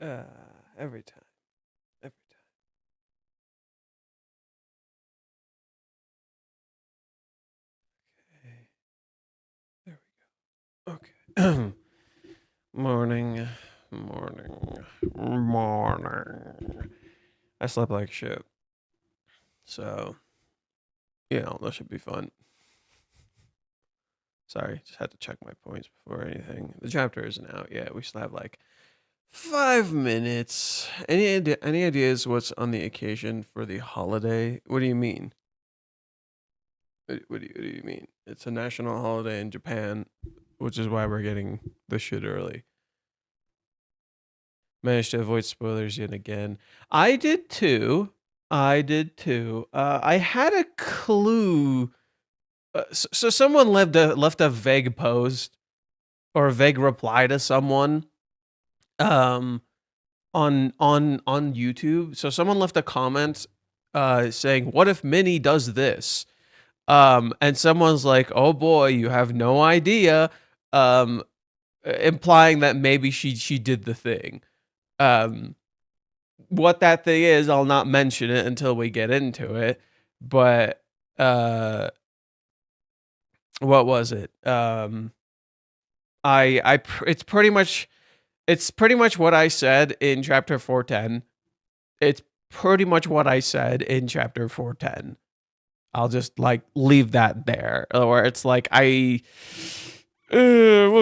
Every time. Every time. Okay. There we go. Okay. Morning. Morning. Morning. I slept like shit. So, that should be fun. Sorry, just had to check my points before anything. The chapter isn't out yet. We still have like 5 minutes. Any ideas what's on the occasion for the holiday? What do you mean? What do you mean? It's a national holiday in Japan, which is why we're getting the shit early. Managed to avoid spoilers yet again. I did too. I had a clue. So someone left a vague post or a vague reply to someone um on YouTube. So someone left a comment saying, "What if Minnie does this?" And someone's like, "Oh boy, you have no idea," um implying that maybe she did the thing. Um what that thing is, I'll not mention it until we get into it, but what was it? It's pretty much what I said in chapter 410. It's pretty much what I said in chapter 410. I'll just like leave that there, where it's like we'll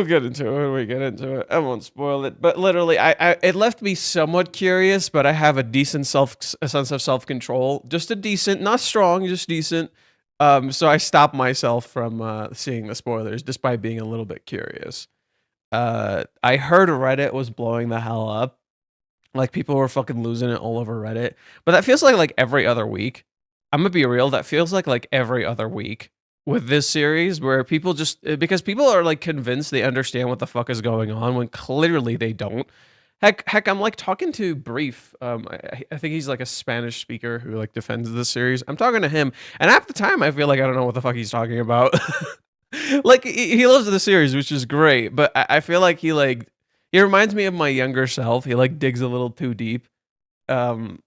get into it when we get into it. I won't spoil it, but literally, it left me somewhat curious. But I have a sense of self control, just a decent, not strong, just decent. So I stopped myself from seeing the spoilers, despite being a little bit curious. I heard Reddit was blowing the hell up, like people were fucking losing it all over Reddit. But that feels like every other week. I'm gonna be real. That feels like every other week with this series, where people just because people are like convinced they understand what the fuck is going on when clearly they don't. Heck, I'm like talking to Brief. I think he's like a Spanish speaker who like defends this series. I'm talking to him, and half the time I feel like I don't know what the fuck he's talking about. Like he loves the series, which is great, but I feel like he reminds me of my younger self. He like digs a little too deep. If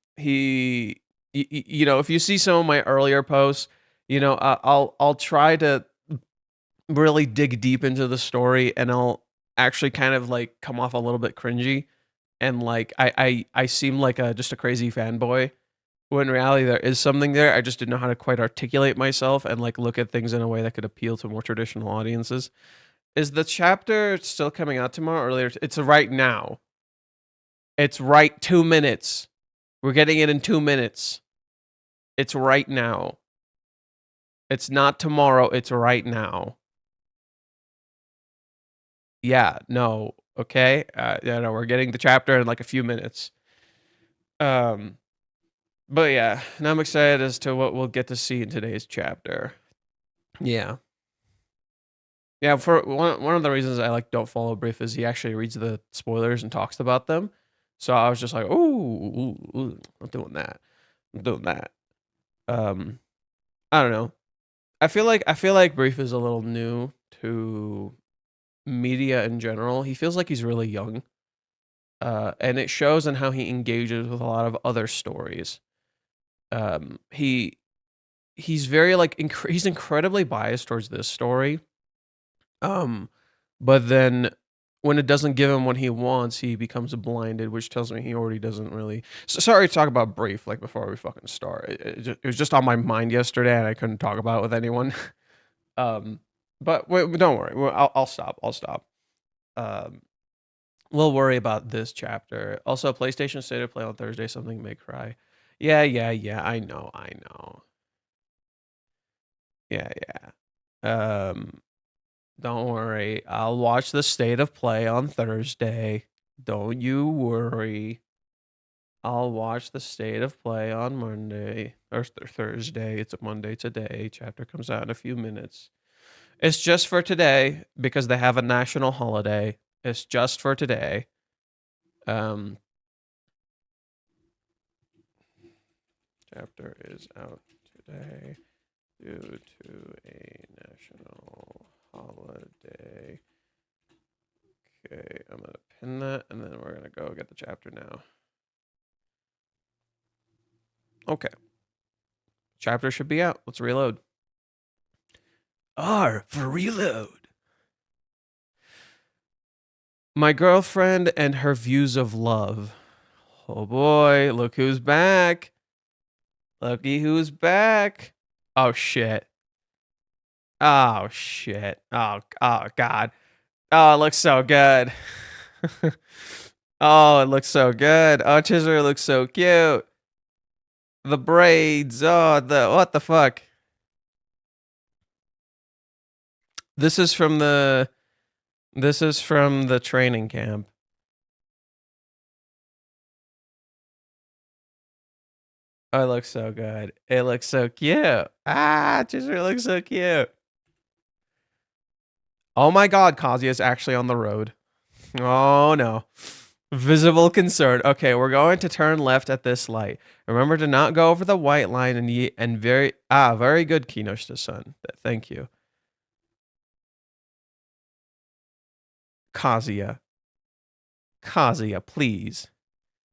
you see some of my earlier posts, I'll try to really dig deep into the story, and I'll actually kind of like come off a little bit cringy, and like I seem like just a crazy fanboy. When in reality there is something there. I just didn't know how to quite articulate myself and like look at things in a way that could appeal to more traditional audiences. Is the chapter still coming out tomorrow or later? It's right now. It's right 2 minutes. We're getting it in 2 minutes. It's right now. It's not tomorrow. It's right now. Yeah, no. Okay. No, we're getting the chapter in like a few minutes. But yeah, now I'm excited as to what we'll get to see in today's chapter. Yeah. Yeah, for one of the reasons I like don't follow Brief is he actually reads the spoilers and talks about them. So I was just like, oh, I'm doing that. I'm doing that. Um, I don't know. I feel like Brief is a little new to media in general. He feels like he's really young. And it shows in how he engages with a lot of other stories. He's very like he's incredibly biased towards this story. Um, but then when it doesn't give him what he wants, he becomes blinded, which tells me he already doesn't really. So, sorry to talk about Brief like before we fucking start. It was just on my mind yesterday, and I couldn't talk about it with anyone. um, but wait, don't worry. I'll stop. I'll stop. Um, we'll worry about this chapter. Also, PlayStation State of Play on Thursday. Something may cry. Yeah, yeah, yeah. I know. I know. Yeah, yeah. Don't worry. I'll watch the State of Play on Thursday. Don't you worry. I'll watch the State of Play on Monday or Thursday. It's a Monday today. Chapter comes out in a few minutes. It's just for today because they have a national holiday. It's just for today. Chapter is out today due to a national holiday. Okay, I'm gonna pin that, and then we're gonna go get the chapter now. Okay. Chapter should be out. Let's reload. R for reload. My girlfriend and her views of love. Oh boy, look who's back. Looky who's back. Oh shit. Oh shit. Oh god. Oh, it looks so good. Oh, it looks so good. Oh, Chizuru looks so cute. The braids. Oh, what the fuck? This is from the training camp. Oh, it looks so good. It looks so cute. Ah, Chizuru looks so cute. Oh my god, Kazuya is actually on the road. Oh no. Visible concern. Okay, we're going to turn left at this light. Remember to not go over the white line and very good, Kinoshita-san. Thank you. Kazuya, please.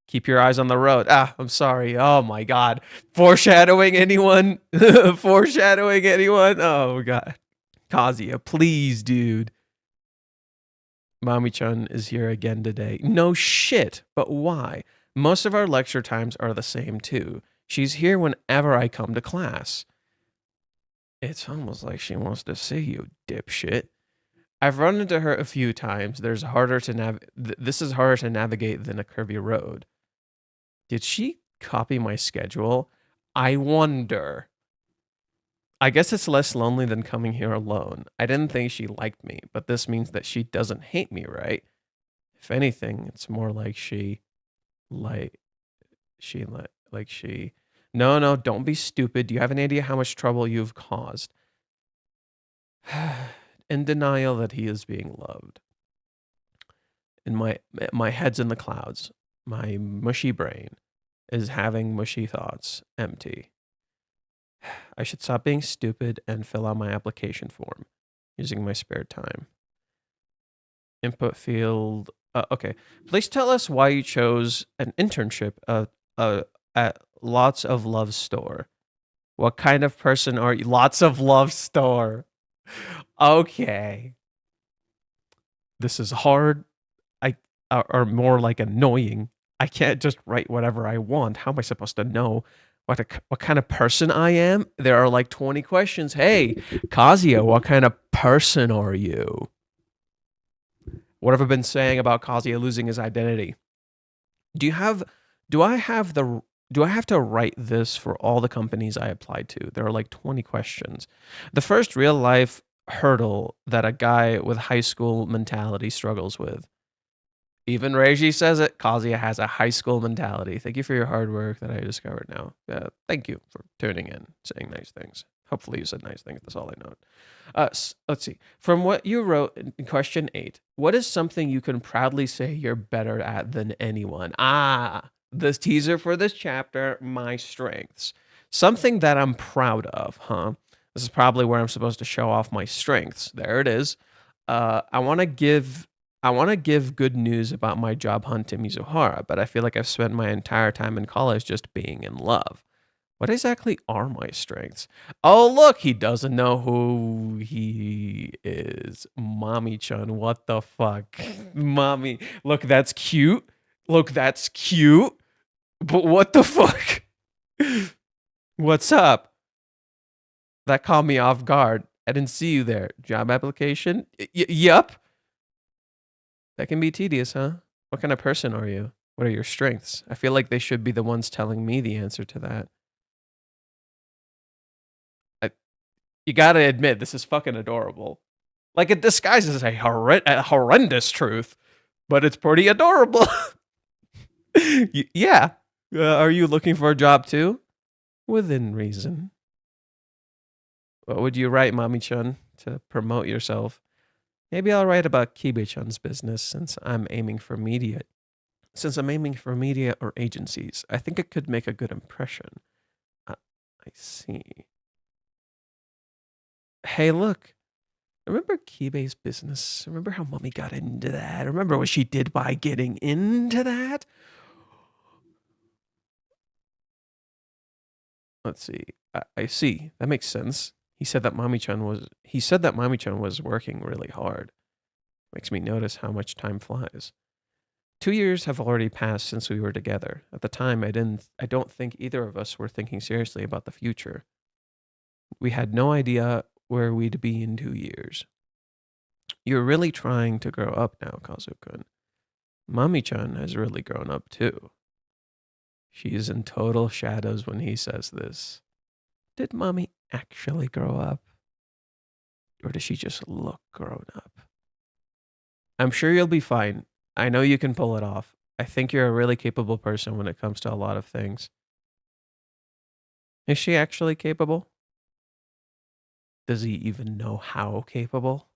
Keep your eyes on the road. I'm sorry. Oh my god. Foreshadowing anyone? Foreshadowing anyone? Oh god. Kazuya, please, dude. Mami-chan is here again today. No shit, but why? Most of our lecture times are the same too. She's here whenever I come to class. It's almost like she wants to see you, dipshit. I've run into her a few times. This is harder to navigate than a curvy road. Did she copy my schedule? I wonder. I guess it's less lonely than coming here alone. I didn't think she liked me, but this means that she doesn't hate me, right? If anything, it's more like No, don't be stupid. Do you have any idea how much trouble you've caused? In denial that he is being loved. And my head's in the clouds. My mushy brain is having mushy thoughts, empty. I should stop being stupid and fill out my application form using my spare time. Input field. Okay. Please tell us why you chose an internship at Lots of Love store. What kind of person are you? Lots of Love store. Okay. This is hard. Or more like annoying. I can't just write whatever I want. How am I supposed to know what kind of person I am? There are like 20 questions. Hey, Kazuya, what kind of person are you? What have I been saying about Kazuya losing his identity? Do I have to write this for all the companies I applied to? There are like 20 questions. The first real life hurdle that a guy with high school mentality struggles with. Even Reiji says it. Kazuya has a high school mentality. Thank you for your hard work that I discovered now. Thank you for tuning in, saying nice things. Hopefully you said nice things. That's all I know. Let's see. From what you wrote in question 8, what is something you can proudly say you're better at than anyone? This teaser for this chapter, my strengths. Something that I'm proud of, huh? This is probably where I'm supposed to show off my strengths. There it is. I want to give good news about my job hunt in Mizuhara, but I feel like I've spent my entire time in college just being in love. What exactly are my strengths? Oh, look, he doesn't know who he is. Mami-chan, what the fuck? Mommy, look, that's cute. Look, that's cute. But what the fuck? What's up? That caught me off guard. I didn't see you there. Job application? Yup. That can be tedious, huh? What kind of person are you? What are your strengths? I feel like they should be the ones telling me the answer to that. You gotta admit, this is fucking adorable. Like, it disguises a horrendous truth, but it's pretty adorable. Yeah. Are you looking for a job too? Within reason. What would you write, Mami-chan, to promote yourself? Maybe I'll write about Kibe-chan's business since I'm aiming for media or agencies. I think it could make a good impression. I see. Hey, look. Remember Kibei's business? Remember how Mami got into that? Remember what she did by getting into that? Let's see. I see. That makes sense. He said that Mami-chan was working really hard. Makes me notice how much time flies. 2 years have already passed since we were together. At the time, I don't think either of us were thinking seriously about the future. We had no idea where we'd be in 2 years. You're really trying to grow up now, Kazu-kun. Mami-chan has really grown up too. She is in total shadows when he says this. Did Mami actually grow up? Or does she just look grown up? I'm sure you'll be fine. I know you can pull it off. I think you're a really capable person when it comes to a lot of things. Is she actually capable? Does he even know how capable?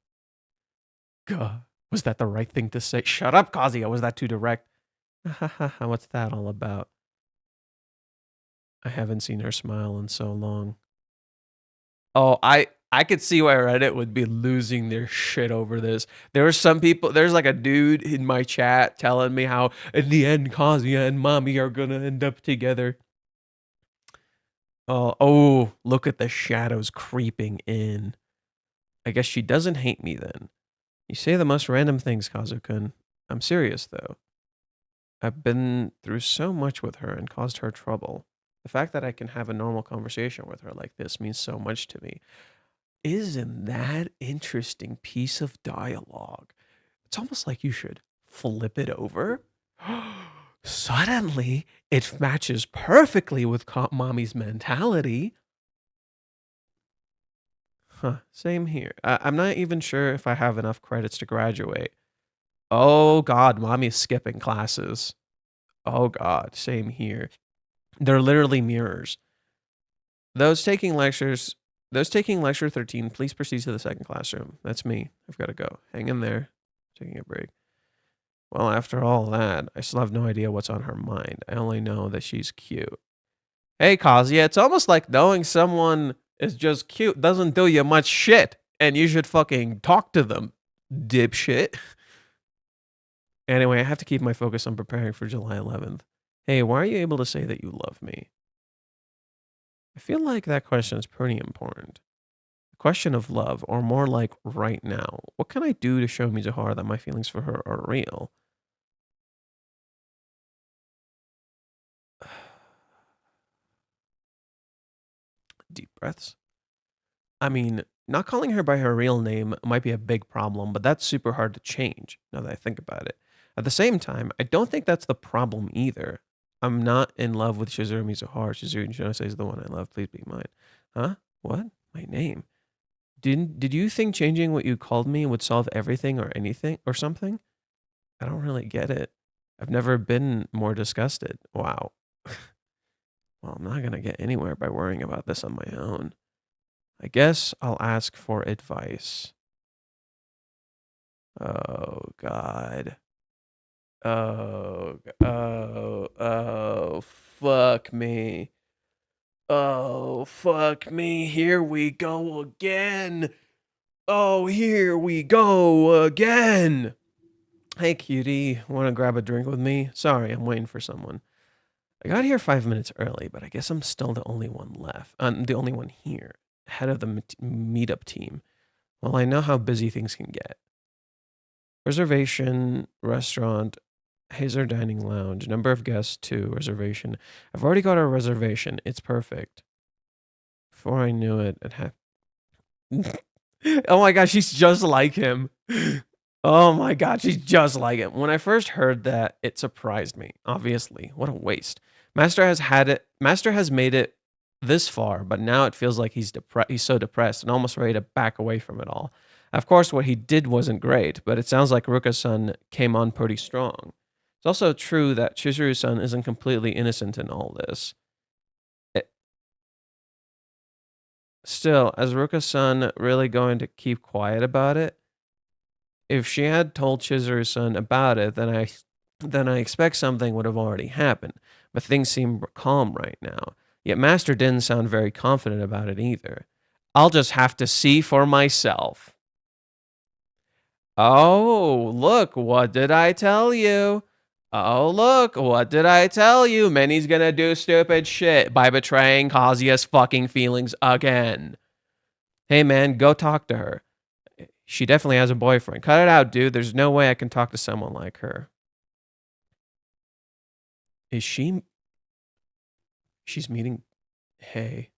Gah, was that the right thing to say? Shut up, Kazuya. Was that too direct? What's that all about? I haven't seen her smile in so long. Oh, I could see why Reddit would be losing their shit over this. There were some people, there's like a dude in my chat telling me how in the end Kazuya and Mami are gonna end up together. Oh, look at the shadows creeping in. I guess she doesn't hate me then. You say the most random things, Kazu-kun. I'm serious though. I've been through so much with her and caused her trouble. The fact that I can have a normal conversation with her like this means so much to me. Isn't that interesting piece of dialogue? It's almost like you should flip it over. Suddenly, it matches perfectly with Mami's mentality. Huh, same here. I'm not even sure if I have enough credits to graduate. Oh God, Mami's skipping classes. Oh God, same here. They're literally mirrors. Those taking lecture 13, please proceed to the second classroom. That's me. I've got to go. Hang in there. Taking a break. Well, after all that, I still have no idea what's on her mind. I only know that she's cute. Hey, Kazuya, it's almost like knowing someone is just cute doesn't do you much shit, and you should fucking talk to them, dipshit. Anyway, I have to keep my focus on preparing for July 11th. Hey, why are you able to say that you love me? I feel like that question is pretty important. The question of love, or more like right now. What can I do to show Mizuhara that my feelings for her are real? Deep breaths. I mean, not calling her by her real name might be a big problem, but that's super hard to change, now that I think about it. At the same time, I don't think that's the problem either. I'm not in love with Chizuru Mizuhara. Chizuru Shinose is the one I love. Please be mine. Huh? What? My name? Did you think changing what you called me would solve everything or anything or something? I don't really get it. I've never been more disgusted. Wow. Well, I'm not going to get anywhere by worrying about this on my own. I guess I'll ask for advice. Oh, God. Oh, fuck me. Oh, fuck me. Here we go again. Oh, here we go again. Hey, cutie. Want to grab a drink with me? Sorry, I'm waiting for someone. I got here 5 minutes early, but I guess I'm still the only one left. The only one here. Head of the meetup team. Well, I know how busy things can get. Reservation, restaurant, Hazer Dining Lounge. Number of guests, 2. Reservation. I've already got a reservation. It's perfect. Before I knew it, it happened. Oh my god, she's just like him. Oh my god, she's just like him. When I first heard that, it surprised me. Obviously, what a waste. Master has made it this far, but now it feels like he's so depressed and almost ready to back away from it all. Of course, what he did wasn't great, but it sounds like Ruka-san came on pretty strong. It's also true that Chizuru-san isn't completely innocent in all this. Still, is Ruka-san really going to keep quiet about it? If she had told Chizuru-san about it, then I expect something would have already happened. But things seem calm right now. Yet Master didn't sound very confident about it either. I'll just have to see for myself. Oh, look, what did I tell you? Oh, look, what did I tell you? Minnie's gonna do stupid shit by betraying Kazuya's fucking feelings again. Hey, man, go talk to her. She definitely has a boyfriend. Cut it out, dude. There's no way I can talk to someone like her. Is she... She's meeting... Hey.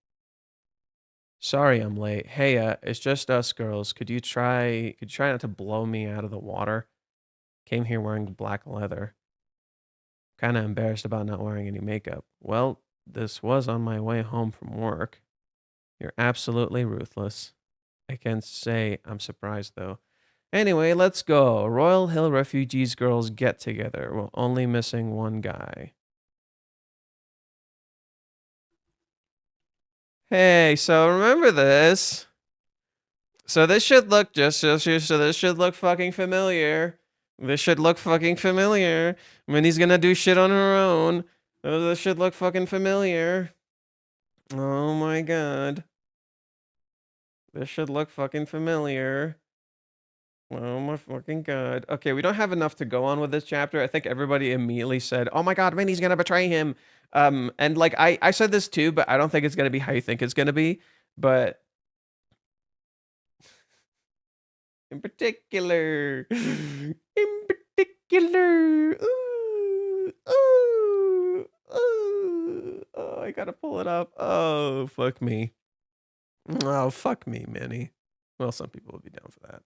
Sorry I'm late. Hey, it's just us girls. Could you try not to blow me out of the water? Came here wearing black leather. Kind of embarrassed about not wearing any makeup. Well, this was on my way home from work. You're absolutely ruthless. I can't say I'm surprised, though. Anyway, let's go. Royal Hill Refugees girls get together. We're only missing one guy. Hey, so remember this. So this should look so this should look fucking familiar. This should look fucking familiar. Minnie's gonna do shit on her own. Oh, this should look fucking familiar. Oh my god. This should look fucking familiar. Oh my fucking god. Okay, we don't have enough to go on with this chapter. I think everybody immediately said, oh my god, Minnie's gonna betray him. And like I said this too, but I don't think it's gonna be how you think it's gonna be. But in particular, ooh, ooh, ooh. Oh, I gotta pull it up. Oh, fuck me. Oh, fuck me, Minnie. Well, some people would be down for that.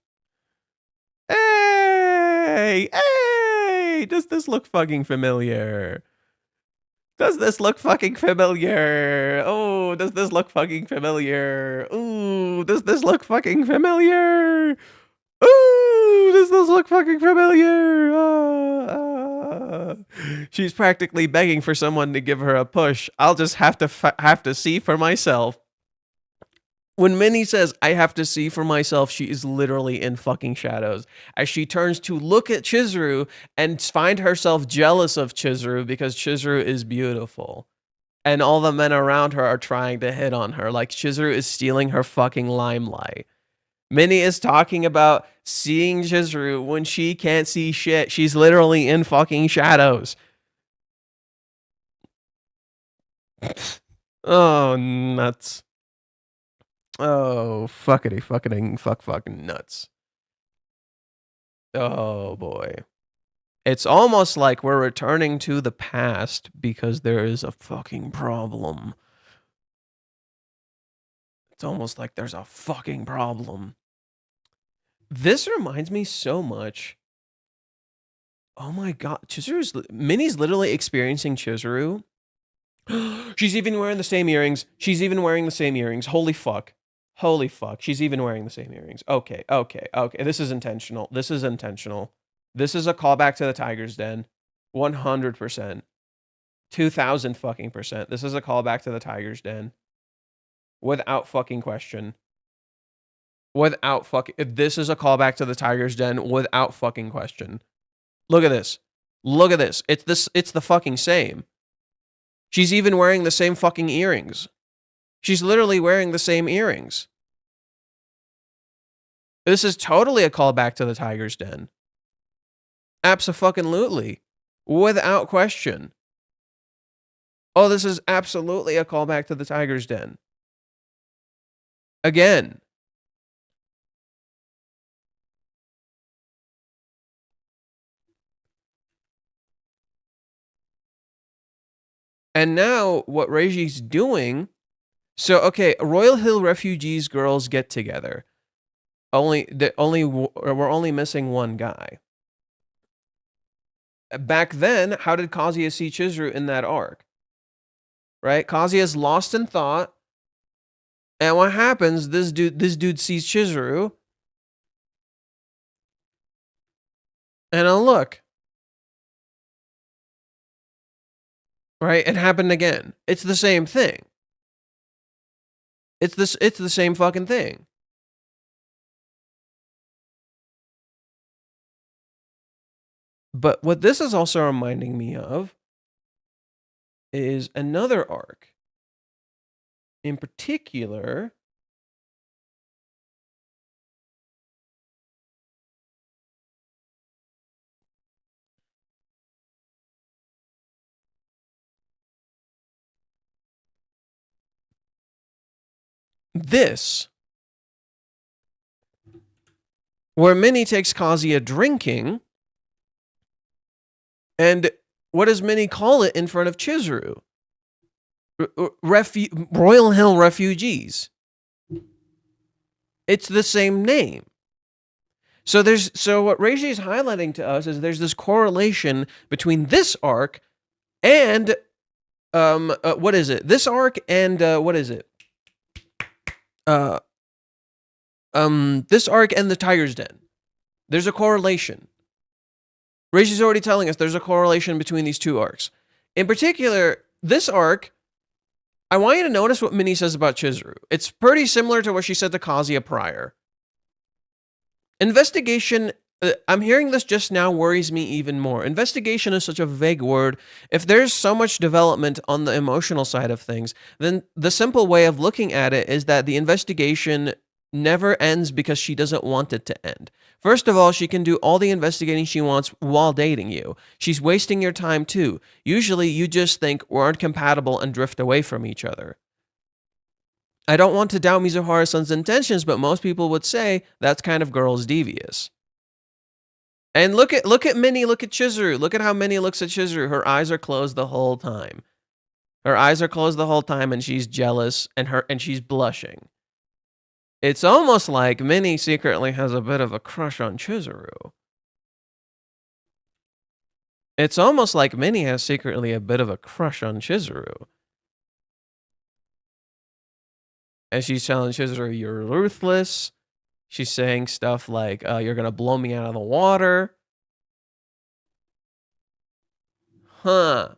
Hey, hey, does this look fucking familiar? Does this look fucking familiar? Oh, does this look fucking familiar? Ooh, does this look fucking familiar? Ooh, does this look fucking familiar? She's practically begging for someone to give her a push. I'll just have to see for myself. When Minnie says, I have to see for myself, she is literally in fucking shadows. As she turns to look at Chizuru and find herself jealous of Chizuru because Chizuru is beautiful. And all the men around her are trying to hit on her. Like Chizuru is stealing her fucking limelight. Minnie is talking about seeing Chizuru when she can't see shit. She's literally in fucking shadows. Oh, nuts. Oh, fucking nuts. Oh boy. It's almost like we're returning to the past because there is a fucking problem. It's almost like there's a fucking problem. This reminds me so much. Oh my god, Minnie's literally experiencing Chizuru. She's even wearing the same earrings. She's even wearing the same earrings. Holy fuck. Holy fuck. She's even wearing the same earrings. Okay. This is intentional. This is intentional. This is a callback to the Tiger's Den. 100%. 2000 fucking percent. This is a callback to the Tiger's Den. Without fucking question. Without fucking... This is a callback to the Tiger's Den without fucking question. Look at this. Look at this. It's the fucking same. She's even wearing the same fucking earrings. She's literally wearing the same earrings. This is totally a callback to the Tiger's Den. Abso-fucking-lutely. Without question. Oh, this is absolutely a callback to the Tiger's Den. Again. And now what Reiji's doing... So, okay, Royal Hill Refugees girls get together. We're only missing one guy. Back then, how did Kazuya see Chizuru in that arc? Right? Kazuya's lost in thought. And what happens? This dude sees Chizuru. And oh look. Right? It happened again. It's the same thing. It's the same fucking thing. But what this is also reminding me of is another arc. In particular, this, where Minnie takes Kazuya drinking, and what does Minnie call it in front of Chizuru? Royal Hill refugees. It's the same name. So what Reiji is highlighting to us is there's this correlation between this arc and what is it? This arc and what is it? This arc and the Tiger's Den. There's a correlation. Reiji's already telling us there's a correlation between these two arcs. In particular, this arc, I want you to notice what Minnie says about Chizuru. It's pretty similar to what she said to Kazuya prior. Investigation, I'm hearing this just now, worries me even more. Investigation is such a vague word. If there's so much development on the emotional side of things, then the simple way of looking at it is that the investigation never ends because she doesn't want it to end. First of all, she can do all the investigating she wants while dating you. She's wasting your time too. Usually you just think we aren't compatible and drift away from each other. I don't want to doubt Mizuhara-san's intentions, but most people would say that's kind of girl's devious. And look at Minnie, look at Chizuru. Look at how Minnie looks at Chizuru. Her eyes are closed the whole time. Her eyes are closed the whole time, and she's jealous, and she's blushing. It's almost like Minnie secretly has a bit of a crush on Chizuru. It's almost like Minnie has secretly a bit of a crush on Chizuru. And she's telling Chizuru, you're ruthless. She's saying stuff like, you're going to blow me out of the water. Huh.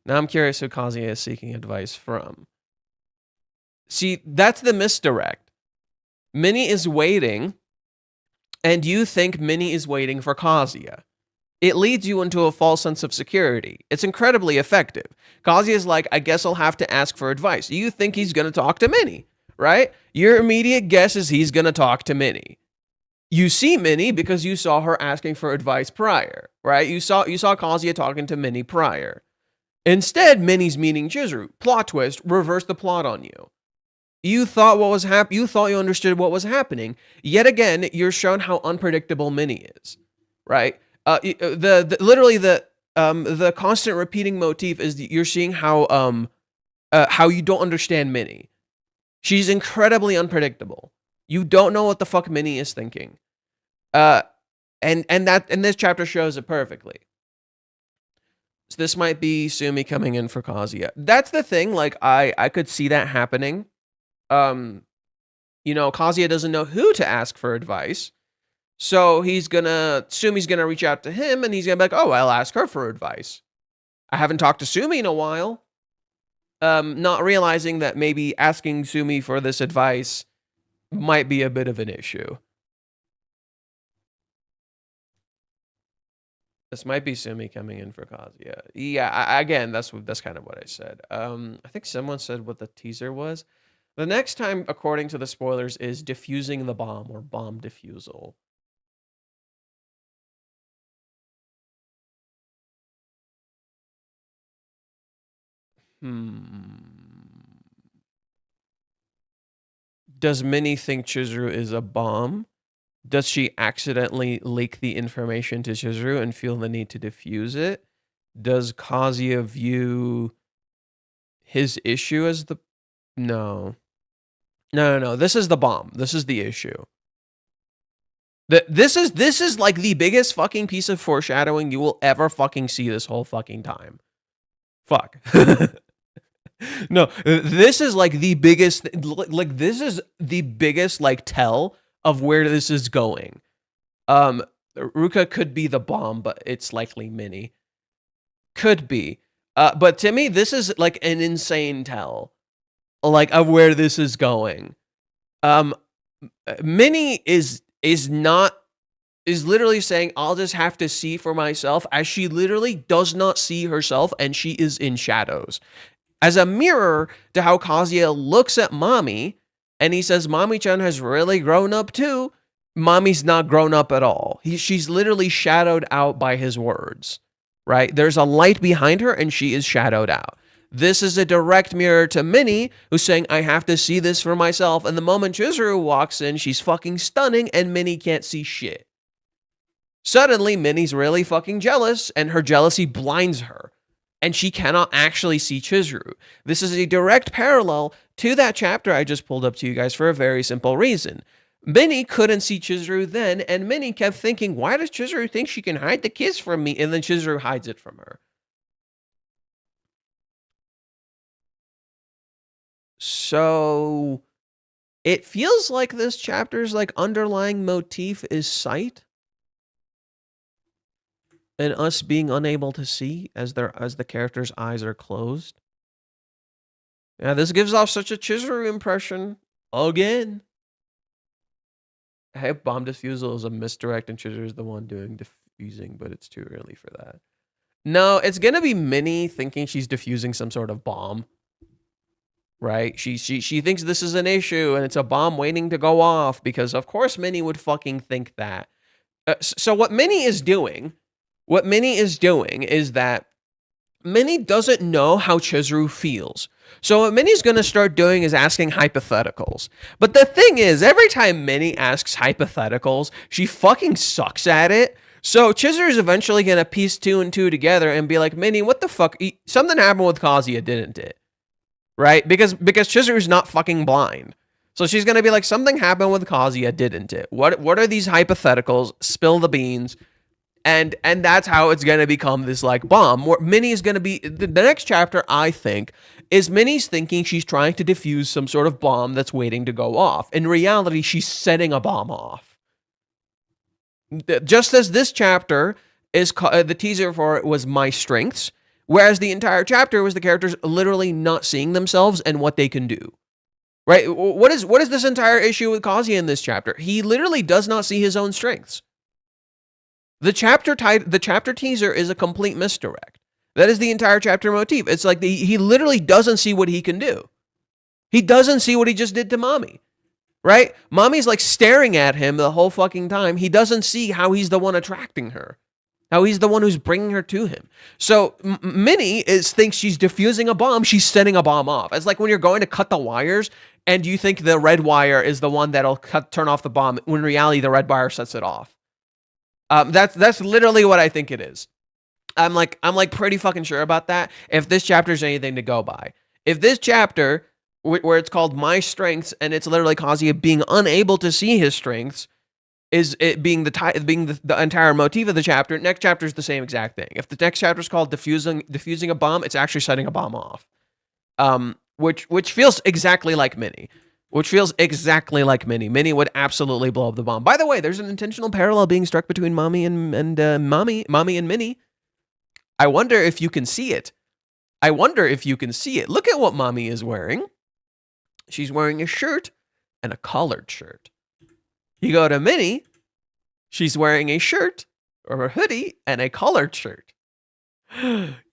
Now I'm curious who Kazuya is seeking advice from. See, that's the misdirect. Minnie is waiting, and you think Minnie is waiting for Kazuya. It leads you into a false sense of security. It's incredibly effective. Kazuya's like, I guess I'll have to ask for advice. You think he's going to talk to Minnie, right? Your immediate guess is he's going to talk to Minnie. You see Minnie because you saw her asking for advice prior, right? You saw Kazuya talking to Minnie prior. Instead, Minnie's meeting Chizuru. Plot twist, reverse the plot on you. You thought what was happening. You thought you understood what was happening. Yet again, you're shown how unpredictable Minnie is, right? Literally the constant repeating motif is you're seeing how you don't understand Minnie. She's incredibly unpredictable. You don't know what the fuck Minnie is thinking. And this chapter shows it perfectly. So this might be Sumi coming in for Kazuya. That's the thing, like I could see that happening. Kazuya doesn't know who to ask for advice. So Sumi's gonna reach out to him and he's gonna be like, oh, I'll ask her for advice. I haven't talked to Sumi in a while. Not realizing that maybe asking Sumi for this advice might be a bit of an issue. This might be Sumi coming in for Kazuya. Yeah, again, that's kind of what I said. I think someone said what the teaser was. The next time, according to the spoilers, is defusing the bomb or bomb defusal. Does Minnie think Chizuru is a bomb? Does she accidentally leak the information to Chizuru and feel the need to defuse it? Does Kazuya view his issue as the... No. No. This is the bomb. This is the issue. This is like the biggest fucking piece of foreshadowing you will ever fucking see this whole fucking time. Fuck. No, this is like the biggest, this is the biggest like tell of where this is going. Ruka could be the bomb, but it's likely Minnie. Could be. But to me, this is like an insane tell, like of where this is going. Minnie is literally saying, I'll just have to see for myself, as she literally does not see herself and she is in shadows. As a mirror to how Kazuya looks at Mami, and he says, Mami-chan has really grown up too. Mami's not grown up at all. She's literally shadowed out by his words, right? There's a light behind her, and she is shadowed out. This is a direct mirror to Minnie, who's saying, I have to see this for myself. And the moment Chizuru walks in, she's fucking stunning, and Minnie can't see shit. Suddenly, Minnie's really fucking jealous, and her jealousy blinds her, and she cannot actually see Chizuru. This is a direct parallel to that chapter I just pulled up to you guys for a very simple reason. Minnie couldn't see Chizuru then, and Minnie kept thinking, why does Chizuru think she can hide the kiss from me? And then Chizuru hides it from her. So it feels like this chapter's like underlying motif is sight, and us being unable to see as the character's eyes are closed. Yeah, this gives off such a Chizuru impression again. I hope bomb defusal is a misdirect and Chizuru is the one doing defusing, but it's too early for that. No, it's gonna be Minnie thinking she's defusing some sort of bomb. Right? She thinks this is an issue and it's a bomb waiting to go off, because of course Minnie would fucking think that. So what Minnie is doing is that Minnie doesn't know how Chizuru feels. So what Minnie's going to start doing is asking hypotheticals. But the thing is, every time Minnie asks hypotheticals, she fucking sucks at it. So Chizuru's eventually going to piece 2 and 2 together and be like, Minnie, what the fuck? Something happened with Kazuya, didn't it? Right? Because Chizuru's not fucking blind. So she's going to be like, something happened with Kazuya, didn't it? What are these hypotheticals? Spill the beans. And that's how it's going to become this like bomb. Where Minnie is going to be, the next chapter, I think, is Minnie's thinking she's trying to defuse some sort of bomb that's waiting to go off. In reality, she's setting a bomb off. Just as this chapter is, the teaser for it was My Strengths, whereas the entire chapter was the characters literally not seeing themselves and what they can do. Right? What is this entire issue with Kazuya in this chapter? He literally does not see his own strengths. The chapter teaser is a complete misdirect. That is the entire chapter motif. It's like he literally doesn't see what he can do. He doesn't see what he just did to Mami. Right? Mami's like staring at him the whole fucking time. He doesn't see how he's the one attracting her. How he's the one who's bringing her to him. So Minnie thinks she's defusing a bomb. She's setting a bomb off. It's like when you're going to cut the wires and you think the red wire is the one that'll turn off the bomb. When in reality, the red wire sets it off. That's literally what I think it is. I'm like pretty fucking sure about that. If this chapter is anything to go by, if this chapter where it's called My Strengths and it's literally Kazuya being unable to see his strengths, is it being the entire motif of the chapter. Next chapter is the same exact thing. If the next chapter is called defusing a bomb, it's actually setting a bomb off. Which feels exactly like Minnie. Minnie would absolutely blow up the bomb. By the way, there's an intentional parallel being struck between Mami and Mami and Minnie. I wonder if you can see it. Look at what Mami is wearing. She's wearing a shirt and a collared shirt. You go to Minnie, she's wearing a shirt or a hoodie and a collared shirt.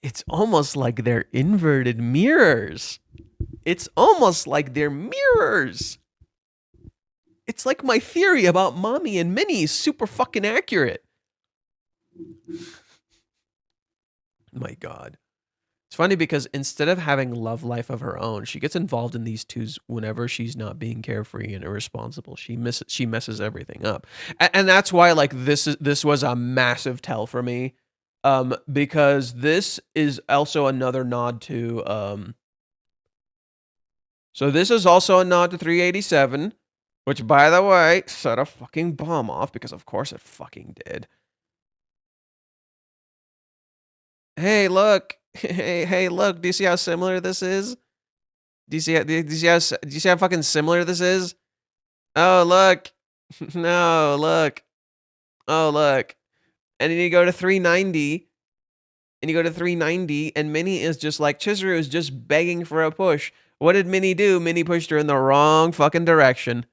It's almost like they're inverted mirrors. It's like my theory about Mami and Minnie is super fucking accurate. My God. It's funny because instead of having love life of her own, she gets involved in these twos whenever she's not being carefree and irresponsible. She messes everything up. And that's why like this was a massive tell for me. Because this is also another nod to so this is also a nod to 387, which by the way set a fucking bomb off, because of course it fucking did. Hey, look. Hey, look, do you see how similar this is? Do you see how fucking similar this is? Oh, look. No, look. Oh, look. And then you go to 390. And Minnie is just like, Chizuru is just begging for a push. What did Minnie do? Minnie pushed her in the wrong fucking direction.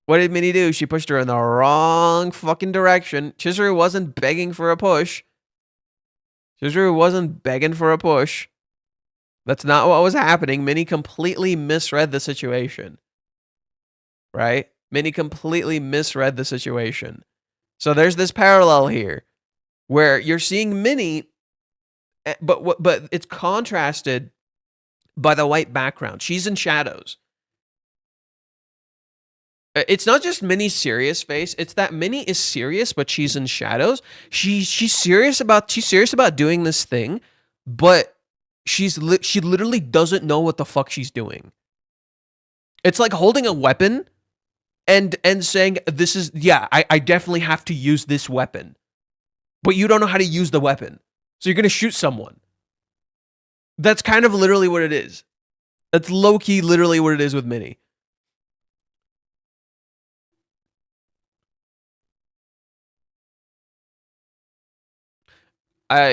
What did Minnie do? She pushed her in the wrong fucking direction. Chizuru wasn't begging for a push. Chizuru wasn't begging for a push. That's not what was happening. Minnie completely misread the situation. Right? Minnie completely misread the situation. So there's this parallel here where you're seeing Minnie but it's contrasted by the white background. She's in shadows. It's not just Minnie's serious face. It's that Minnie is serious, but she's in shadows. She's serious about doing this thing, but she literally doesn't know what the fuck she's doing. It's like holding a weapon and saying, this is, yeah, I definitely have to use this weapon. But you don't know how to use the weapon. So you're going to shoot someone. That's kind of literally what it is. That's low-key literally what it is with Minnie.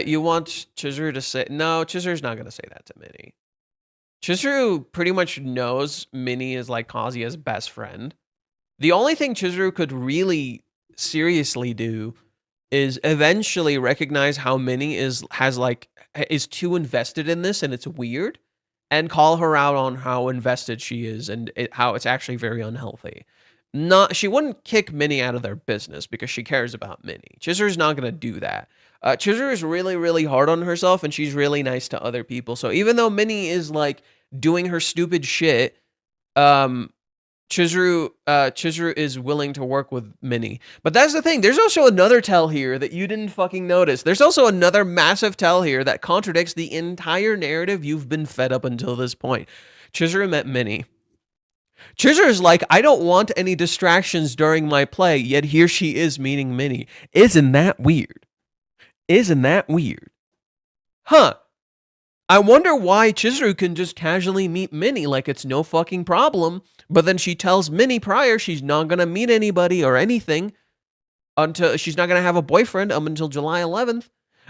You want Chizuru to say... No, Chizuru's not going to say that to Minnie. Chizuru pretty much knows Minnie is like Kazuya's best friend. The only thing Chizuru could really seriously do is eventually recognize how Minnie is too invested in this and it's weird, and call her out on how invested she is and how it's actually very unhealthy. She wouldn't kick Minnie out of their business because she cares about Minnie. Chizuru's not going to do that. Chizuru is really, really hard on herself, and she's really nice to other people. So even though Minnie is like doing her stupid shit, Chizuru is willing to work with Minnie. But that's the thing. There's also another tell here that you didn't fucking notice. There's also another massive tell here that contradicts the entire narrative you've been fed up until this point. Chizuru met Minnie. Chizuru's like, I don't want any distractions during my play, yet here she is meeting Minnie. Isn't that weird? Isn't that weird? Huh. I wonder why Chizuru can just casually meet Minnie like it's no fucking problem, but then she tells Minnie prior she's not going to meet anybody or anything until she's not going to have a boyfriend until July 11th.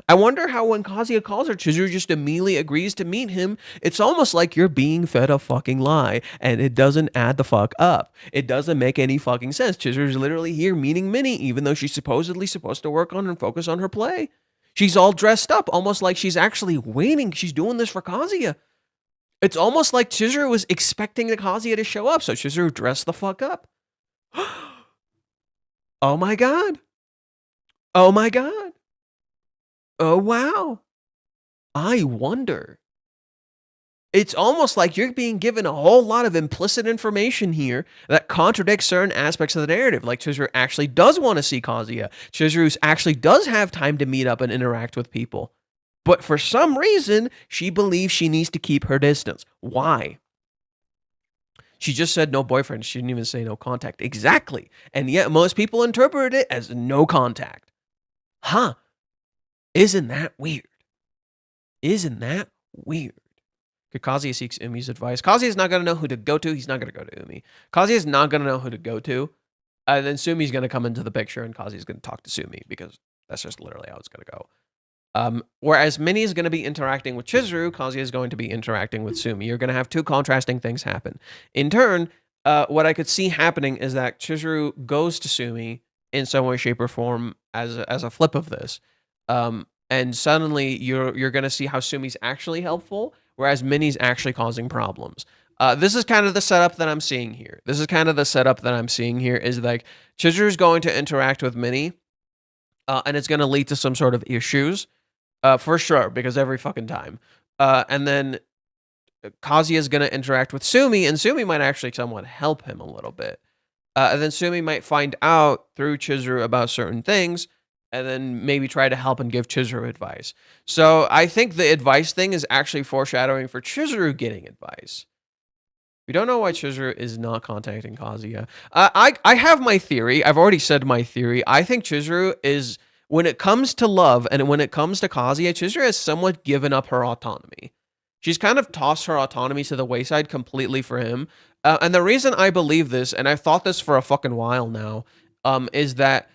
I wonder how when Kazuya calls her, Chizuru just immediately agrees to meet him. It's almost like you're being fed a fucking lie, and it doesn't add the fuck up. It doesn't make any fucking sense. Chizuru's literally here meeting Minnie, even though she's supposedly supposed to work on and focus on her play. She's all dressed up, almost like she's actually waiting. She's doing this for Kazuya. It's almost like Chizuru was expecting the Kazuya to show up, so Chizuru dressed the fuck up. Oh my god. Oh my god. Oh wow. I wonder. It's almost like you're being given a whole lot of implicit information here that contradicts certain aspects of the narrative. Like Chizuru actually does want to see Kazuya. Chizuru actually does have time to meet up and interact with people. But for some reason, she believes she needs to keep her distance. Why? She just said no boyfriend. She didn't even say no contact. Exactly. And yet most people interpret it as no contact. Huh. Isn't that weird? Isn't that weird? Kazuya seeks Umi's advice. Kazuya's not going to know who to go to. He's not going to go to Umi. Kazuya's not going to know who to go to. And then Sumi's going to come into the picture, and Kazuya's going to talk to Sumi, because that's just literally how it's going to go. Whereas Minnie is going to be interacting with Chizuru, Kazuya is going to be interacting with Sumi. You're going to have two contrasting things happen. In turn, what I could see happening is that Chizuru goes to Sumi in some way, shape, or form as a flip of this. And suddenly you're going to see how Sumi's actually helpful, whereas Minnie's actually causing problems. This is kind of the setup that I'm seeing here. Is like Chizuru's going to interact with Minnie, and it's going to lead to some sort of issues, for sure, because every fucking time. And then Kazuya is going to interact with Sumi, and Sumi might actually somewhat help him a little bit. And then Sumi might find out through Chizuru about certain things, and then maybe try to help and give Chizuru advice. So I think the advice thing is actually foreshadowing for Chizuru getting advice. We don't know why Chizuru is not contacting Kazuya. I have my theory. I've already said my theory. I think Chizuru is, when it comes to love and when it comes to Kazuya, Chizuru has somewhat given up her autonomy. She's kind of tossed her autonomy to the wayside completely for him. And the reason I believe this, and I've thought this for a fucking while now, is that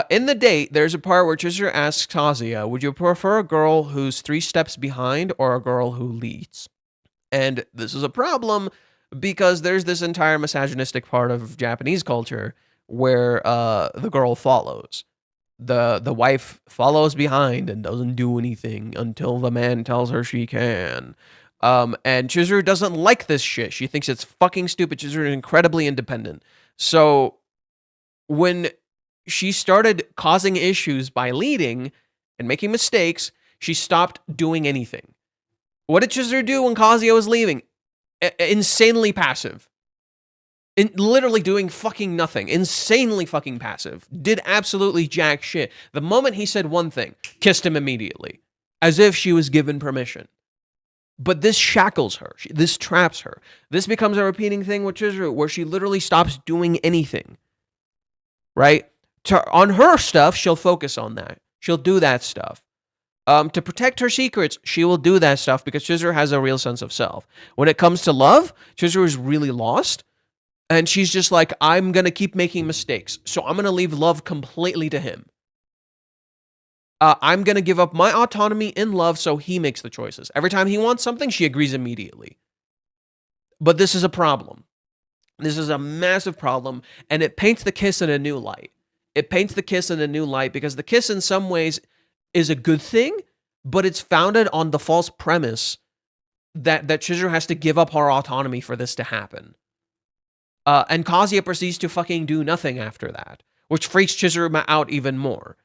in the date, there's a part where Chizuru asks Kazuya, would you prefer a girl who's 3 steps behind or a girl who leads? And this is a problem because there's this entire misogynistic part of Japanese culture where the girl follows. The wife follows behind and doesn't do anything until the man tells her she can. And Chizuru doesn't like this shit. She thinks it's fucking stupid. Chizuru is incredibly independent. So when she started causing issues by leading and making mistakes, She stopped doing anything. What did Chizuru do when Kazuya was leaving? Insanely passive. Literally doing fucking nothing. Insanely fucking passive. Did absolutely jack shit. The moment he said one thing, kissed him immediately. As if she was given permission. But this shackles her. This traps her. This becomes a repeating thing with Chizuru, where she literally stops doing anything. Right? On her stuff, she'll focus on that. She'll do that stuff. To protect her secrets, she will do that stuff because Chizuru has a real sense of self. When it comes to love, Chizuru is really lost. And she's just like, I'm going to keep making mistakes. So I'm going to leave love completely to him. I'm going to give up my autonomy in love so he makes the choices. Every time he wants something, she agrees immediately. But this is a problem. This is a massive problem. And it paints the kiss in a new light. It paints the kiss in a new light because the kiss in some ways is a good thing, but it's founded on the false premise that Chizuru has to give up her autonomy for this to happen. And Kazuya proceeds to fucking do nothing after that, which freaks Chizuru out even more.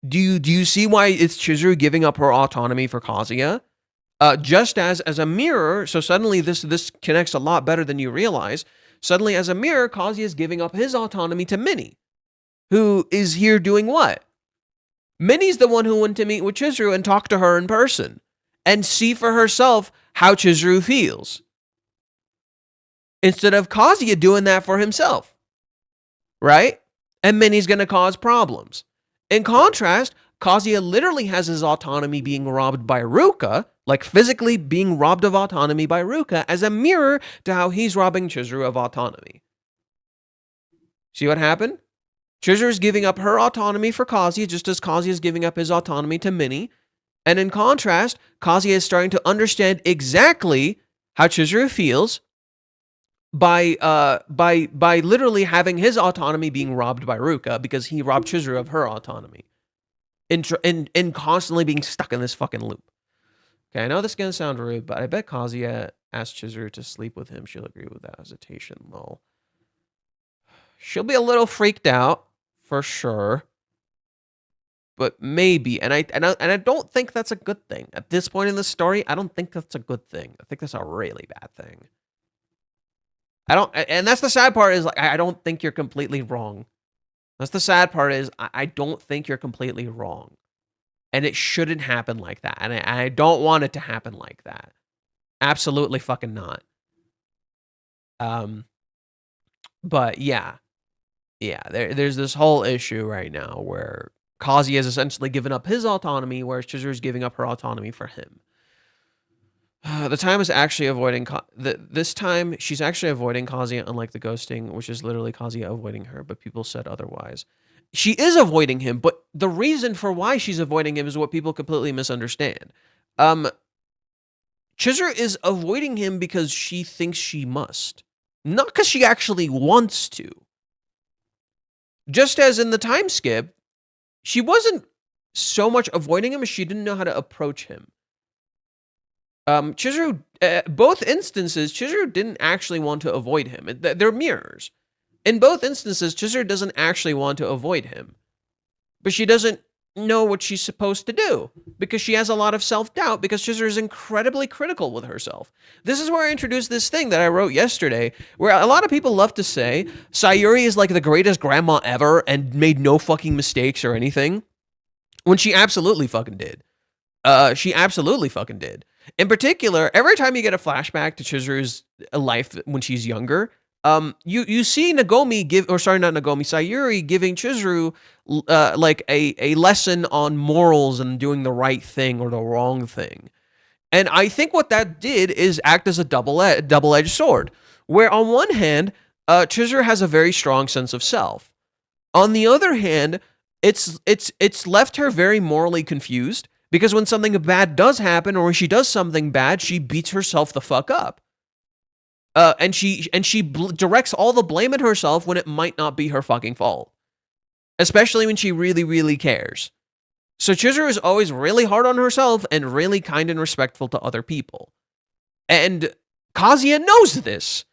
Do you see why it's Chizuru giving up her autonomy for Kazuya? Just as a mirror, so suddenly this connects a lot better than you realize. Suddenly, as a mirror, Kazuya is giving up his autonomy to Minnie, who is here doing what? Minnie's the one who went to meet with Chizuru and talk to her in person and see for herself how Chizuru feels. Instead of Kazuya doing that for himself. Right? And Minnie's going to cause problems. In contrast, Kazuya literally has his autonomy being robbed by Ruka, like physically being robbed of autonomy by Ruka, as a mirror to how he's robbing Chizuru of autonomy. See what happened? Chizuru is giving up her autonomy for Kazuya, just as Kazuya is giving up his autonomy to Minnie. And in contrast, Kazuya is starting to understand exactly how Chizuru feels by literally having his autonomy being robbed by Ruka because he robbed Chizuru of her autonomy. In constantly being stuck in this fucking loop. Okay, I know this is going to sound rude, but I bet Kazuya asked Chizuru to sleep with him. She'll agree without hesitation, lol. She'll be a little freaked out, for sure. But maybe, and I don't think that's a good thing. At this point in the story, I don't think that's a good thing. I think that's a really bad thing. And that's the sad part is, like, I don't think you're completely wrong. That's the sad part is, I don't think you're completely wrong. And it shouldn't happen like that. And I don't want it to happen like that. Absolutely fucking not. But yeah. Yeah, there's this whole issue right now where Kazuya has essentially given up his autonomy, whereas Chizuru is giving up her autonomy for him. The time is actually avoiding... This time, she's actually avoiding Kazuya, unlike the ghosting, which is literally Kazuya avoiding her, but people said otherwise. She is avoiding him, but the reason for why she's avoiding him is what people completely misunderstand. Chizuru is avoiding him because she thinks she must. Not because she actually wants to. Just as in the time skip, she wasn't so much avoiding him as she didn't know how to approach him. Chizuru, both instances, Chizuru didn't actually want to avoid him. They're mirrors. In both instances, Chizuru doesn't actually want to avoid him. But she doesn't know what she's supposed to do. Because she has a lot of self-doubt, because Chizuru is incredibly critical with herself. This is where I introduced this thing that I wrote yesterday, where a lot of people love to say, Sayuri is like the greatest grandma ever and made no fucking mistakes or anything. When she absolutely fucking did. She absolutely fucking did. In particular, every time you get a flashback to Chizuru's life when she's younger, you see Sayuri giving Chizuru like a lesson on morals and doing the right thing or the wrong thing. And I think what that did is act as a double-edged sword, where on one hand, Chizuru has a very strong sense of self. On the other hand, it's left her very morally confused. Because when something bad does happen, or when she does something bad, she beats herself the fuck up. And she directs all the blame at herself when it might not be her fucking fault. Especially when she really, really cares. So Chizuru is always really hard on herself and really kind and respectful to other people. And Kazuya knows this.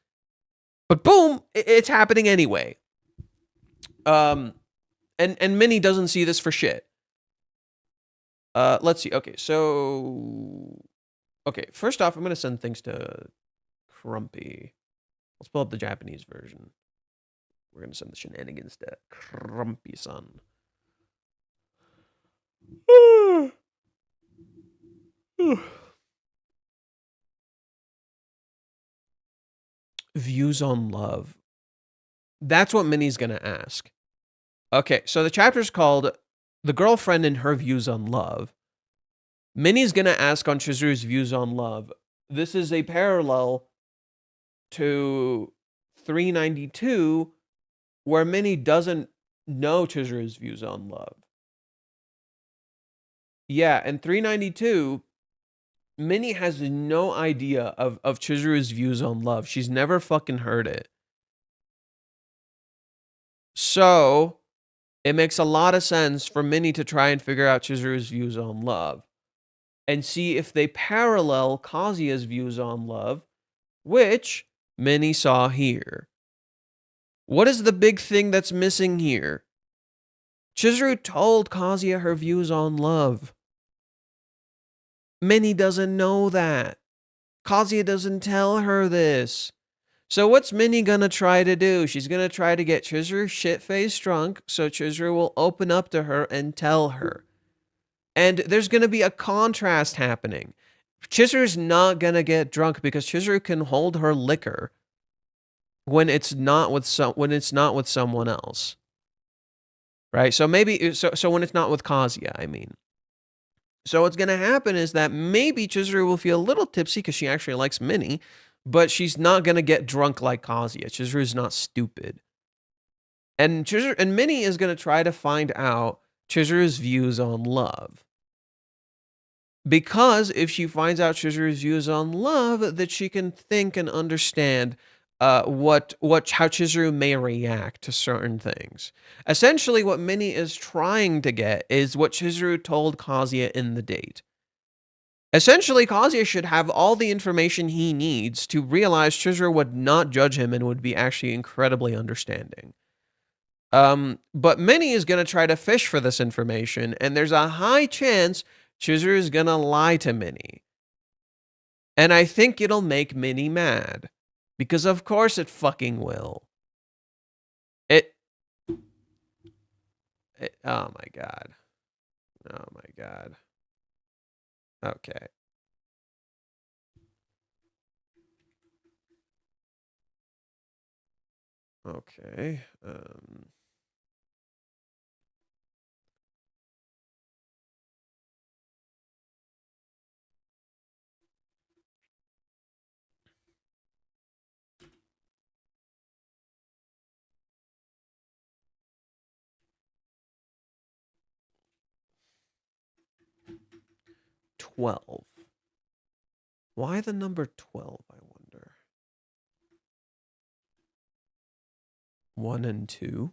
But boom, it's happening anyway. And Minnie doesn't see this for shit. Let's see. Okay, so first off, I'm gonna send things to Crumpy. Let's pull up the Japanese version. We're gonna send the shenanigans to Crumpy-san. Views on love. That's what Minnie's gonna ask. Okay, so the chapter's called The Girlfriend and Her Views on Love. Minnie's gonna ask on Chizuru's views on love. This is a parallel to 392, where Minnie doesn't know Chizuru's views on love. Yeah, in 392, Minnie has no idea of Chizuru's views on love. She's never fucking heard it. So, it makes a lot of sense for Minnie to try and figure out Chizuru's views on love and see if they parallel Kazuya's views on love, which Minnie saw here. What is the big thing that's missing here? Chizuru told Kazuya her views on love. Minnie doesn't know that. Kazuya doesn't tell her this. So what's Minnie gonna try to do? She's gonna try to get Chizuru shit-faced drunk so Chizuru will open up to her and tell her. And there's gonna be a contrast happening. Chizuru's not gonna get drunk because Chizuru can hold her liquor when it's not with someone else. Right? So maybe so when it's not with Kazuya, I mean. So what's going to happen is that maybe Chizuru will feel a little tipsy because she actually likes Minnie, but she's not going to get drunk like Kazuya. Chizuru's not stupid. And Minnie is going to try to find out Chizuru's views on love. Because if she finds out Chizuru's views on love, that she can think and understand how Chizuru may react to certain things. Essentially, what Minnie is trying to get is what Chizuru told Kazuya in the date. Essentially, Kazuya should have all the information he needs to realize Chizuru would not judge him and would be actually incredibly understanding. But Minnie is going to try to fish for this information, and there's a high chance Chizuru is going to lie to Minnie. And I think it'll make Minnie mad. Because of course it fucking will. Oh my god. Oh my god. Okay. Okay. 12. Why the number 12, I wonder? 1 and 2.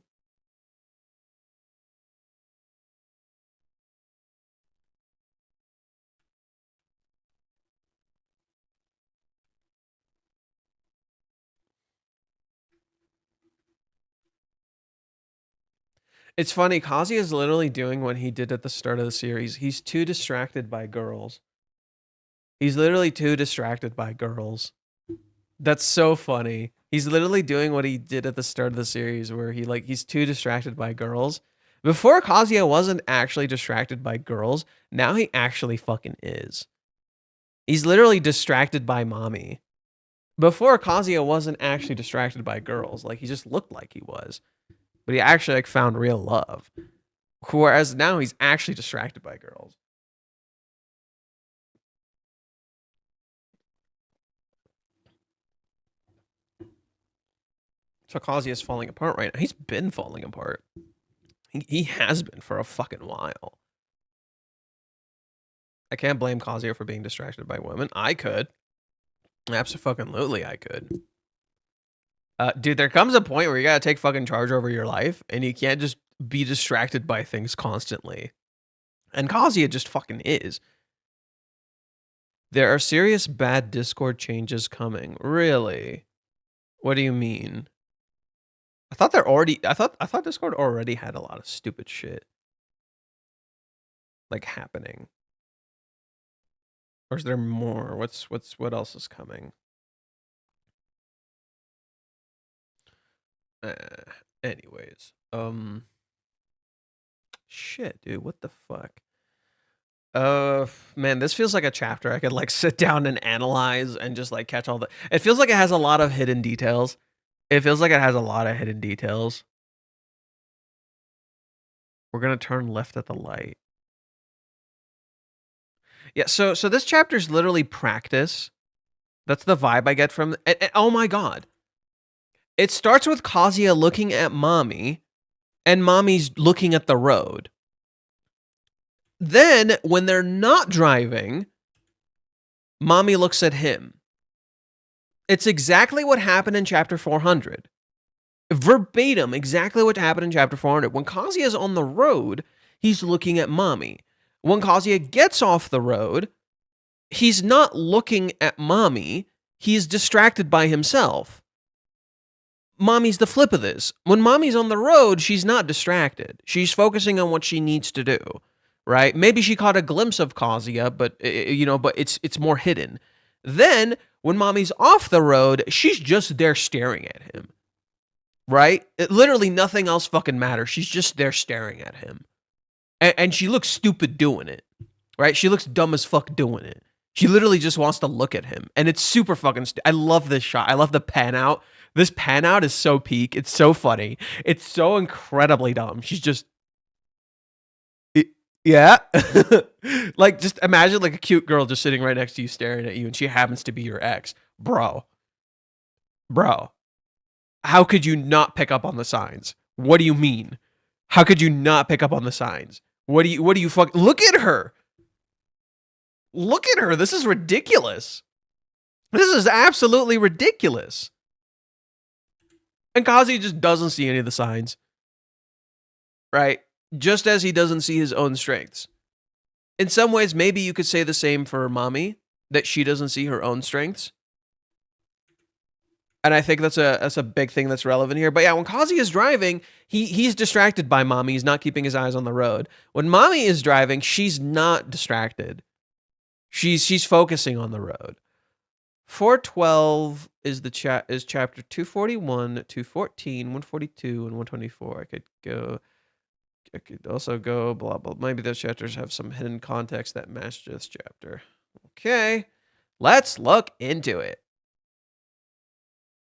It's funny, Kazuya is literally doing what he did at the start of the series. He's too distracted by girls. He's literally too distracted by girls. That's so funny. He's literally doing what he did at the start of the series where he's too distracted by girls. Before, Kazuya wasn't actually distracted by girls. Now he actually fucking is. He's literally distracted by Mami. Before, Kazuya wasn't actually distracted by girls. Like, he just looked like he was. But he actually found real love. Whereas now he's actually distracted by girls. So Kazuya is falling apart right now. He's been falling apart. He has been for a fucking while. I can't blame Kazuya for being distracted by women. I could. Absolutely, I could. Dude, there comes a point where you gotta take fucking charge over your life, and you can't just be distracted by things constantly. And Kazuya just fucking is. There are serious bad Discord changes coming. Really? What do you mean? I thought Discord already had a lot of stupid shit. like happening? Or is there more? What else is coming? Anyways, shit, dude, what the fuck? Man, this feels like a chapter I could like sit down and analyze and just like catch all the. It feels like it has a lot of hidden details. It feels like it has a lot of hidden details. We're gonna turn left at the light. Yeah, so this chapter is literally practice. That's the vibe I get from. Oh my god! It starts with Kazuya looking at Mami, and Mami's looking at the road. Then, when they're not driving, Mami looks at him. It's exactly what happened in chapter 400. Verbatim, exactly what happened in chapter 400. When Kazuya's on the road, he's looking at Mami. When Kazuya gets off the road, he's not looking at Mami. He's distracted by himself. Mami's the flip of this. When Mami's on the road, she's not distracted. She's focusing on what she needs to do, right? Maybe she caught a glimpse of Kazuya, but but it's more hidden. Then when Mami's off the road, she's just there staring at him, right? Literally nothing else fucking matters. She's just there staring at him, and she looks stupid doing it, right? She looks dumb as fuck doing it. She literally just wants to look at him, and it's super fucking. I love this shot. I love the pan out. This pan out is so peak. It's so funny. It's so incredibly dumb. She's just, yeah. Like, just imagine like a cute girl just sitting right next to you staring at you, and she happens to be your ex. Bro. How could you not pick up on the signs? What do you mean? How could you not pick up on the signs? What do you fuck? Look at her. Look at her. This is ridiculous. This is absolutely ridiculous. And Kazuya just doesn't see any of the signs. Right? Just as he doesn't see his own strengths. In some ways, maybe you could say the same for Mami, that she doesn't see her own strengths. And I think that's a big thing that's relevant here. But yeah, when Kazuya is driving, he's distracted by Mami. He's not keeping his eyes on the road. When Mami is driving, she's not distracted. She's focusing on the road. 412 is chapter 241, 214, 142, and 124. I could also go blah blah. Maybe those chapters have some hidden context that match this chapter. Okay, let's look into it.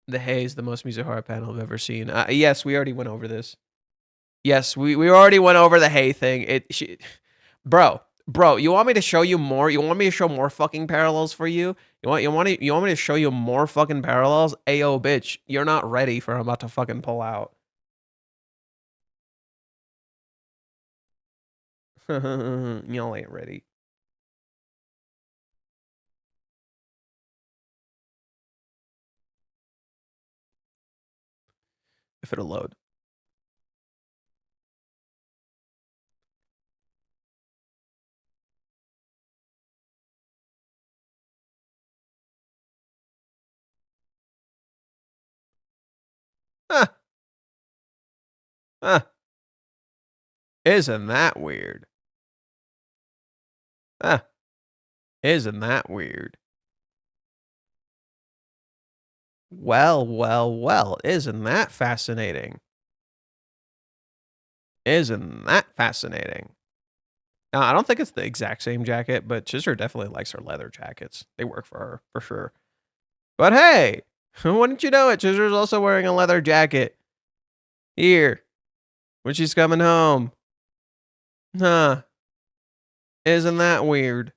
The Hay is the most music horror panel I've ever seen. Yes, we already went over this. Yes, we already went over the Hay thing. Bro, you want me to show you more? You want me to show more fucking parallels for you? You want me to show you more fucking parallels? Ayo, bitch, you're not ready for I'm about to fucking pull out. Y'all ain't ready. If it'll load. Huh. Huh. Isn't that weird? Huh. Isn't that weird? Well, isn't that fascinating? Isn't that fascinating? Now, I don't think it's the exact same jacket, but Chizuru definitely likes her leather jackets. They work for her, for sure. But hey, wouldn't you know it, Chizuru's also wearing a leather jacket. Here, when she's coming home. Huh. Isn't that weird?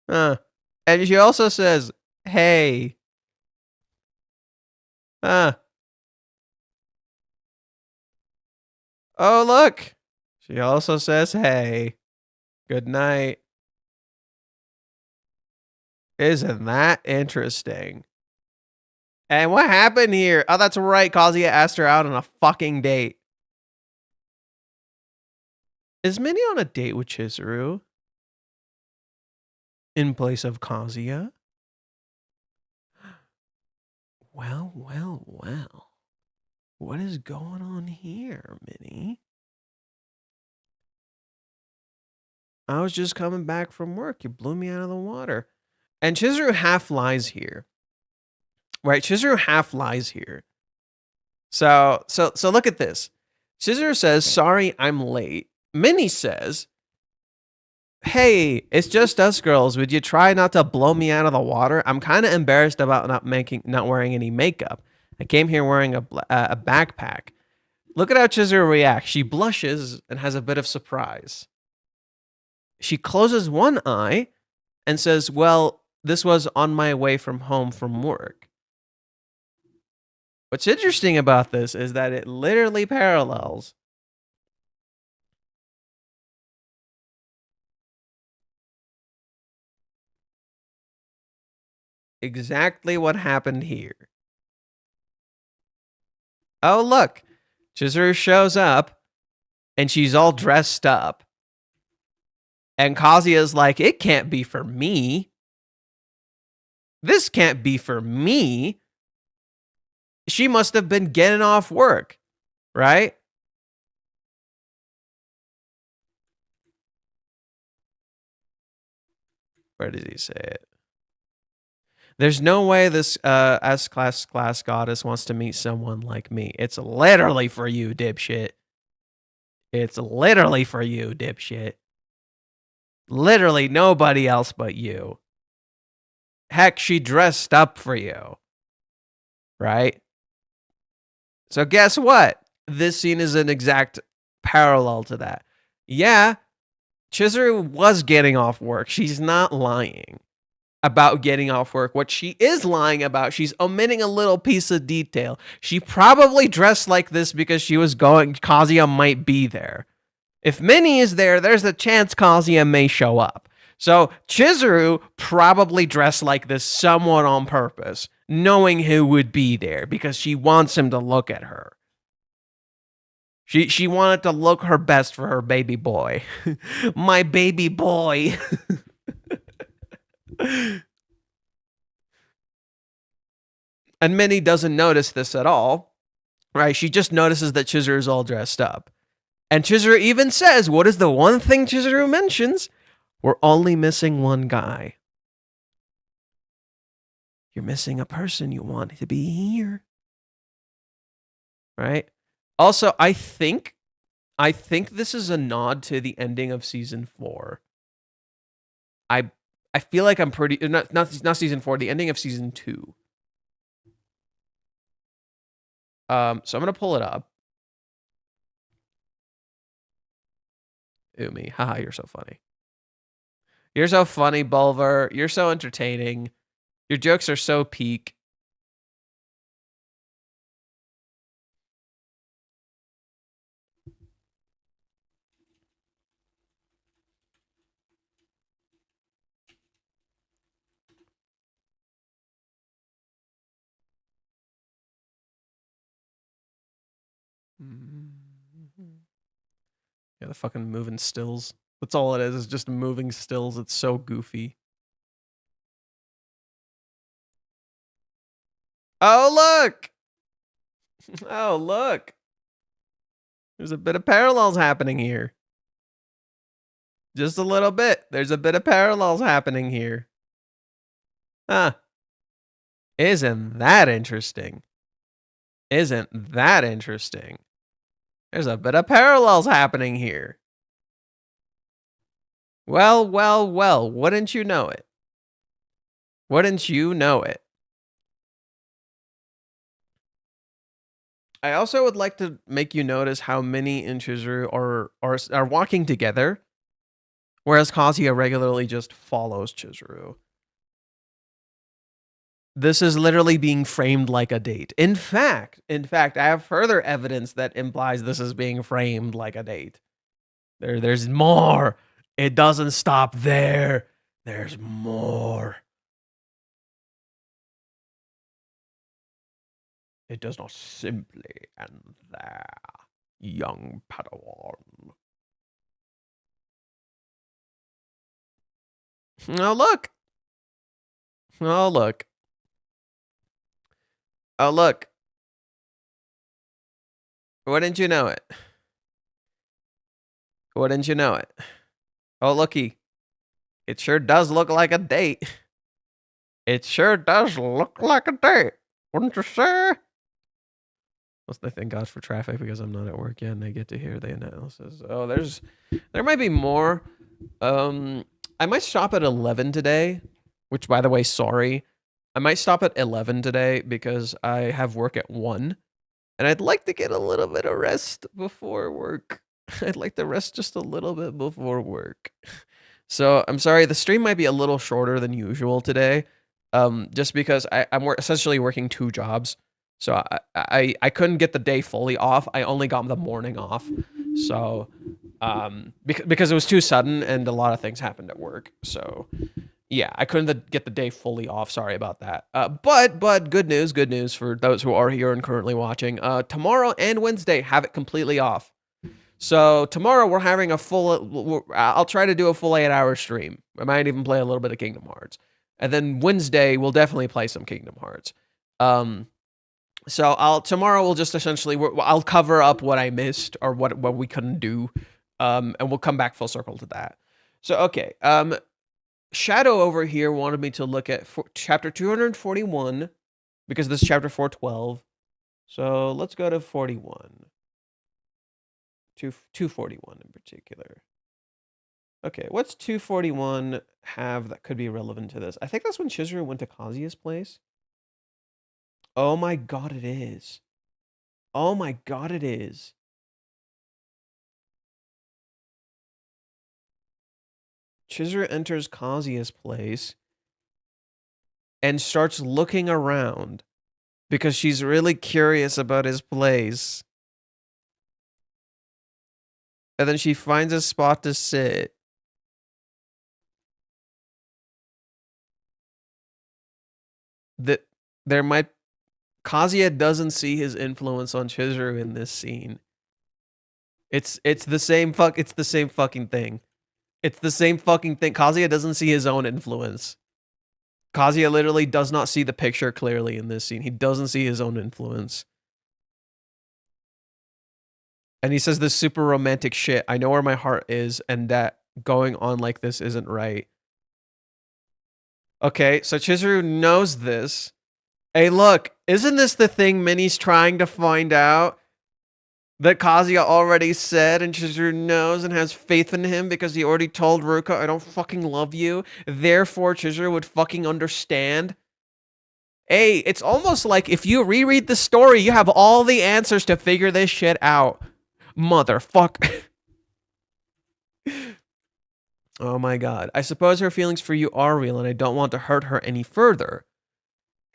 Huh. And she also says, hey. Huh. Oh, look. She also says, hey. Good night. Isn't that interesting? And what happened here? Oh, that's right. Kazuya asked her out on a fucking date. Is Minnie on a date with Chizuru? In place of Kazuya? Well. What is going on here, Minnie? I was just coming back from work. You blew me out of the water. And Chizuru half lies here. Right? Chizuru half lies here. So look at this. Chizuru says, sorry, I'm late. Minnie says, hey, it's just us girls. Would you try not to blow me out of the water? I'm kind of embarrassed about not wearing any makeup. I came here wearing a backpack. Look at how Chizuru reacts. She blushes and has a bit of surprise. She closes one eye and says, well, this was on my way from home from work. What's interesting about this is that it literally parallels exactly what happened here. Oh, look. Chizuru shows up, and she's all dressed up. And Kazuya's like, it can't be for me. This can't be for me. She must have been getting off work, right? Where did he say it? There's no way this S-class goddess wants to meet someone like me. It's literally for you, dipshit. It's literally for you, dipshit. Literally nobody else but you. Heck, she dressed up for you. Right? So guess what? This scene is an exact parallel to that. Yeah, Chizuru was getting off work. She's not lying about getting off work. What she is lying about, she's omitting a little piece of detail. She probably dressed like this because she was going, Kazuya might be there. If Minnie is there, there's a chance Kazuya may show up. So Chizuru probably dressed like this somewhat on purpose, knowing who would be there because she wants him to look at her. She wanted to look her best for her baby boy. My baby boy. And Minnie doesn't notice this at all, right? She just notices that Chizuru is all dressed up. And Chizuru even says, what is the one thing Chizuru mentions? We're only missing one guy. You're missing a person you want to be here. Right? Also, I think this is a nod to the ending of season 4. I feel like I'm pretty not season 4, the ending of season 2. So I'm gonna pull it up. Umi, haha, you're so funny. You're so funny, Bulver. You're so entertaining. Your jokes are so peak. Yeah, the fucking moving stills. That's all it is just moving stills. It's so goofy. Oh, look! Oh, look! There's a bit of parallels happening here. Just a little bit. There's a bit of parallels happening here. Huh. Isn't that interesting? Isn't that interesting? There's a bit of parallels happening here. Well, well, well, wouldn't you know it? Wouldn't you know it? I also would like to make you notice how Minnie and Chizuru are walking together, whereas Kazuya regularly just follows Chizuru. This is literally being framed like a date. In fact, I have further evidence that implies this is being framed like a date. There's more. It doesn't stop there. There's more. It does not simply end there, young Padawan. Oh, look. Oh, look. Oh, look. Wouldn't you know it? Wouldn't you know it? Oh, looky. It sure does look like a date. It sure does look like a date. Wouldn't you say? Let's thank God for traffic because I'm not at work yet and I get to hear the analysis. Oh, there might be more. I might stop at 11 today, which by the way, sorry. I might stop at 11 today because I have work at 1 and I'd like to get a little bit of rest before work. I'd like to rest just a little bit before work. So I'm sorry, the stream might be a little shorter than usual today. Just because I'm essentially working 2 jobs. So I couldn't get the day fully off. I only got the morning off. So because it was too sudden and a lot of things happened at work. So yeah, I couldn't get the day fully off. Sorry about that. But good news for those who are here and currently watching. Tomorrow and Wednesday have it completely off. So tomorrow we're having a full, I'll try to do a full 8-hour stream. I might even play a little bit of Kingdom Hearts. And then Wednesday we'll definitely play some Kingdom Hearts. So tomorrow we'll just essentially, I'll cover up what I missed or what we couldn't do. And we'll come back full circle to that. So, okay. Shadow over here wanted me to look at chapter 241 because this is chapter 412. So let's go to 41. 241 in particular. Okay, what's 241 have that could be relevant to this? I think that's when Chizuru went to Kazuya's place. Oh my god, it is. Oh my god, it is. Chizuru enters Kazuya's place and starts looking around because she's really curious about his place. And then she finds a spot to sit. Kazuya doesn't see his influence on Chizuru in this scene. It's the same fucking thing. It's the same fucking thing. Kazuya doesn't see his own influence. Kazuya literally does not see the picture clearly in this scene. He doesn't see his own influence. And he says this super romantic shit. I know where my heart is and that going on like this isn't right. Okay, so Chizuru knows this. Hey, look, isn't this the thing Minnie's trying to find out? That Kazuya already said and Chizuru knows and has faith in him because he already told Ruka, I don't fucking love you. Therefore, Chizuru would fucking understand. Hey, it's almost like if you reread the story, you have all the answers to figure this shit out. Motherfucker. Oh my god. I suppose her feelings for you are real and I don't want to hurt her any further.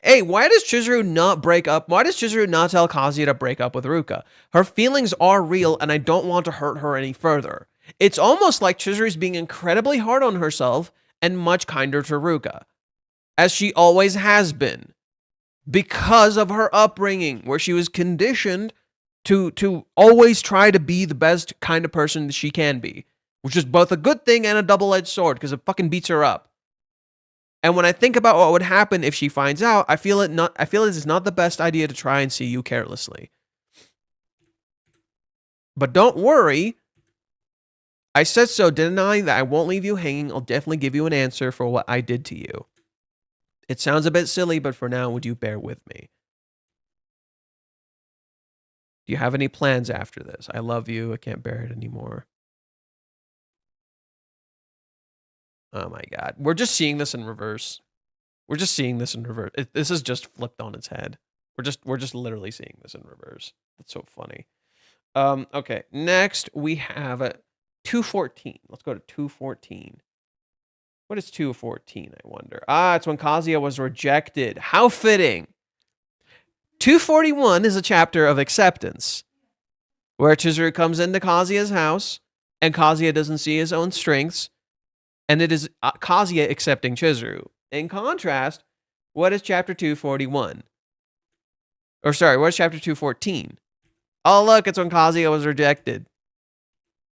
Hey, why does Chizuru not break up? Why does Chizuru not tell Kazuya to break up with Ruka? Her feelings are real and I don't want to hurt her any further. It's almost like Chizuru's being incredibly hard on herself and much kinder to Ruka, as she always has been, because of her upbringing, where she was conditioned to always try to be the best kind of person that she can be, which is both a good thing and a double-edged sword because it fucking beats her up. And when I think about what would happen if she finds out, I feel it is not the best idea to try and see you carelessly. But don't worry. I said so, didn't I? That I won't leave you hanging. I'll definitely give you an answer for what I did to you. It sounds a bit silly, but for now, would you bear with me? Do you have any plans after this? I love you. I can't bear it anymore. Oh my god. We're just seeing this in reverse. We're just seeing this in reverse. This is just flipped on its head. We're just literally seeing this in reverse. That's so funny. Okay. Next we have 214. Let's go to 214. What is 214, I wonder? It's when Kazuya was rejected. How fitting. 241 is a chapter of acceptance, where Chizuru comes into Kazuya's house and Kazuya doesn't see his own strengths. And it is Kazuya accepting Chizuru. In contrast, what is chapter 241? Or sorry, what is chapter 214? Oh, look, it's when Kazuya was rejected.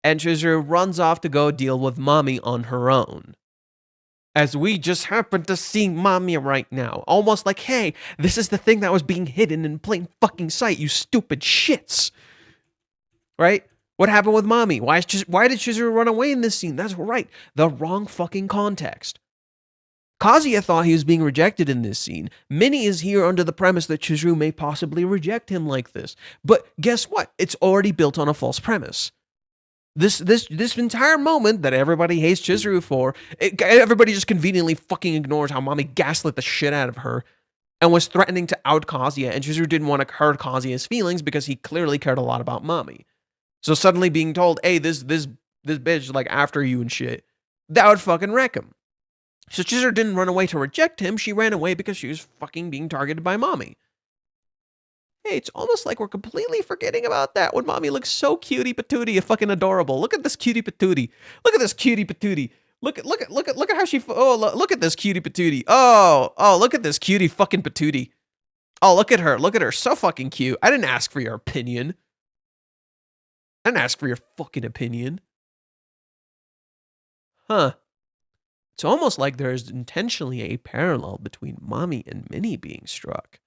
And Chizuru runs off to go deal with Mami on her own. As we just happen to see Mami right now. Almost like, hey, this is the thing that was being hidden in plain fucking sight, you stupid shits. Right? What happened with Mami? Why did Chizuru run away in this scene? That's right. The wrong fucking context. Kazuya thought he was being rejected in this scene. Minnie is here under the premise that Chizuru may possibly reject him like this. But guess what? It's already built on a false premise. This entire moment that everybody hates Chizuru for, everybody just conveniently fucking ignores how Mami gaslit the shit out of her and was threatening to out Kazuya, and Chizuru didn't want to hurt Kazuya's feelings because he clearly cared a lot about Mami. So suddenly being told, hey, this bitch like after you and shit, that would fucking wreck him. So Chizuru didn't run away to reject him. She ran away because she was fucking being targeted by Mami. Hey, it's almost like we're completely forgetting about that when Mami looks so cutie patootie and fucking adorable. Look at this cutie patootie. Look at this cutie patootie. Look at how she. Oh, look at this cutie patootie. Oh, look at this cutie fucking patootie. Oh, look at her. Look at her. So fucking cute. I didn't ask for your opinion. I didn't ask for your fucking opinion. Huh. It's almost like there is intentionally a parallel between Mami and Minnie being struck.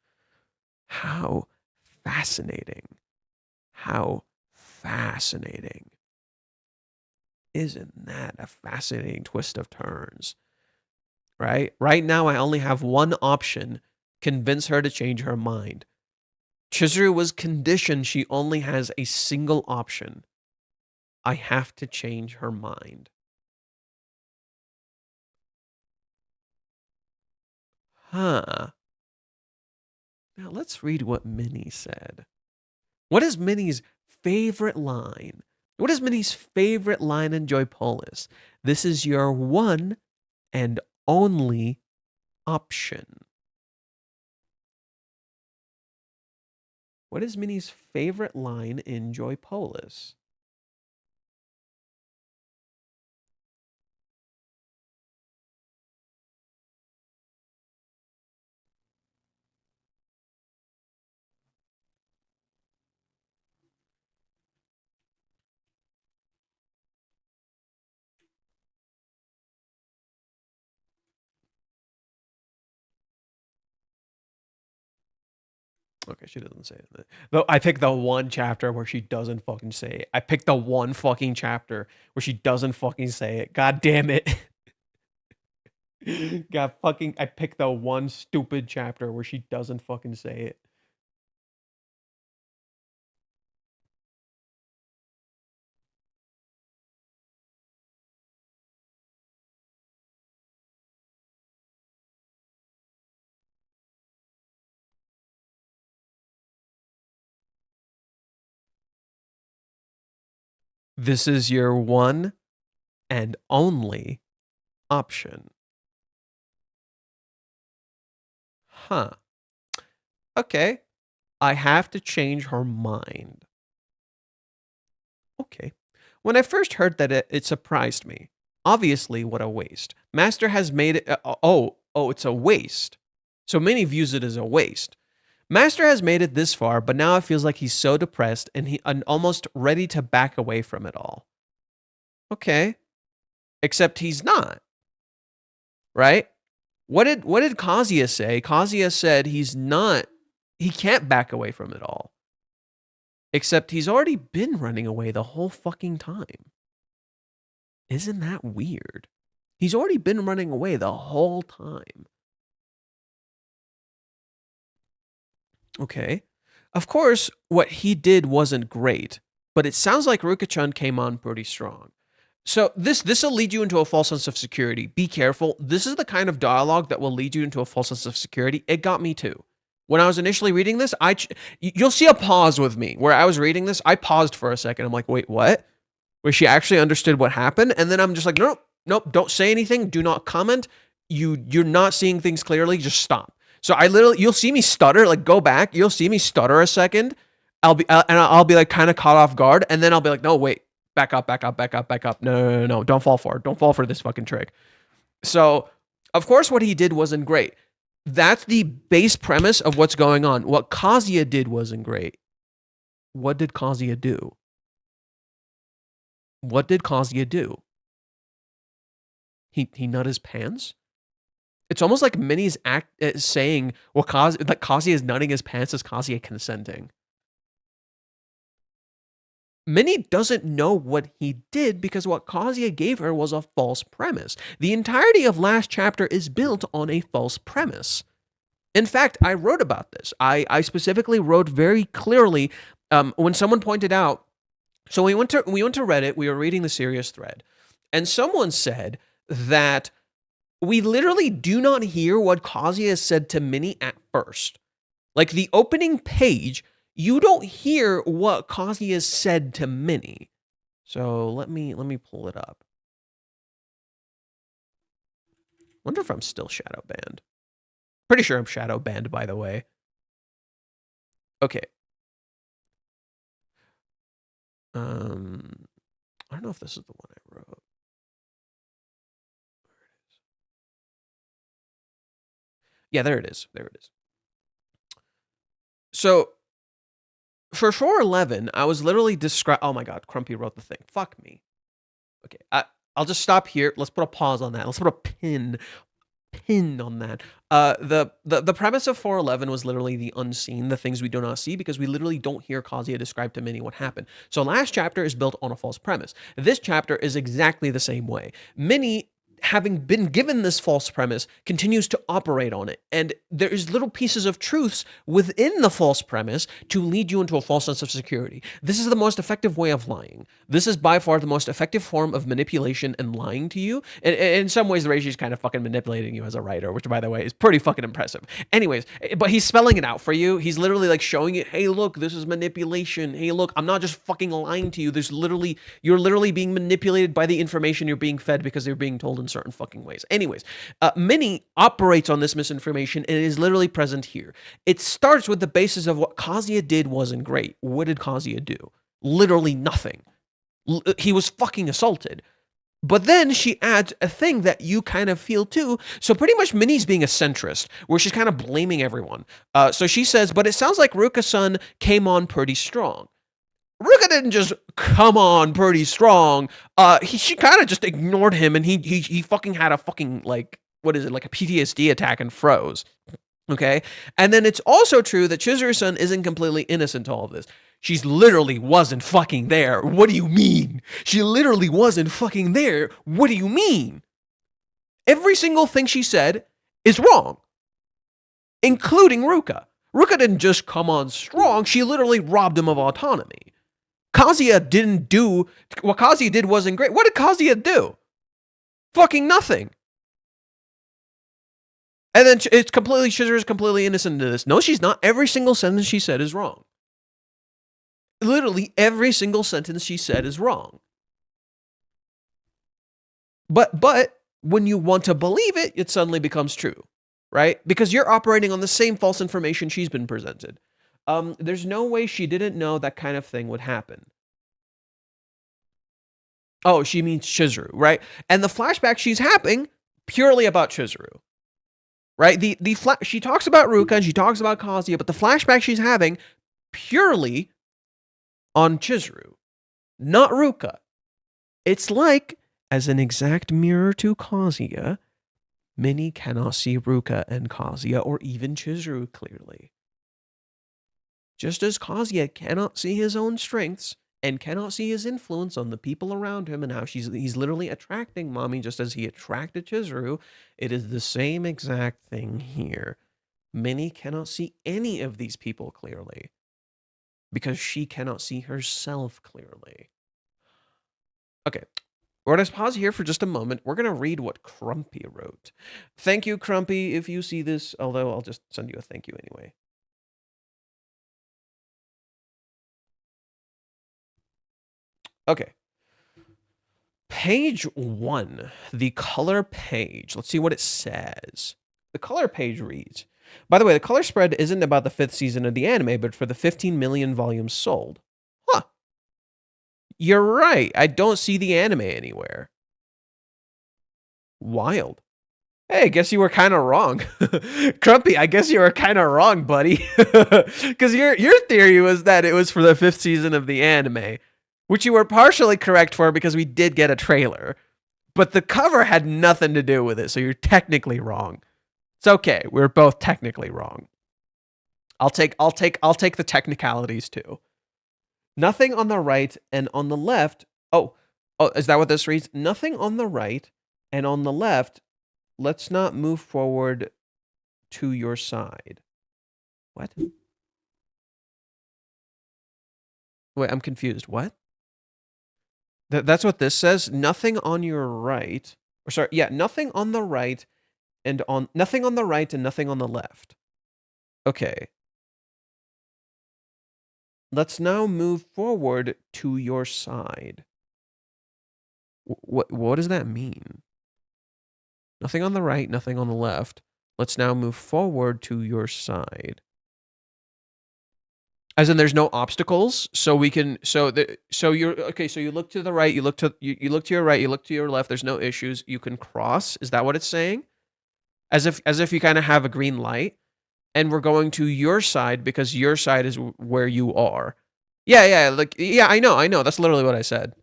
How fascinating. How fascinating. Isn't that a fascinating twist of turns? Right? Right now, I only have one option. Convince her to change her mind. Chizuru was conditioned she only has a single option. I have to change her mind. Huh. Now let's read what Minnie said. What is Minnie's favorite line? What is Minnie's favorite line in Joypolis? This is your one and only option. What is Minnie's favorite line in Joypolis? Okay, she doesn't say it. Though I picked the one chapter where she doesn't fucking say it. I picked the one fucking chapter where she doesn't fucking say it. God damn it. God fucking, I picked the one stupid chapter where she doesn't fucking say it. This is your one and only option. Huh. Okay. I have to change her mind. Okay. When I first heard that, it surprised me. Obviously, what a waste. Master has made it. It's a waste. So Minnie views it as a waste. Master has made it this far, but now it feels like he's so depressed and almost ready to back away from it all. Okay. Except he's not. Right? What did Kazuya say? Kazuya said he can't back away from it all. Except he's already been running away the whole fucking time. Isn't that weird? He's already been running away the whole time. Okay. Of course, what he did wasn't great, but it sounds like Ruka-chan came on pretty strong. So this will lead you into a false sense of security. Be careful. This is the kind of dialogue that will lead you into a false sense of security. It got me too. When I was initially reading this, you'll see a pause with me. Where I was reading this, I paused for a second. I'm like, wait, what? Where she actually understood what happened. And then I'm just like, nope, don't say anything. Do not comment. You're not seeing things clearly. Just stop. So you'll see me stutter, like go back. You'll see me stutter a second. I'll be like kind of caught off guard. And then I'll be like, no, wait, back up. No. Don't fall for it. Don't fall for this fucking trick. So of course what he did wasn't great. That's the base premise of what's going on. What Kazuya did wasn't great. What did Kazuya do? What did Kazuya do? He nut his pants? It's almost like Minnie's saying, well, that Kazuya is nutting his pants is Kazuya consenting. Minnie doesn't know what he did because what Kazuya gave her was a false premise. The entirety of last chapter is built on a false premise. In fact, I wrote about this. I specifically wrote very clearly when someone pointed out. So we went to Reddit. We were reading the serious thread, and someone said that we literally do not hear what Kazuya said to Minnie at first. Like the opening page, you don't hear what Kazuya said to Minnie. So let me pull it up. Wonder if I'm still shadow banned. Pretty sure I'm shadow banned, by the way. Okay. I don't know if this is the one I wrote. Yeah, there it is. There it is. So for 411, I was literally oh my God, Crumpy wrote the thing. Fuck me. Okay, I'll just stop here. Let's put a pause on that. Let's put a pin on that. The premise of 411 was literally the unseen, the things we do not see, because we literally don't hear Kazuya describe to Minnie what happened. So last chapter is built on a false premise. This chapter is exactly the same way. Minnie, having been given this false premise, continues to operate on it. And there is little pieces of truths within the false premise to lead you into a false sense of security. This is the most effective way of lying. This is by far the most effective form of manipulation and lying to you. And in some ways, Reishi's kind of fucking manipulating you as a writer, which, by the way, is pretty fucking impressive. Anyways, but he's spelling it out for you. He's literally like showing it, hey, look, this is manipulation. Hey, look, I'm not just fucking lying to you. You're literally being manipulated by the information you're being fed because you're being told in certain fucking ways. Anyways, Minnie operates on this misinformation and it is literally present here. It starts with the basis of what Kazuya did wasn't great. What did Kazuya do? Literally nothing. He was fucking assaulted. But then she adds a thing that you kind of feel too. So pretty much Minnie's being a centrist, where she's kind of blaming everyone. So she says, but it sounds like Ruka-san came on pretty strong. Ruka didn't just come on pretty strong. She kind of just ignored him, and he fucking had a fucking, like, what is it, like a PTSD attack and froze. Okay? And then it's also true that Chizuru-san isn't completely innocent to all of this. She literally wasn't fucking there. What do you mean? She literally wasn't fucking there. What do you mean? Every single thing she said is wrong, including Ruka. Ruka didn't just come on strong. She literally robbed him of autonomy. Kazuya didn't do what Kazuya did wasn't great. What did Kazuya do? Fucking nothing. And then it's completely, Chizuru's completely innocent of this. No, she's not. Every single sentence she said is wrong. Literally every single sentence she said is wrong. But when you want to believe it, it suddenly becomes true, right? Because you're operating on the same false information she's been presented. There's no way she didn't know that kind of thing would happen. Oh, she means Chizuru, right? And the flashback she's having purely about Chizuru, right? She talks about Ruka and she talks about Kazuya, but the flashback she's having purely on Chizuru, not Ruka. It's like, as an exact mirror to Kazuya, Minnie cannot see Ruka and Kazuya or even Chizuru clearly. Just as Kazuya cannot see his own strengths and cannot see his influence on the people around him and how he's literally attracting Mami just as he attracted Chizuru, it is the same exact thing here. Minnie cannot see any of these people clearly because she cannot see herself clearly. Okay, we're going to pause here for just a moment. We're going to read what Crumpy wrote. Thank you, Crumpy, if you see this, although I'll just send you a thank you anyway. Okay. Page 1, the color page. Let's see what it says. The color page reads, by the way, the color spread isn't about the 5th season of the anime, but for the 15 million volumes sold. Huh. You're right. I don't see the anime anywhere. Wild. Hey, I guess you were kind of wrong. Crumpy, I guess you were kind of wrong, buddy. Because your theory was that it was for the 5th season of the anime, which you were partially correct for because we did get a trailer. But the cover had nothing to do with it, so you're technically wrong. It's okay. We're both technically wrong. I'll take the technicalities too. Nothing on the right and on the left. Oh, is that what this reads? Nothing on the right and on the left. Let's not move forward to your side. What? Wait, I'm confused. What? That's what this says. Nothing on your right. Or sorry, yeah, nothing on the right and on nothing on the right and nothing on the left. Okay. Let's now move forward to your side. What does that mean? Nothing on the right, nothing on the left. Let's now move forward to your side. As in, there's no obstacles, so we can. So you're okay. So you look to the right, you look to your right, you look to your left. There's no issues. You can cross. Is that what it's saying? As if you kind of have a green light, and we're going to your side because your side is where you are. Yeah. I know. That's literally what I said.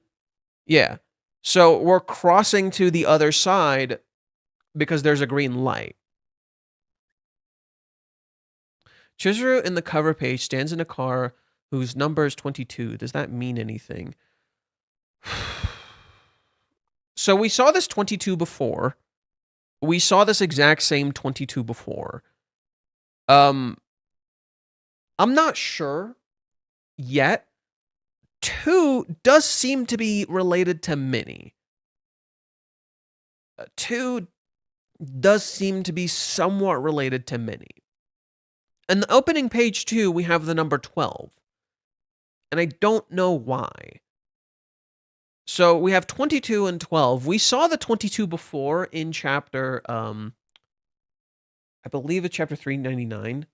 Yeah. So we're crossing to the other side because there's a green light. Chizuru in the cover page stands in a car whose number is 22. Does that mean anything? So we saw this 22 before. We saw this exact same 22 before. I'm not sure yet. 2 does seem to be related to Minnie. 2 does seem to be somewhat related to Minnie. In the opening page 2, we have the number 12. And I don't know why. So we have 22 and 12. We saw the 22 before in chapter, I believe it's chapter 399.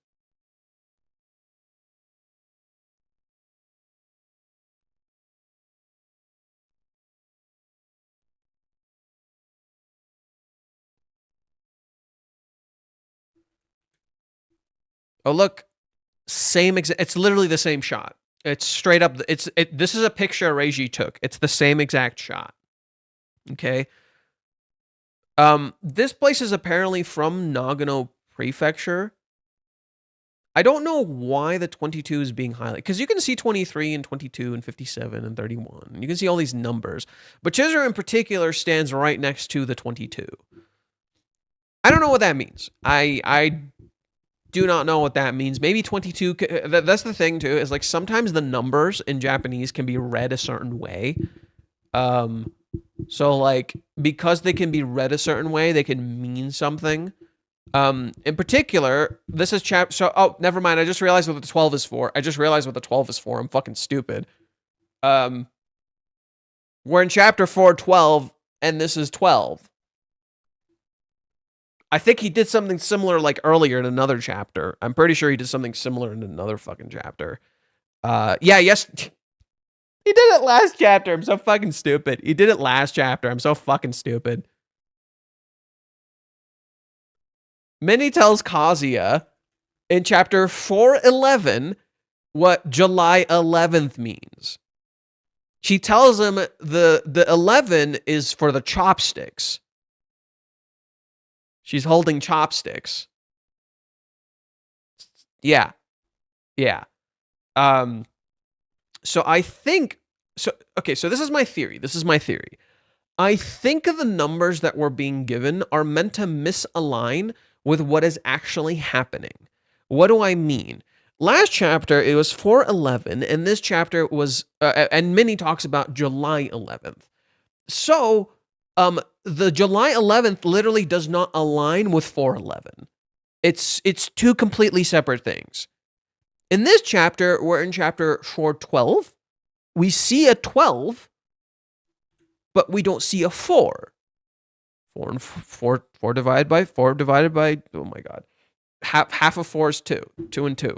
Oh, look. It's literally the same shot. It's straight up. This is a picture Reiji took. It's the same exact shot. Okay. This place is apparently from Nagano Prefecture. I don't know why the 22 is being highlighted, because you can see 23 and 22 and 57 and 31. You can see all these numbers. But Chizuru in particular stands right next to the 22. I don't know what that means. I do not know what that means. Maybe 22. That's the thing too. Is like sometimes the numbers in Japanese can be read a certain way. So like because they can be read a certain way, they can mean something. In particular, this is oh, never mind. I just realized what the 12 is for. I'm fucking stupid. We're in chapter 4:12, and this is 12. I think he did something similar like earlier in another chapter. I'm pretty sure he did something similar in another fucking chapter. Yes. He did it last chapter. I'm so fucking stupid. He did it last chapter. I'm so fucking stupid. Minnie tells Kazuya in chapter 4:11 what July 11th means. She tells him the 11 is for the chopsticks. She's holding chopsticks. Yeah. So I think okay, so this is my theory. I think the numbers that were being given are meant to misalign with what is actually happening. What do I mean? Last chapter, it was 4:11, and this chapter was, and Minnie talks about July 11th. So, the July 11th literally does not align with 4:11. It's two completely separate things. In this chapter, we're in chapter 4:12. We see a 12, but we don't see a 4. 4 divided by oh my god. Half of 4 is 2. 2 and 2.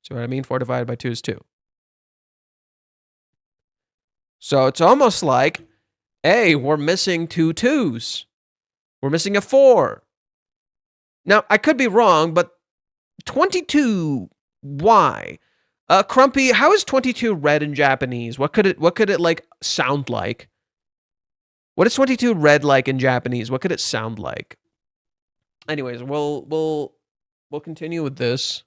See what I mean? 4 divided by 2 is 2. So it's almost like, hey, we're missing 2 2s. We're missing a 4. Now, I could be wrong, but 22, why? Crumpy, how is 22 read in Japanese? What could it like sound like? What is 22 read like in Japanese? What could it sound like? Anyways, we'll we'll continue with this.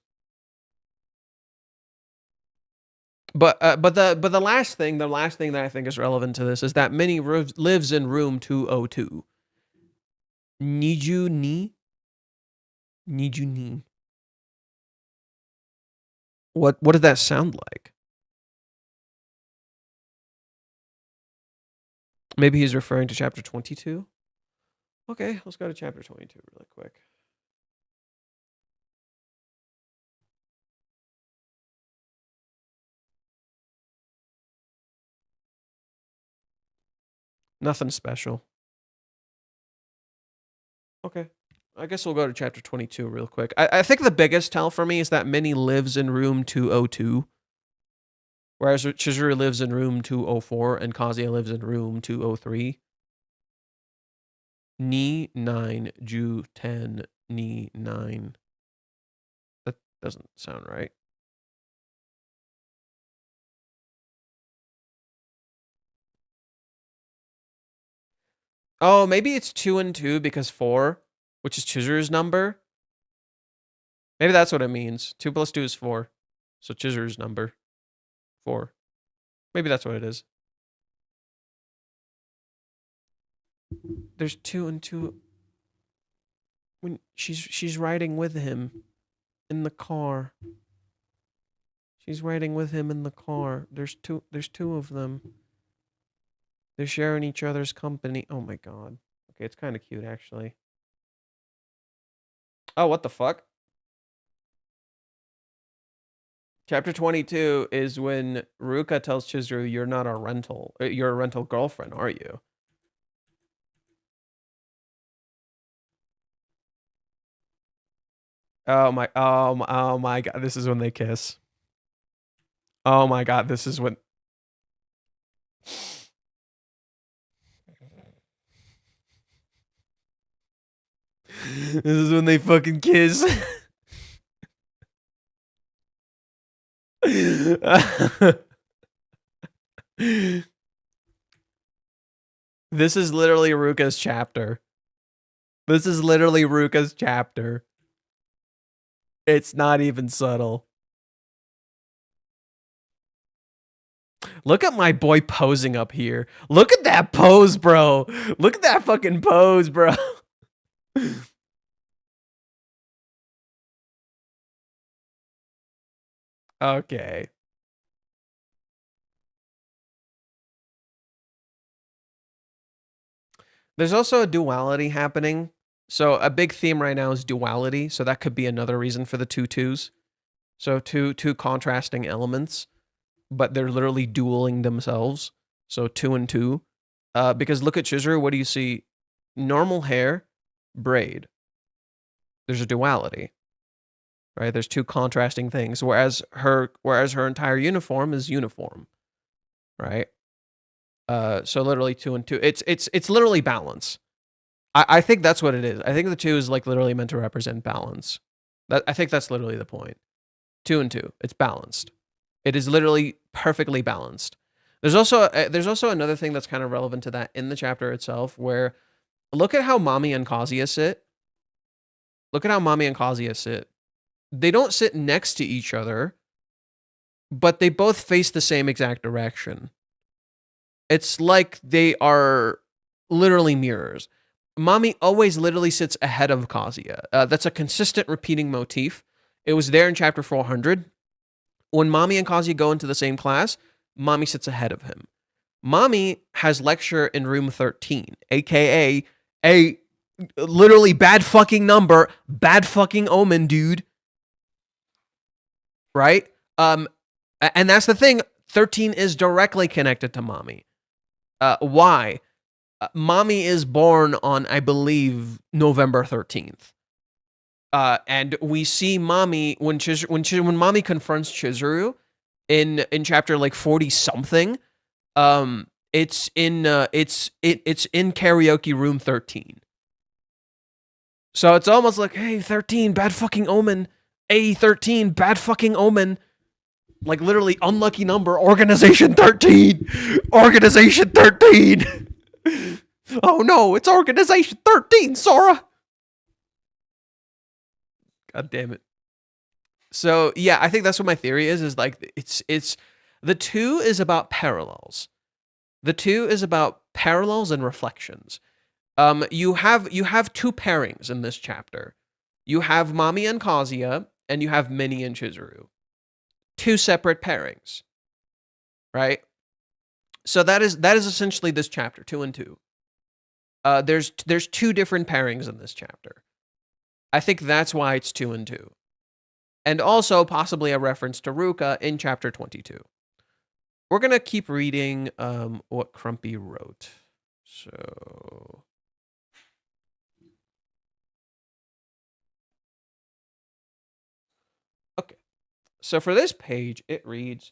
But the last thing that I think is relevant to this is that Minnie lives in room 202. Niju ni. What does that sound like? Maybe he's referring to chapter 22. Okay, let's go to chapter 22 really quick. Nothing special. Okay. I guess we'll go to chapter 22 real quick. I think the biggest tell for me is that Minnie lives in room 202. Whereas Chizuru lives in room 204 and Kazuya lives in room 203. Ni 9, Ju 10, Ni 9. That doesn't sound right. Oh, maybe it's 2 and 2 because 4, which is Chizuru's number. Maybe that's what it means. 2 plus 2 is 4. So Chizuru's number. 4. Maybe that's what it is. There's 2 and 2. When she's riding with him in the car. She's riding with him in the car. There's two of them. They're sharing each other's company. Oh my god. Okay, it's kind of cute actually. Oh, what the fuck? Chapter 22 is when Ruka tells Chizuru, you're not a rental. You're a rental girlfriend, are you? Oh my god, this is when they kiss. Oh my god, this is when... This is when they fucking kiss. This is literally Ruka's chapter. This is literally Ruka's chapter. It's not even subtle. Look at my boy posing up here. Look at that pose, bro. Look at that fucking pose, bro. Okay. There's also a duality happening. So a big theme right now is duality. So that could be another reason for the 2-2s. So two contrasting elements, but they're literally dueling themselves. So 2 and 2. Because look at Chizuru, what do you see? Normal hair, braid. There's a duality. Right? There's two contrasting things. Whereas her entire uniform is uniform. Right? So literally 2 and 2. It's literally balance. I think that's what it is. I think the 2 is like literally meant to represent balance. I think that's literally the point. 2 and 2. It's balanced. It is literally perfectly balanced. There's also another thing that's kind of relevant to that in the chapter itself, where look at how Mami and Kazuya sit. Look at how Mami and Kazuya sit. They don't sit next to each other, but they both face the same exact direction. It's like they are literally mirrors. Mami always literally sits ahead of Kazuya. That's a consistent repeating motif. It was there in chapter 400. When Mami and Kazuya go into the same class, Mami sits ahead of him. Mami has lecture in room 13, aka a literally bad fucking number, bad fucking omen, dude. Right? And that's the thing. 13 is directly connected to Mami. Why? Mami is born on, I believe, November 13th. And we see Mami when Mami confronts Chizuru in chapter like 40 something. It's in karaoke room 13. So it's almost like, hey, 13, bad fucking omen. Hey, 13, bad fucking omen. Like literally unlucky number, organization 13. Organization 13. Oh no, it's organization 13, Sora. God damn it. So yeah, I think that's what my theory is like it's the 2 is about parallels. The 2 is about parallels and reflections. You have 2 pairings in this chapter. You have Mami and Kazuya, and you have Mini and Chizuru. 2 separate pairings, right? So that is essentially this chapter, 2 and 2. There's 2 different pairings in this chapter. I think that's why it's 2 and 2. And also possibly a reference to Ruka in chapter 22. We're going to keep reading what Crumpy wrote. So... okay. So for this page, it reads,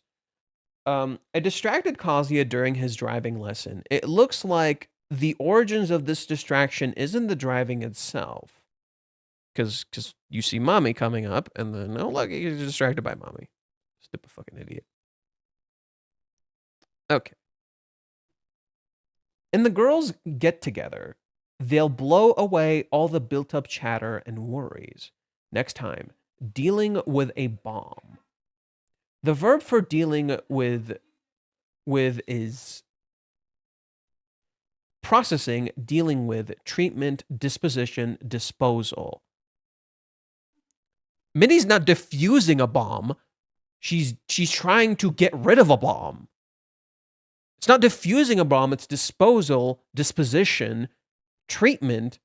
a distracted Kazuya during his driving lesson. It looks like the origins of this distraction isn't the driving itself. Because you see Mami coming up, and then, oh, look, he's distracted by Mami. Stupid fucking idiot. Okay. And the girls get together. They'll blow away all the built-up chatter and worries. Next time, dealing with a bomb. The verb for dealing with is processing, dealing with, treatment, disposition, disposal. Minnie's not diffusing a bomb. She's trying to get rid of a bomb. It's not diffusing a bomb, it's disposal, disposition, treatment,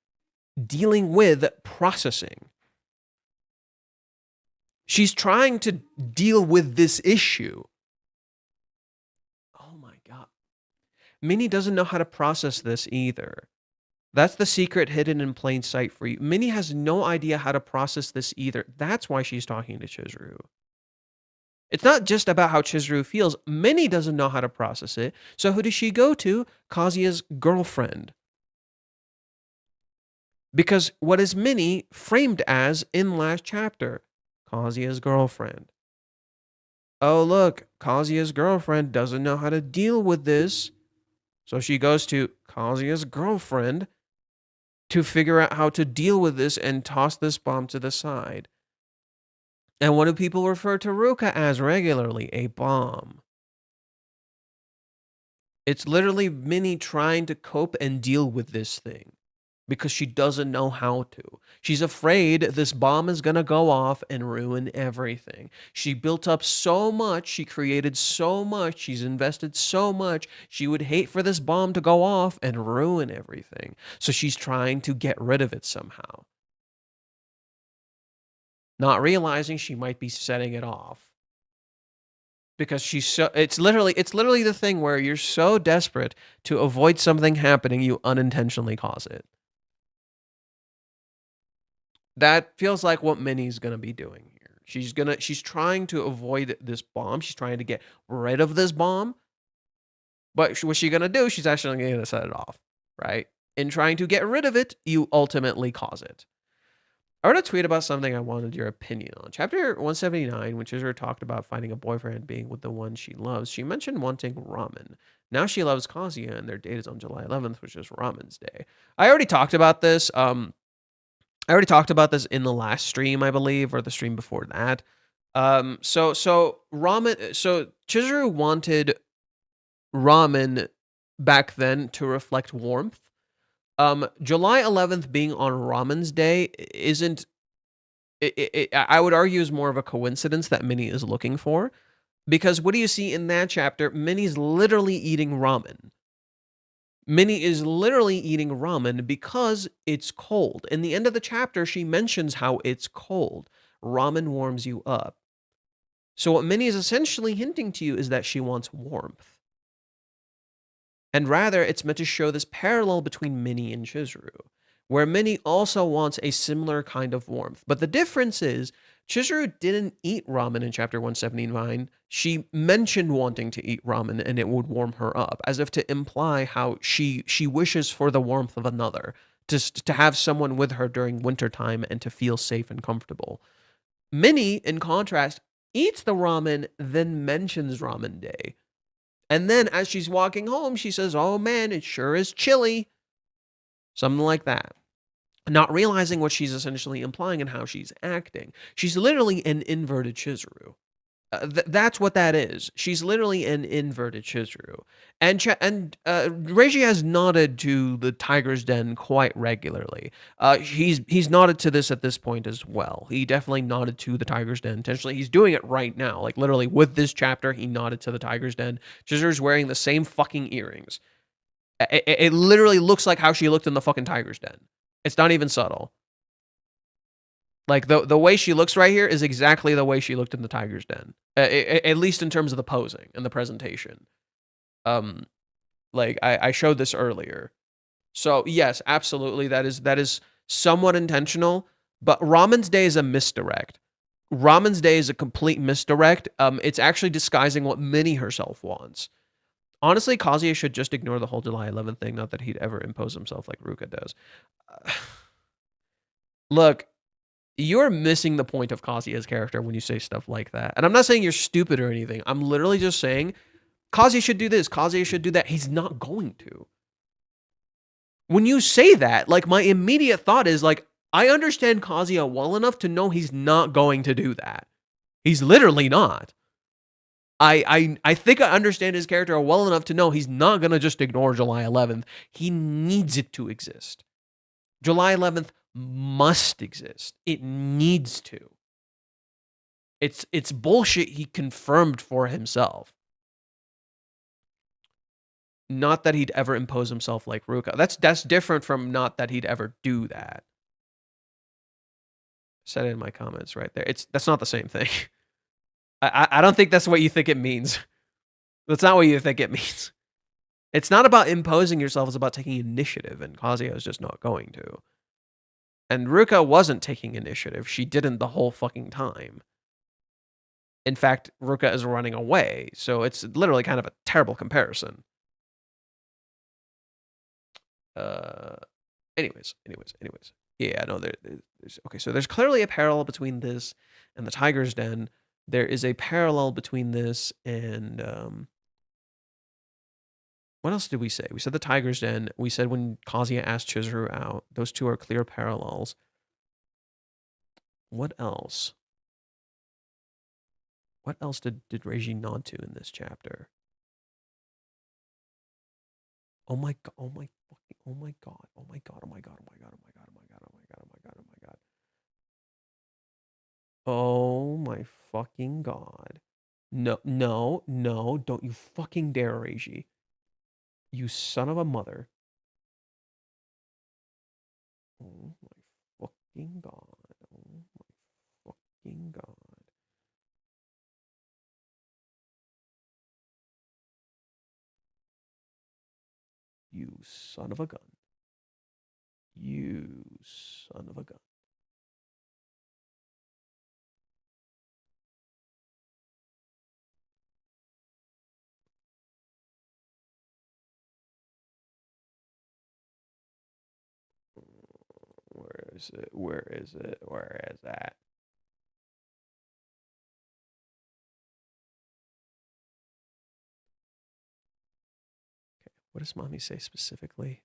dealing with, processing. She's trying to deal with this issue. Oh my God. Minnie doesn't know how to process this either. That's the secret hidden in plain sight for you. Minnie has no idea how to process this either. That's why she's talking to Chizuru. It's not just about how Chizuru feels. Minnie doesn't know how to process it. So who does she go to? Kazuya's girlfriend. Because what is Minnie framed as in last chapter? Kazuya's girlfriend. Oh, look, Kazuya's girlfriend doesn't know how to deal with this. So she goes to Kazuya's girlfriend to figure out how to deal with this and toss this bomb to the side. And what do people refer to Ruka as regularly? A bomb. It's literally Minnie trying to cope and deal with this thing because she doesn't know how to. She's afraid this bomb is going to go off and ruin everything. She built up so much, she created so much, she's invested so much, she would hate for this bomb to go off and ruin everything. So she's trying to get rid of it somehow. Not realizing she might be setting it off. Because she's so, it's literally the thing where you're so desperate to avoid something happening, you unintentionally cause it. That feels like what Minnie's gonna be doing here. She's trying to avoid this bomb. She's trying to get rid of this bomb. But what's she gonna do? She's actually gonna set it off, right? In trying to get rid of it, you ultimately cause it. I wrote a tweet about something I wanted your opinion on. Chapter 179, when Chizuru talked about finding a boyfriend being with the one she loves, she mentioned wanting ramen. Now she loves Kazuya, and their date is on July 11th, which is Ramen's Day. I already talked about this. I already talked about this in the last stream, I believe, or the stream before that. So Chizuru wanted ramen back then to reflect warmth. July 11th being on Ramen's Day isn't, I would argue, is more of a coincidence that Minnie is looking for. Because what do you see in that chapter? Minnie's literally eating ramen. Minnie is literally eating ramen because it's cold. In the end of the chapter, she mentions how it's cold. Ramen warms you up. So what Minnie is essentially hinting to you is that she wants warmth. And rather, it's meant to show this parallel between Minnie and Chizuru, where Minnie also wants a similar kind of warmth. But the difference is, Chizuru didn't eat ramen in chapter 179. She mentioned wanting to eat ramen and it would warm her up, as if to imply how she wishes for the warmth of another, to have someone with her during wintertime and to feel safe and comfortable. Minnie, in contrast, eats the ramen, then mentions Ramen Day. And then as she's walking home, she says, "Oh man, it sure is chilly." Something like that. not realizing what she's essentially implying and how she's acting. She's literally an inverted Chizuru. That's what that is. She's literally an inverted Chizuru. And Reiji has nodded to the Tiger's Den quite regularly. He's nodded to this at this point as well. He definitely nodded to the Tiger's Den intentionally. He's doing it right now. Like literally with this chapter, he nodded to the Tiger's Den. Chizuru's wearing the same fucking earrings. It literally looks like how she looked in the fucking Tiger's Den. It's not even subtle. Like the way she looks right here is exactly the way she looked in the Tiger's Den, at least in terms of the posing and the presentation. Like I showed this earlier. So yes, absolutely, that is somewhat intentional. But Ramen's Day is a misdirect. Ramen's Day is a complete misdirect. It's actually disguising what Minnie herself wants. Honestly, Kazuya should just ignore the whole July 11th thing. Not that he'd ever impose himself like Ruka does. Look. You're missing the point of Kazuya's character when you say stuff like that. And I'm not saying you're stupid or anything. I'm literally just saying Kazuya should do this, Kazuya should do that. He's not going to. When you say that, like my immediate thought is like, I understand Kazuya well enough to know he's not going to do that. He's literally not. I think I understand his character well enough to know he's not going to just ignore July 11th. He needs it to exist. July 11th must exist. It needs to. It's bullshit he confirmed for himself. Not that he'd ever impose himself like Ruka. That's different from not that he'd ever do that. Said it in my comments right there. That's not the same thing. I don't think that's what you think it means. That's not what you think it means. It's not about imposing yourself, it's about taking initiative, and Kazuya is just not going to. And Ruka wasn't taking initiative. She didn't the whole fucking time. In fact, Ruka is running away, so it's literally kind of a terrible comparison. Anyways. Yeah, no, there's okay, so there's clearly a parallel between this and the Tiger's Den. There is a parallel between this and what else did we say? We said the Tiger's Den. We said when Kazuya asked Chizuru out. Those two are clear parallels. What else? What else did Reiji nod to in this chapter? Oh my god, oh my fucking, oh my god, oh my god, oh my god, oh my god, oh my god, oh my god, oh my god, oh my god, oh my god. Oh my fucking god. No, don't you fucking dare, Reiji. You son of a mother. Oh my fucking god. Oh my fucking god. You son of a gun. You son of a gun. Where is it? Where is it? Where is that? Okay, what does Mami say specifically?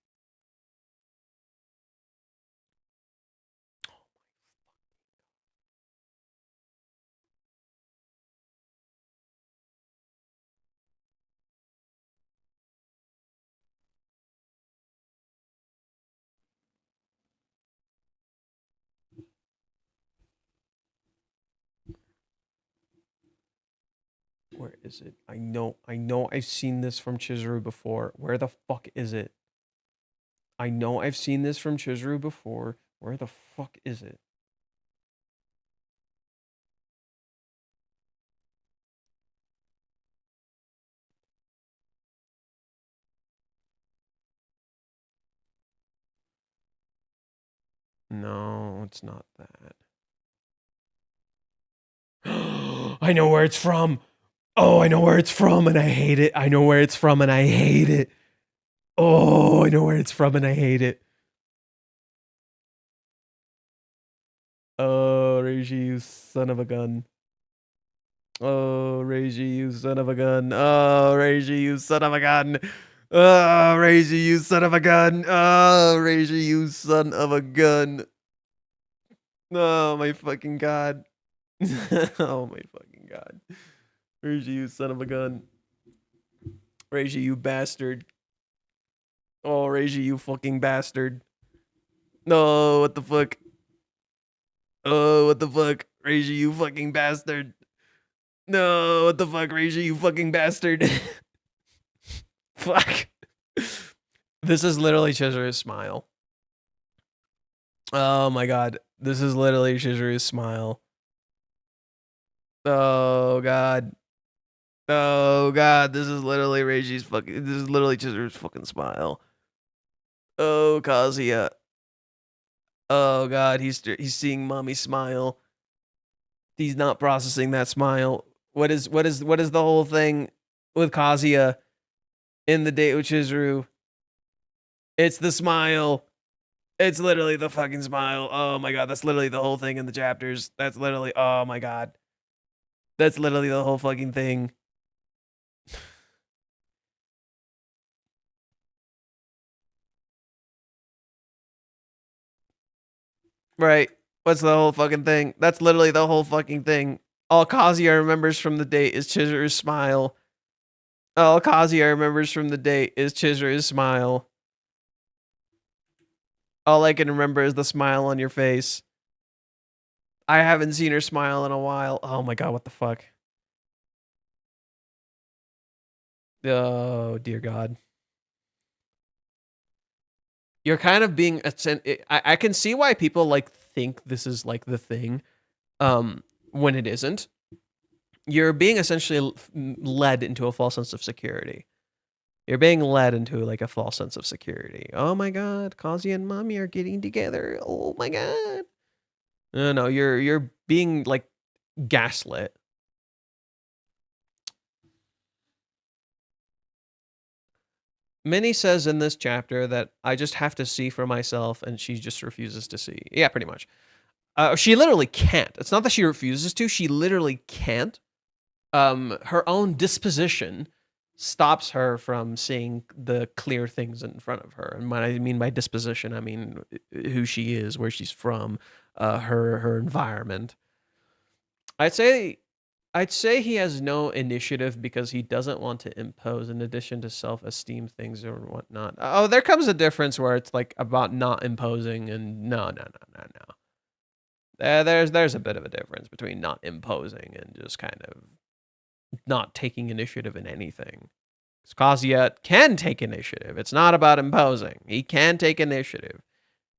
Where is it? I know I've seen this from Chizuru before. Where the fuck is it? I know I've seen this from Chizuru before. Where the fuck is it? No, it's not that. I know where it's from. Oh, I know where it's from and I hate it. I know where it's from and I hate it. Oh, I know where it's from and I hate it. Oh, Reiji, you son of a gun. Oh, Reiji, you son of a gun. Oh, Reiji, you son of a gun. Oh, Reiji, you son of a gun. Oh, Reiji, you son of a gun. Oh, my fucking god. Oh, my fucking god. Reiji, you son of a gun. Reiji, you bastard. Oh, Reiji, you fucking bastard. No, what the fuck? Oh, what the fuck? Reiji, you fucking bastard. No, what the fuck, Reiji, you fucking bastard. Fuck. This is literally Chizuru's smile. Oh my god. This is literally Chizuru's smile. Oh god. Oh god. This is literally Reiji's fucking. This is literally Chizuru's fucking smile. Oh, Kazuya. Oh god. He's seeing Mami smile. He's not processing that smile. What is the whole thing with Kazuya in the date with Chizuru? It's the smile. It's literally the fucking smile. Oh my god, that's literally the whole thing in the chapters. That's literally, oh my god. That's literally the whole fucking thing. Right. What's the whole fucking thing? That's literally the whole fucking thing. All Kazuya remembers from the date is Chizuru's smile. All Kazuya remembers from the date is Chizuru's smile. All I can remember is the smile on your face. I haven't seen her smile in a while. Oh my god, what the fuck? Oh, dear God. You're kind of being I can see why people like think this is like the thing when it isn't. You're being essentially led into a false sense of security. You're being led into like a false sense of security. Oh my god, Kazuya and Mami are getting together. Oh my god. No, you're being like gaslit. Minnie says in this chapter that I just have to see for myself, and she just refuses to see. Yeah, pretty much. She literally can't. It's not that she refuses to. She literally can't. Her own disposition stops her from seeing the clear things in front of her. And when I mean by disposition, I mean who she is, where she's from, her environment. I'd say he has no initiative because he doesn't want to impose, in addition to self-esteem things or whatnot. Oh, there comes a difference where it's like about not imposing and no. There's a bit of a difference between not imposing and just kind of not taking initiative in anything. Kazuya can take initiative. It's not about imposing. He can take initiative.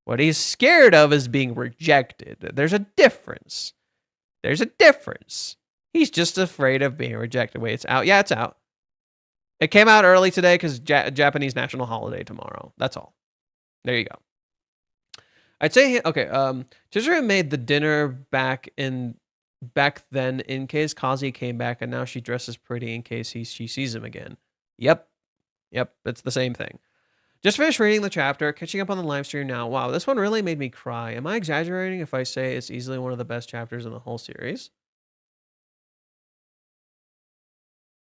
What he's scared of is being rejected. There's a difference. He's just afraid of being rejected. Wait, it's out? Yeah, it's out. It came out early today because Japanese national holiday tomorrow. That's all. There you go. I'd say, okay, Chizuru made the dinner back then in case Kazuya came back, and now she dresses pretty in case she sees him again. Yep, it's the same thing. Just finished reading the chapter, catching up on the live stream now. Wow, this one really made me cry. Am I exaggerating if I say it's easily one of the best chapters in the whole series?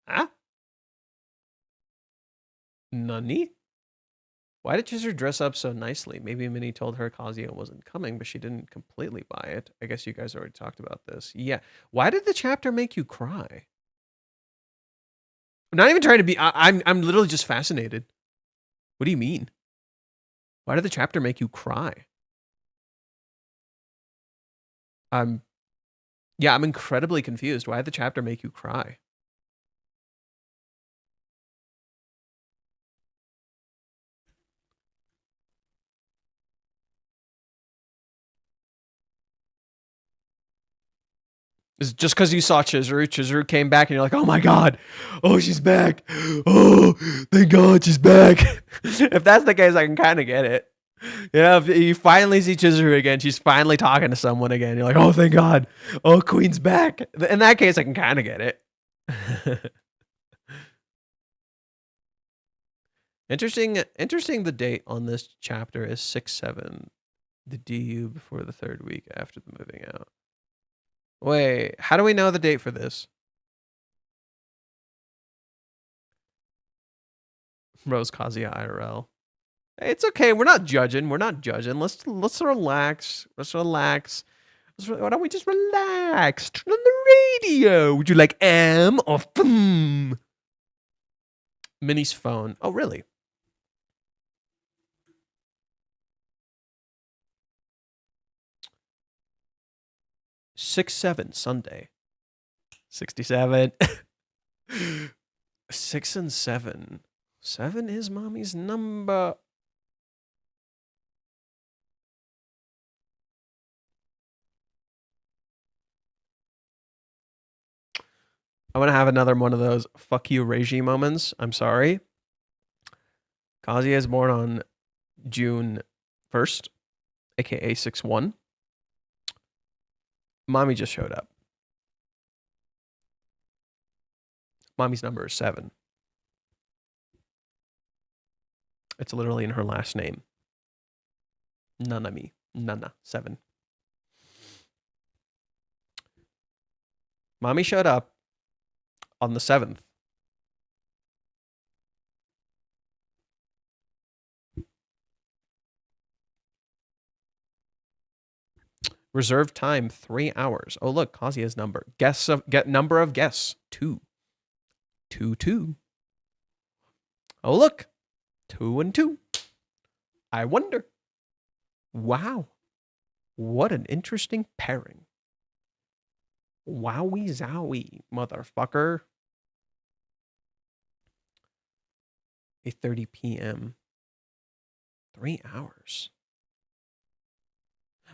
Huh? Nani? Why did Chizuru dress up so nicely? Maybe Minnie told her Kazuya wasn't coming, but she didn't completely buy it. I guess you guys already talked about this. Yeah. Why did the chapter make you cry? I'm not even trying to be... I'm literally just fascinated. What do you mean? Why did the chapter make you cry? Yeah, I'm incredibly confused. Why did the chapter make you cry? Is it just because you saw Chizuru? Chizuru came back and you're like, oh my god. Oh, she's back. Oh, thank god she's back. If that's the case, I can kind of get it. Yeah, if you finally see Chizuru again, she's finally talking to someone again. You're like, oh, thank god. Oh, Queen's back. In that case, I can kind of get it. Interesting. The date on this chapter is 6/7, the DU before the 3rd week after the moving out. Wait, how do we know the date for this? Rose Kazuya IRL. It's okay. We're not judging. We're not judging. Let's relax. Let's relax. Why don't we just relax? Turn on the radio. Would you like M or boom? Minnie's phone. Oh, really? Six seven Sunday. 67. 6 and 7. 7 is mommy's number. I'm going to have another one of those fuck you regime moments. I'm sorry. Kazuya is born on June 1st, aka 6-1. Mommy just showed up. Mommy's number is 7. It's literally in her last name. Nanami. Nana. 7. Mommy showed up on the 7th. Reserved time 3 hours. Oh look, Kazuya's number. Number of guests 2. 2 2. Oh look, 2 and 2. I wonder. Wow, what an interesting pairing. Wowie zowie, motherfucker. 8:30 p.m. 3 hours.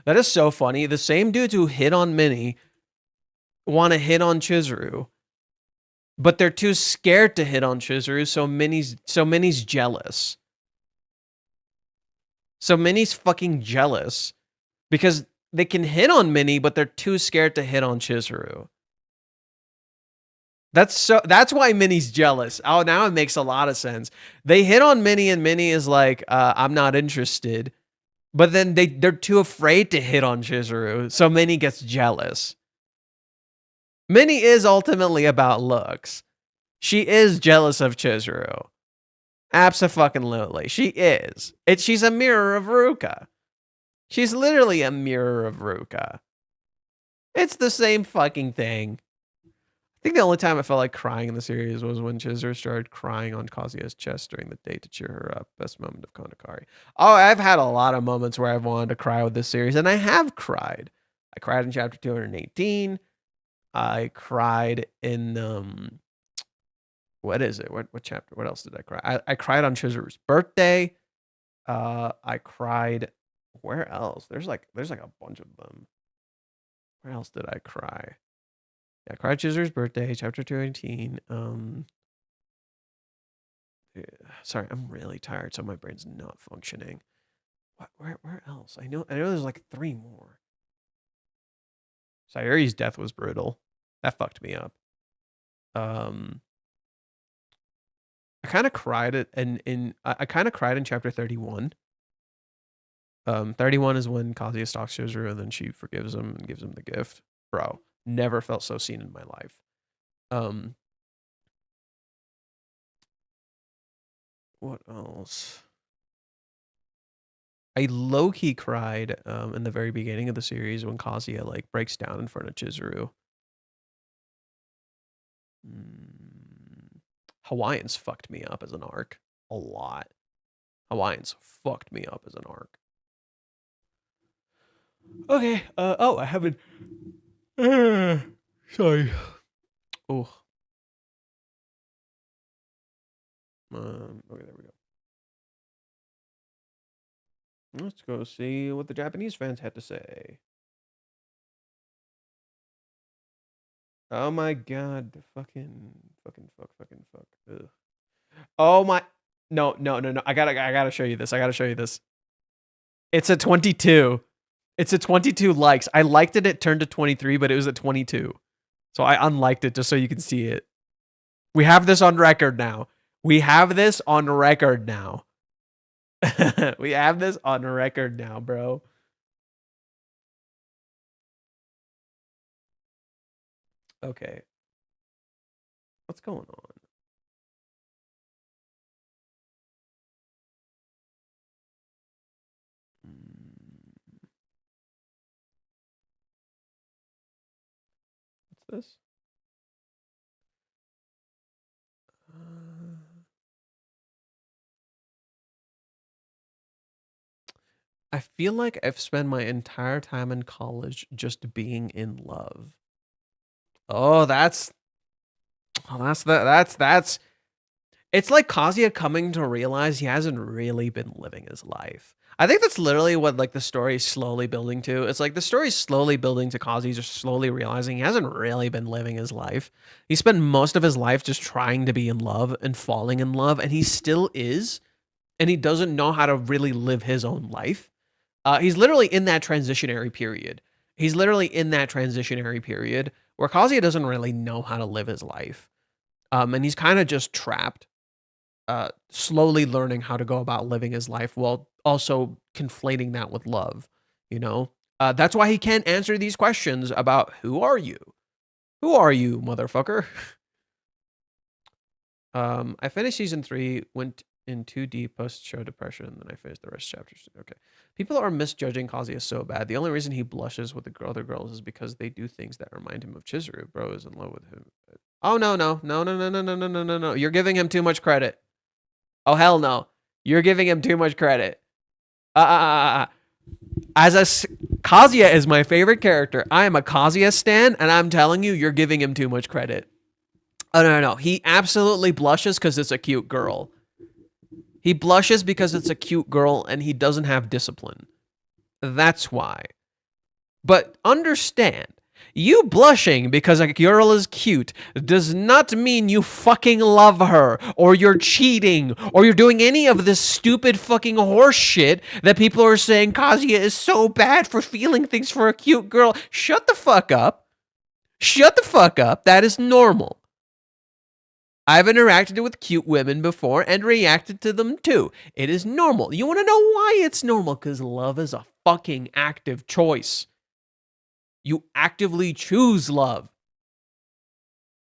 That is so funny. The same dudes who hit on Minnie want to hit on Chizuru, but they're too scared to hit on Chizuru, so Minnie's jealous. So Minnie's fucking jealous because they can hit on Minnie, but they're too scared to hit on Chizuru. That's why Minnie's jealous. Oh, now it makes a lot of sense. They hit on Minnie and Minnie is like, I'm not interested. But then they're too afraid to hit on Chizuru, so Minnie gets jealous. Minnie is ultimately about looks. She is jealous of Chizuru. Abso-fucking-lutely. She is. She's a mirror of Ruka. She's literally a mirror of Ruka. It's the same fucking thing. I think the only time I felt like crying in the series was when Chizuru started crying on Kazuya's chest during the date to cheer her up. Best moment of Kanokari. Oh, I've had a lot of moments where I've wanted to cry with this series, and I have cried. I cried in chapter 218. I cried in what is it? What chapter? What else did I cry? I cried on Chizuru's birthday. I cried. Where else? There's like a bunch of them. Where else did I cry? Yeah, I cried Chizuru's birthday, chapter 218. Sorry, I'm really tired, so my brain's not functioning. What? Where else? I know there's like 3 more. Sayuri's death was brutal. That fucked me up. I kind of cried I kind of cried in chapter 31. 31 is when Kazuya stalks Chizuru and then she forgives him and gives him the gift. Bro, never felt so seen in my life. What else? I low-key cried in the very beginning of the series when Kazuya like breaks down in front of Chizuru. Hawaiians fucked me up as an arc a lot. Hawaiians fucked me up as an arc. Okay. Oh, I haven't. Sorry. Oh. Okay, there we go. Let's go see what the Japanese fans had to say. Oh my god, fucking fuck. Ugh. Oh my, no. I gotta show you this. It's a 22. It's a 22 likes. I liked it turned to 23, but it was at 22. So I unliked it just so you can see it. We have this on record now. We have this on record now. We have this on record now, bro. Okay. What's going on? What's this? I feel like I've spent my entire time in college just being in love. Oh, that's it's like Kazuya coming to realize he hasn't really been living his life. I think that's literally what like the story is slowly building to. It's like the story is slowly building to Kazuya just slowly realizing he hasn't really been living his life. He spent most of his life just trying to be in love and falling in love, and he still is, and he doesn't know how to really live his own life. He's literally in that transitionary period. He's literally in that transitionary period where Kazuya doesn't really know how to live his life. And he's kind of just trapped, slowly learning how to go about living his life while also conflating that with love, you know? That's why he can't answer these questions about who are you? Who are you, motherfucker? I finished season 3, went in too deep post-show depression, and then I finished the rest of chapters. Okay. People are misjudging Kazuya so bad. The only reason he blushes with the other girls is because they do things that remind him of Chizuru. Bro is in love with him. Oh, no. You're giving him too much credit. Oh, hell no. You're giving him too much credit. Kazuya is my favorite character. I am a Kazuya stan, and I'm telling you, you're giving him too much credit. Oh, no. He absolutely blushes because it's a cute girl. He blushes because it's a cute girl and he doesn't have discipline. That's why. But understand, you blushing because a girl is cute does not mean you fucking love her, or you're cheating, or you're doing any of this stupid fucking horse shit that people are saying Kazuya is so bad for feeling things for a cute girl. Shut the fuck up. Shut the fuck up. That is normal. I've interacted with cute women before and reacted to them too. It is normal. You want to know why it's normal? Because love is a fucking active choice. You actively choose love.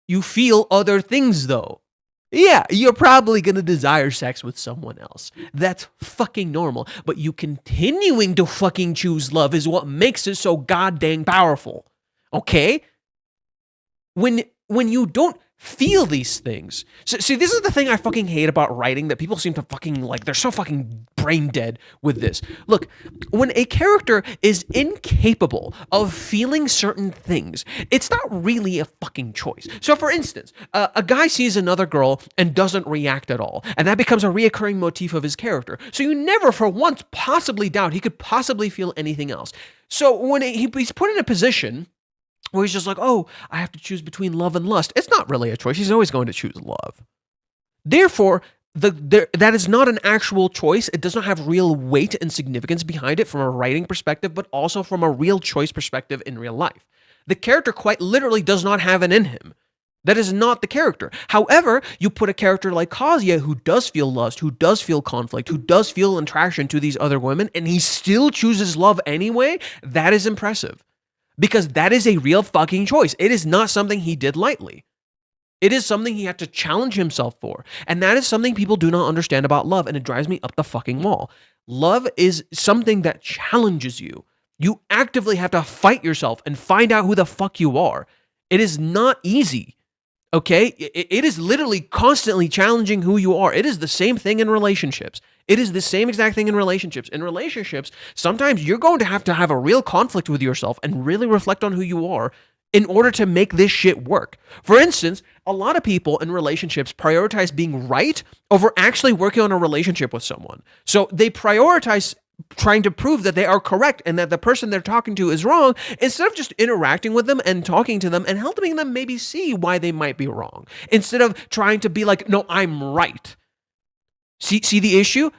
You feel other things though. Yeah, you're probably going to desire sex with someone else. That's fucking normal. But you continuing to fucking choose love is what makes it so goddamn powerful. Okay? When you don't feel these things. So, see, this is the thing I fucking hate about writing, that people seem to fucking, like, they're so fucking brain dead with this. Look, when a character is incapable of feeling certain things, it's not really a fucking choice. So, for instance, a guy sees another girl and doesn't react at all, and that becomes a reoccurring motif of his character. So you never for once possibly doubt he could possibly feel anything else. So when he's put in a position where he's just like, oh, I have to choose between love and lust. It's not really a choice. He's always going to choose love. Therefore, that is not an actual choice. It does not have real weight and significance behind it from a writing perspective, but also from a real choice perspective in real life. The character quite literally does not have it in him. That is not the character. However, you put a character like Kazuya who does feel lust, who does feel conflict, who does feel attraction to these other women, and he still chooses love anyway, that is impressive. Because that is a real fucking choice. It is not something he did lightly. It is something he had to challenge himself for. And that is something people do not understand about love, and it drives me up the fucking wall. Love is something that challenges you. You actively have to fight yourself and find out who the fuck you are. It is not easy. Okay? It is literally constantly challenging who you are. It is the same thing in relationships. It is the same exact thing in relationships. In relationships, sometimes you're going to have a real conflict with yourself and really reflect on who you are in order to make this shit work. For instance, a lot of people in relationships prioritize being right over actually working on a relationship with someone. So they prioritize trying to prove that they are correct and that the person they're talking to is wrong, instead of just interacting with them and talking to them and helping them maybe see why they might be wrong, instead of trying to be like, no, I'm right. See the issue?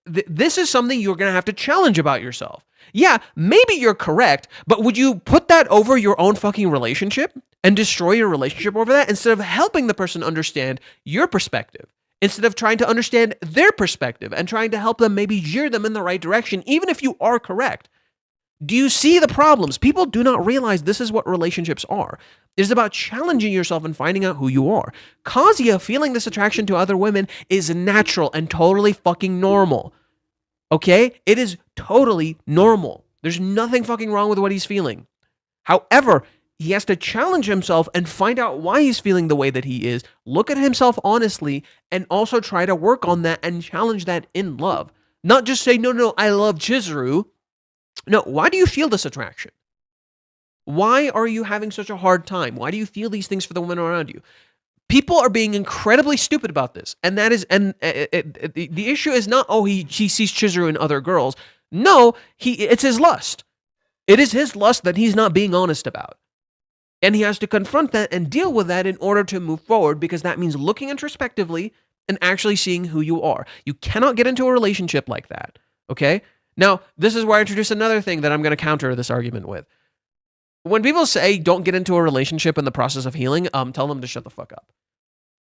This is something you're going to have to challenge about yourself. Yeah, maybe you're correct, but would you put that over your own fucking relationship and destroy your relationship over that, instead of helping the person understand your perspective? Instead of trying to understand their perspective and trying to help them maybe gear them in the right direction, even if you are correct. Do you see the problems? People do not realize this is what relationships are. It is about challenging yourself and finding out who you are. Kazuya feeling this attraction to other women is natural and totally fucking normal. Okay? It is totally normal. There's nothing fucking wrong with what he's feeling. However, He has to challenge himself and find out why he's feeling the way that he is, look at himself honestly, and also try to work on that and challenge that in love. Not just say, no, I love Chizuru. No, why do you feel this attraction? Why are you having such a hard time? Why do you feel these things for the women around you? People are being incredibly stupid about this. And that is, the issue is not, he sees Chizuru in other girls. No, it's his lust. It is his lust that he's not being honest about. And he has to confront that and deal with that in order to move forward, because that means looking introspectively and actually seeing who you are. You cannot get into a relationship like that, okay? Now, this is where I introduce another thing that I'm going to counter this argument with. When people say don't get into a relationship in the process of healing, tell them to shut the fuck up,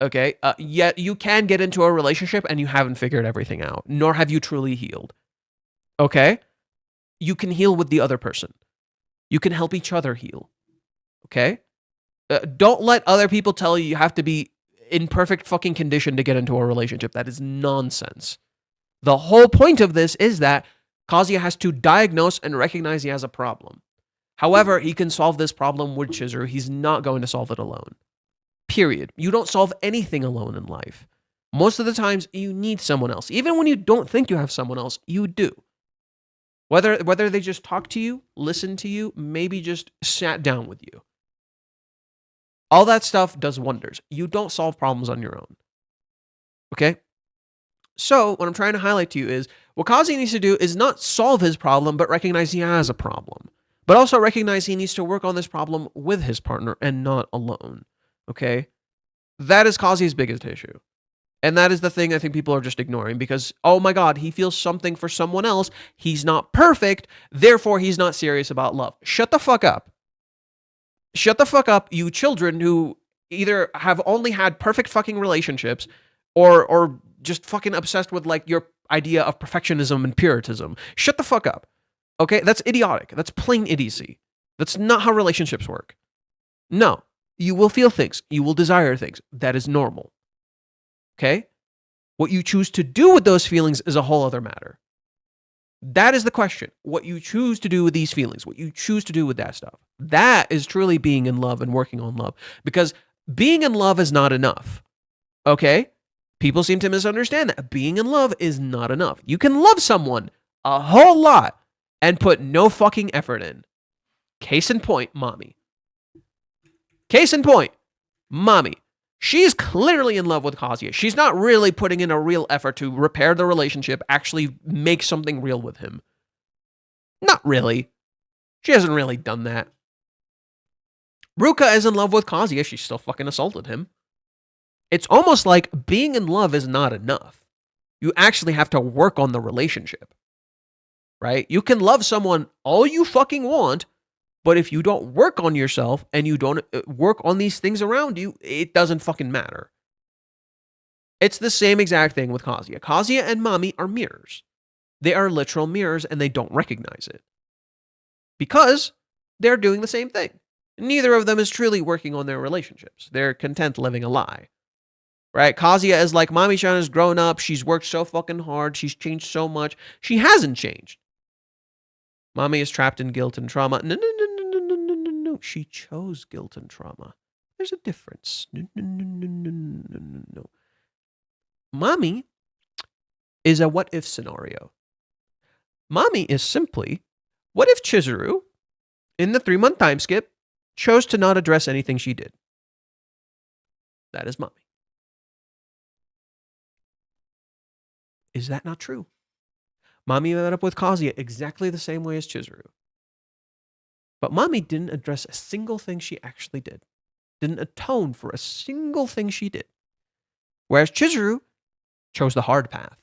okay? Yet you can get into a relationship and you haven't figured everything out, nor have you truly healed, okay? You can heal with the other person. You can help each other heal. Okay? Don't let other people tell you have to be in perfect fucking condition to get into a relationship. That is nonsense. The whole point of this is that Kazuya has to diagnose and recognize he has a problem. However, he can solve this problem with Chizuru. He's not going to solve it alone. Period. You don't solve anything alone in life. Most of the times, you need someone else. Even when you don't think you have someone else, you do. Whether they just talk to you, listen to you, maybe just sat down with you. All that stuff does wonders. You don't solve problems on your own. Okay? So, what I'm trying to highlight to you is, what Kazuya needs to do is not solve his problem, but recognize he has a problem. But also recognize he needs to work on this problem with his partner and not alone. Okay? That is Kazuya's biggest issue. And that is the thing I think people are just ignoring, because, oh my God, he feels something for someone else. He's not perfect. Therefore, he's not serious about love. Shut the fuck up. Shut the fuck up, you children who either have only had perfect fucking relationships or just fucking obsessed with like your idea of perfectionism and puritanism. Shut the fuck up. Okay? That's idiotic. That's plain idiocy. That's not how relationships work. No. You will feel things. You will desire things. That is normal. Okay? What you choose to do with those feelings is a whole other matter. That is the question. What you choose to do with these feelings, what you choose to do with that stuff. That is truly being in love and working on love. Because being in love is not enough. Okay? People seem to misunderstand that. Being in love is not enough. You can love someone a whole lot and put no fucking effort in. Case in point, Mami. Case in point, Mami. She's clearly in love with Kazuya. She's not really putting in a real effort to repair the relationship, actually make something real with him. Not really. She hasn't really done that. Ruka is in love with Kazuya. She still fucking assaulted him. It's almost like being in love is not enough. You actually have to work on the relationship. Right? You can love someone all you fucking want, but if you don't work on yourself and you don't work on these things around you, it doesn't fucking matter. It's the same exact thing with Kazuya. Kazuya and Mami are mirrors. They are literal mirrors and they don't recognize it. Because they're doing the same thing. Neither of them is truly working on their relationships. They're content living a lie. Right? Kazuya is like, Mami-chan has grown up. She's worked so fucking hard. She's changed so much. She hasn't changed. Mami is trapped in guilt and trauma. No. She chose guilt and trauma. There's a difference. No. Mami is a what-if scenario. Mami is simply, what if Chizuru, in the 3-month time skip, chose to not address anything she did? That is Mami. Is that not true? Mami met up with Kazuya exactly the same way as Chizuru. But Mami didn't address a single thing she actually did. Didn't atone for a single thing she did. Whereas Chizuru chose the hard path.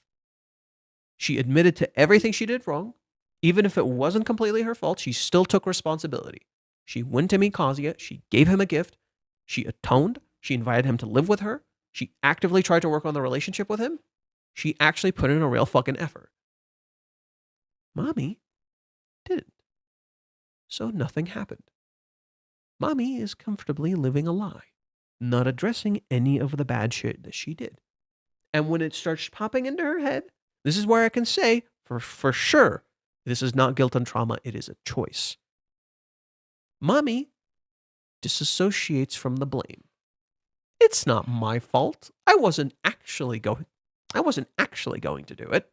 She admitted to everything she did wrong. Even if it wasn't completely her fault, she still took responsibility. She went to meet Kazuya. She gave him a gift. She atoned. She invited him to live with her. She actively tried to work on the relationship with him. She actually put in a real fucking effort. Mami didn't. So nothing happened. Mami is comfortably living a lie, not addressing any of the bad shit that she did. And when it starts popping into her head, this is where I can say, for sure, this is not guilt and trauma, it is a choice. Mami disassociates from the blame. It's not my fault. I wasn't actually going to do it.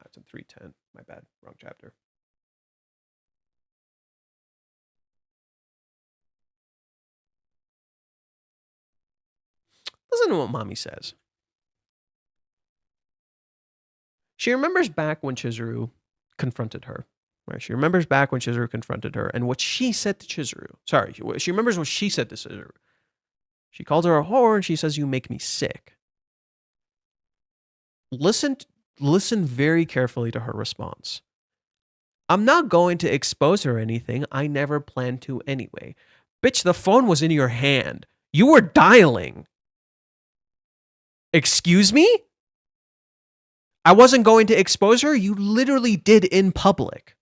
It's in 310. My bad. Wrong chapter. Listen to what Mami says. She remembers back when Chizuru confronted her. Right? She remembers back when Chizuru confronted her and what she said to Chizuru. Sorry, she remembers what she said to Chizuru. She calls her a whore and she says, "You make me sick." Listen very carefully to her response. "I'm not going to expose her or anything. I never planned to anyway. Bitch, the phone was in your hand. You were dialing. Excuse me? I wasn't going to expose her? You literally did in public.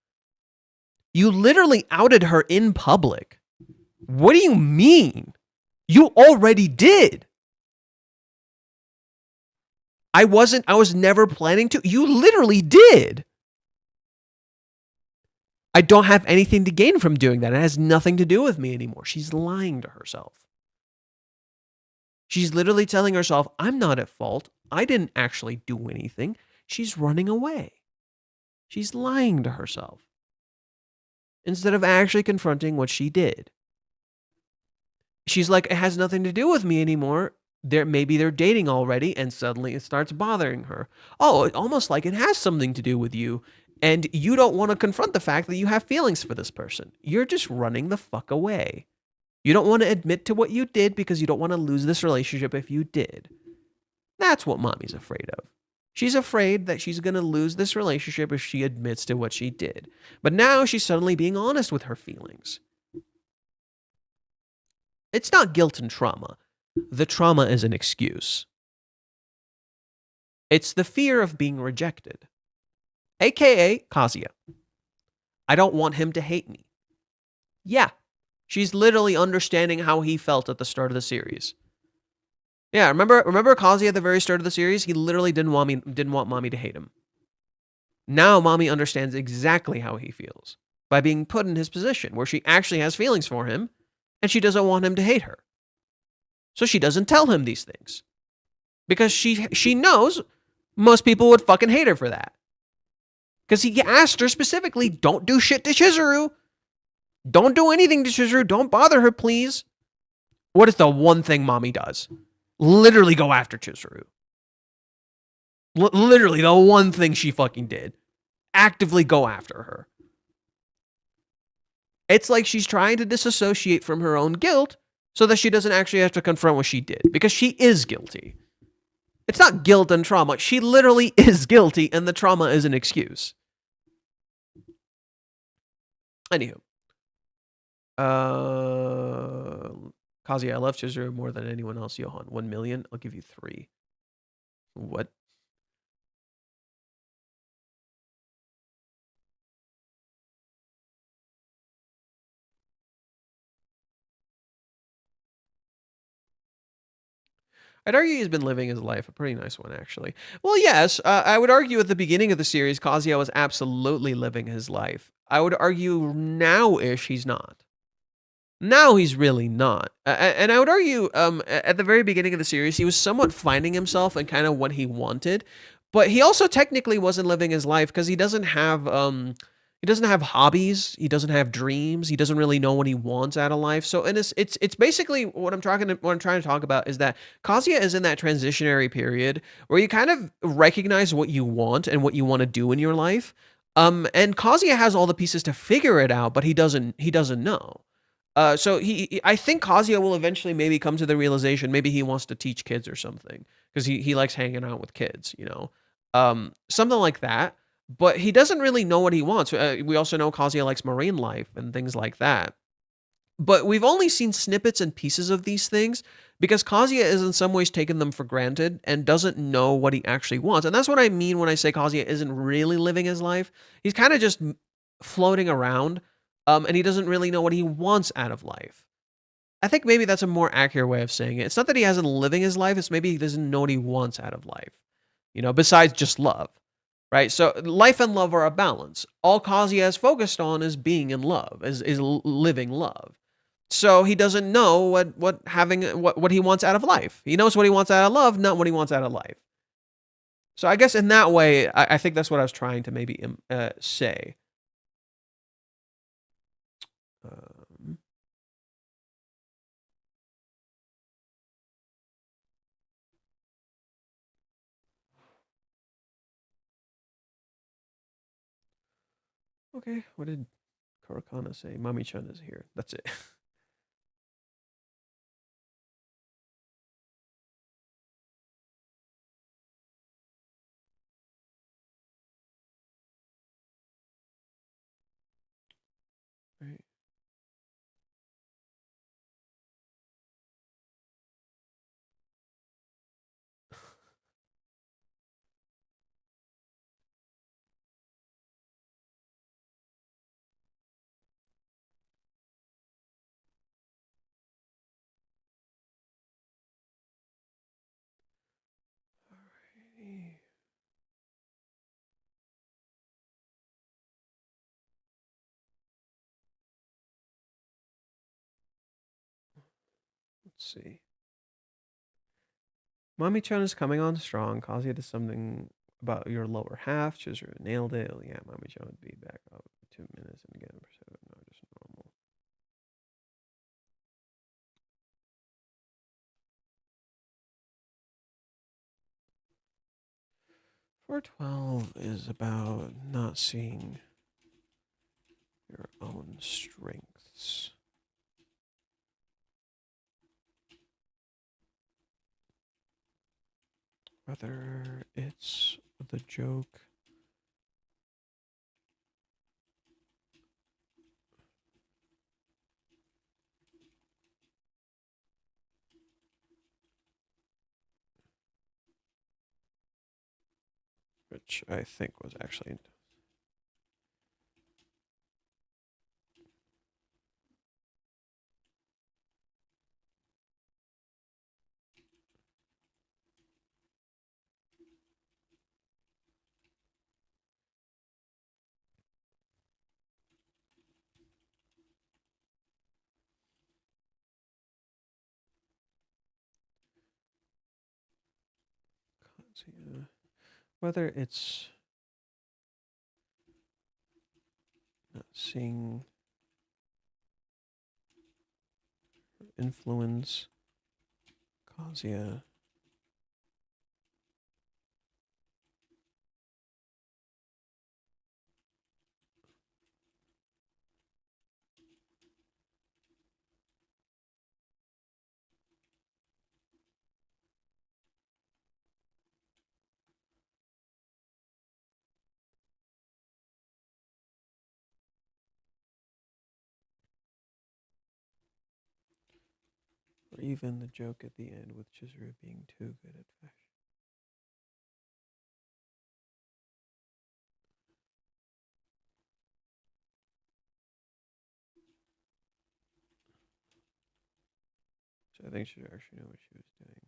You literally outed her in public. What do you mean? You already did. I was never planning to. You literally did. I don't have anything to gain from doing that. It has nothing to do with me anymore." She's lying to herself. She's literally telling herself, I'm not at fault. I didn't actually do anything. She's running away. She's lying to herself instead of actually confronting what she did. She's like, it has nothing to do with me anymore. Maybe they're dating already, and suddenly it starts bothering her. Oh, almost like it has something to do with you, and you don't want to confront the fact that you have feelings for this person. You're just running the fuck away. You don't want to admit to what you did because you don't want to lose this relationship if you did. That's what Mami's afraid of. She's afraid that she's going to lose this relationship if she admits to what she did. But now she's suddenly being honest with her feelings. It's not guilt and trauma. The trauma is an excuse. It's the fear of being rejected. AKA Kazuya. I don't want him to hate me. Yeah. She's literally understanding how he felt at the start of the series. Yeah, remember Kazuya at the very start of the series? He literally didn't want Mami to hate him. Now Mami understands exactly how he feels by being put in his position where she actually has feelings for him and she doesn't want him to hate her. So she doesn't tell him these things because she knows most people would fucking hate her for that. Because he asked her specifically, don't do shit to Chizuru. Don't do anything to Chizuru. Don't bother her, please. What is the one thing Mami does? Literally go after Chizuru. Literally the one thing she fucking did. Actively go after her. It's like she's trying to disassociate from her own guilt so that she doesn't actually have to confront what she did. Because she is guilty. It's not guilt and trauma. She literally is guilty and the trauma is an excuse. Anywho. Kazuya, I love Chizuru more than anyone else, Johan. 1 million? I'll give you 3. What? I'd argue he's been living his life. A pretty nice one, actually. Well, yes, I would argue at the beginning of the series, Kazuya was absolutely living his life. I would argue now-ish he's not. Now he's really not. And I would argue at the very beginning of the series, he was somewhat finding himself and kind of what he wanted. But he also technically wasn't living his life because he doesn't have hobbies. He doesn't have dreams. He doesn't really know what he wants out of life. So and it's basically what I'm trying to talk about is that Kazuya is in that transitionary period where you kind of recognize what you want and what you want to do in your life. And Kazuya has all the pieces to figure it out, but he doesn't know. So I think Kazuya will eventually maybe come to the realization maybe he wants to teach kids or something because he likes hanging out with kids, you know, something like that. But he doesn't really know what he wants. We also know Kazuya likes marine life and things like that. But we've only seen snippets and pieces of these things because Kazuya is in some ways taking them for granted and doesn't know what he actually wants. And that's what I mean when I say Kazuya isn't really living his life. He's kind of just floating around. And he doesn't really know what he wants out of life. I think maybe that's a more accurate way of saying it. It's not that he hasn't living his life, it's maybe he doesn't know what he wants out of life, besides just love, right? So life and love are a balance. All Kazuya is focused on is being in love, is living love. So he doesn't know what he wants out of life. He knows what he wants out of love, not what he wants out of life. So I guess in that way, I think that's what I was trying to maybe say. Okay, what did Kurakana say? Mami-chan is here. That's it. Right. Alrighty. Let's see. Mami-chan is coming on strong. Kazuya does something about your lower half. Chizuru nailed it. Oh, yeah, Mami-chan would be back up 2 minutes and again. No, just normal. 412 is about not seeing your own strengths. Whether it's the joke which I think was actually whether it's not seeing influence Kazuya or even the joke at the end with Chizuru being too good at fashion. So I think she actually knew what she was doing.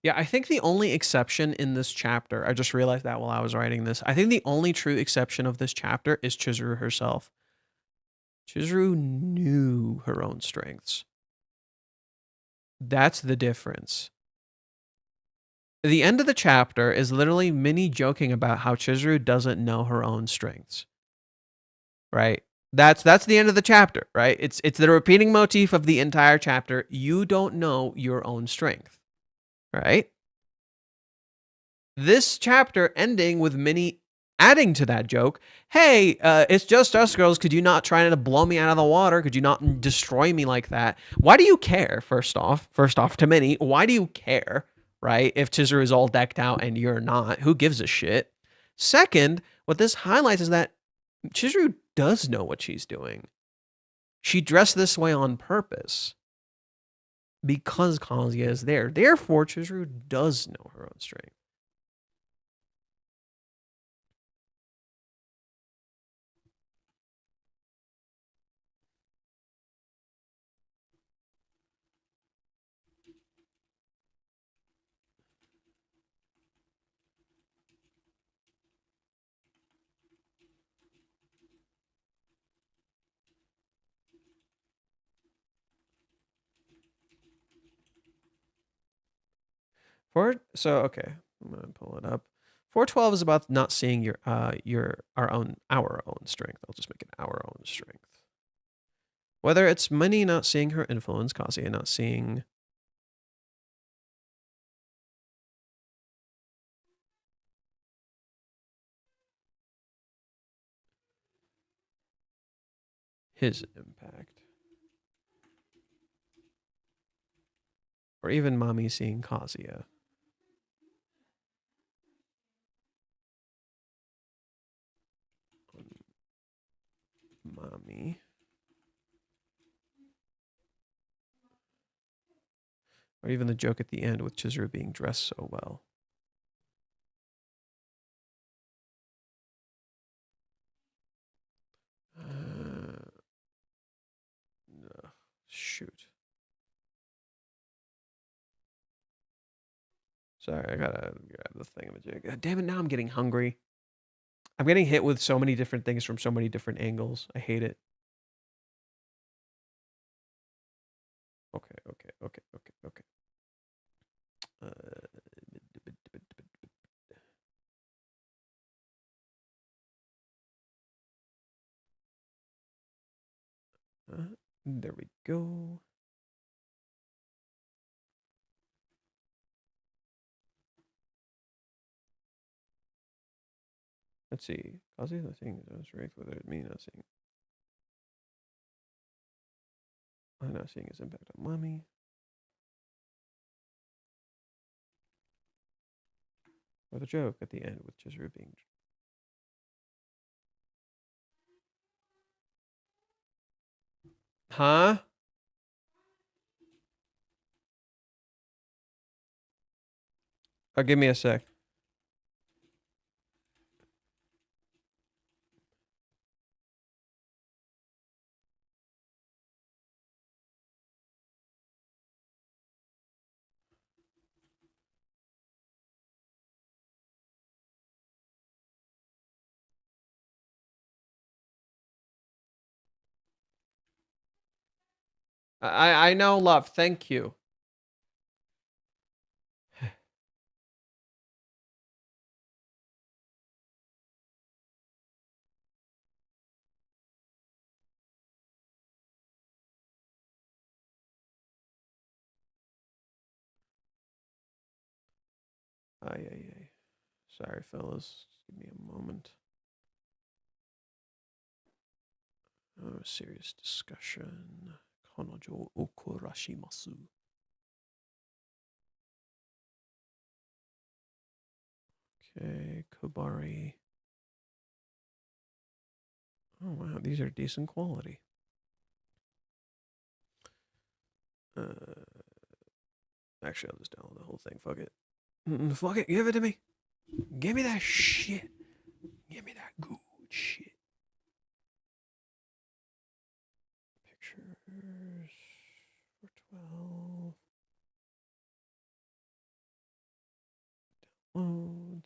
Yeah, I think the only exception in this chapter, I just realized that while I was writing this, I think the only true exception of this chapter is Chizuru herself. Chizuru knew her own strengths. That's the difference. The end of the chapter is literally Minnie joking about how Chizuru doesn't know her own strengths. Right? That's the end of the chapter, right? It's the repeating motif of the entire chapter. You don't know your own strength. Right? This chapter ending with Minnie adding to that joke, hey, it's just us girls. Could you not try to blow me out of the water? Could you not destroy me like that? Why do you care, first off to Minnie, why do you care, right? If Chizuru is all decked out and you're not, who gives a shit? Second, what this highlights is that Chizuru does know what she's doing. She dressed this way on purpose because Kazuya is there. Therefore, Chizuru does know her own strength. Okay, I'm gonna pull it up. 412 is about not seeing our own strength. I'll just make it our own strength. Whether it's Mini not seeing her influence, Kazuya not seeing his impact, or even Mami seeing Kazuya. Mami. Or even the joke at the end with Chizuru being dressed so well. Shoot. Sorry, I gotta grab the thingamajig. God damn it, now I'm getting hungry. I'm getting hit with so many different things from so many different angles. I hate it. Okay. There we go. Let's see. Kazuya not seeing his own strength, whether it means not seeing. I'm not seeing his impact on Mami. Or the joke at the end with Chizuru being. Huh? Oh, give me a sec. I know, love. Thank you. Ay. Sorry, fellas. Give me a moment. Oh, serious discussion. Kanojo Okarishimasu. Okay, Kobari. Oh wow, these are decent quality. Actually, I'll just download the whole thing. Fuck it. Fuck it. Give it to me. Give me that shit. Give me that good shit. Pictures for 12. Downloads.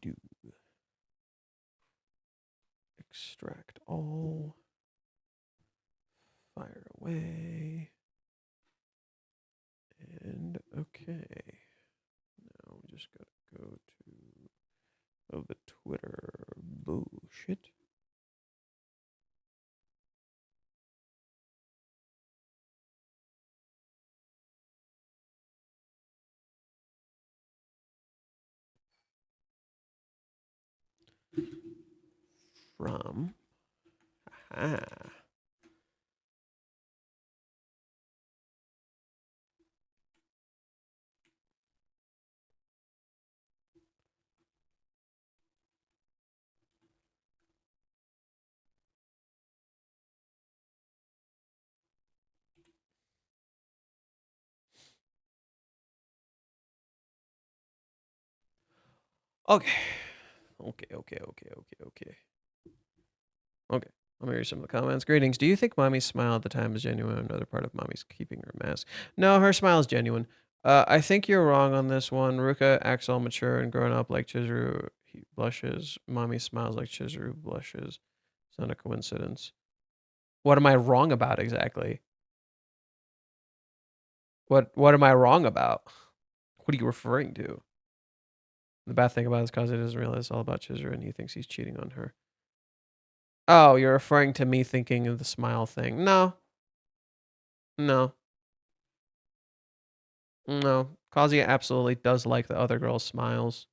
Do. Extract all. Fire away. And okay. Now we just gotta go to the Twitter bullshit. From Okay. Okay. Okay. Let me read some of the comments. Greetings. Do you think Mommy's smile at the time is genuine? Another part of Mommy's keeping her mask. No, her smile is genuine. I think you're wrong on this one. Ruka acts all mature and grown up like Chizuru. He blushes. Mommy smiles like Chizuru blushes. It's not a coincidence. What am I wrong about exactly? What am I wrong about? What are you referring to? The bad thing about it is Kazuya doesn't realize it's all about Chizuru and he thinks he's cheating on her. Oh, you're referring to me thinking of the smile thing. No. No. No. Kazuya absolutely does like the other girl's smiles.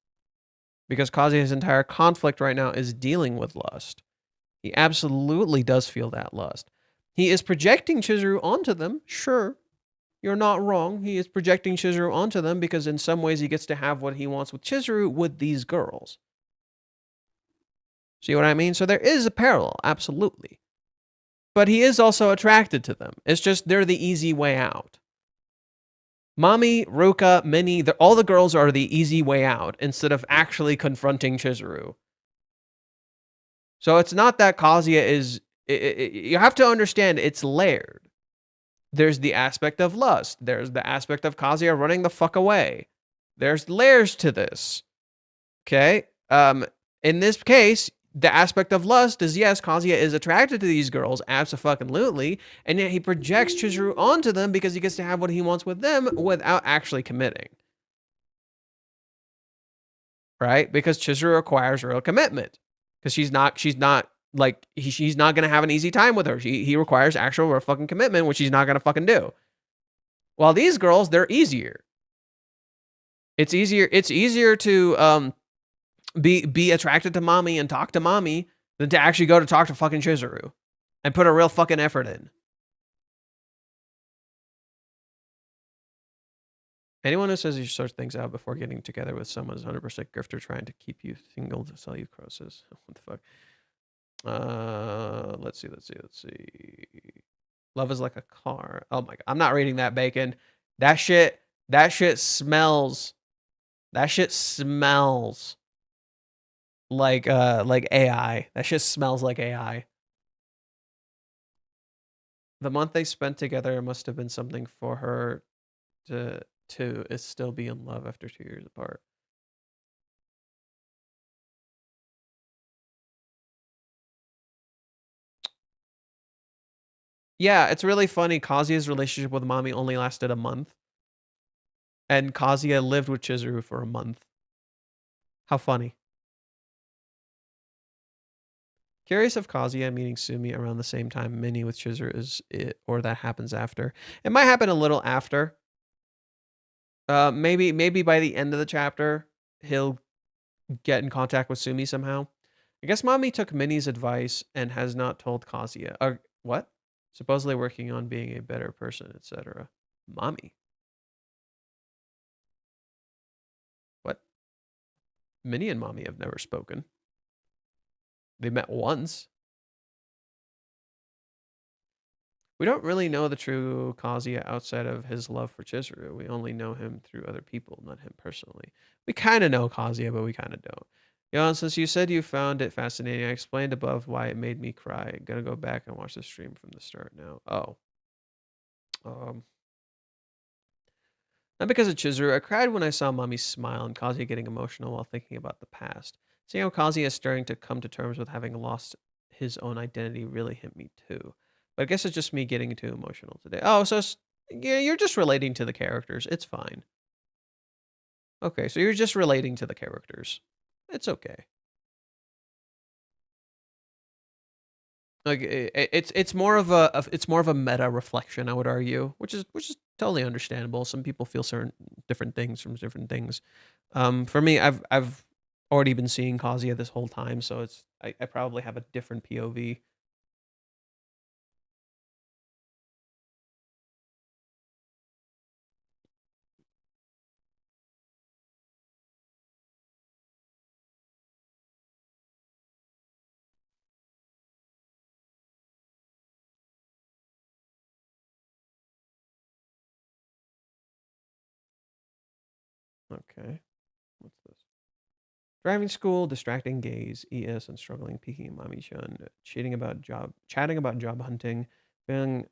Because Kazuya's entire conflict right now is dealing with lust. He absolutely does feel that lust. He is projecting Chizuru onto them, sure. You're not wrong. He is projecting Chizuru onto them because in some ways he gets to have what he wants with Chizuru with these girls. See what I mean? So there is a parallel, absolutely. But he is also attracted to them. It's just they're the easy way out. Mami, Ruka, Minnie, all the girls are the easy way out instead of actually confronting Chizuru. So it's not that Kazuya is... you have to understand it's layered. There's the aspect of lust. There's the aspect of Kazuya running the fuck away. There's layers to this. Okay? In this case, the aspect of lust is, yes, Kazuya is attracted to these girls, abso-fucking-lutely, and yet he projects Chizuru onto them because he gets to have what he wants with them without actually committing. Right? Because Chizuru requires real commitment. Because she's not like, he's not going to have an easy time with her. He requires actual real fucking commitment, which he's not going to fucking do. While these girls, they're easier. It's easier to be attracted to Mami and talk to Mami than to actually go to talk to fucking Chizuru and put a real fucking effort in. Anyone who says you sort things out before getting together with someone is 100% grifter trying to keep you single to sell you crosses. What the fuck? Let's see. Love is like a car. Oh my god. I'm not reading that, Bacon. That shit smells. That shit smells like AI. That shit smells like AI. The month they spent together must have been something for her to still be in love after 2 years apart. Yeah, it's really funny. Kazuya's relationship with Mami only lasted a month. And Kazuya lived with Chizuru for a month. How funny. Curious if Kazuya meeting Sumi around the same time Minnie with Chizuru is it, or that happens after. It might happen a little after. Maybe by the end of the chapter, he'll get in contact with Sumi somehow. I guess Mami took Minnie's advice and has not told Kazuya. What? Supposedly working on being a better person, etc. Mami. What? Minnie and Mami have never spoken. They met once. We don't really know the true Kazuya outside of his love for Chizuru. We only know him through other people, not him personally. We kind of know Kazuya, but we kind of don't. Yon, since you said you found it fascinating, I explained above why it made me cry. Gonna go back and watch the stream from the start now. Oh. Not because of Chizuru. I cried when I saw Mami smile and Kazuya getting emotional while thinking about the past. Seeing how Kazuya is starting to come to terms with having lost his own identity really hit me too. But I guess it's just me getting too emotional today. Oh, so yeah, you're just relating to the characters. It's fine. Okay, so you're just relating to the characters. It's okay. Like it's more of a meta reflection, I would argue, which is totally understandable. Some people feel certain different things from different things. For me, I've already been seeing Kazuya this whole time, so I probably have a different POV. Okay, what's this? Driving school, distracting gaze, ES, and struggling, peeking Mami-chan, chatting about job hunting, feeling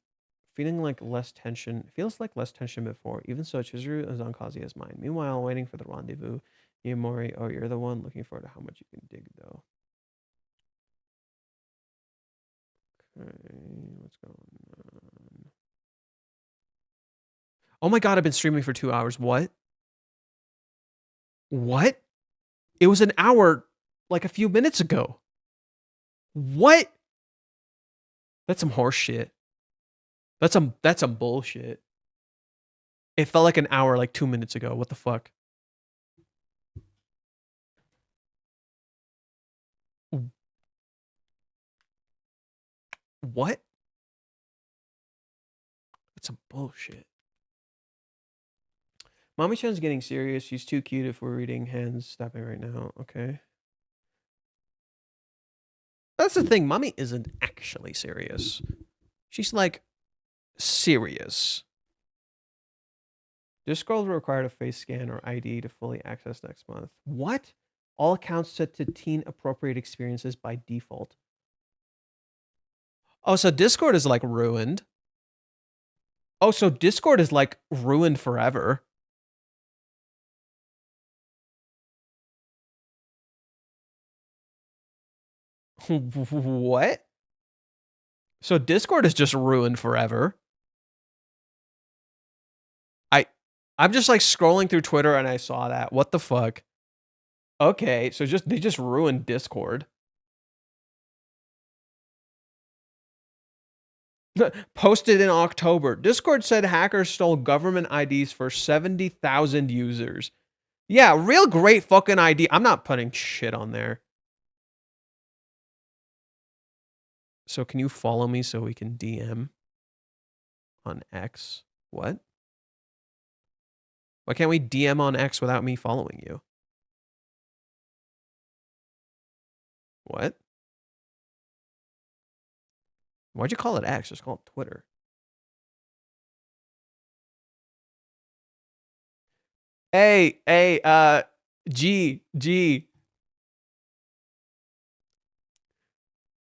like less tension, feels like less tension before. Even so, Chizuru is on Kazuya's mind. Meanwhile, waiting for the rendezvous, Yamori, oh, you're the one. Looking forward to how much you can dig, though. Okay, what's going on? Oh my god, I've been streaming for 2 hours. What? What? It was an hour like a few minutes ago. What? That's some horse shit. That's some bullshit. It felt like an hour like 2 minutes ago. What the fuck? What? That's some bullshit. Mami-chan's getting serious. She's too cute if we're reading hands stopping right now. Okay. That's the thing. Mami isn't actually serious. She's like serious. Discord will require a face scan or ID to fully access next month. What? All accounts set to teen appropriate experiences by default. Oh, so Discord is like ruined. Oh, so Discord is like ruined forever. What? So Discord is just ruined forever. I'm just like scrolling through Twitter and I saw that. What the fuck? Okay, so they just ruined Discord. Posted in October. Discord said hackers stole government IDs for 70,000 users. Yeah, real great fucking ID. I'm not putting shit on there. So can you follow me so we can DM on X? What? Why can't we DM on X without me following you? What? Why'd you call it X? Just call it Twitter. Hey, G.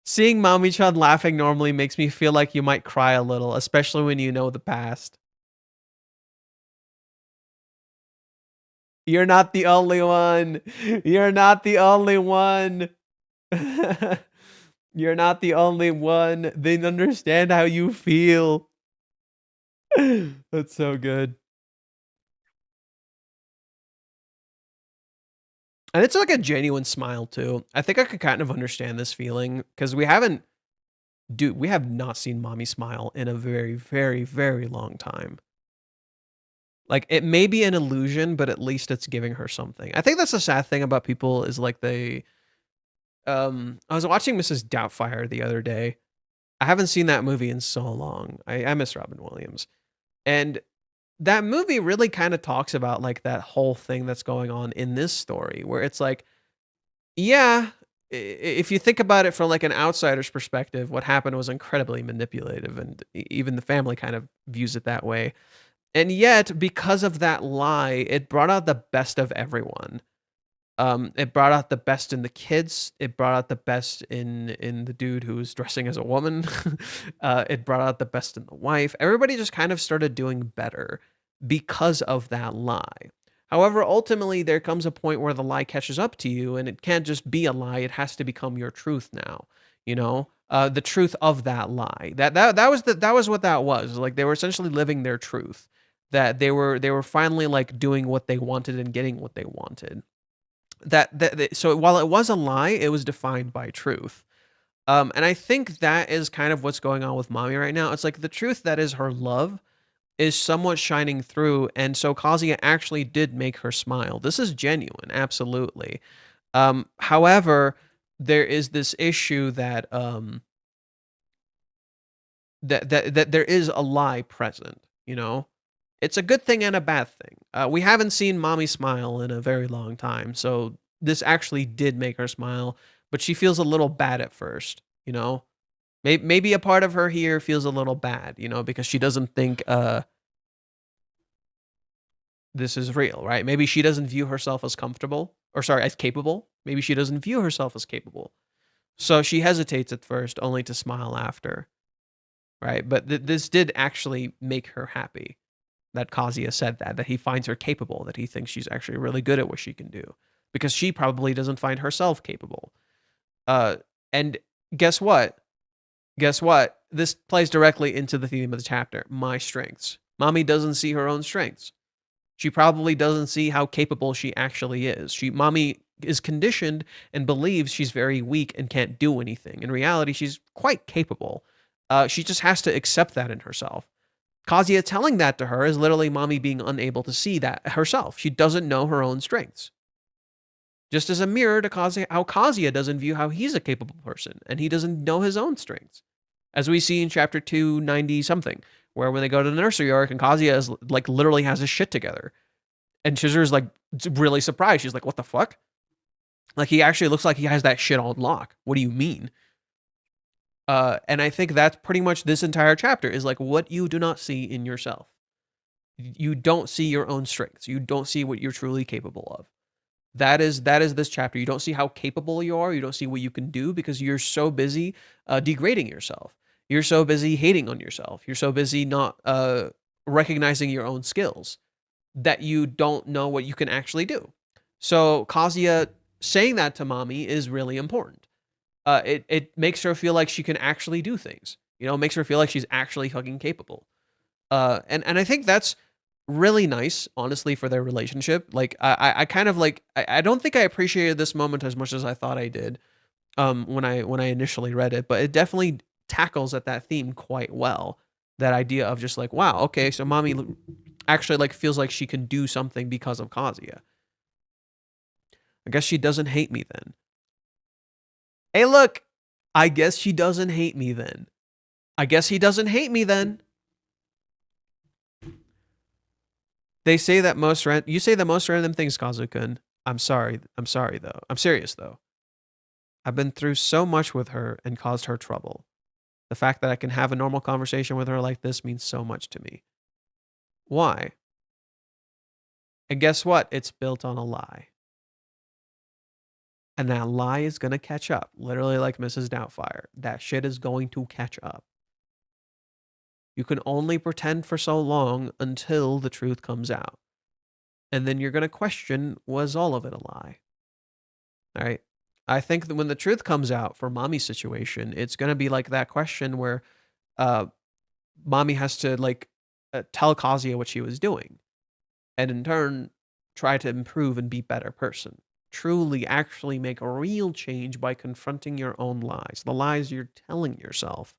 Seeing Mami-chan laughing normally makes me feel like you might cry a little, especially when you know the past. You're not the only one. You're not the only one. You're not the only one. They understand how you feel. That's so good. And it's like a genuine smile too. I think I could kind of understand this feeling because we have not seen Mami smile in a very, very, very long time. Like it may be an illusion, but at least it's giving her something. I think that's the sad thing about people is like I was watching Mrs. Doubtfire the other day. I haven't seen that movie in so long. I miss Robin Williams. And that movie really kind of talks about like that whole thing that's going on in this story where it's like, yeah, if you think about it from like an outsider's perspective, what happened was incredibly manipulative and even the family kind of views it that way. And yet, because of that lie, it brought out the best of everyone. It brought out the best in the kids. It brought out the best in the dude who was dressing as a woman. It brought out the best in the wife. Everybody just kind of started doing better because of that lie. However, ultimately, there comes a point where the lie catches up to you, and it can't just be a lie. It has to become your truth now. You know, the truth of that lie. That was what that was. Like they were essentially living their truth. That they were finally like doing what they wanted and getting what they wanted. So while it was a lie, it was defined by truth. And I think that is kind of what's going on with Mami right now. It's like the truth that is her love is somewhat shining through, and so Kazuya actually did make her smile. This is genuine, absolutely. However, there is this issue that that there is a lie present, you know? It's a good thing and a bad thing. We haven't seen Mami smile in a very long time, so this actually did make her smile, but she feels a little bad at first, you know? Maybe a part of her here feels a little bad, you know, because she doesn't think this is real, right? Maybe she doesn't view herself as comfortable, or sorry, as capable Maybe she doesn't view herself as capable. So she hesitates at first, only to smile after, right? But this did actually make her happy that Kazuya said that he finds her capable, that he thinks she's actually really good at what she can do, because she probably doesn't find herself capable. And guess what? Guess what? This plays directly into the theme of the chapter, my strengths. Mami doesn't see her own strengths. She probably doesn't see how capable she actually is. Mami is conditioned and believes she's very weak and can't do anything. In reality, she's quite capable. She just has to accept that in herself. Kazuya telling that to her is literally Mami being unable to see that herself. She doesn't know her own strengths. Just as a mirror to Kazuya, how Kazuya doesn't view how he's a capable person, and he doesn't know his own strengths. As we see in chapter 290 something, where when they go to the nursery arc and Kazuya is like literally has his shit together. And Chizuru's like really surprised. She's like, what the fuck? Like, he actually looks like he has that shit on lock. What do you mean? And I think that's pretty much this entire chapter is like what you do not see in yourself. You don't see your own strengths. You don't see what you're truly capable of. That is this chapter. You don't see how capable you are. You don't see what you can do because you're so busy degrading yourself. You're so busy hating on yourself. You're so busy not recognizing your own skills that you don't know what you can actually do. So Kazuya saying that to Mami is really important. It makes her feel like she can actually do things. You know, makes her feel like she's actually fucking capable. And I think that's really nice, honestly, for their relationship. Like I kind of like I don't think I appreciated this moment as much as I thought I did when I initially read it, but it definitely tackles at that theme quite well. That idea of just like, wow, okay, so Mami actually like feels like she can do something because of Kazuya. I guess she doesn't hate me then. Hey, look, I guess she doesn't hate me then. I guess he doesn't hate me then. They say that you say the most random things, Kazu-kun. I'm sorry though. I'm serious though. I've been through so much with her and caused her trouble. The fact that I can have a normal conversation with her like this means so much to me. Why? And guess what? It's built on a lie. And that lie is going to catch up. Literally like Mrs. Doubtfire. That shit is going to catch up. You can only pretend for so long until the truth comes out. And then you're going to question, was all of it a lie? All right. I think that when the truth comes out for Mami's situation, it's going to be like that question where Mami has to like tell Kazuya what she was doing. And in turn, try to improve and be a better person. Truly actually make a real change by confronting your own lies, the lies you're telling yourself,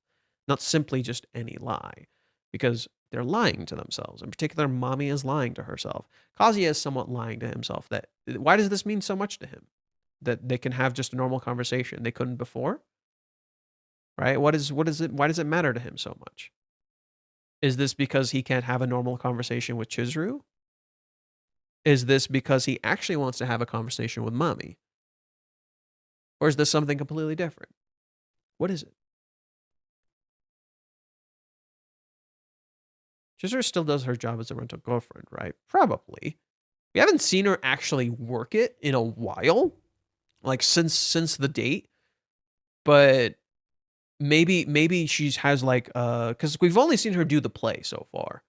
not simply just any lie, because they're lying to themselves. In particular, Mami is lying to herself. Kazuya is somewhat lying to himself. Why does this mean so much to him? That they can have just a normal conversation they couldn't before, right? What is it? Why does it matter to him so much? Is this because he can't have a normal conversation with Chizuru? Is this because he actually wants to have a conversation with Mami? Or is this something completely different? What is it? Chizuru still does her job as a rental girlfriend, right? Probably. We haven't seen her actually work it in a while, like since the date. But maybe she has like because we've only seen her do the play so far.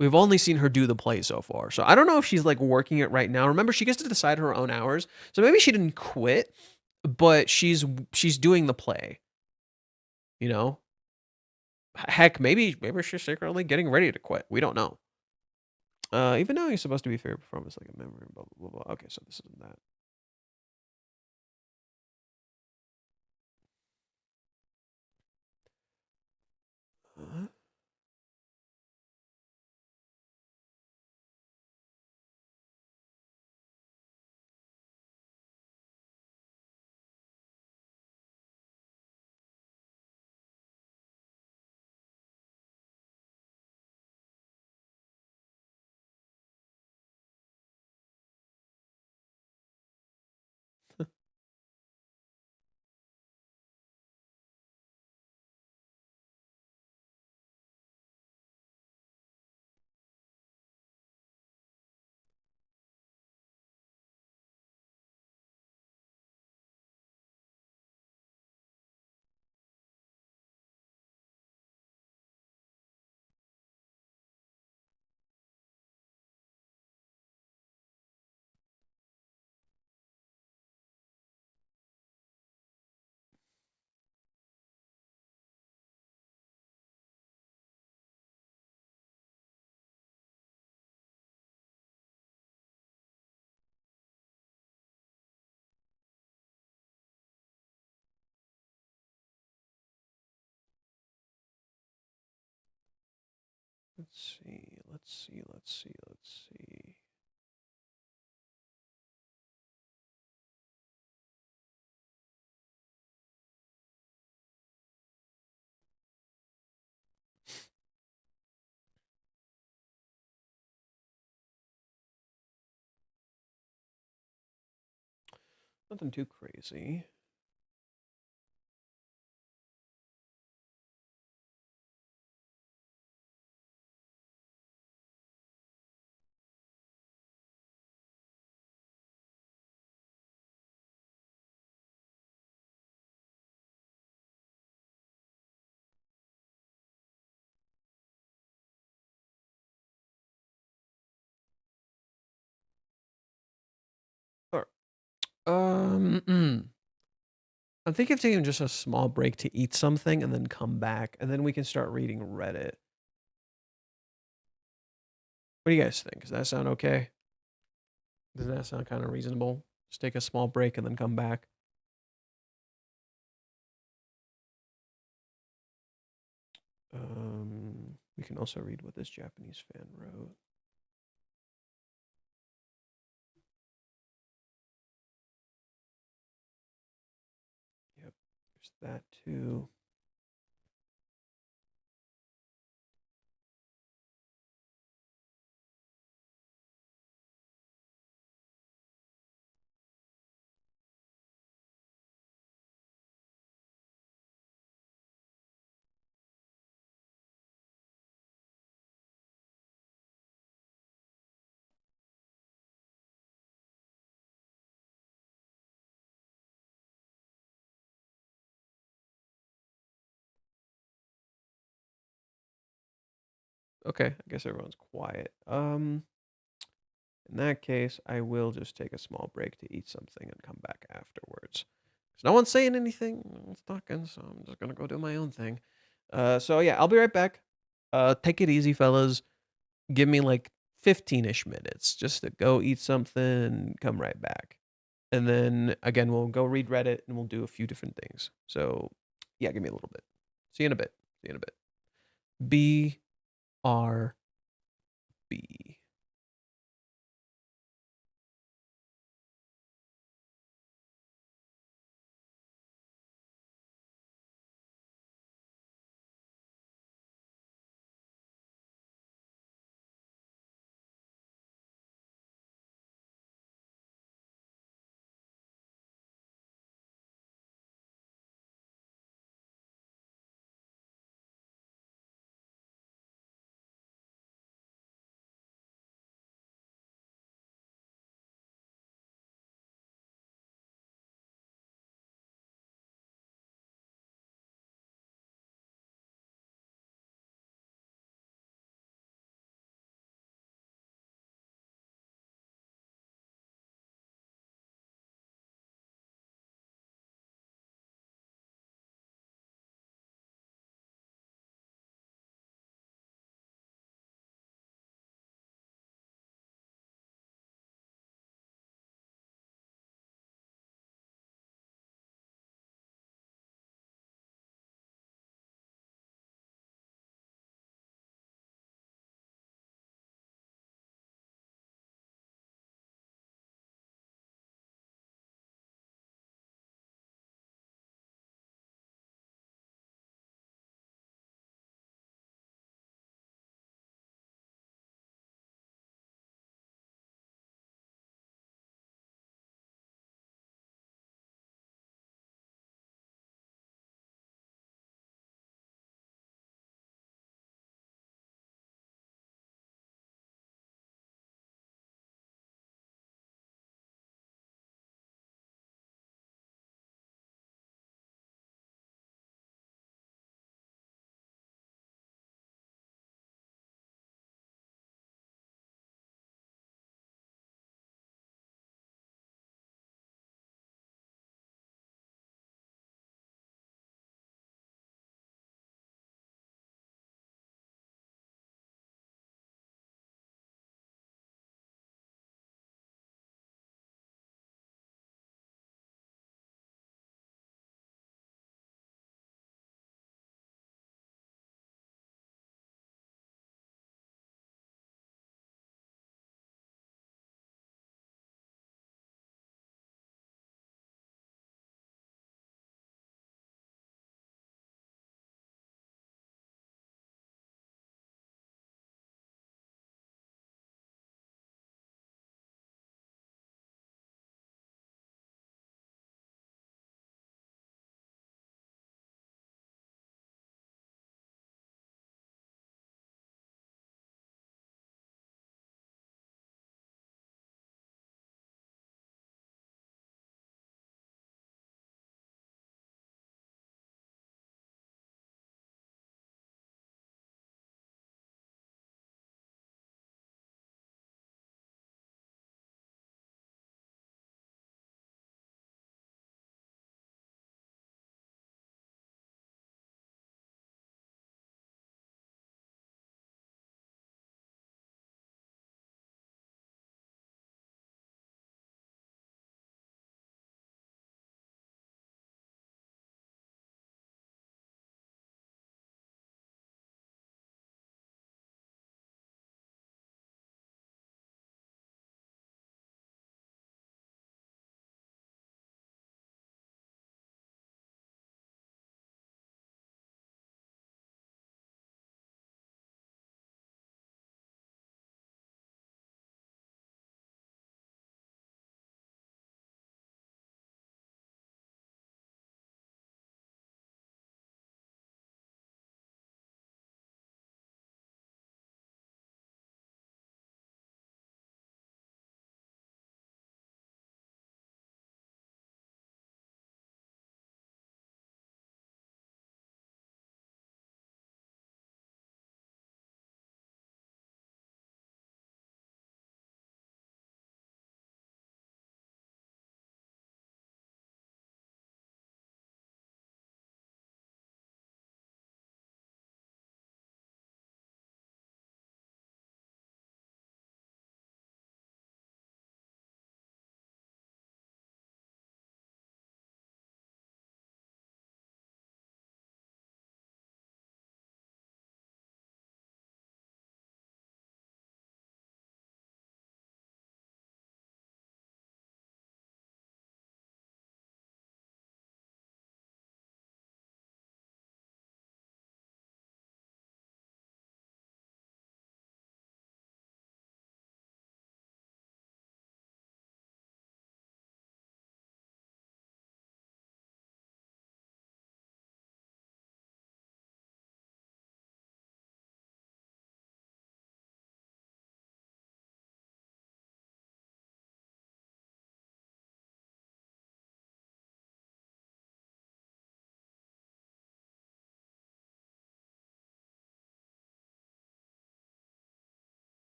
We've only seen her do the play so far. So I don't know if she's like working it right now. Remember, she gets to decide her own hours. So maybe she didn't quit, but she's doing the play. You know? Heck, maybe she's secretly getting ready to quit. We don't know. Even though he's supposed to be fair performance like a memory, blah blah blah. Okay, so this isn't that. Let's see. Nothing too crazy. All right. I'm thinking of taking just a small break to eat something and then come back, and then we can start reading Reddit. What do you guys think? Does that sound okay? Does that sound kind of reasonable? Just take a small break and then come back. We can also read what this Japanese fan wrote. Yep, there's that too. Okay, I guess everyone's quiet. In that case, I will just take a small break to eat something and come back afterwards. Because no one's saying anything, no one's talking, so I'm just gonna go do my own thing. So yeah, I'll be right back. Take it easy, fellas. Give me like 15-ish minutes just to go eat something, come right back. And then again, we'll go read Reddit and we'll do a few different things. So yeah, give me a little bit. See you in a bit. See you in a bit. BRB.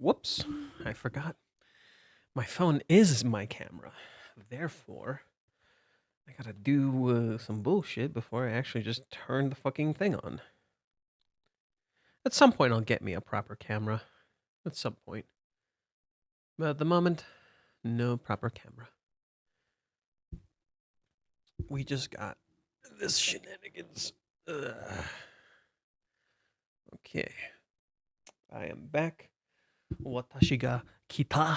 Whoops, I forgot. My phone is my camera. Therefore, I gotta do some bullshit before I actually just turn the fucking thing on. At some point, I'll get me a proper camera. At some point. But at the moment, no proper camera. We just got this shenanigans. Okay. I am back. Watashi ga kita.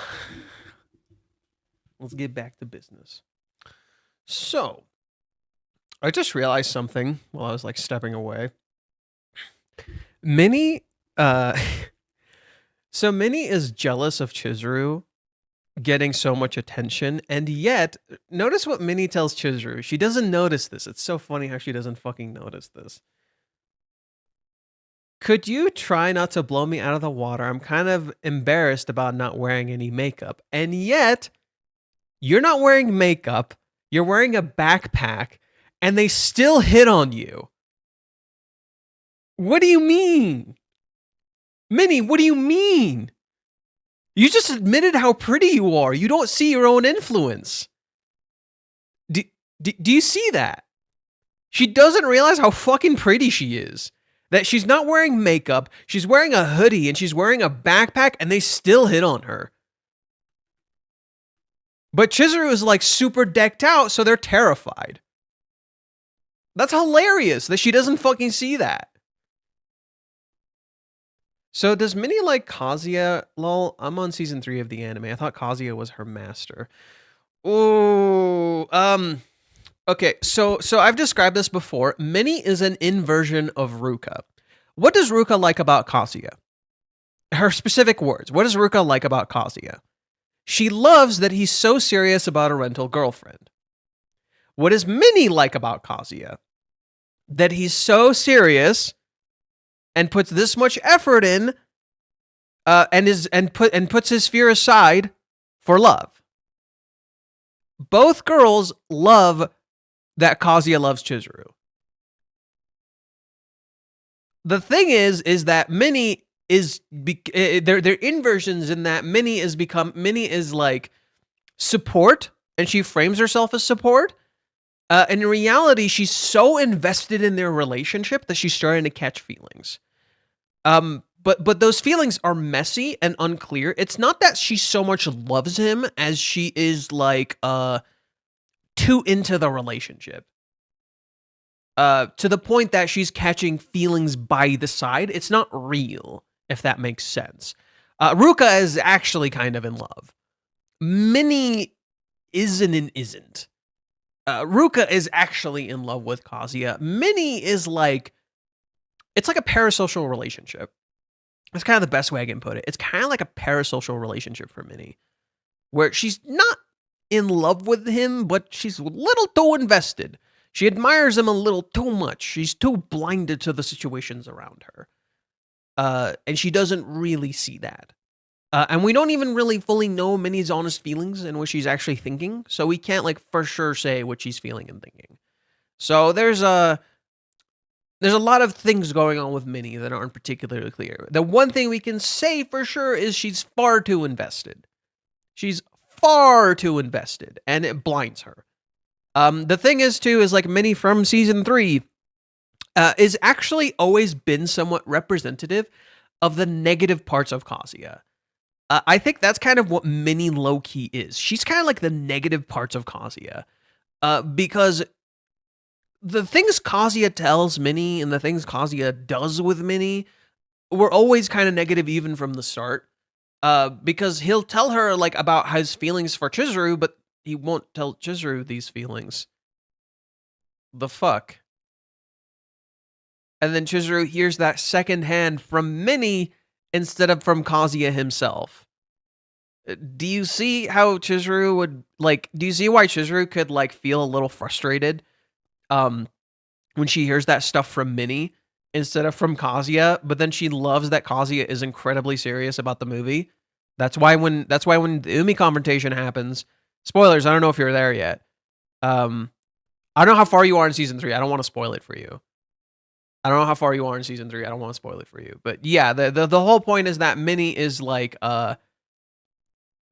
Let's get back to business. So, I just realized something while I was like stepping away. Minnie, so Minnie is jealous of Chizuru getting so much attention, and yet, notice what Minnie tells Chizuru. She doesn't notice this. It's so funny how she doesn't fucking notice this. Could you try not to blow me out of the water? I'm kind of embarrassed about not wearing any makeup. And yet, you're not wearing makeup, you're wearing a backpack, and they still hit on you. What do you mean? Minnie, what do you mean? You just admitted how pretty you are. You don't see your own influence. Do you see that? She doesn't realize how fucking pretty she is. That she's not wearing makeup, she's wearing a hoodie, and she's wearing a backpack, and they still hit on her. But Chizuru is like super decked out, so they're terrified. That's hilarious that she doesn't fucking see that. So does Minnie like Kazuya? Lol, I'm on season 3 of the anime. I thought Kazuya was her master. Oh, okay, so I've described this before. Minnie is an inversion of Ruka. What does Ruka like about Kazuya? Her specific words. What does Ruka like about Kazuya? She loves that he's so serious about a rental girlfriend. What does Minnie like about Kazuya? That he's so serious and puts this much effort in, and puts his fear aside for love. Both girls love that Kazuya loves Chizuru. The thing is that Minnie is they're inversions in that Minnie is like support, and she frames herself as support. And in reality, she's so invested in their relationship that she's starting to catch feelings. But those feelings are messy and unclear. It's not that she so much loves him as she is like too into the relationship. To the point that she's catching feelings by the side. It's not real, if that makes sense. Ruka is actually kind of in love. Minnie isn't and isn't. Ruka is actually in love with Kazuya. Minnie is like, it's like a parasocial relationship. That's kind of the best way I can put it. It's kind of like a parasocial relationship for Minnie, where she's not in love with him, but she's a little too invested. She admires him a little too much. She's too blinded to the situations around her. And she doesn't really see that. And we don't even really fully know Minnie's honest feelings and what she's actually thinking. So we can't like for sure say what she's feeling and thinking. So there's a lot of things going on with Minnie that aren't particularly clear. The one thing we can say for sure is she's far too invested. She's far too invested, and it blinds her. The thing is, too, is like Minnie from season 3 is actually always been somewhat representative of the negative parts of Kazuya. I think that's kind of what Minnie low-key is. She's kind of like the negative parts of Kazuya. Because the things Kazuya tells Minnie and the things Kazuya does with Minnie were always kind of negative even from the start. Because he'll tell her like about his feelings for Chizuru, but he won't tell Chizuru these feelings. The fuck? And then Chizuru hears that secondhand from Minnie instead of from Kazuya himself. Do you see how Chizuru would like? Do you see why Chizuru could like feel a little frustrated, when she hears that stuff from Minnie instead of from Kazuya? But then she loves that Kazuya is incredibly serious about the movie. That's why when the Umi confrontation happens. Spoilers. I don't know if you're there yet. I don't know how far you are in season 3. I don't want to spoil it for you. I don't know how far you are in season 3. I don't want to spoil it for you. But yeah, the whole point is that Minnie is like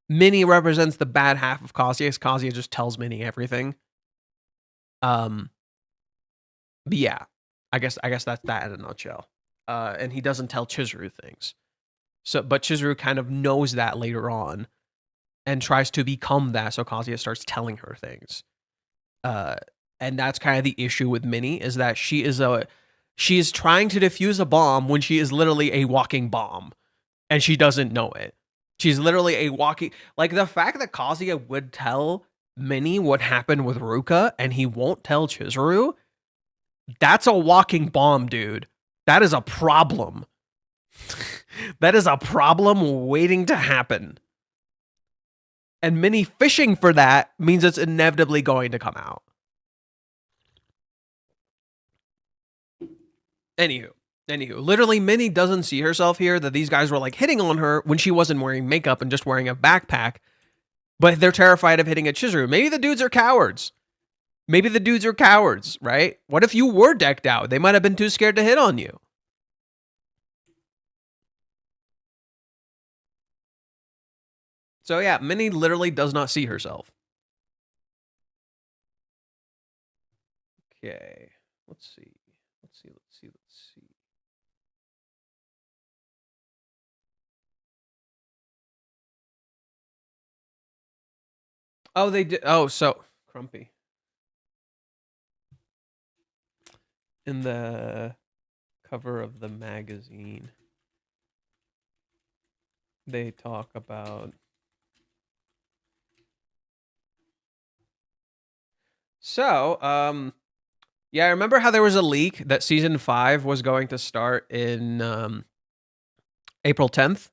Minnie represents the bad half of Kazuya. Kazuya just tells Minnie everything. But yeah, I guess that's that in a nutshell. And he doesn't tell Chizuru things. But Chizuru kind of knows that later on and tries to become that, so Kazuya starts telling her things. And that's kind of the issue with Minnie, is that she is trying to defuse a bomb when she is literally a walking bomb, and she doesn't know it. She's literally a walking, like, the fact that Kazuya would tell Minnie what happened with Ruka and he won't tell Chizuru, that's a walking bomb, dude. That is a problem. That is a problem waiting to happen. And Minnie fishing for that means it's inevitably going to come out. Anywho, literally Minnie doesn't see herself here, that these guys were like hitting on her when she wasn't wearing makeup and just wearing a backpack, but they're terrified of hitting a Chizuru. Maybe the dudes are cowards. Right? What if you were decked out? They might have been too scared to hit on you. So yeah, Minnie literally does not see herself. Okay, let's see. Oh, they did. Oh, so Crumpy. In the cover of the magazine, they talk about. So, yeah, I remember how there was a leak that season 5 was going to start in April 10th.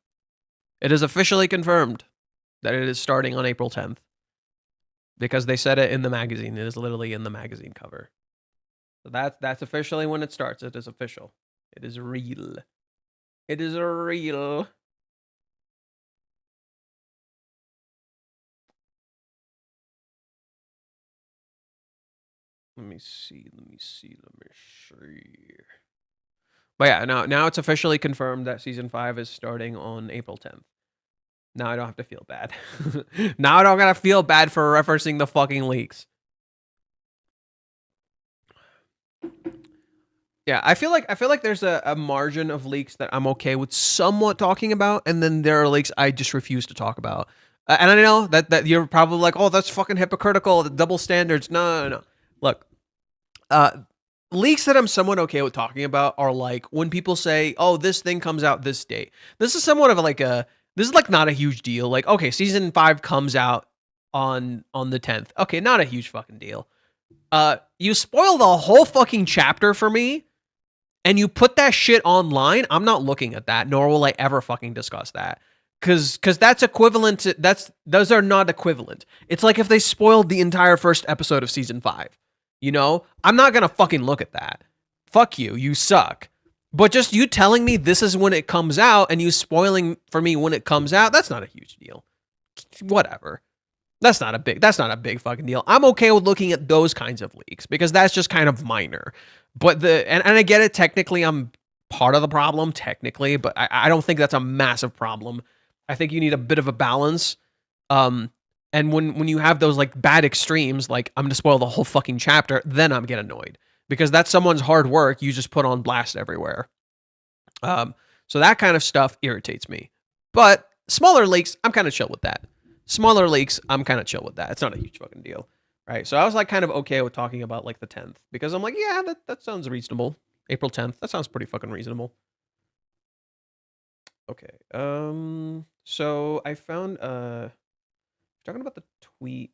It is officially confirmed that it is starting on April 10th. Because they said it in the magazine. It is literally in the magazine cover. So that's officially when it starts. It is official. It is real. It is real. Let me see. But yeah, now it's officially confirmed that season 5 is starting on April 10th. Now I don't have to feel bad. Now I don't gotta feel bad for referencing the fucking leaks. Yeah, I feel like there's a margin of leaks that I'm okay with somewhat talking about, and then there are leaks I just refuse to talk about. And I know that you're probably like, oh, that's fucking hypocritical, the double standards. No. Look, leaks that I'm somewhat okay with talking about are like when people say, oh, this thing comes out this date. This is somewhat of this is like not a huge deal. Like, okay, season 5 comes out on the 10th. Okay, not a huge fucking deal. You spoil the whole fucking chapter for me, and you put that shit online. I'm not looking at that, nor will I ever fucking discuss that. Cause that's equivalent to those are not equivalent. It's like if they spoiled the entire first episode of season 5. You know? I'm not gonna fucking look at that. Fuck you, you suck. But just you telling me this is when it comes out and you spoiling for me when it comes out, that's not a huge deal. Whatever. That's not a big fucking deal. I'm okay with looking at those kinds of leaks because that's just kind of minor. But and I get it, technically I'm part of the problem, technically, but I don't think that's a massive problem. I think you need a bit of a balance. And when you have those like bad extremes, like I'm gonna spoil the whole fucking chapter, then I'm getting annoyed. Because that's someone's hard work you just put on blast everywhere. So that kind of stuff irritates me. But smaller leaks, I'm kind of chill with that. It's not a huge fucking deal. Right? So I was like kind of okay with talking about like the 10th. Because I'm like, yeah, that sounds reasonable. April 10th, that sounds pretty fucking reasonable. Okay. So I found talking about the tweet.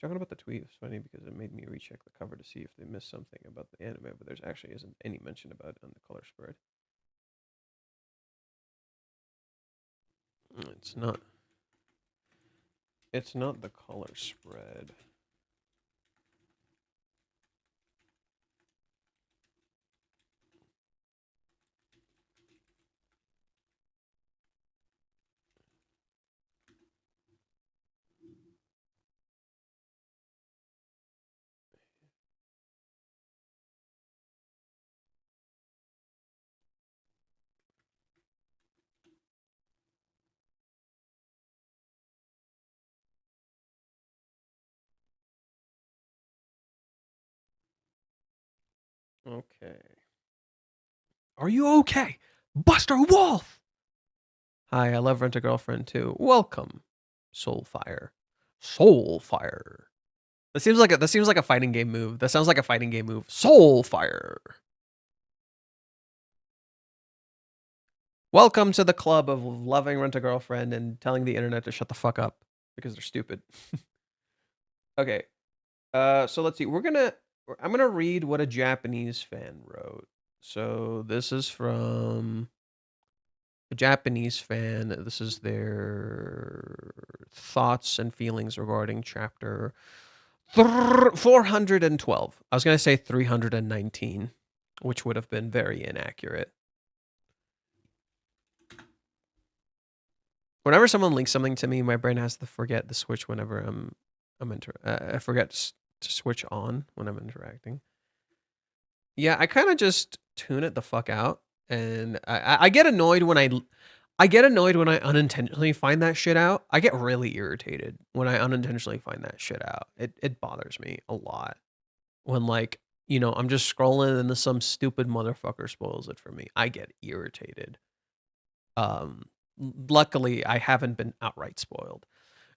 It was funny because it made me recheck the cover to see if they missed something about the anime, but there's actually isn't any mention about it on the color spread. It's not the color spread. Okay. Are you okay? Buster Wolf! Hi, I love Rent-A-Girlfriend too. Welcome, Soulfire. Soulfire. That seems like a fighting game move. That sounds like a fighting game move. Soulfire. Welcome to the club of loving Rent-A-Girlfriend and telling the internet to shut the fuck up because they're stupid. Okay. So let's see. I'm gonna read what a Japanese fan wrote. So this is from a Japanese fan. This is their thoughts and feelings regarding chapter 412. I was gonna say 319, which would have been very inaccurate. Whenever someone links something to me, my brain has to forget to switch whenever I forget to switch on when I'm interacting. Yeah, I kind of just tune it the fuck out, and I get annoyed when I get annoyed when I unintentionally find that shit out. I get really irritated when I unintentionally find that shit out. It bothers me a lot when, like, you know, I'm just scrolling and some stupid motherfucker spoils it for me. I get irritated. Luckily, I haven't been outright spoiled.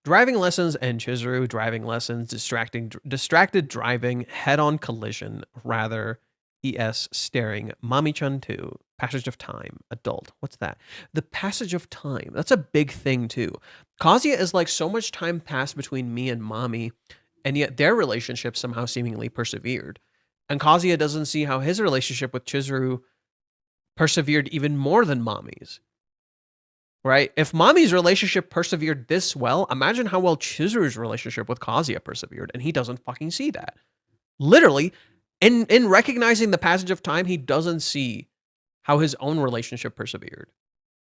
Driving lessons and Chizuru, driving lessons, distracted driving, head-on collision, rather, ES staring, Mami-chan 2, passage of time, adult. What's that? The passage of time. That's a big thing too. Kazuya is like so much time passed between me and Mami, and yet their relationship somehow seemingly persevered. And Kazuya doesn't see how his relationship with Chizuru persevered even more than Mami's. Right? If Mami's relationship persevered this well, imagine how well Chizuru's relationship with Kazuya persevered, and he doesn't fucking see that. Literally, in recognizing the passage of time, he doesn't see how his own relationship persevered.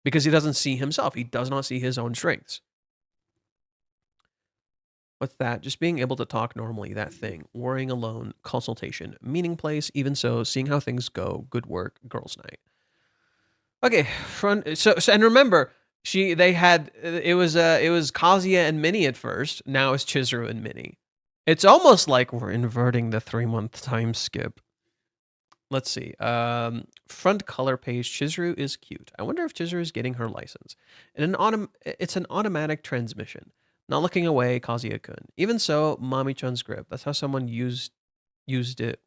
Because he doesn't see himself. He does not see his own strengths. What's that? Just being able to talk normally, that thing. Worrying alone, consultation, meeting place, even so, seeing how things go, good work, girls' night. Okay, so and remember, it was Kazuya and Minnie at first. Now it's Chizuru and Minnie. It's almost like we're inverting the 3-month time skip. Let's see. Front color page. Chizuru is cute. I wonder if Chizuru is getting her license. It's an automatic transmission. Not looking away, Kazuya-kun. Even so, Mami-chan's grip. That's how someone used it.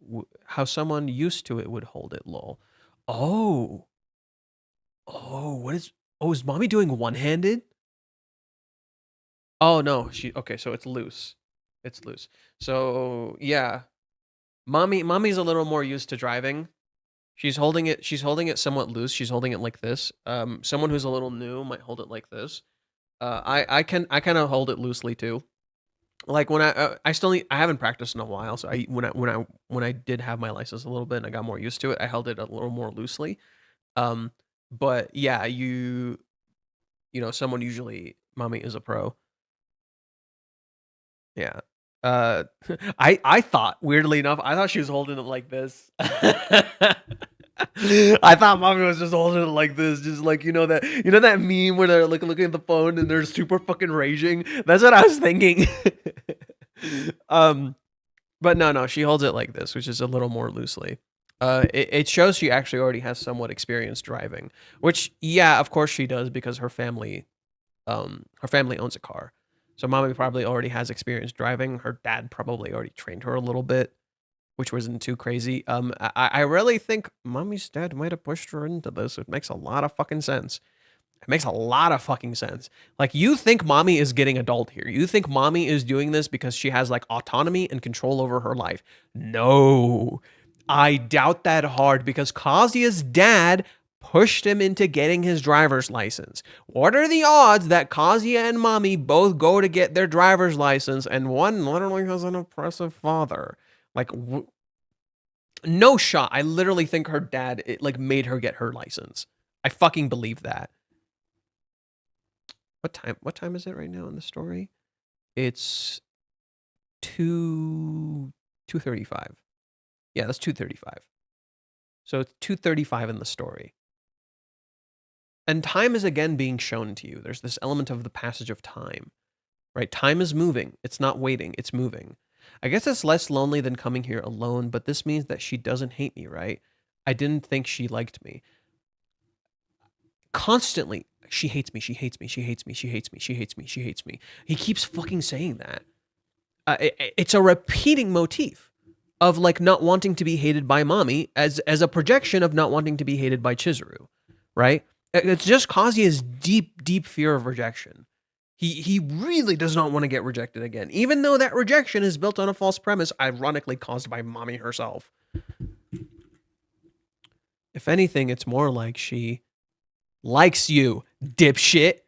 How someone used to it would hold it. Lol. Oh. Oh, is Mami doing one-handed? Oh no, okay, so it's loose. It's loose. So yeah. Mommy's a little more used to driving. She's holding it somewhat loose. She's holding it like this. Someone who's a little new might hold it like this. I kind of hold it loosely too. Like when I haven't practiced in a while, so when I did have my license a little bit and I got more used to it, I held it a little more loosely. But yeah, you know, someone usually, Mami is a pro. Yeah. I thought, weirdly enough, I thought she was holding it like this. I thought Mami was just holding it like this, just like, you know that meme where they're like looking at the phone and they're super fucking raging. That's what I was thinking. But no, she holds it like this, which is a little more loosely. It shows she actually already has somewhat experience driving, which, yeah, of course she does because her family owns a car. So Mami probably already has experience driving. Her dad probably already trained her a little bit, which wasn't too crazy. I really think Mami's dad might have pushed her into this. It makes a lot of fucking sense. It makes a lot of fucking sense. Like, you think Mami is getting adult here. You think Mami is doing this because she has, like, autonomy and control over her life. No. I doubt that hard because Kazuya's dad pushed him into getting his driver's license. What are the odds that Kazuya and Mami both go to get their driver's license and one literally has an oppressive father? Like, no shot. I literally think her dad made her get her license. I fucking believe that. What time is it right now in the story? It's 2:35. Yeah, that's 2:35. So it's 2:35 in the story. And time is again being shown to you. There's this element of the passage of time, right? Time is moving. It's not waiting. It's moving. I guess it's less lonely than coming here alone, but this means that she doesn't hate me, right? I didn't think she liked me. Constantly, she hates me, she hates me, she hates me, she hates me, she hates me, she hates me. He keeps fucking saying that. It's a repeating motif of like not wanting to be hated by Mami as a projection of not wanting to be hated by Chizuru, right? It's just Kazuya's deep fear of rejection. He really does not want to get rejected again, even though that rejection is built on a false premise, ironically caused by Mami herself. If anything, it's more like she likes you, dipshit.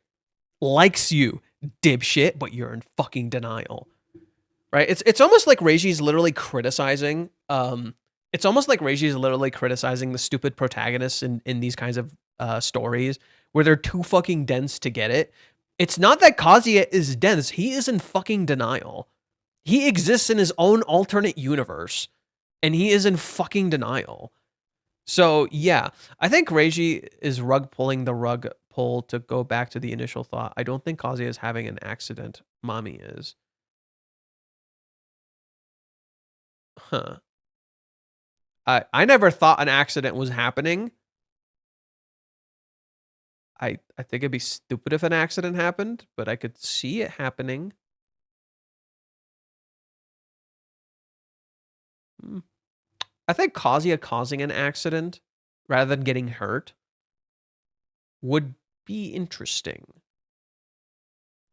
Likes you, dipshit, but you're in fucking denial. Right? It's almost like Reiji's literally criticizing it's almost like Reiji's literally criticizing the stupid protagonists in these kinds of stories where they're too fucking dense to get it. It's not that Kazuya is dense, he is in fucking denial. He exists in his own alternate universe and he is in fucking denial. So yeah, I think Reiji is rug pulling the rug pull to go back to the initial thought. I don't think Kazuya is having an accident. Mami is. Huh. I never thought an accident was happening. I think it'd be stupid if an accident happened, but I could see it happening. I think Kazuya causing an accident rather than getting hurt would be interesting.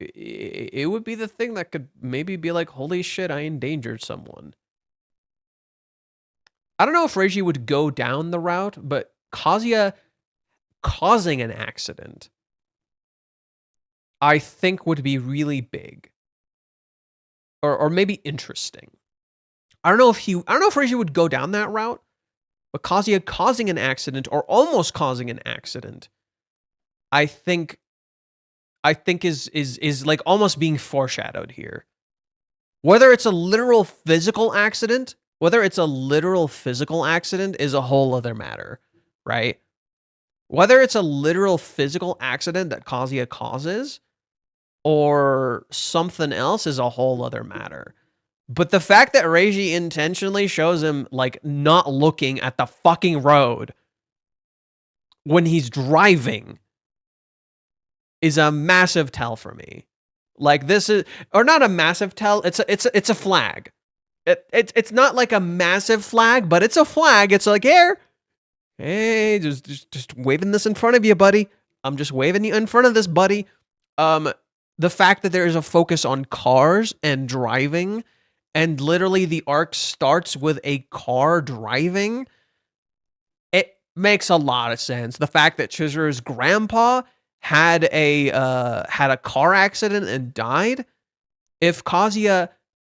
It would be the thing that could maybe be like, holy shit, I endangered someone. I don't know if Reiji would go down the route, but Kazuya causing an accident, I think would be really big. Or maybe interesting. I don't know if Reiji would go down that route, but Kazuya causing an accident or almost causing an accident, I think is like almost being foreshadowed here. Whether it's a literal physical accident is a whole other matter, right? Whether it's a literal physical accident that Kazuya causes or something else is a whole other matter. But the fact that Reiji intentionally shows him like not looking at the fucking road when he's driving is a massive tell for me. Like this is, or not a massive tell, it's a flag. It's not like a massive flag, but it's a flag. It's like, here, hey, just waving this in front of you, buddy. I'm just waving you in front of this, buddy. The fact that there is a focus on cars and driving, and literally the arc starts with a car driving, it makes a lot of sense. The fact that Chizuru's grandpa had a car accident and died, if Kazuya,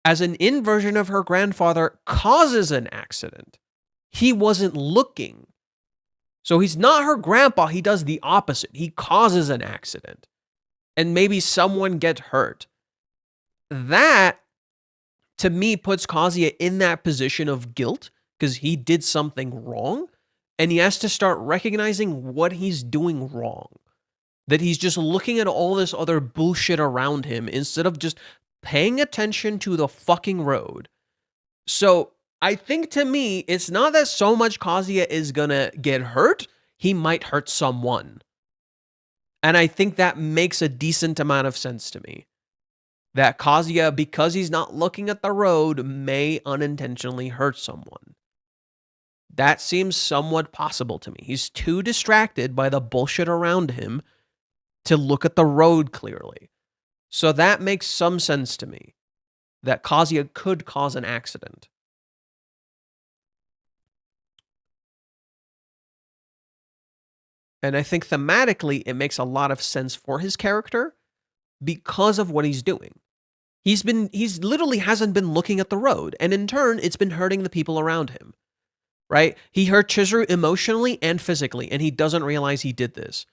as an inversion of her grandfather, causes an accident, he wasn't looking. So he's not her grandpa, he does the opposite. He causes an accident. And maybe someone gets hurt. That, to me, puts Kazuya in that position of guilt, because he did something wrong, and he has to start recognizing what he's doing wrong. That he's just looking at all this other bullshit around him instead of just paying attention to the fucking road. So I think, to me, it's not that so much Kazuya is gonna get hurt, he might hurt someone. And I think that makes a decent amount of sense to me. That Kazuya, because he's not looking at the road, may unintentionally hurt someone. That seems somewhat possible to me. He's too distracted by the bullshit around him to look at the road clearly. So that makes some sense to me. That Kazuya could cause an accident. And I think thematically, it makes a lot of sense for his character because of what he's doing. He's literally hasn't been looking at the road, and in turn, it's been hurting the people around him, right? He hurt Chizuru emotionally and physically, and he doesn't realize he did this.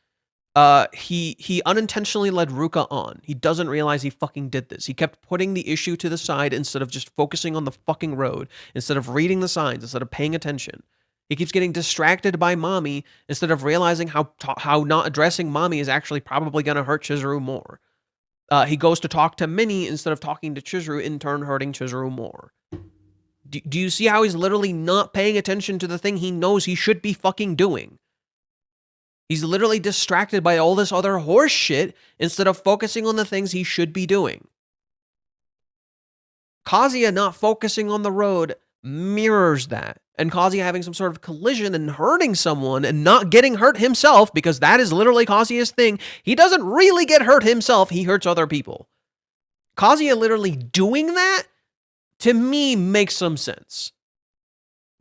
He unintentionally led Ruka on. He doesn't realize he fucking did this. He kept putting the issue to the side instead of just focusing on the fucking road, instead of reading the signs, instead of paying attention. He keeps getting distracted by Mami instead of realizing how not addressing Mami is actually probably going to hurt Chizuru more. He goes to talk to Minnie instead of talking to Chizuru, in turn hurting Chizuru more. Do you see how he's literally not paying attention to the thing he knows he should be fucking doing? He's literally distracted by all this other horse shit instead of focusing on the things he should be doing. Kazuya not focusing on the road mirrors that. And Kazuya having some sort of collision and hurting someone and not getting hurt himself, because that is literally Kazuya's thing. He doesn't really get hurt himself, he hurts other people. Kazuya literally doing that, to me, makes some sense.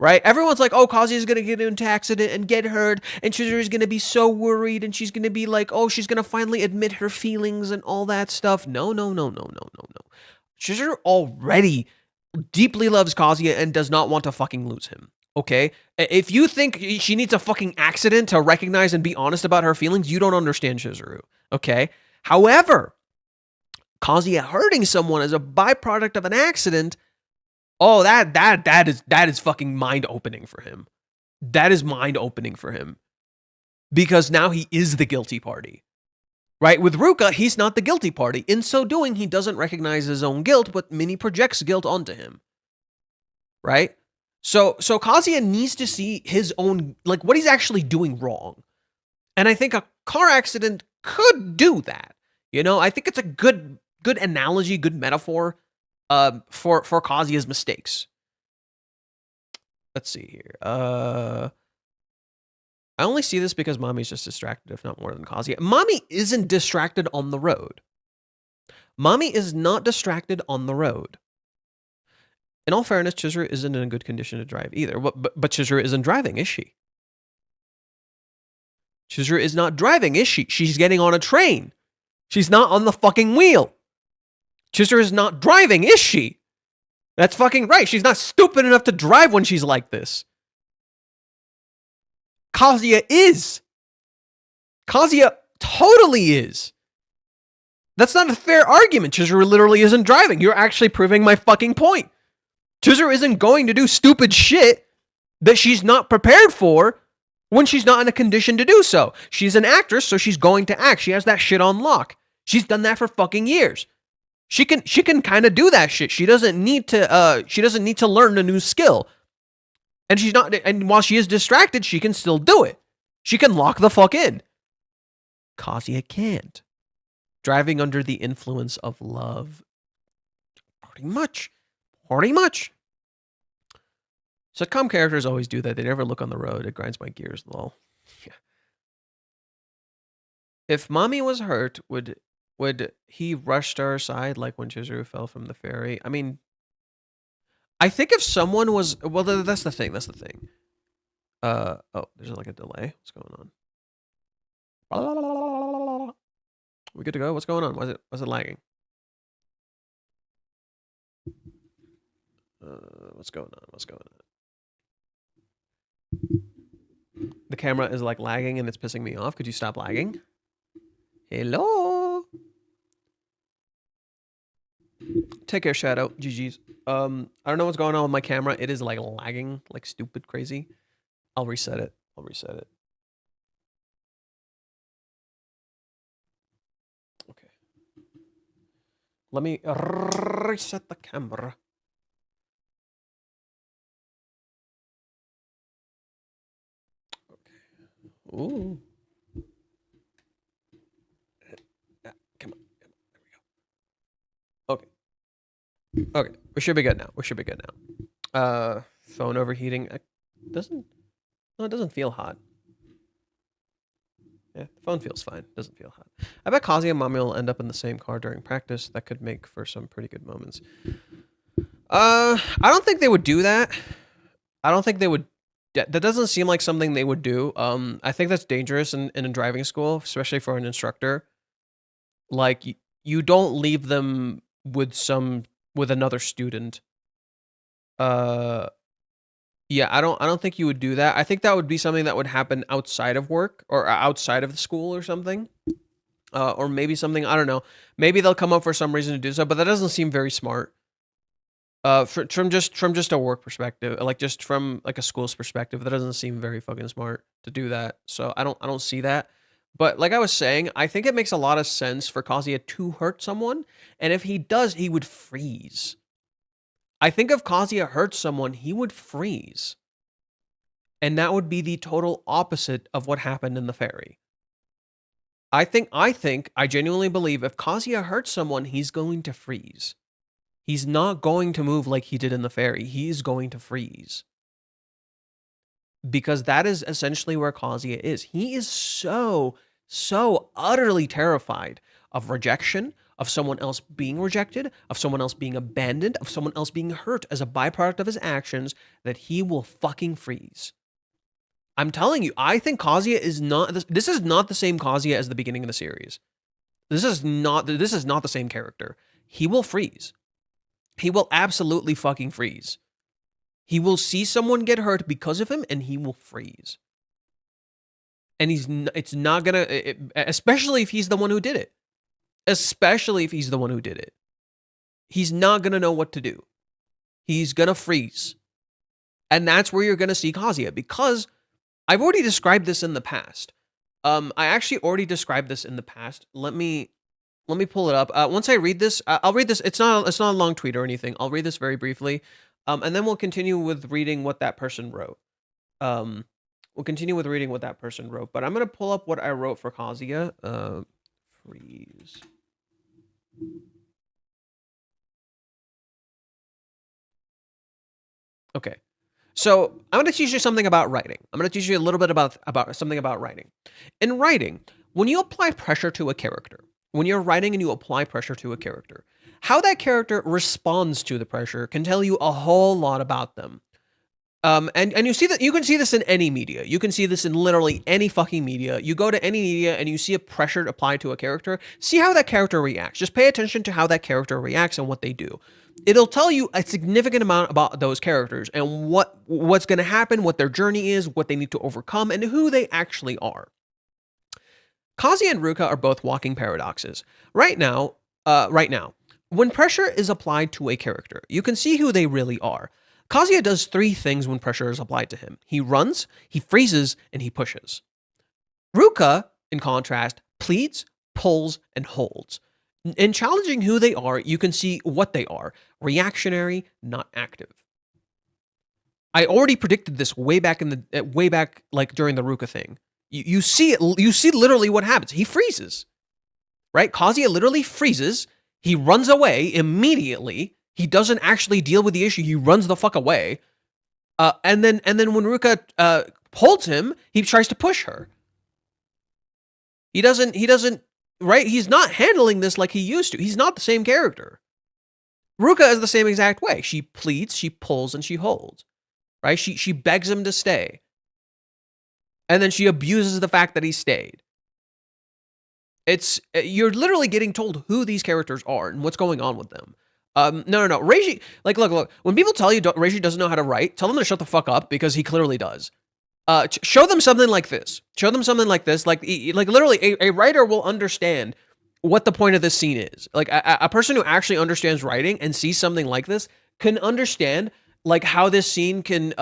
Right? Everyone's like, oh, Kazuya's gonna get into an accident and get hurt, and Chizuru's gonna be so worried, and she's gonna be like, oh, she's gonna finally admit her feelings and all that stuff. No. Chizuru already deeply loves Kazuya and does not want to fucking lose him. Okay? If you think she needs a fucking accident to recognize and be honest about her feelings, you don't understand Chizuru. Okay? However, Kazuya hurting someone as a byproduct of an accident, oh, that is fucking mind-opening for him. That is mind-opening for him. Because now he is the guilty party. Right? With Ruka, he's not the guilty party. In so doing, he doesn't recognize his own guilt, but Minnie projects guilt onto him. Right? So Kazuya needs to see his own, like, what he's actually doing wrong. And I think a car accident could do that. You know, I think it's a good analogy, good metaphor for Kazuya's mistakes. Let's see here. I only see this because Mami's just distracted, if not more than Kazuya. Mami isn't distracted on the road. Mami is not distracted on the road. In all fairness, Chizuru isn't in a good condition to drive either. But Chizuru isn't driving, is she? Chizuru is not driving, is she? She's getting on a train. She's not on the fucking wheel. Chizuru is not driving, is she? That's fucking right. She's not stupid enough to drive when she's like this. Kazuya is. Kazuya totally is. That's not a fair argument. Chizuru literally isn't driving. You're actually proving my fucking point. Chizuru isn't going to do stupid shit that she's not prepared for when she's not in a condition to do so. She's an actress, so she's going to act. She has that shit on lock. She's done that for fucking years. She can kind of do that shit. She doesn't need to learn a new skill. And she's not, and while she is distracted, she can still do it. She can lock the fuck in. Kazuya can't. Driving under the influence of love. Pretty much. Sitcom characters always do that. They never look on the road. It grinds my gears, lol. Yeah. If Mami was hurt, would he rush to her side like when Chizuru fell from the ferry? I mean, I think if someone was, well, that's the thing. Oh, there's like a delay. What's going on? We good to go? What's going on? Was it lagging? What's going on? The camera is like lagging and it's pissing me off. Could you stop lagging? Hello. Take care, Shadow. GG's. I don't know what's going on with my camera. It is like lagging like stupid crazy. I'll reset it. Okay. Let me reset the camera. Okay. Ooh. Come on. There we go. Okay, we should be good now. Phone overheating. It doesn't feel hot. Yeah, the phone feels fine. Doesn't feel hot. I bet Kazuya and Mami will end up in the same car during practice. That could make for some pretty good moments. I don't think they would do that. I don't think they would. That doesn't seem like something they would do. I think that's dangerous in a driving school, especially for an instructor. Like, you don't leave them with another student. Yeah, I don't think you would do that. I think that would be something that would happen outside of work or outside of the school or something. Or maybe something, I don't know. Maybe they'll come up for some reason to do so, but that doesn't seem very smart. From just a work perspective, like just from like a school's perspective, that doesn't seem very fucking smart to do that. So I don't see that. But like I was saying, I think it makes a lot of sense for Kazuya to hurt someone, and if he does, he would freeze. I think if Kazuya hurts someone, he would freeze. And that would be the total opposite of what happened in the ferry. I genuinely believe if Kazuya hurts someone, he's going to freeze. He's not going to move like he did in the ferry. He's going to freeze. Because that is essentially where Kazuya is. He is so utterly terrified of rejection, of someone else being rejected, of someone else being abandoned, of someone else being hurt as a byproduct of his actions, that he will fucking freeze. I'm telling you, I think Kazuya is not, this is not the same Kazuya as the beginning of the series. This is not the same character. He will freeze. He will absolutely fucking freeze. He will see someone get hurt because of him, and he will freeze. And it's not gonna, especially if he's the one who did it. Especially if he's the one who did it. He's not gonna know what to do. He's gonna freeze. And that's where you're gonna see Kazuya, because I've already described this in the past. I actually already described this in the past. Let me pull it up. Once I read this, I'll read this. It's not a long tweet or anything. I'll read this very briefly. And then we'll continue with reading what that person wrote. We'll continue with reading what that person wrote. But I'm going to pull up what I wrote for Kazuya. Freeze. Okay. So I'm going to teach you something about writing. I'm going to teach you a little bit about something about writing. In writing, when you apply pressure to a character, when you're writing and you apply pressure to a character, how that character responds to the pressure can tell you a whole lot about them. And you can see this in any media. You can see this in literally any fucking media. You go to any media and you see a pressure applied to a character. See how that character reacts. Just pay attention to how that character reacts and what they do. It'll tell you a significant amount about those characters and what's going to happen, what their journey is, what they need to overcome, and who they actually are. Kazuya and Ruka are both walking paradoxes. Right now, when pressure is applied to a character, you can see who they really are. Kazuya does three things when pressure is applied to him. He runs, he freezes, and he pushes. Ruka, in contrast, pleads, pulls, and holds. In challenging who they are, you can see what they are. Reactionary, not active. I already predicted this way back like during the Ruka thing. You see it. You see literally what happens. He freezes, right? Kazuya literally freezes. He runs away immediately. He doesn't actually deal with the issue. He runs the fuck away. And then when Ruka holds him, he tries to push her. He doesn't. Right? He's not handling this like he used to. He's not the same character. Ruka is the same exact way. She pleads, she pulls, and she holds. Right? She begs him to stay. And then she abuses the fact that he stayed. You're literally getting told who these characters are and what's going on with them. No. Reiji, look. When people tell you Reiji doesn't know how to write, tell them to shut the fuck up, because he clearly does. Show them something like this. Show them something like this. Like literally, a writer will understand what the point of this scene is. Like a person who actually understands writing and sees something like this can understand like how this scene can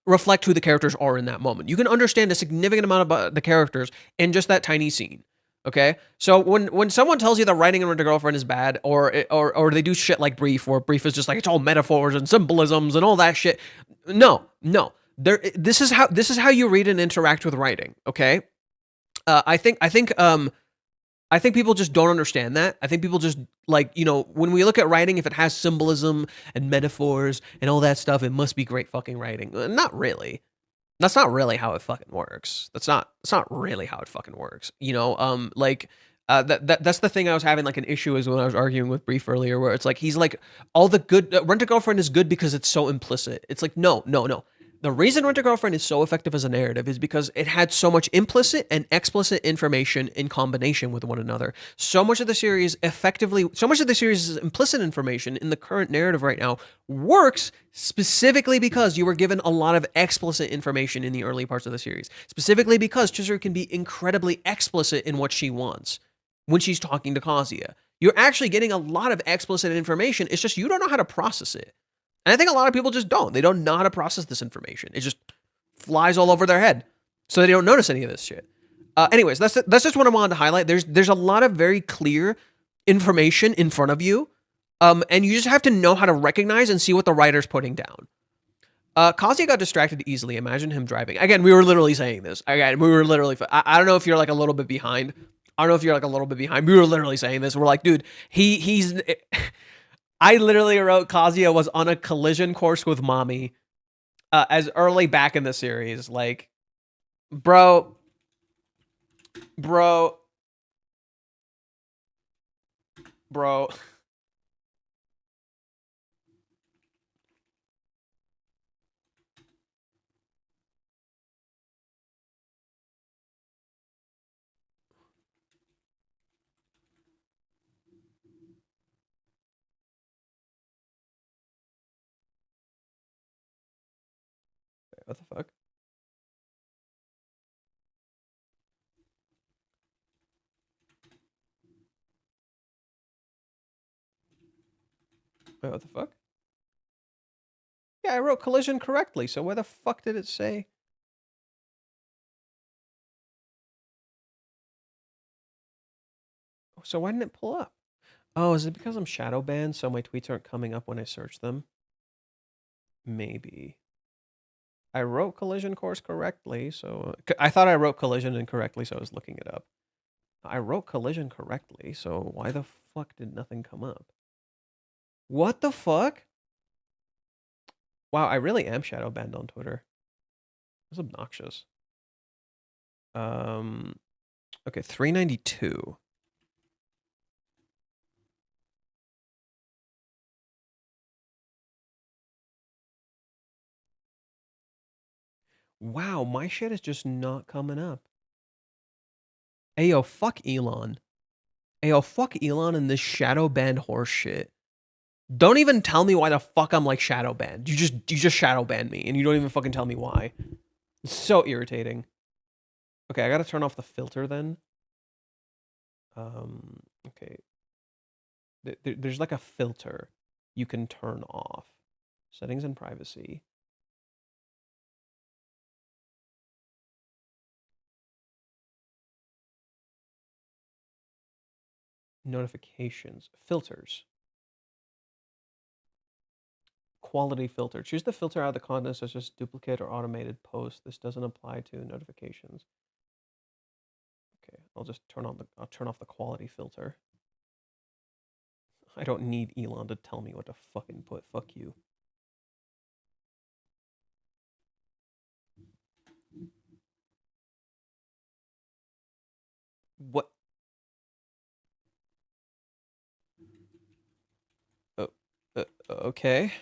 reflect who the characters are in that moment. You can understand a significant amount about the characters in just that tiny scene. Okay, so when someone tells you that writing in Rent a Girlfriend is bad, or they do shit like Brief, where Brief is just like it's all metaphors and symbolisms and all that shit, no. This is how you read and interact with writing. Okay, I think people just don't understand that. I think people just when we look at writing, if it has symbolism and metaphors and all that stuff, it must be great fucking writing. Not really. That's not really how it fucking works. That's not really how it fucking works. That's the thing I was having like an issue is when I was arguing with Brief earlier, where it's like he's like all the good Rent a Girlfriend is good because it's so implicit. It's like no. The reason Rent a Girlfriend is so effective as a narrative is because it had so much implicit and explicit information in combination with one another. So much of the series is implicit information in the current narrative right now works specifically because you were given a lot of explicit information in the early parts of the series. Specifically because Chizuru can be incredibly explicit in what she wants when she's talking to Kazuya. You're actually getting a lot of explicit information. It's just you don't know how to process it. And I think a lot of people just don't. They don't know how to process this information. It just flies all over their head. So they don't notice any of this shit. Anyways, that's just what I wanted to highlight. There's a lot of very clear information in front of you, and you just have to know how to recognize and see what the writer's putting down. Kazuya got distracted easily. Imagine him driving. Again, we were literally saying this. Again, we were literally. I don't know if you're like a little bit behind. We were literally saying this. We're like, dude, he's. I literally wrote Kazuya was on a collision course with Mami, as early back in the series. Like, bro. What the fuck? Wait, what the fuck? Yeah, I wrote collision correctly, so where the fuck did it say? So why didn't it pull up? Oh, is it because I'm shadow banned, so my tweets aren't coming up when I search them? Maybe. I wrote collision course correctly, so... I thought I wrote collision incorrectly, so I was looking it up. I wrote collision correctly, so why the fuck did nothing come up? What the fuck? Wow, I really am shadow banned on Twitter. That's obnoxious. Okay, 392. Wow, my shit is just not coming up. Ayo, fuck Elon. Ayo, fuck Elon and this shadow banned horse shit. Don't even tell me why the fuck I'm like shadow banned. You just shadow banned me and you don't even fucking tell me why. It's so irritating. Okay, I gotta turn off the filter then. Okay. There's like a filter you can turn off. Settings and privacy. Notifications. Filters. Quality filter. Choose the filter out of the content such as duplicate or automated post. This doesn't apply to notifications. Okay, I'll turn off the quality filter. I don't need Elon to tell me what to fucking put. Fuck you. What? Okay.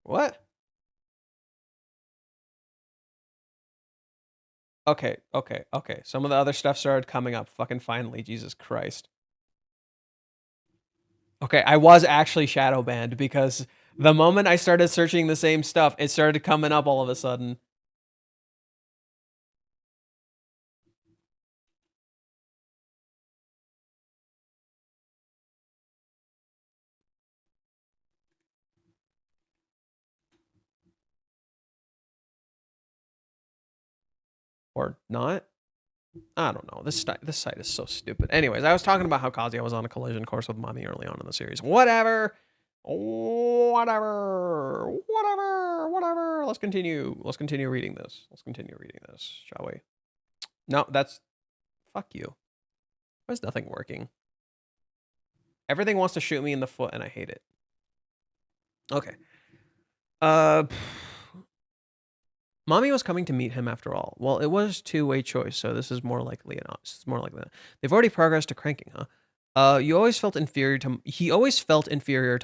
What? Okay. Some of the other stuff started coming up. Fucking finally, Jesus Christ. Okay, I was actually shadow banned because the moment I started searching the same stuff, it started coming up all of a sudden. Or not? I don't know. This site is so stupid. Anyways, I was talking about how Kazuya was on a collision course with Mami early on in the series. Whatever. Let's continue. Let's continue reading this. Shall we? No, that's... Fuck you. Why is nothing working? Everything wants to shoot me in the foot and I hate it. Okay. Mami was coming to meet him after all. Well, it was two-way choice, so this is more likely not. It's more like that. They've already progressed to cranking, huh? He always felt inferior to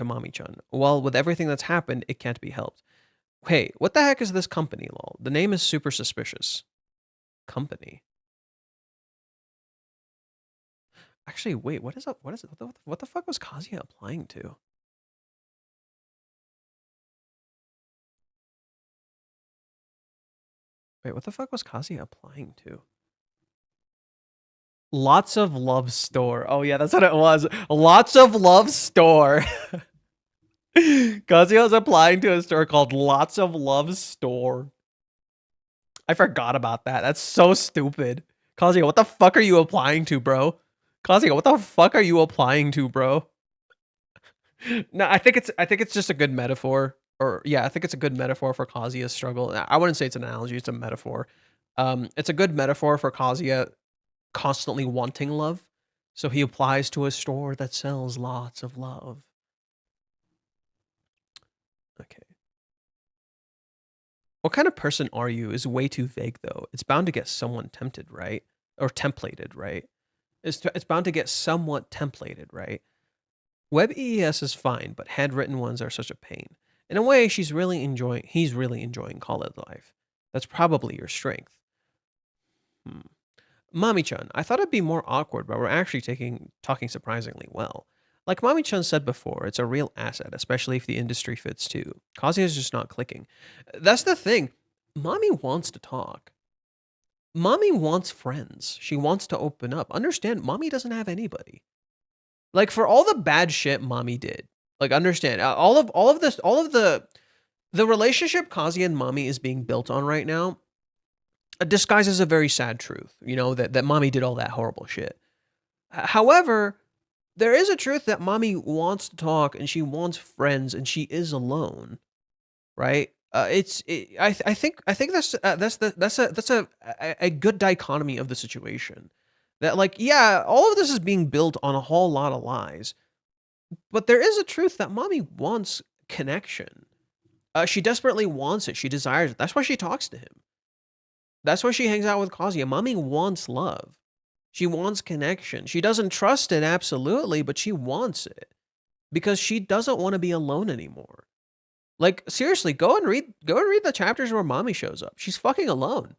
Mami-chan. Well, with everything that's happened, it can't be helped. Hey, what the heck is this company, lol? The name is super suspicious. Company. Actually, wait, what is up? What the fuck was Kazuya applying to? Wait, what the fuck was Kazuya applying to? Lots of Love Store. Oh yeah, that's what it was. Lots of Love Store. Kazuya was applying to a store called Lots of Love Store. I forgot about that. That's so stupid. Kazuya, what the fuck are you applying to, bro? Kazuya, what the fuck are you applying to, bro? No, I think it's just a good metaphor. Or yeah, I think it's a good metaphor for Kazuya's struggle. I wouldn't say it's an analogy, it's a metaphor. It's a good metaphor for Kazuya constantly wanting love. So he applies to a store that sells lots of love. Okay. What kind of person are you is way too vague, though. It's bound to get someone tempted, right? Or templated, right? It's bound to get somewhat templated, right? Web EES is fine, but handwritten ones are such a pain. In a way, he's really enjoying college life. That's probably your strength. Mami-chan, I thought it'd be more awkward, but we're actually talking surprisingly well. Like Mami-chan said before, it's a real asset, especially if the industry fits too. Kazuya's just not clicking. That's the thing. Mami wants to talk. Mami wants friends. She wants to open up. Understand, Mami doesn't have anybody. Like, for all the bad shit Mami did, like, understand, all of the relationship Kazuya and Mami is being built on right now disguises a very sad truth, you know, that Mami did all that horrible shit. However, there is a truth that Mami wants to talk and she wants friends and she is alone, right? I think that's a good dichotomy of the situation. That, like, yeah, all of this is being built on a whole lot of lies, but there is a truth that Mami wants connection. She desperately wants it. She desires it. That's why she talks to him. That's why she hangs out with Kazuya. Mami wants love. She wants connection. She doesn't trust it, absolutely, but she wants it because she doesn't want to be alone anymore. Like, seriously, go and read the chapters where Mami shows up. She's fucking alone.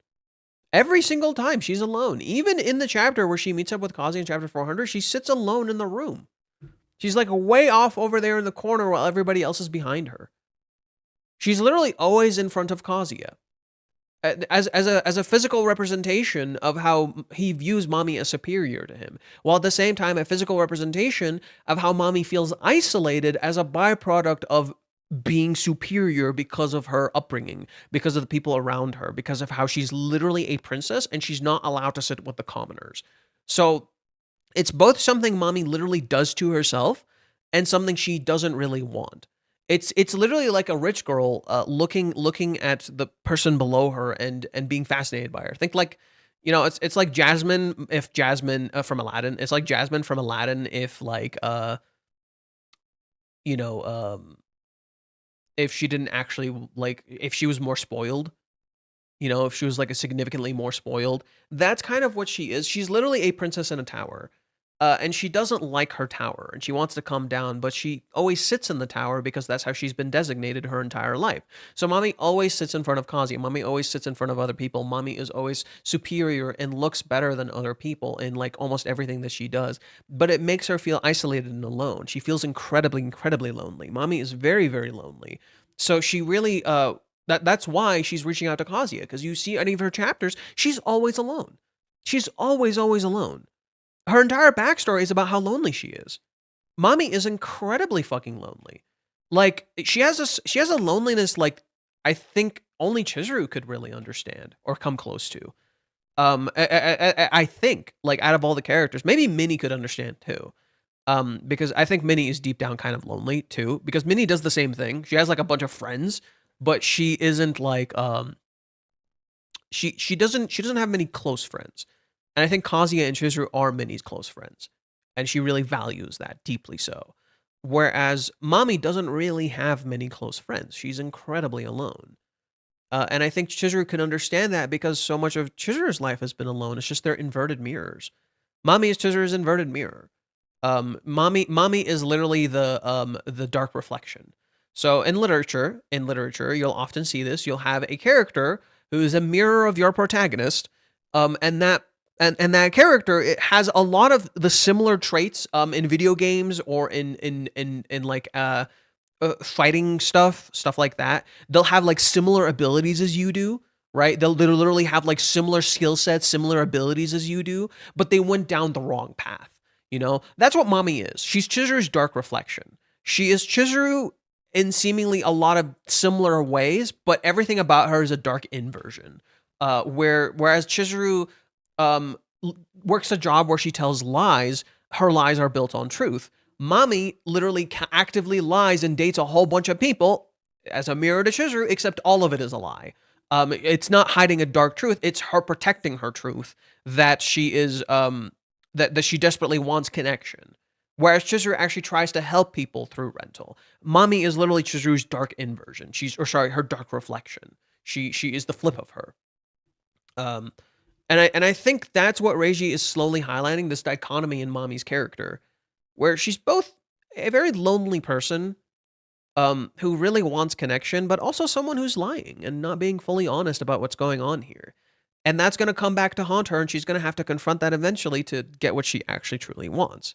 Every single time she's alone. Even in the chapter where she meets up with Kazuya in chapter 400, she sits alone in the room. She's like way off over there in the corner while everybody else is behind her. She's literally always in front of Kazuya. As a physical representation of how he views Mami as superior to him, while at the same time a physical representation of how Mami feels isolated as a byproduct of being superior because of her upbringing, because of the people around her, because of how she's literally a princess and she's not allowed to sit with the commoners. So it's both something Mami literally does to herself and something she doesn't really want. It's literally like a rich girl looking at the person below her and being fascinated by her. Think like, you know, it's like Jasmine, if Jasmine from Aladdin. It's like Jasmine from Aladdin if, like, you know, if she didn't actually, like, if she was more spoiled, you know, if she was like a significantly more spoiled. That's kind of what she is. She's literally a princess in a tower. And she doesn't like her tower, and she wants to come down, but she always sits in the tower because that's how she's been designated her entire life. So Mami always sits in front of Kazuya. Mami always sits in front of other people. Mami is always superior and looks better than other people in, like, almost everything that she does. But it makes her feel isolated and alone. She feels incredibly, incredibly lonely. Mami is very, very lonely. So she really, that's why she's reaching out to Kazuya, because you see any of her chapters, she's always alone. She's always, always alone. Her entire backstory is about how lonely she is. Mami is incredibly fucking lonely. Like, she has a loneliness, like, I think only Chizuru could really understand or come close to. I think, like, out of all the characters, maybe Minnie could understand too. Because I think Minnie is deep down kind of lonely too, because Minnie does the same thing. She has, like, a bunch of friends, but she isn't, like, she doesn't have many close friends. And I think Kazuya and Chizuru are Minnie's close friends. And she really values that, deeply so. Whereas Mami doesn't really have many close friends. She's incredibly alone. And I think Chizuru can understand that because so much of Chizuru's life has been alone. It's just they're inverted mirrors. Mami is Chizuru's inverted mirror. Mami is literally the dark reflection. So in literature, you'll often see this. You'll have a character who is a mirror of your protagonist, and that character, it has a lot of the similar traits in video games or in like fighting stuff like that. They'll have, like, similar abilities as you do, right? They'll literally have, like, similar skill sets, similar abilities as you do, but they went down the wrong path. You know, that's what Mami is. She's Chizuru's dark reflection. She is Chizuru in seemingly a lot of similar ways, but everything about her is a dark inversion. Whereas Chizuru works a job where she tells lies, her lies are built on truth. Mami literally actively lies and dates a whole bunch of people as a mirror to Chizuru, except all of it is a lie. It's not hiding a dark truth; it's her protecting her truth that she is that she desperately wants connection. Whereas Chizuru actually tries to help people through rental. Mami is literally Chizuru's dark inversion. Her dark reflection. She is the flip of her. And I think that's what Reiji is slowly highlighting, this dichotomy in Mami's character, where she's both a very lonely person, who really wants connection, but also someone who's lying and not being fully honest about what's going on here. And that's going to come back to haunt her, and she's going to have to confront that eventually to get what she actually truly wants.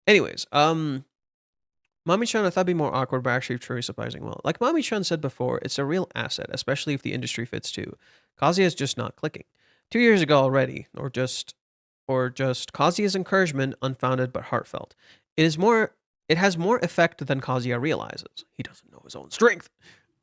Anyways, Mami-chan, I thought it'd be more awkward, but actually truly surprising well. Like Mami-chan said before, it's a real asset, especially if the industry fits too. Kazuya's just not clicking. 2 years ago already, or just Kazuya's encouragement, unfounded but heartfelt. It has more effect than Kazuya realizes. He doesn't know his own strength.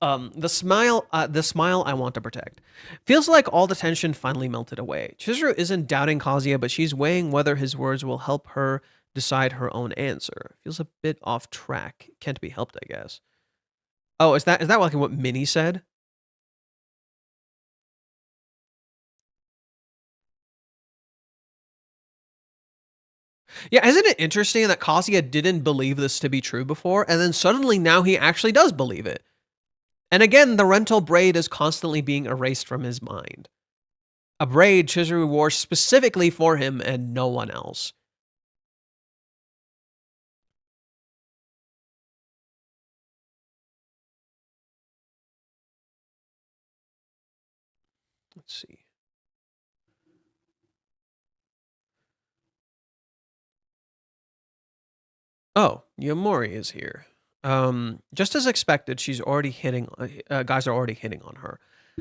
The smile I want to protect. Feels like all the tension finally melted away. Chizuru isn't doubting Kazuya, but she's weighing whether his words will help her decide her own answer. Feels a bit off track. Can't be helped, I guess. Oh, is that like what Minnie said? Yeah, isn't it interesting that Kazuya didn't believe this to be true before, and then suddenly now he actually does believe it? And again, the rental braid is constantly being erased from his mind. A braid Chizuru wore specifically for him and no one else. Let's see. Oh, Yamori is here. Just as expected, she's already hitting. Guys are already hitting on her.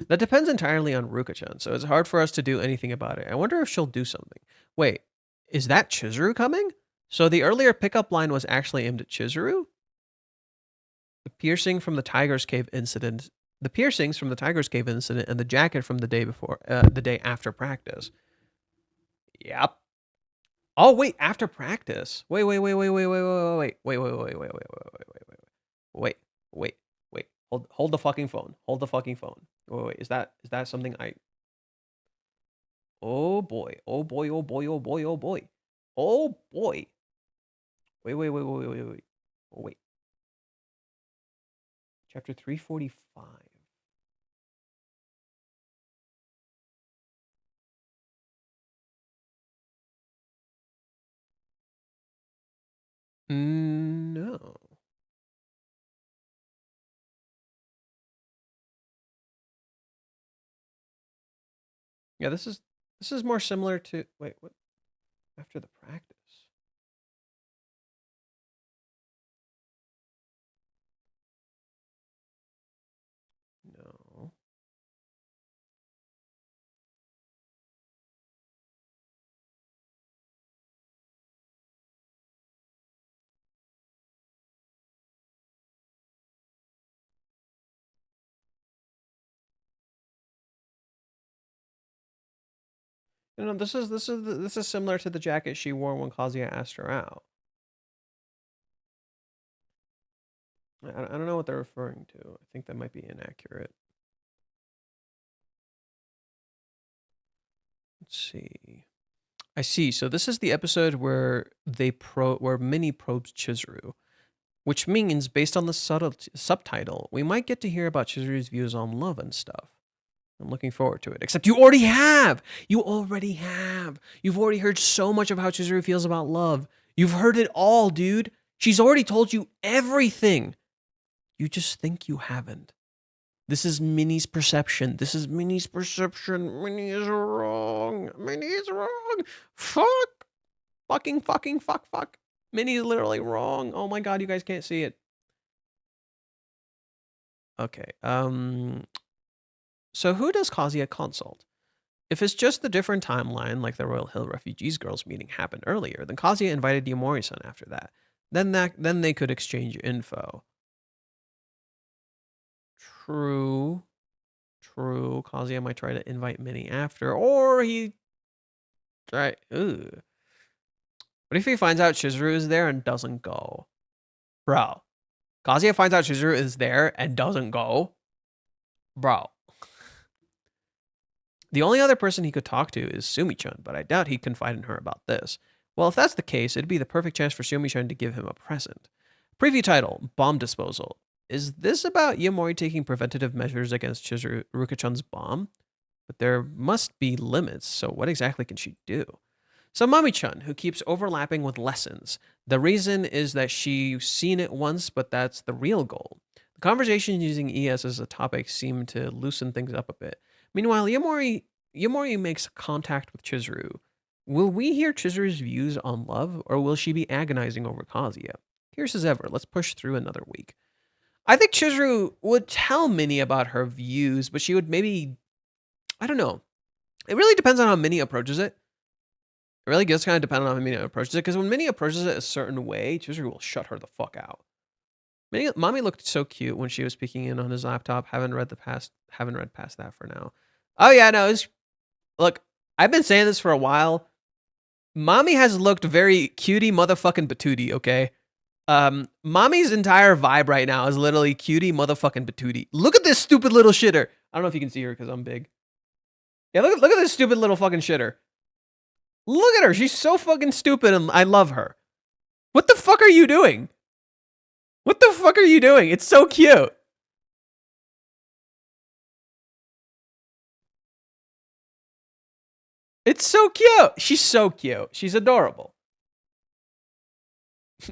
That depends entirely on Ruka-chan, so it's hard for us to do anything about it. I wonder if she'll do something. Wait, is that Chizuru coming? So the earlier pickup line was actually aimed at Chizuru? The piercing from the Tiger's Cave incident. The piercings from the Tiger's Cave incident and the jacket from the day before, the day after practice. Yep. Oh wait, after practice. Wait. Hold the fucking phone. Hold the fucking phone. Wait. Is that something I? Oh boy. Oh boy. Oh boy. Oh boy. Oh boy. Oh boy. Wait. Chapter 345. No. Yeah, this is more similar to wait, what? After the practice. No. This is similar to the jacket she wore when Kazuya asked her out. I don't know what they're referring to. I think that might be inaccurate. Let's see. I see. So this is the episode where where Minnie probes Chizuru, which means based on the subtitle, we might get to hear about Chizuru's views on love and stuff. I'm looking forward to it. Except you already have. You already have. You've already heard so much of how Chizuru feels about love. You've heard it all, dude. She's already told you everything. You just think you haven't. This is Minnie's perception. This is Minnie's perception. Minnie is wrong. Minnie is wrong. Fuck. Fuck. Minnie is literally wrong. Oh my god, you guys can't see it. Okay. So who does Kazuya consult? If it's just the different timeline, like the Royal Hill Refugees girls meeting happened earlier, then Kazuya invited Yamori-san after that. Then they could exchange info. True. crew. Kazuya might try to invite Minnie after, or he try. Ooh. What if he finds out Chizuru is there and doesn't go? Bro. Kazuya finds out Chizuru is there and doesn't go? Bro. The only other person he could talk to is Sumi-chan, but I doubt he'd confide in her about this. Well, if that's the case, it'd be the perfect chance for Sumi-chan to give him a present. Preview title, Bomb Disposal. Is this about Yamori taking preventative measures against Chizuru-chan's bomb? But there must be limits, so what exactly can she do? So Mami-chan, who keeps overlapping with lessons. The reason is that she's seen it once, but that's the real goal. The conversation using ES as a topic seemed to loosen things up a bit. Meanwhile, Yamori makes contact with Chizuru. Will we hear Chizuru's views on love, or will she be agonizing over Kazuya? Here's as ever, let's push through another week. I think Chizuru would tell Minnie about her views, but she would maybe, I don't know. It really depends on how Minnie approaches it. It really does kind of depend on how Minnie approaches it, because when Minnie approaches it a certain way, Chizuru will shut her the fuck out. Mami looked so cute when she was peeking in on his laptop. Haven't read past that for now. Oh yeah, no, look, I've been saying this for a while. Mami has looked very cutie motherfucking patootie, okay? Mami's entire vibe right now is literally cutie motherfucking patootie. Look at this stupid little shitter. I don't know if you can see her because I'm big. Yeah, look at this stupid little fucking shitter. Look at her. She's so fucking stupid and I love her. What the fuck are you doing? What the fuck are you doing? It's so cute. It's so cute. She's so cute. She's adorable.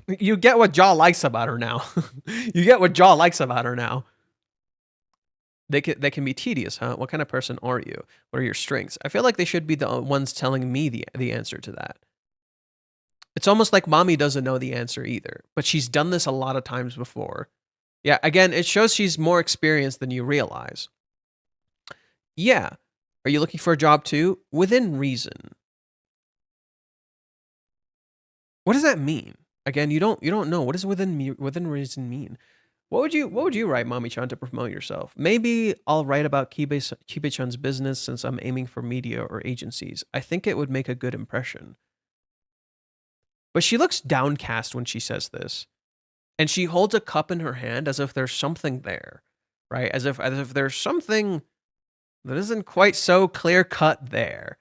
You get what Jaw likes about her now. You get what Jaw likes about her now. They can be tedious, huh? What kind of person are you? What are your strengths? I feel like they should be the ones telling me the answer to that. It's almost like Mami doesn't know the answer either, but she's done this a lot of times before. Yeah, again, it shows she's more experienced than you realize. Yeah. Are you looking for a job too? Within reason. What does that mean? Again, you don't know. What does within reason mean? What would you write, Mami-chan, to promote yourself? Maybe I'll write about Kibe-chan's business since I'm aiming for media or agencies. I think it would make a good impression. But she looks downcast when she says this. And she holds a cup in her hand as if there's something there, right? As if there's something that isn't quite so clear-cut there.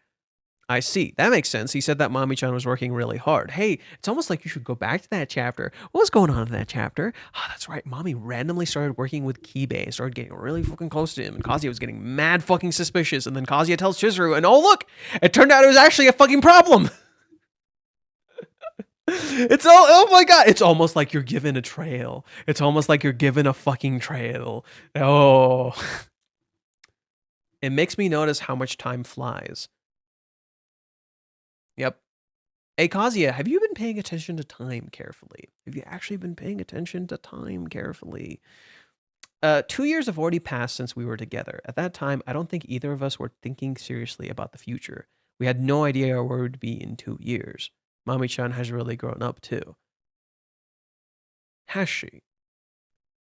I see. That makes sense. He said that Mami-chan was working really hard. Hey, it's almost like you should go back to that chapter. What was going on in that chapter? Oh, that's right. Mami randomly started working with Kibe and started getting really fucking close to him. And Kazuya was getting mad fucking suspicious. And then Kazuya tells Chizuru, and oh, look! It turned out it was actually a fucking problem! It's all, oh my god, it's almost like you're given a trail. It's almost like you're given a fucking trail. Oh. It makes me notice how much time flies. Yep. Hey, Kazuya, have you been paying attention to time carefully? Have you actually been paying attention to time carefully? 2 years have already passed since we were together. At that time, I don't think either of us were thinking seriously about the future. We had no idea where we'd be in 2 years. Mami-chan has really grown up too. Has she?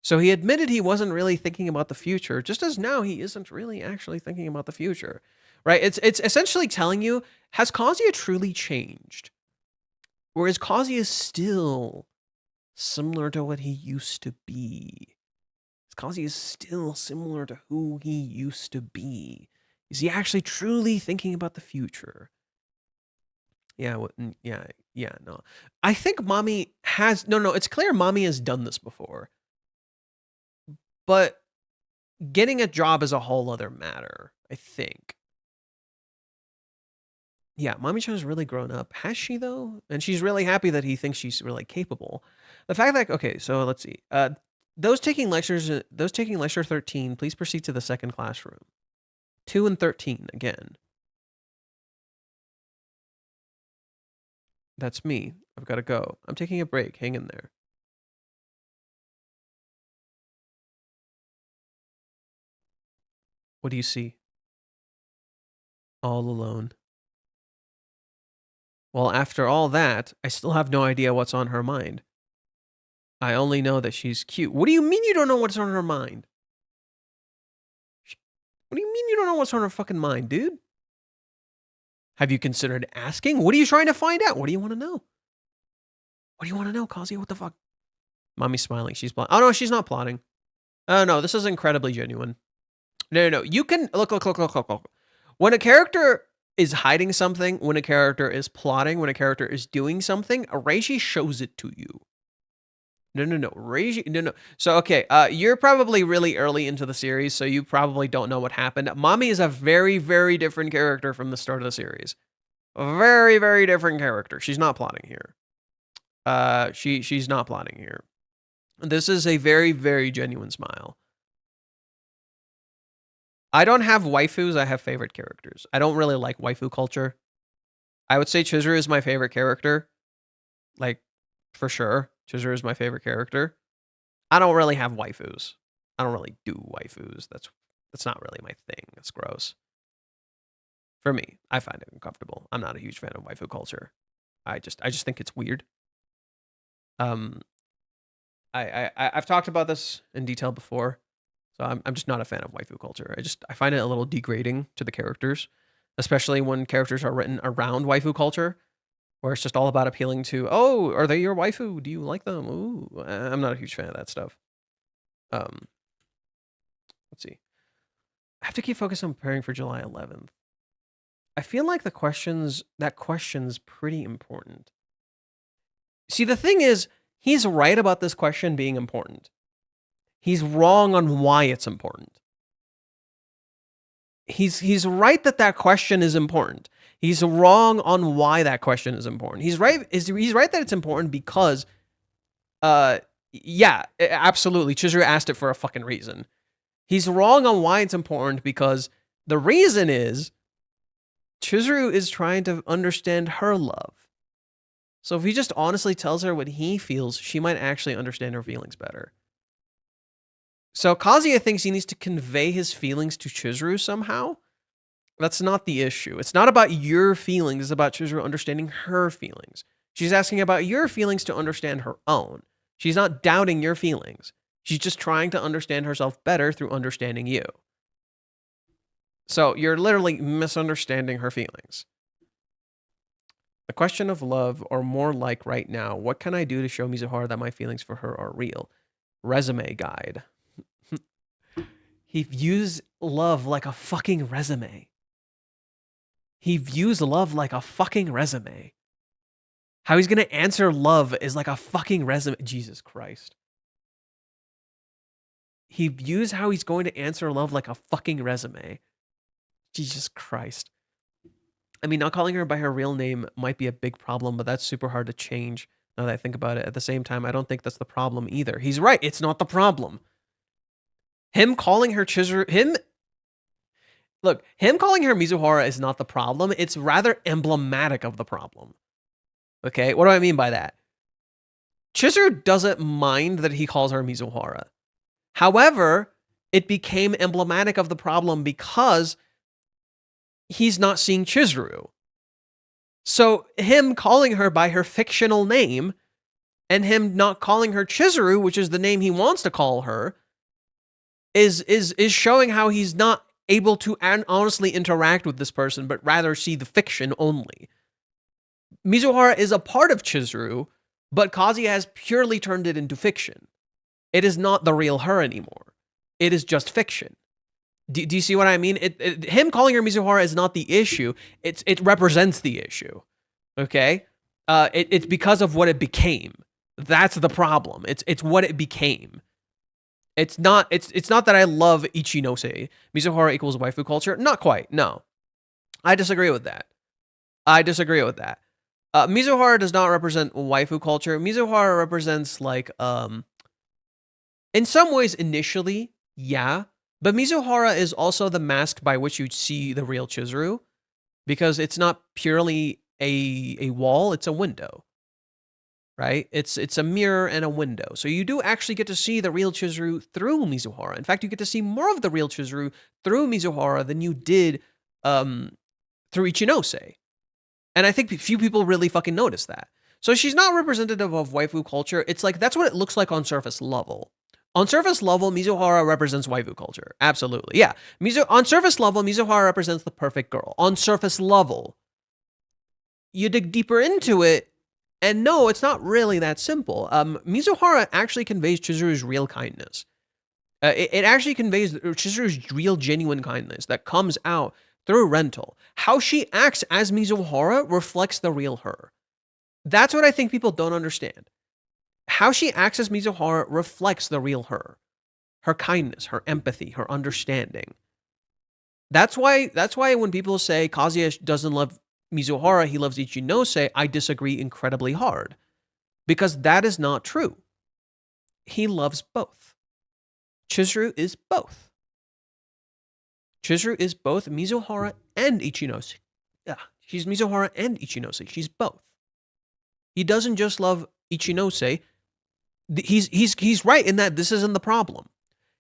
So he admitted he wasn't really thinking about the future, just as now he isn't really actually thinking about the future. Right? It's essentially telling you, has Kazuya truly changed? Or is Kazuya still similar to what he used to be? Is Kazuya still similar to who he used to be? Is he actually truly thinking about the future? Yeah, no. I think Mami has, no, it's clear Mami has done this before. But getting a job is a whole other matter, I think. Yeah, Mami-chan has really grown up. Has she, though? And she's really happy that he thinks she's really capable. The fact that, okay, so let's see. Those taking lecture 13, please proceed to the second classroom. 2 and 13, again. That's me. I've got to go. I'm taking a break. Hang in there. What do you see? All alone. Well, after all that, I still have no idea what's on her mind. I only know that she's cute. What do you mean you don't know what's on her mind? What do you mean you don't know what's on her fucking mind, dude? Have you considered asking? What are you trying to find out? What do you want to know? What do you want to know, Kazuya? What the fuck? Mommy's smiling. She's plotting. Oh, no, she's not plotting. Oh, no, this is incredibly genuine. No. You can... Look. When a character is hiding something, when a character is plotting, when a character is doing something, Reishi shows it to you. No. Reishi... No. So, okay, you're probably really early into the series, so you probably don't know what happened. Mami is a very, very different character from the start of the series. A very, very different character. She's not plotting here. She's not plotting here. This is a very, very genuine smile. I don't have waifus, I have favorite characters. I don't really like waifu culture. I would say Chizuru is my favorite character. Like, for sure. Chizuru is my favorite character. I don't really have waifus. I don't really do waifus. That's not really my thing. That's gross. For me, I find it uncomfortable. I'm not a huge fan of waifu culture. I just think it's weird. I've talked about this in detail before, so I'm just not a fan of waifu culture. I find it a little degrading to the characters, especially when characters are written around waifu culture, where it's just all about appealing to, oh, are they your waifu? Do you like them? Ooh, I'm not a huge fan of that stuff. Let's see. I have to keep focused on preparing for July 11th. I feel like that question's pretty important. See, the thing is, he's right about this question being important. He's wrong on why it's important. He's right that question is important. He's wrong on why that question is important. He's right that it's important because, yeah, absolutely, Chizuru asked it for a fucking reason. He's wrong on why it's important because the reason is Chizuru is trying to understand her love. So if he just honestly tells her what he feels, she might actually understand her feelings better. So Kazuya thinks he needs to convey his feelings to Chizuru somehow. That's not the issue. It's not about your feelings. It's about Chizuru understanding her feelings. She's asking about your feelings to understand her own. She's not doubting your feelings. She's just trying to understand herself better through understanding you. So you're literally misunderstanding her feelings. The question of love, or more like right now, what can I do to show Mizuhara that my feelings for her are real? Resume guide. He views love like a fucking resume. He views love like a fucking resume. How he's gonna answer love is like a fucking resume. Jesus Christ. He views how he's going to answer love like a fucking resume. Jesus Christ. I mean, not calling her by her real name might be a big problem, but that's super hard to change now that I think about it. At the same time, I don't think that's the problem either. He's right. It's not the problem. Him calling her Chizuru... him calling her Mizuhara is not the problem. It's rather emblematic of the problem. Okay? What do I mean by that? Chizuru doesn't mind that he calls her Mizuhara. However, it became emblematic of the problem because he's not seeing Chizuru. So him calling her by her fictional name and him not calling her Chizuru, which is the name he wants to call her, is showing how he's not able to honestly interact with this person, but rather see the fiction only. Mizuhara is a part of Chizuru, but Kazuya has purely turned it into fiction. It is not the real her anymore. It is just fiction. Do you see what I mean? Him calling her Mizuhara is not the issue. It represents the issue. Okay? It's because of what it became. That's the problem. It's what it became. It's not that I love Ichinose. Mizuhara equals waifu culture. Not quite. No. I disagree with that. Mizuhara does not represent waifu culture. Mizuhara represents like in some ways initially, yeah. But Mizuhara is also the mask by which you see the real Chizuru, because it's not purely a wall, it's a window. Right? It's a mirror and a window. So you do actually get to see the real Chizuru through Mizuhara. In fact, you get to see more of the real Chizuru through Mizuhara than you did through Ichinose. And I think few people really fucking notice that. So she's not representative of waifu culture. It's like, that's what it looks like on surface level. On surface level, Mizuhara represents waifu culture. Absolutely. Yeah. On surface level, Mizuhara represents the perfect girl. On surface level. You dig deeper into it, and no, it's not really that simple. Mizuhara actually conveys Chizuru's real kindness. It actually conveys Chizuru's real, genuine kindness that comes out through rental. How she acts as Mizuhara reflects the real her. That's what I think people don't understand. How she acts as Mizuhara reflects the real her. Her kindness, her empathy, her understanding. That's why when people say Kazuya doesn't love Mizuhara, he loves Ichinose, I disagree incredibly hard. Because that is not true. He loves both. Chizuru is both. Chizuru is both Mizuhara and Ichinose. Yeah, she's Mizuhara and Ichinose. She's both. He doesn't just love Ichinose. He's right in that this isn't the problem.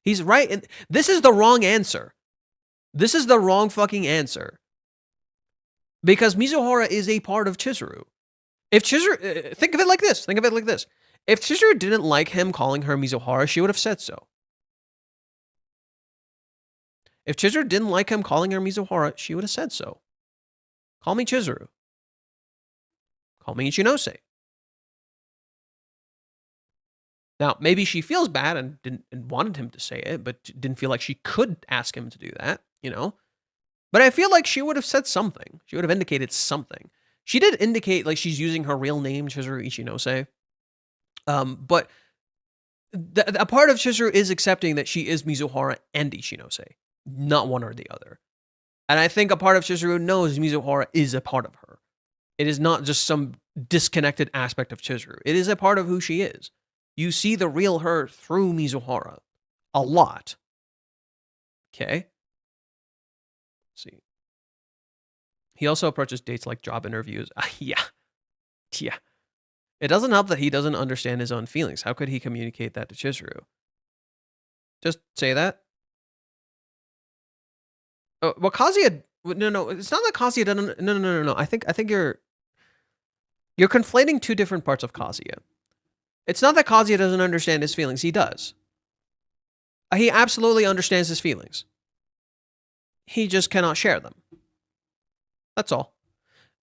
He's right in this is the wrong answer. This is the wrong fucking answer. Because Mizuhara is a part of Chizuru. If Chizuru, think of it like this. Think of it like this. If Chizuru didn't like him calling her Mizuhara, she would have said so. If Chizuru didn't like him calling her Mizuhara, she would have said so. Call me Chizuru. Call me Ichinose. Now, maybe she feels bad and wanted him to say it, but didn't feel like she could ask him to do that, you know? But I feel like she would have said something. She would have indicated something. She did indicate like she's using her real name, Chizuru Ichinose. But a part of Chizuru is accepting that she is Mizuhara and Ichinose, not one or the other. And I think a part of Chizuru knows Mizuhara is a part of her. It is not just some disconnected aspect of Chizuru. It is a part of who she is. You see the real her through Mizuhara. A lot. Okay? Let's see. He also approaches dates like job interviews. Yeah. It doesn't help that he doesn't understand his own feelings. How could he communicate that to Chizuru? Just say that. Well, Kazuya... No. It's not that Kazuya doesn't... No. I think you're conflating two different parts of Kazuya. It's not that Kazuya doesn't understand his feelings. He does. He absolutely understands his feelings. He just cannot share them. That's all.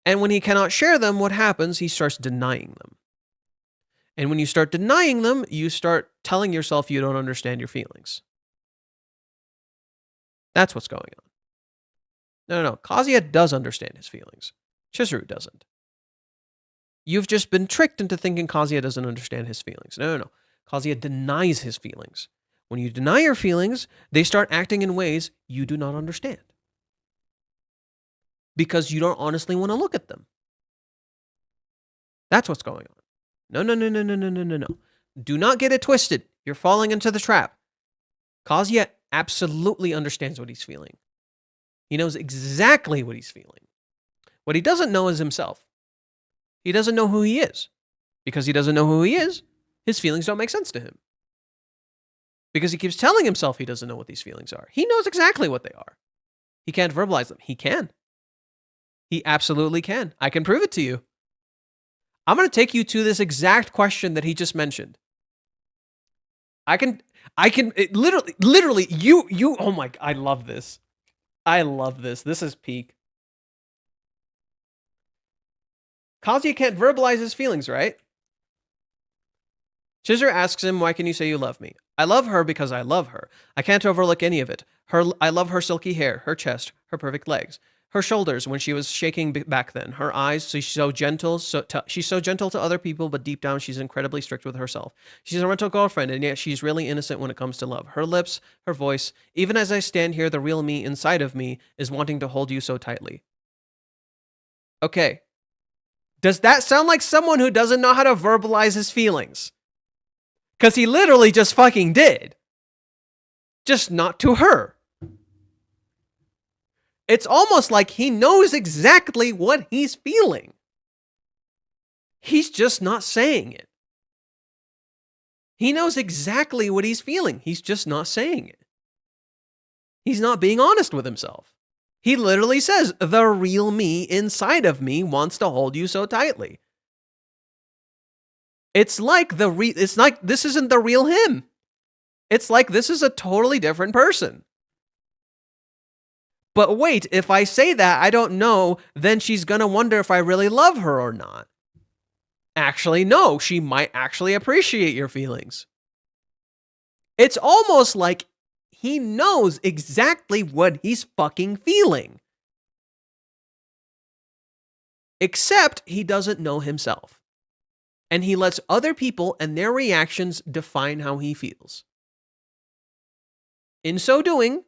And when he cannot share them, what happens? He starts denying them. And when you start denying them, you start telling yourself you don't understand your feelings. That's what's going on. No. Kazuya does understand his feelings. Chizuru doesn't. You've just been tricked into thinking Kazuya doesn't understand his feelings. No. Kazuya denies his feelings. When you deny your feelings, they start acting in ways you do not understand. Because you don't honestly want to look at them. That's what's going on. No. Do not get it twisted. You're falling into the trap. Kazuya absolutely understands what he's feeling. He knows exactly what he's feeling. What he doesn't know is himself. He doesn't know who he is. Because he doesn't know who he is, his feelings don't make sense to him. Because he keeps telling himself he doesn't know what these feelings are. He knows exactly what they are. He can't verbalize them. He can. He absolutely can. I can prove it to you. I'm going to take you to this exact question that he just mentioned. Literally, you, oh my, I love this. I love this. This is peak. Kazuya can't verbalize his feelings, right? Chizuru asks him, why can you say you love me? I love her because I love her. I can't overlook any of it. I love her silky hair, her chest, her perfect legs, her shoulders when she was shaking back then, her eyes, she's so gentle, she's so gentle to other people, but deep down she's incredibly strict with herself. She's a rental girlfriend, and yet she's really innocent when it comes to love. Her lips, her voice, even as I stand here, the real me inside of me is wanting to hold you so tightly. Okay. Does that sound like someone who doesn't know how to verbalize his feelings? Because he literally just fucking did. Just not to her. It's almost like he knows exactly what he's feeling. He's just not saying it. He knows exactly what he's feeling. He's just not saying it. He's not being honest with himself. He literally says, the real me inside of me wants to hold you so tightly. It's like this isn't the real him. It's like this is a totally different person. But wait, if I say that, I don't know, then she's gonna wonder if I really love her or not. Actually, no, she might actually appreciate your feelings. It's almost like he knows exactly what he's fucking feeling. Except he doesn't know himself. And he lets other people and their reactions define how he feels. In so doing,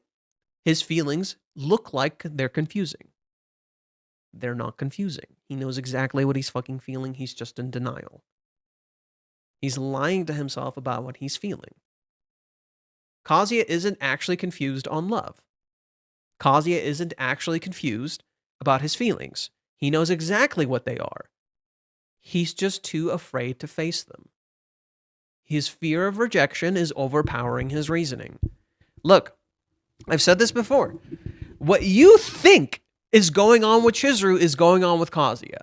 his feelings look like they're confusing. They're not confusing. He knows exactly what he's fucking feeling. He's just in denial. He's lying to himself about what he's feeling. Kazuya isn't actually confused on love. Kazuya isn't actually confused about his feelings. He knows exactly what they are. He's just too afraid to face them. His fear of rejection is overpowering his reasoning. Look, I've said this before. What you think is going on with Chizuru is going on with Kazuya.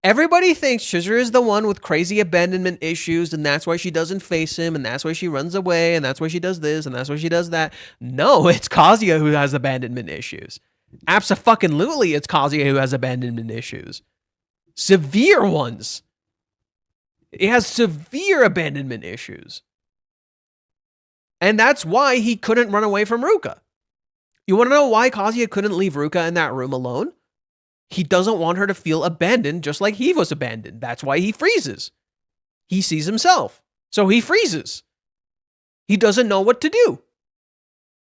Everybody thinks Chizuru is the one with crazy abandonment issues, and that's why she doesn't face him, and that's why she runs away, and that's why she does this, and that's why she does that. No, it's Kazuya who has abandonment issues. Abso-fucking-lutely, it's Kazuya who has abandonment issues. Severe ones. He has severe abandonment issues. And that's why he couldn't run away from Ruka. You want to know why Kazuya couldn't leave Ruka in that room alone? He doesn't want her to feel abandoned just like he was abandoned. That's why he freezes. He sees himself, so he freezes. He doesn't know what to do.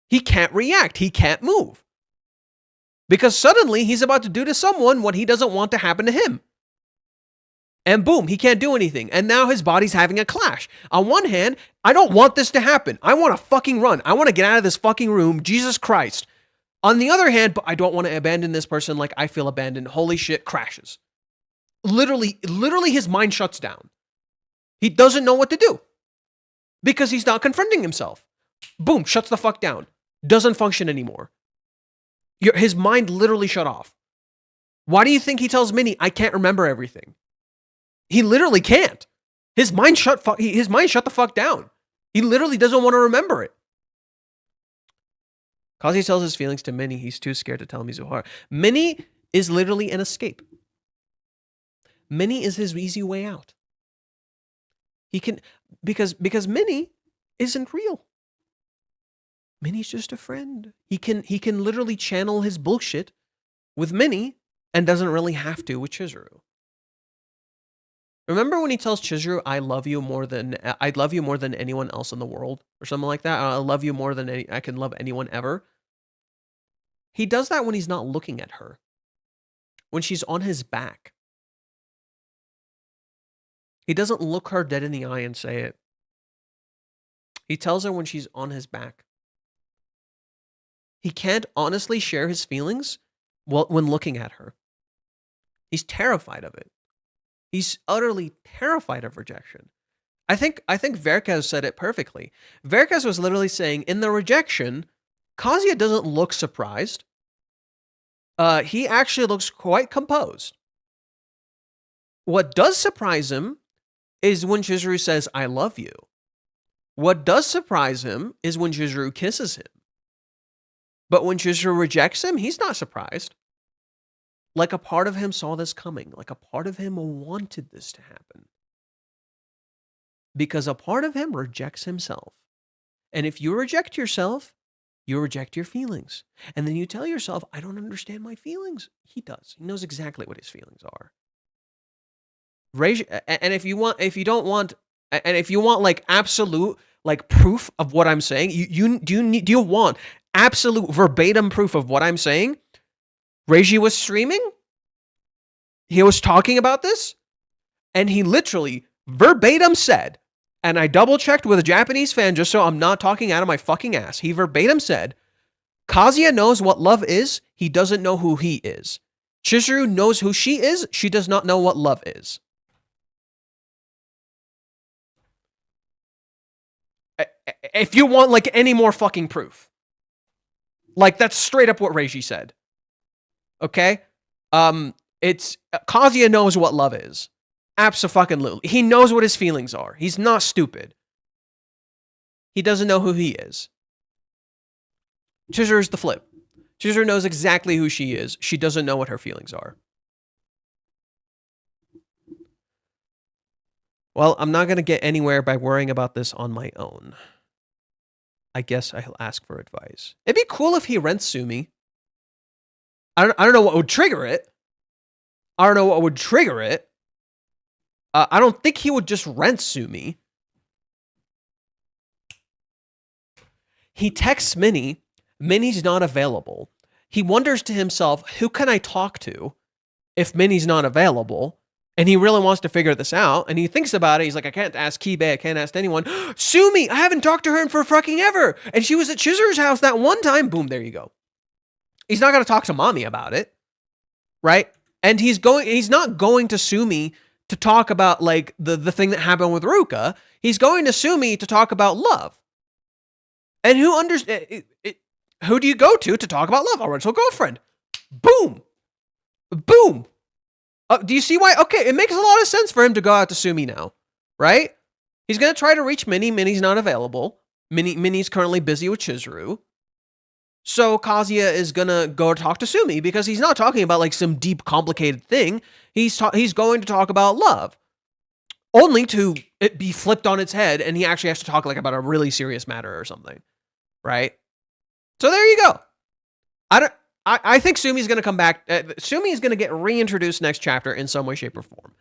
He can't react. He can't move. Because suddenly he's about to do to someone what he doesn't want to happen to him. And boom, he can't do anything. And now his body's having a clash. On one hand, I don't want this to happen. I want to fucking run. I want to get out of this fucking room. Jesus Christ. On the other hand, but I don't want to abandon this person like I feel abandoned. Holy shit, crashes. Literally his mind shuts down. He doesn't know what to do. Because he's not confronting himself. Boom, shuts the fuck down. Doesn't function anymore. His mind literally shut off. Why do you think he tells Minnie, I can't remember everything? He literally can't. His mind shut the fuck down. He literally doesn't want to remember it. Kazuya tells his feelings to Minnie. He's too scared to tell Mizuhara. Minnie is literally an escape. Minnie is his easy way out. He can, because Minnie isn't real. Minnie's just a friend. He can literally channel his bullshit with Minnie and doesn't really have to with Chizuru. Remember when he tells Chizuru, I love you more than anyone else in the world, or something like that? I love you more than I can love anyone ever. He does that when he's not looking at her. When she's on his back. He doesn't look her dead in the eye and say it. He tells her when she's on his back. He can't honestly share his feelings when looking at her. He's terrified of it. He's utterly terrified of rejection. I think Varicus said it perfectly. Varicus was literally saying, in the rejection, Kazuya doesn't look surprised. He actually looks quite composed. What does surprise him is when Chizuru says, I love you. What does surprise him is when Chizuru kisses him. But when Chizuru rejects him, he's not surprised. Like a part of him saw this coming. Like a part of him wanted this to happen. Because a part of him rejects himself. And if you reject yourself, you reject your feelings. And then you tell yourself, I don't understand my feelings. He does. He knows exactly what his feelings are. And if you want like absolute like proof of what I'm saying, do you want absolute verbatim proof of what I'm saying? Reiji was streaming. He was talking about this. And he literally verbatim said, and I double checked with a Japanese fan just so I'm not talking out of my fucking ass. He verbatim said, Kazuya knows what love is. He doesn't know who he is. Chizuru knows who she is. She does not know what love is. If you want like any more fucking proof. Like that's straight up what Reiji said. Okay? It's Kazuya knows what love is. Abso-fucking-lutely. He knows what his feelings are. He's not stupid. He doesn't know who he is. Chizuru's the flip. Chizuru knows exactly who she is. She doesn't know what her feelings are. Well, I'm not going to get anywhere by worrying about this on my own. I guess I'll ask for advice. It'd be cool if he rents Sumi. I don't know what would trigger it. I don't think he would just rent Sumi. He texts Minnie. Minnie's not available. He wonders to himself, who can I talk to if Minnie's not available? And he really wants to figure this out. And he thinks about it. He's like, I can't ask Kibe. I can't ask anyone. Sumi, I haven't talked to her for fucking ever. And she was at Chizuru's house that one time. Boom, there you go. He's not going to talk to Mami about it. Right? And he's not going to Sumi to talk about like the thing that happened with Ruka. He's going to Sumi to talk about love. And who do you go to talk about love? Original girlfriend. Boom. Boom. Do you see why? Okay, it makes a lot of sense for him to go out to Sumi now, right? He's going to try to reach Minnie. Minnie's not available. Minnie's currently busy with Chizuru. So Kazuya is going to go talk to Sumi because he's not talking about like some deep, complicated thing. He's going to talk about love. Only to it be flipped on its head and he actually has to talk like about a really serious matter or something, right? So there you go. I think Sumi's going to come back. Sumi's going to get reintroduced next chapter in some way, shape, or form.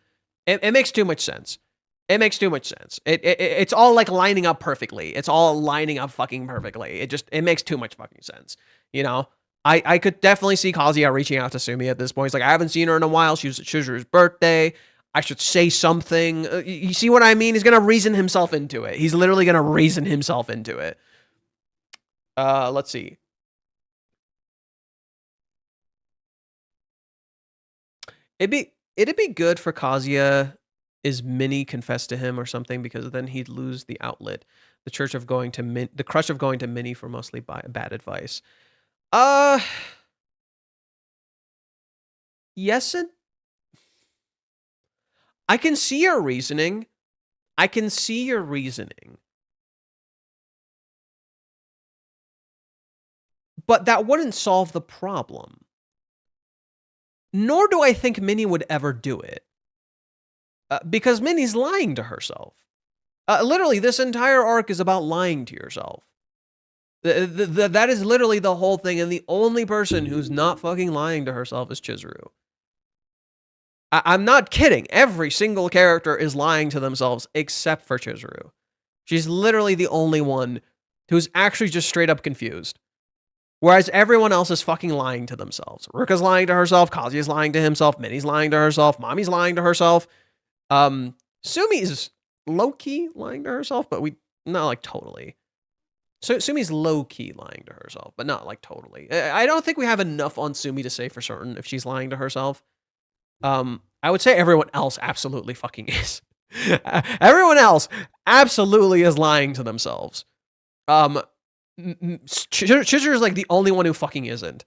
It makes too much sense. It's all like lining up perfectly. It's all lining up fucking perfectly. It makes too much fucking sense. You know, I could definitely see Kazuya reaching out to Sumi at this point. He's like, I haven't seen her in a while. She was at Chizuru's birthday. I should say something. You see what I mean? He's going to reason himself into it. He's literally going to reason himself into it. Let's see. It'd be good for Kazuya is Minnie confess to him or something, because then he'd lose the outlet. The crush of going to Minnie for mostly bad advice. Yes, and I can see your reasoning. But that wouldn't solve the problem. Nor do I think Minnie would ever do it. Because Minnie's lying to herself. Literally, this entire arc is about lying to yourself. That is literally the whole thing, and the only person who's not fucking lying to herself is Chizuru. I'm not kidding. Every single character is lying to themselves except for Chizuru. She's literally the only one who's actually just straight up confused. Whereas everyone else is fucking lying to themselves. Ruka's lying to herself. Kazuya's lying to himself. Minnie's lying to herself. Mami's lying to herself. Sumi's low-key lying to herself, but not like totally. So Sumi's low-key lying to herself, but not like totally. I don't think we have enough on Sumi to say for certain if she's lying to herself. I would say everyone else absolutely fucking is. Everyone else absolutely is lying to themselves. Chizuru is like the only one who fucking isn't.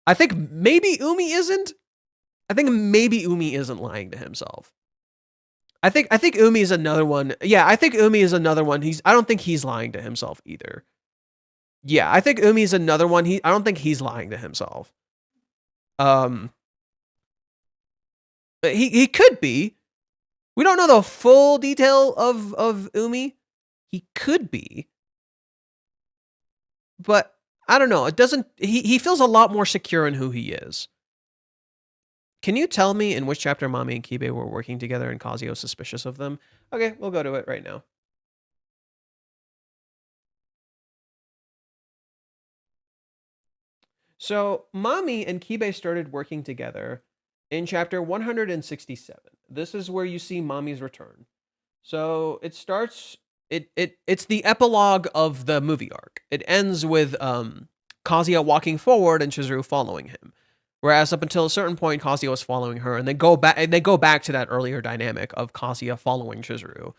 I think maybe Umi isn't. I think maybe Umi isn't lying to himself. I think Umi is another one. Yeah, I think Umi is another one. I don't think he's lying to himself either. Yeah, I think Umi is another one. I don't think he's lying to himself. He could be. We don't know the full detail of Umi. He could be. But I don't know. It doesn't. He feels a lot more secure in who he is. Can you tell me in which chapter Mami and Kibe were working together and Kazuya was suspicious of them? Okay, we'll go to it right now. So Mami and Kibe started working together in chapter 167. This is where you see Mami's return. So it starts. It's the epilogue of the movie arc. It ends with Kazuya walking forward and Chizuru following him. Whereas up until a certain point, Kazuya was following her, and they go back to that earlier dynamic of Kazuya following Chizuru.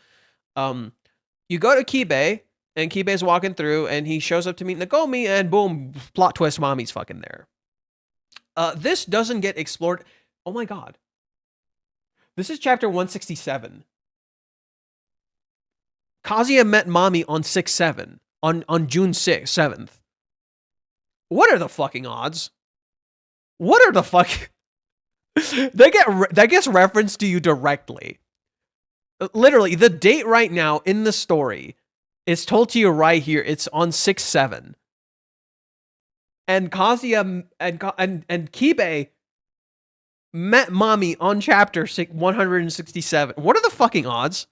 You go to Kibe, and Kibe's walking through, and he shows up to meet Nagomi, and boom, plot twist, Mami's fucking there. This doesn't get explored. Oh my god. This is chapter 167. Kazuya met Mami on 6/7, on June 6th, 7th. What are the fucking odds? What are the fuck? That gets referenced to you directly. Literally, the date right now in the story is told to you right here. It's on 6/7. And Kazuya and Kibe met Mami on chapter 167. What are the fucking odds?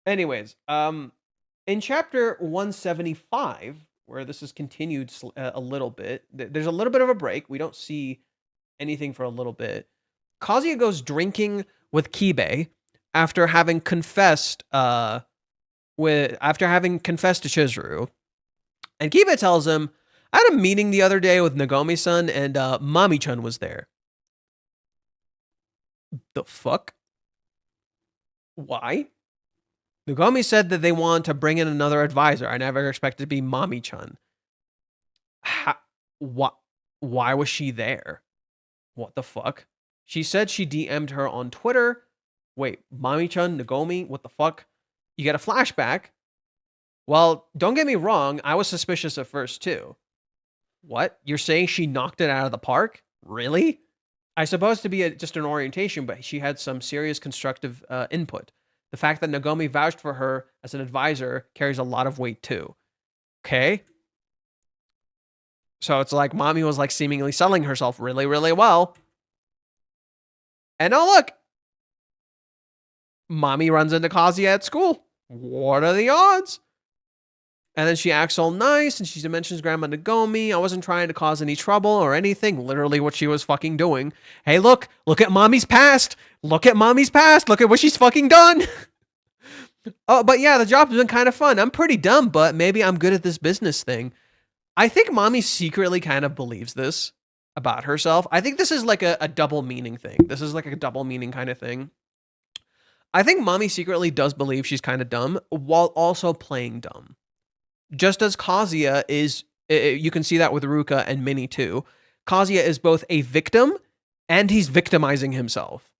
Anyways, in chapter 175, where this is continued a little bit, there's a little bit of a break. We don't see anything for a little bit. Kazuya goes drinking with Kibe after having confessed to Chizuru. And Kibe tells him, I had a meeting the other day with Nagomi-san and Mami-chan was there. The fuck? Why? Nagomi said that they want to bring in another advisor. I never expected to be Mami-chan. Why was she there? What the fuck? She said she DM'd her on Twitter. Wait, Mami-chan, Nagomi, what the fuck? You get a flashback. Well, don't get me wrong, I was suspicious at first too. What? You're saying she knocked it out of the park? Really? I supposed to be just an orientation, but she had some serious constructive input. The fact that Nagomi vouched for her as an advisor carries a lot of weight too. Okay? So it's like Mami was like seemingly selling herself really, really well. And oh look! Mami runs into Kazuya at school. What are the odds? And then she acts all nice, and she mentions Grandma Nagomi. I wasn't trying to cause any trouble or anything. Literally what she was fucking doing. Hey, look at Mami's past. Look at Mami's past. Look at what she's fucking done. Oh, but yeah, the job's been kind of fun. I'm pretty dumb, but maybe I'm good at this business thing. I think Mami secretly kind of believes this about herself. I think this is like a double meaning thing. This is like a double meaning kind of thing. I think Mami secretly does believe she's kind of dumb while also playing dumb. Just as Kazuya is, you can see that with Ruka and Minnie too. Kazuya is both a victim and he's victimizing himself.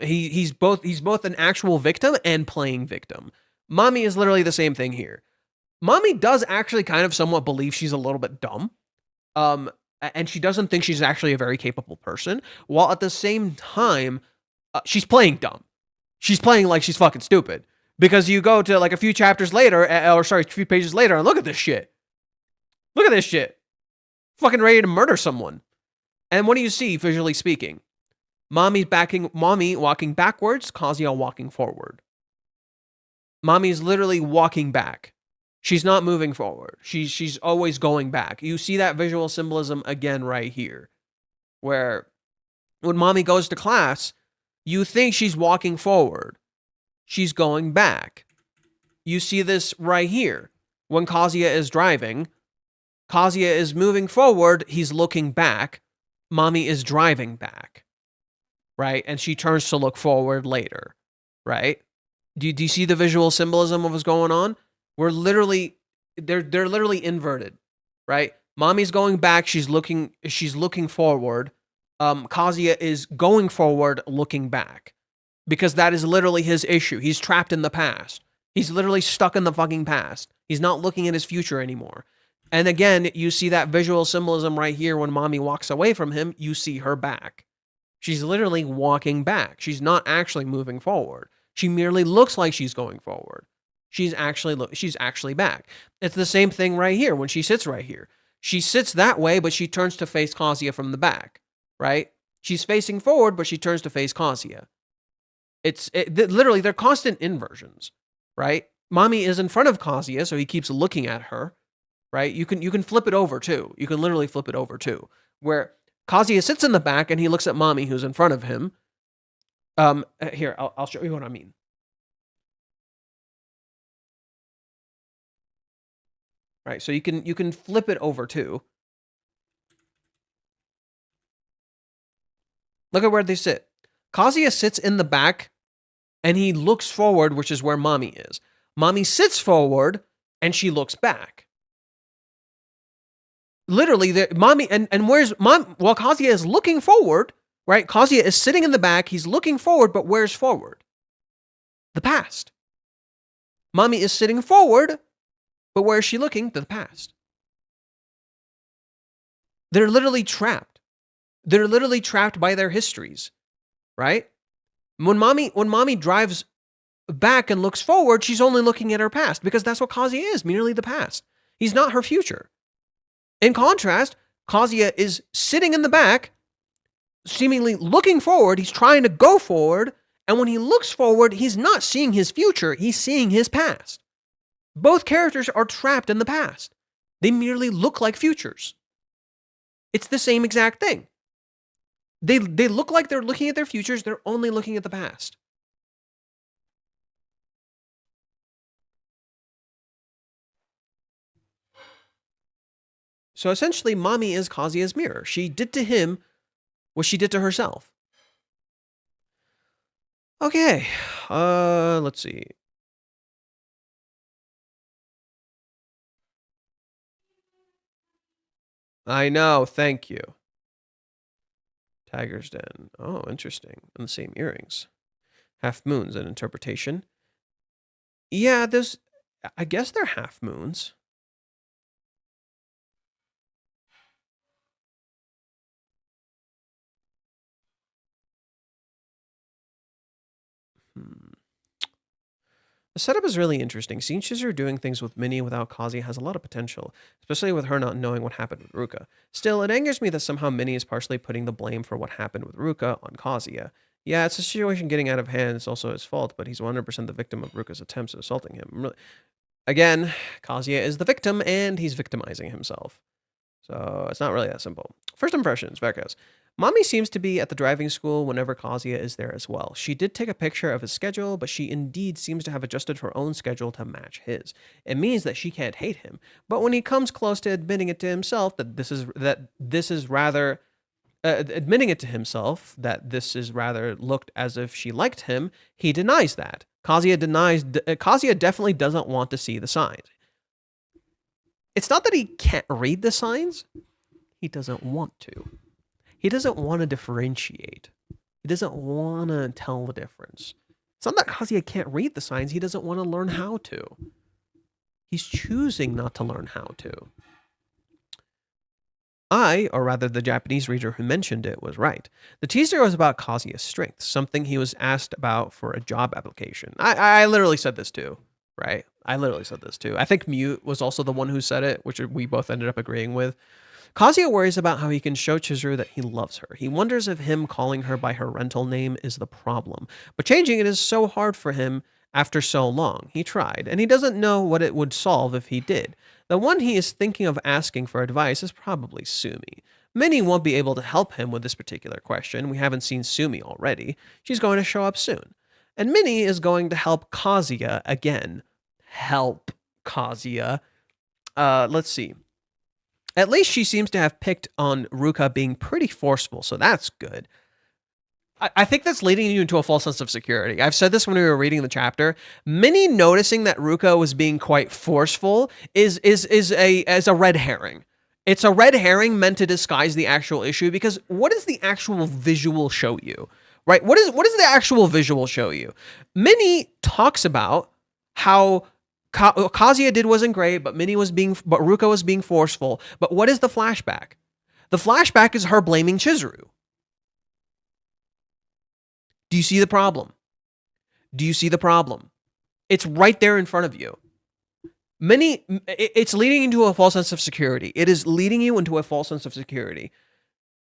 He's both an actual victim and playing victim. Mami is literally the same thing here. Mami does actually kind of somewhat believe she's a little bit dumb. And she doesn't think she's actually a very capable person, while at the same time, she's playing dumb. She's playing like she's fucking stupid. Because you go to like a few chapters later, a few pages later, and look at this shit. Look at this shit. Fucking ready to murder someone. And what do you see, visually speaking? Mami walking backwards, Kazuya walking forward. Mami's literally walking back. She's not moving forward. She's always going back. You see that visual symbolism again right here. Where when Mami goes to class, you think she's walking forward. She's going back. You see this right here. When Kazuya is driving, Kazuya is moving forward, he's looking back. Mami is driving back. Right? And she turns to look forward later. Right? Do you see the visual symbolism of what's going on? They're literally inverted. Right? Mami's going back, she's looking forward. Kazuya is going forward, looking back. Because that is literally his issue. He's trapped in the past. He's literally stuck in the fucking past. He's not looking at his future anymore. And again, you see that visual symbolism right here when Mami walks away from him, you see her back. She's literally walking back. She's not actually moving forward. She merely looks like she's going forward. She's actually back. It's the same thing right here when she sits right here. She sits that way, but she turns to face Kazuya from the back, right? She's facing forward, but she turns to face Kazuya. Literally, they're constant inversions, right? Mami is in front of Kazuya, so he keeps looking at her, right? You can flip it over too. You can literally flip it over too, where Kazuya sits in the back and he looks at Mami, who's in front of him. Here, I'll show you what I mean. Right, so you can flip it over too. Look at where they sit. Kazuya sits in the back and he looks forward, which is where Mami is. Mami sits forward and she looks back. Literally, Mami, and where's Mom? Well, Kazuya is looking forward, right? Kazuya is sitting in the back, he's looking forward, but where's forward? the past. Mami is sitting forward, but where is she looking? To the past. They're literally trapped. They're literally trapped by their histories, right? When Mami drives back and looks forward, she's only looking at her past because that's what Kazuya is, merely the past. He's not her future. In contrast, Kazuya is sitting in the back, seemingly looking forward. He's trying to go forward. And when he looks forward, he's not seeing his future. He's seeing his past. Both characters are trapped in the past. They merely look like futures. It's the same exact thing. They look like they're looking at their futures. They're only looking at the past. So essentially, Mami is Kazuya's mirror. She did to him what she did to herself. Okay, let's see. I know, thank you. Tiger's Den. Oh, interesting. And the same earrings. Half moons, an interpretation. Yeah, I guess they're half moons. The setup is really interesting. Seeing Chizuru doing things with Minnie without Kazuya has a lot of potential, especially with her not knowing what happened with Ruka. Still, it angers me that somehow Minnie is partially putting the blame for what happened with Ruka on Kazuya. Yeah, it's a situation getting out of hand. It's also his fault, but he's 100% the victim of Ruka's attempts at assaulting him. Again, Kazuya is the victim, and he's victimizing himself. So it's not really that simple. First impressions, Varicus. Mami seems to be at the driving school whenever Kazuya is there as well. She did take a picture of his schedule, but she indeed seems to have adjusted her own schedule to match his. It means that she can't hate him, but when he comes close to admitting it to himself that this is rather looked as if she liked him, he denies that. Kazuya definitely doesn't want to see the signs. It's not that he can't read the signs, he doesn't want to. He doesn't want to differentiate. He doesn't want to tell the difference. It's not that Kazuya can't read the signs, he doesn't want to learn how to. He's choosing not to learn how to. Or rather the Japanese reader who mentioned it, was right. The teaser was about Kazuya's strength, something he was asked about for a job application. I literally said this too, right? I literally said this too. I think Mute was also the one who said it, which we both ended up agreeing with. Kazuya worries about how he can show Chizuru that he loves her. He wonders if him calling her by her rental name is the problem. But changing it is so hard for him after so long. He tried, and he doesn't know what it would solve if he did. The one he is thinking of asking for advice is probably Sumi. Minnie won't be able to help him with this particular question. We haven't seen Sumi already. She's going to show up soon. And Minnie is going to help Kazuya again. Help Kazuya. Let's see. At least she seems to have picked on Ruka being pretty forceful, so that's good. I think that's leading you into a false sense of security. I've said this when we were reading the chapter. Minnie noticing that Ruka was being quite forceful is a red herring. It's a red herring meant to disguise the actual issue, because what does the actual visual show you? Right? What does the actual visual show you? Minnie talks about how Kazuya did wasn't great, but Ruka was being forceful. But what is the flashback? The flashback is her blaming Chizuru. Do you see the problem? Do you see the problem? It's right there in front of you. It's leading into a false sense of security. It is leading you into a false sense of security.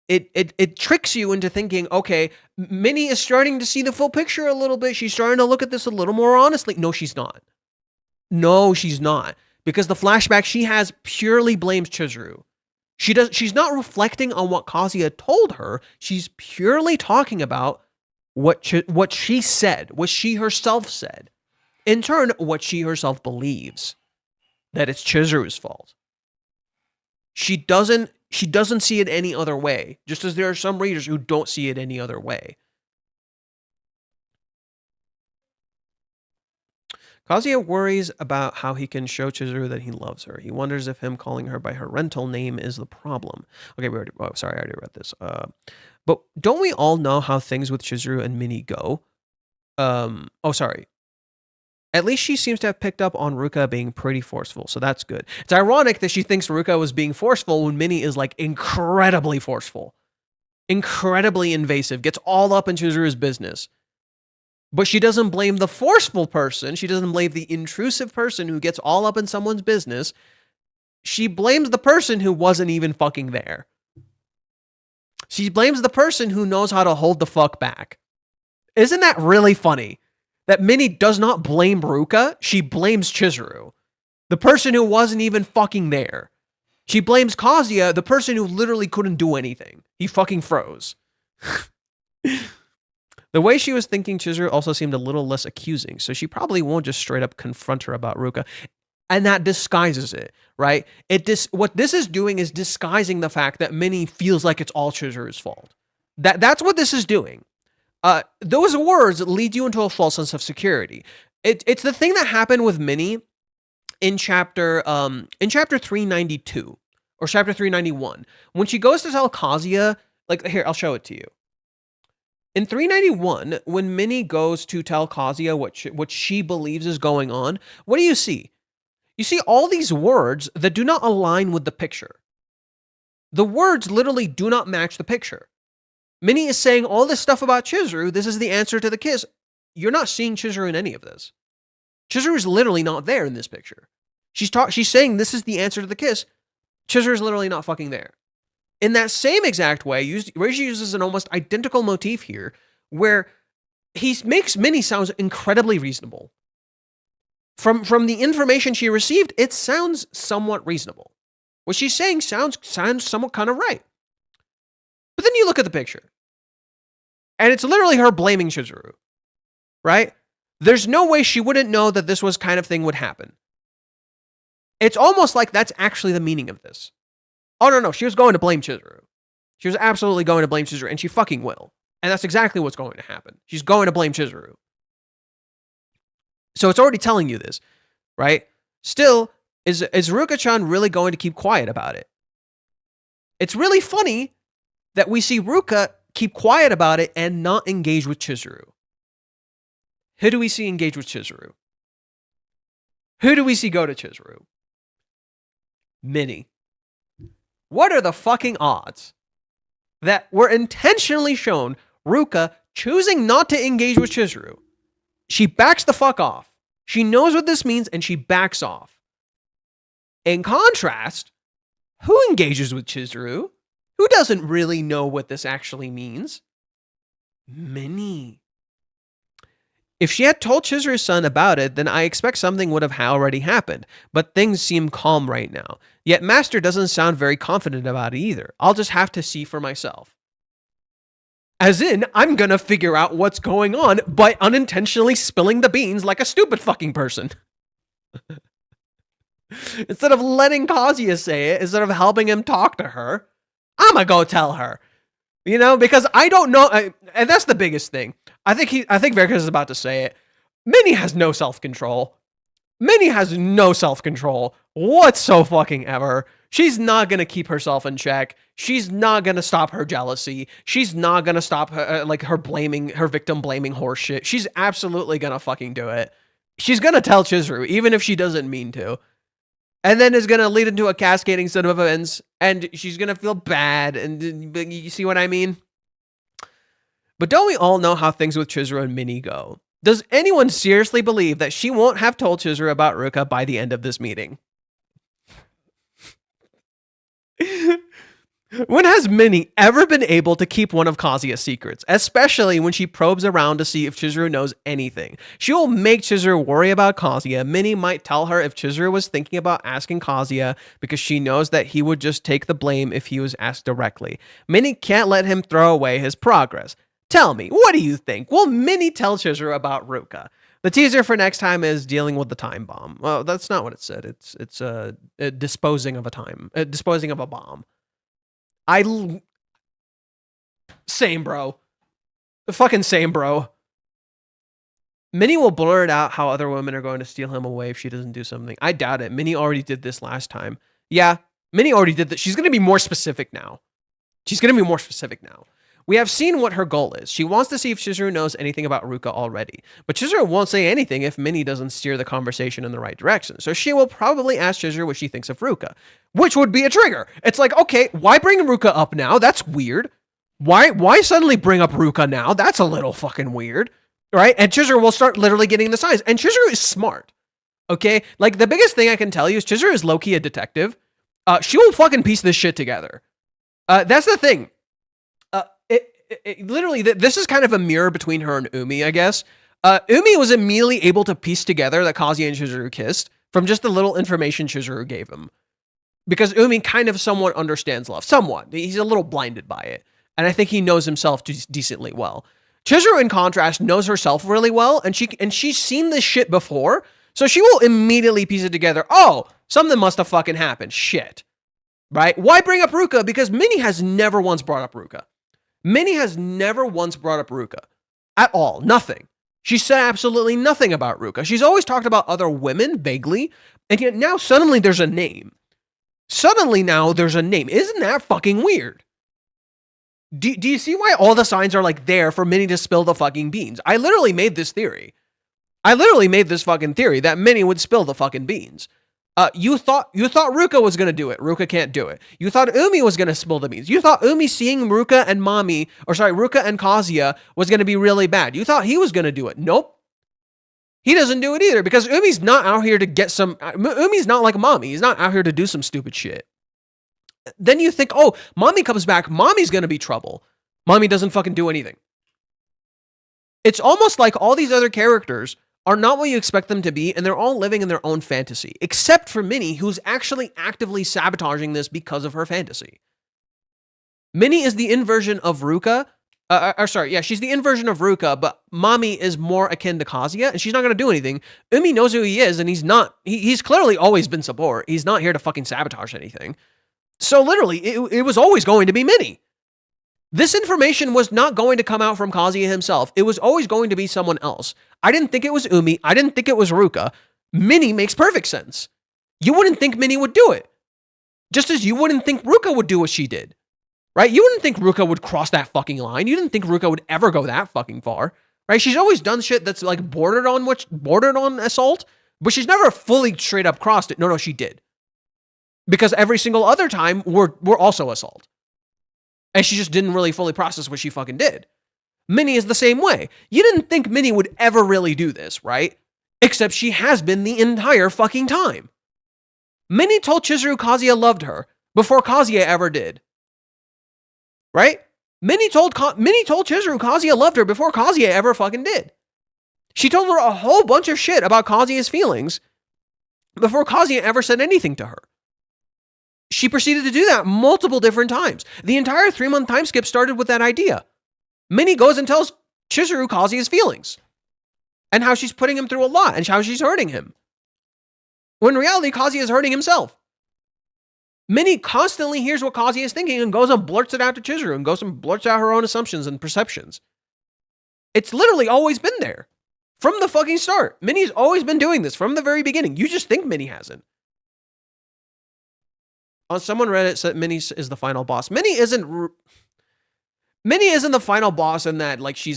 It tricks you into thinking, okay, Minnie is starting to see the full picture a little bit. She's starting to look at this a little more honestly. No, she's not. No, she's not. Because the flashback she has purely blames Chizuru. She's not reflecting on what Kazuya told her. She's purely talking about what she said, what she herself said. In turn, what she herself believes, that it's Chizuru's fault. She doesn't see it any other way, just as there are some readers who don't see it any other way. Kazuya worries about how he can show Chizuru that he loves her. He wonders if him calling her by her rental name is the problem. Okay, I already read this. But don't we all know how things with Chizuru and Minnie go? At least she seems to have picked up on Ruka being pretty forceful, so that's good. It's ironic that she thinks Ruka was being forceful when Minnie is like incredibly forceful, incredibly invasive, gets all up in Chizuru's business. But she doesn't blame the forceful person. She doesn't blame the intrusive person who gets all up in someone's business. She blames the person who wasn't even fucking there. She blames the person who knows how to hold the fuck back. Isn't that really funny? That Minnie does not blame Ruka, she blames Chizuru. The person who wasn't even fucking there. She blames Kazuya, the person who literally couldn't do anything. He fucking froze. The way she was thinking Chizuru also seemed a little less accusing, so she probably won't just straight up confront her about Ruka. And that disguises it, right? What this is doing is disguising the fact that Minnie feels like it's all Chizuru's fault. That's what this is doing. Those words lead you into a false sense of security. It's the thing that happened with Minnie in chapter 392 or chapter 391 when she goes to tell Kazuya, like, here, I'll show it to you. In 391, when Minnie goes to tell Kazuya what she believes is going on, what do you see? You see all these words that do not align with the picture. The words literally do not match the picture. Minnie is saying all this stuff about Chizuru. This is the answer to the kiss. You're not seeing Chizuru in any of this. Chizuru is literally not there in this picture. She's saying this is the answer to the kiss. Chizuru is literally not fucking there. In that same exact way, Reiji uses an almost identical motif here, where he makes Minnie sound incredibly reasonable. From the information she received, it sounds somewhat reasonable. What she's saying sounds somewhat kind of right. But then you look at the picture, and it's literally her blaming Chizuru, right? There's no way she wouldn't know that this was kind of thing would happen. It's almost like that's actually the meaning of this. Oh, no, she was going to blame Chizuru. She was absolutely going to blame Chizuru, and she fucking will. And that's exactly what's going to happen. She's going to blame Chizuru. So it's already telling you this, right? Still, is Ruka-chan really going to keep quiet about it? It's really funny that we see Ruka keep quiet about it and not engage with Chizuru. Who do we see engage with Chizuru? Who do we see go to Chizuru? Minnie. What are the fucking odds that we're intentionally shown Ruka choosing not to engage with Chizuru? She backs the fuck off. She knows what this means and she backs off. In contrast, who engages with Chizuru? Who doesn't really know what this actually means? Minnie. If she had told Chizuru's son about it, then I expect something would have already happened, but things seem calm right now. Yet Master doesn't sound very confident about it either. I'll just have to see for myself. As in, I'm gonna figure out what's going on by unintentionally spilling the beans like a stupid fucking person. Instead of letting Kazuya say it, instead of helping him talk to her, I'm gonna go tell her. You know, because I don't know, and that's the biggest thing. I think Varicus is about to say it. Minnie has no self-control. Minnie has no self-control whatsoever. She's not gonna keep herself in check. She's not gonna stop her jealousy. She's not gonna stop her, her victim blaming horseshit. She's absolutely gonna fucking do it. She's gonna tell Chizuru, even if she doesn't mean to. And then it's gonna lead into a cascading set of events, and she's gonna feel bad, and you see what I mean? But don't we all know how things with Chizuru and Minnie go? Does anyone seriously believe that she won't have told Chizuru about Ruka by the end of this meeting? When has Minnie ever been able to keep one of Kazuya's secrets? Especially when she probes around to see if Chizuru knows anything. She will make Chizuru worry about Kazuya. Minnie might tell her if Chizuru was thinking about asking Kazuya because she knows that he would just take the blame if he was asked directly. Minnie can't let him throw away his progress. Tell me, what do you think? Will Minnie tell Chizuru about Ruka? The teaser for next time is dealing with the time bomb. Well, that's not what it said. It's disposing of a bomb. Same, bro. Fucking same, bro. Minnie will blur it out how other women are going to steal him away if she doesn't do something. I doubt it. Minnie already did this last time. Yeah, Minnie already did that. She's going to be more specific now. We have seen what her goal is. She wants to see if Chizuru knows anything about Ruka already. But Chizuru won't say anything if Minnie doesn't steer the conversation in the right direction. So she will probably ask Chizuru what she thinks of Ruka, which would be a trigger. It's like, okay, why bring Ruka up now? That's weird. Why suddenly bring up Ruka now? That's a little fucking weird, right? And Chizuru will start literally getting the signs. And Chizuru is smart, okay? Like, the biggest thing I can tell you is Chizuru is low-key a detective. She will fucking piece this shit together. That's the thing. Literally, this is kind of a mirror between her and Umi, I guess. Umi was immediately able to piece together that Kazuya and Chizuru kissed from just the little information Chizuru gave him. Because Umi kind of somewhat understands love. Somewhat. He's a little blinded by it. And I think he knows himself decently well. Chizuru, in contrast, knows herself really well, and she's seen this shit before, so she will immediately piece it together. Oh, something must have fucking happened. Shit. Right? Why bring up Ruka? Because Minnie has never once brought up Ruka. Minnie has never once brought up Ruka. At all. Nothing. She said absolutely nothing about Ruka. She's always talked about other women, vaguely, and yet now suddenly there's a name. Suddenly now there's a name. Isn't that fucking weird? Do you see why all the signs are like there for Minnie to spill the fucking beans? I literally made this theory. I literally made this fucking theory that Minnie would spill the fucking beans. You thought Ruka was gonna do it. Ruka can't do it. You thought Umi was gonna spill the beans. You thought Umi seeing Ruka and Ruka and Kazuya was gonna be really bad. You thought he was gonna do it. Nope. He doesn't do it either because Umi's not out here to get some. Umi's not like Mami. He's not out here to do some stupid shit. Then you think, oh, Mami comes back. Mami's gonna be trouble. Mami doesn't fucking do anything. It's almost like all these other characters are not what you expect them to be, and they're all living in their own fantasy, except for Minnie, who's actually actively sabotaging this because of her fantasy. Minnie is the inversion of Ruka. She's the inversion of Ruka, but Mami is more akin to Kazuya, and she's not going to do anything. Umi knows who he is, and he's clearly always been support. He's not here to fucking sabotage anything. So literally, it was always going to be Minnie. This information was not going to come out from Kazuya himself. It was always going to be someone else. I didn't think it was Umi. I didn't think it was Ruka. Minnie makes perfect sense. You wouldn't think Minnie would do it. Just as you wouldn't think Ruka would do what she did. Right? You wouldn't think Ruka would cross that fucking line. You didn't think Ruka would ever go that fucking far. Right? She's always done shit that's like bordered on assault, but she's never fully straight up crossed it. No, she did. Because every single other time were also assault. And she just didn't really fully process what she fucking did. Minnie is the same way. You didn't think Minnie would ever really do this, right? Except she has been the entire fucking time. Minnie told Chizuru Kazuya loved her before Kazuya ever did. Right? Minnie told Chizuru Kazuya loved her before Kazuya ever fucking did. She told her a whole bunch of shit about Kazuya's feelings before Kazuya ever said anything to her. She proceeded to do that multiple different times. The entire 3-month time skip started with that idea. Minnie goes and tells Chizuru Kazuya's feelings and how she's putting him through a lot and how she's hurting him. When in reality, Kazuya is hurting himself. Minnie constantly hears what Kazuya is thinking and goes and blurts it out to Chizuru and goes and blurts out her own assumptions and perceptions. It's literally always been there. From the fucking start. Minnie's always been doing this from the very beginning. You just think Minnie hasn't. Someone read it said Minnie is the final boss. Minnie isn't the final boss in that, like, she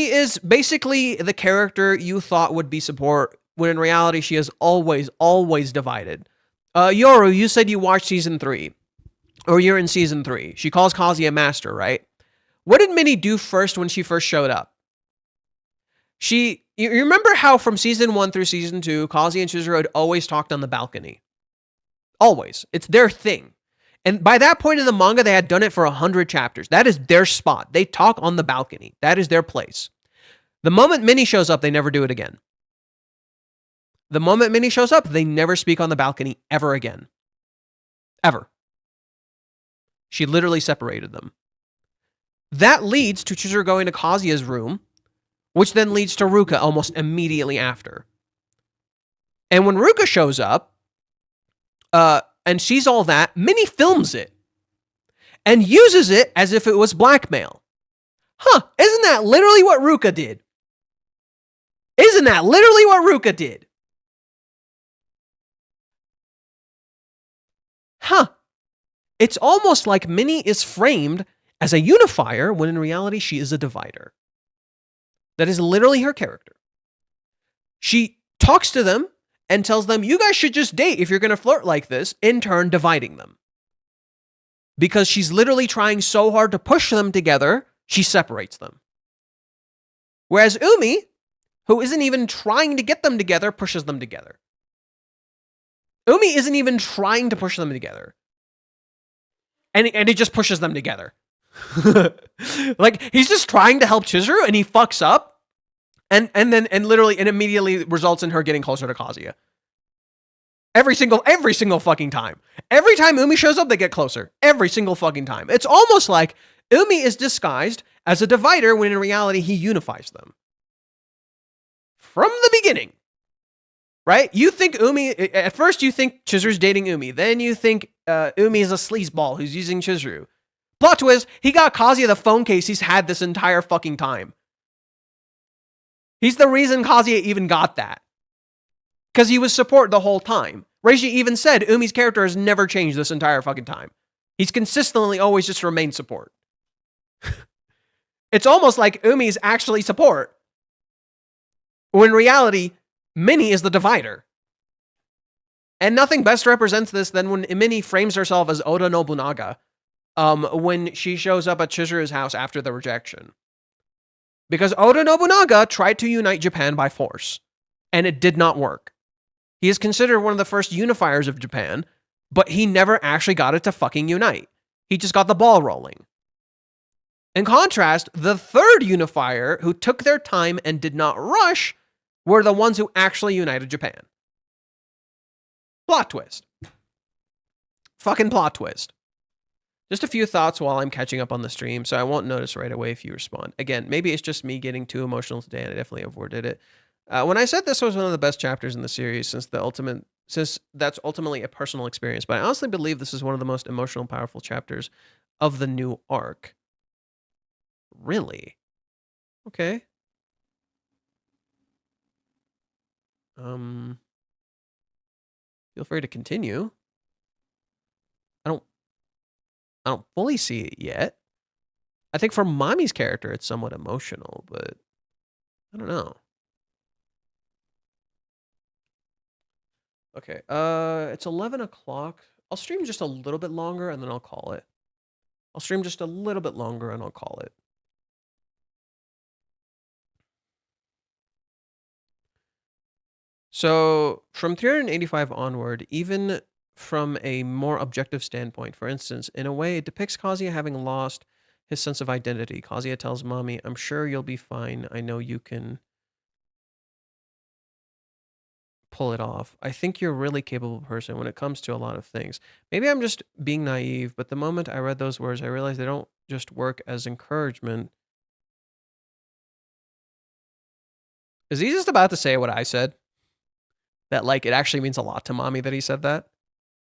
is basically the character you thought would be support, when in reality she is always divided. Yoru, you said you watched season 3, or you're in season 3. She calls Kazuya master, right? What did Minnie do first when she first showed up? You remember how from season 1 through season 2, Kazuya and Chizuru had always talked on the balcony? Always. It's their thing. And by that point in the manga, they had done it for 100 chapters. That is their spot. They talk on the balcony. That is their place. The moment Minnie shows up, they never do it again. The moment Minnie shows up, they never speak on the balcony ever again. Ever. She literally separated them. That leads to Chizuru going to Kazuya's room, which then leads to Ruka almost immediately after. And when Ruka shows up, and sees all that, Minnie films it and uses it as if it was blackmail. Isn't that literally what Ruka did? Isn't that literally what Ruka did? It's almost like Minnie is framed as a unifier when in reality she is a divider. That is literally her character. She talks to them and tells them, you guys should just date if you're going to flirt like this, in turn dividing them. Because she's literally trying so hard to push them together, she separates them. Whereas Umi, who isn't even trying to get them together, pushes them together. Umi isn't even trying to push them together. And he just pushes them together. Like, he's just trying to help Chizuru, and he fucks up. And literally, it immediately results in her getting closer to Kazuya. Every single fucking time. Every time Umi shows up, they get closer. Every single fucking time. It's almost like Umi is disguised as a divider when in reality he unifies them. From the beginning. Right? You think Umi, at first you think Chizuru's dating Umi. Then you think Umi is a sleazeball who's using Chizuru. Plot twist, he got Kazuya the phone case he's had this entire fucking time. He's the reason Kazuya even got that. Because he was support the whole time. Reiji even said Umi's character has never changed this entire fucking time. He's consistently always just remained support. It's almost like Umi's actually support. When in reality, Minnie is the divider. And nothing best represents this than when Minnie frames herself as Oda Nobunaga when she shows up at Chizuru's house after the rejection. Because Oda Nobunaga tried to unite Japan by force, and it did not work. He is considered one of the first unifiers of Japan, but he never actually got it to fucking unite. He just got the ball rolling. In contrast, the third unifier who took their time and did not rush were the ones who actually united Japan. Plot twist. Fucking plot twist. Just a few thoughts while I'm catching up on the stream, so I won't notice right away if you respond. Again, maybe it's just me getting too emotional today, and I definitely overdid it. When I said this was one of the best chapters in the series, since that's ultimately a personal experience, but I honestly believe this is one of the most emotional, powerful chapters of the new arc. Really? Okay. Feel free to continue. I don't fully see it yet. I think for Mami's character, it's somewhat emotional, but I don't know. Okay, it's 11 o'clock. I'll stream just a little bit longer and then I'll call it. I'll stream just a little bit longer and I'll call it. So from 385 onward, even from a more objective standpoint, for instance, in a way, it depicts Kazuya having lost his sense of identity. Kazuya tells Mami, I'm sure you'll be fine. I know you can pull it off. I think you're a really capable person when it comes to a lot of things. Maybe I'm just being naive, but the moment I read those words, I realized they don't just work as encouragement. Is he just about to say what I said? That, like, it actually means a lot to Mami that he said that?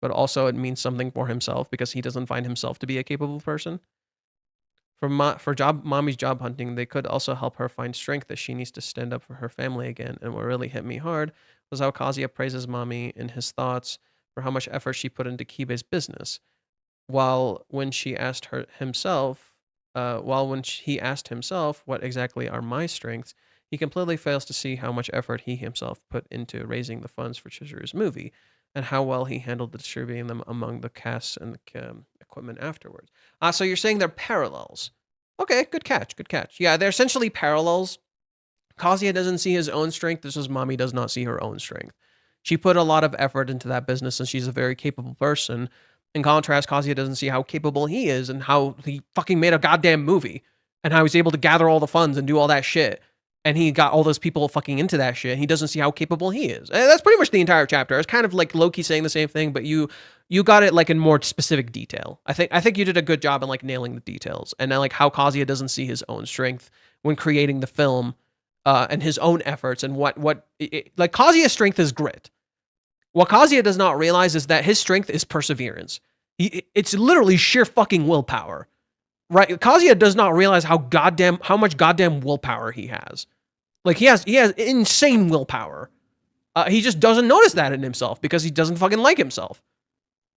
But also it means something for himself because he doesn't find himself to be a capable person. For Mami's job hunting, they could also help her find strength that she needs to stand up for her family again. And what really hit me hard was how Kazuya praises Mami in his thoughts for how much effort she put into Kibe's business. When he asked himself what exactly are my strengths, he completely fails to see how much effort he himself put into raising the funds for Chizuru's movie, and how well he handled distributing them among the casts and the equipment afterwards. So you're saying they're parallels. Okay, good catch, good catch. Yeah, they're essentially parallels. Kazuya doesn't see his own strength. This is Mami does not see her own strength. She put a lot of effort into that business, and she's a very capable person. In contrast, Kazuya doesn't see how capable he is and how he fucking made a goddamn movie and how he's able to gather all the funds and do all that shit. And he got all those people fucking into that shit. He doesn't see how capable he is. And that's pretty much the entire chapter. It's kind of like Loki saying the same thing, but you got it like in more specific detail. I think you did a good job in like nailing the details. And then like how Kazuya doesn't see his own strength when creating the film and his own efforts and like Kazuya's strength is grit. What Kazuya does not realize is that his strength is perseverance. It's literally sheer fucking willpower. Right? Kazuya does not realize how much goddamn willpower he has. Like he has insane willpower. He just doesn't notice that in himself because he doesn't fucking like himself.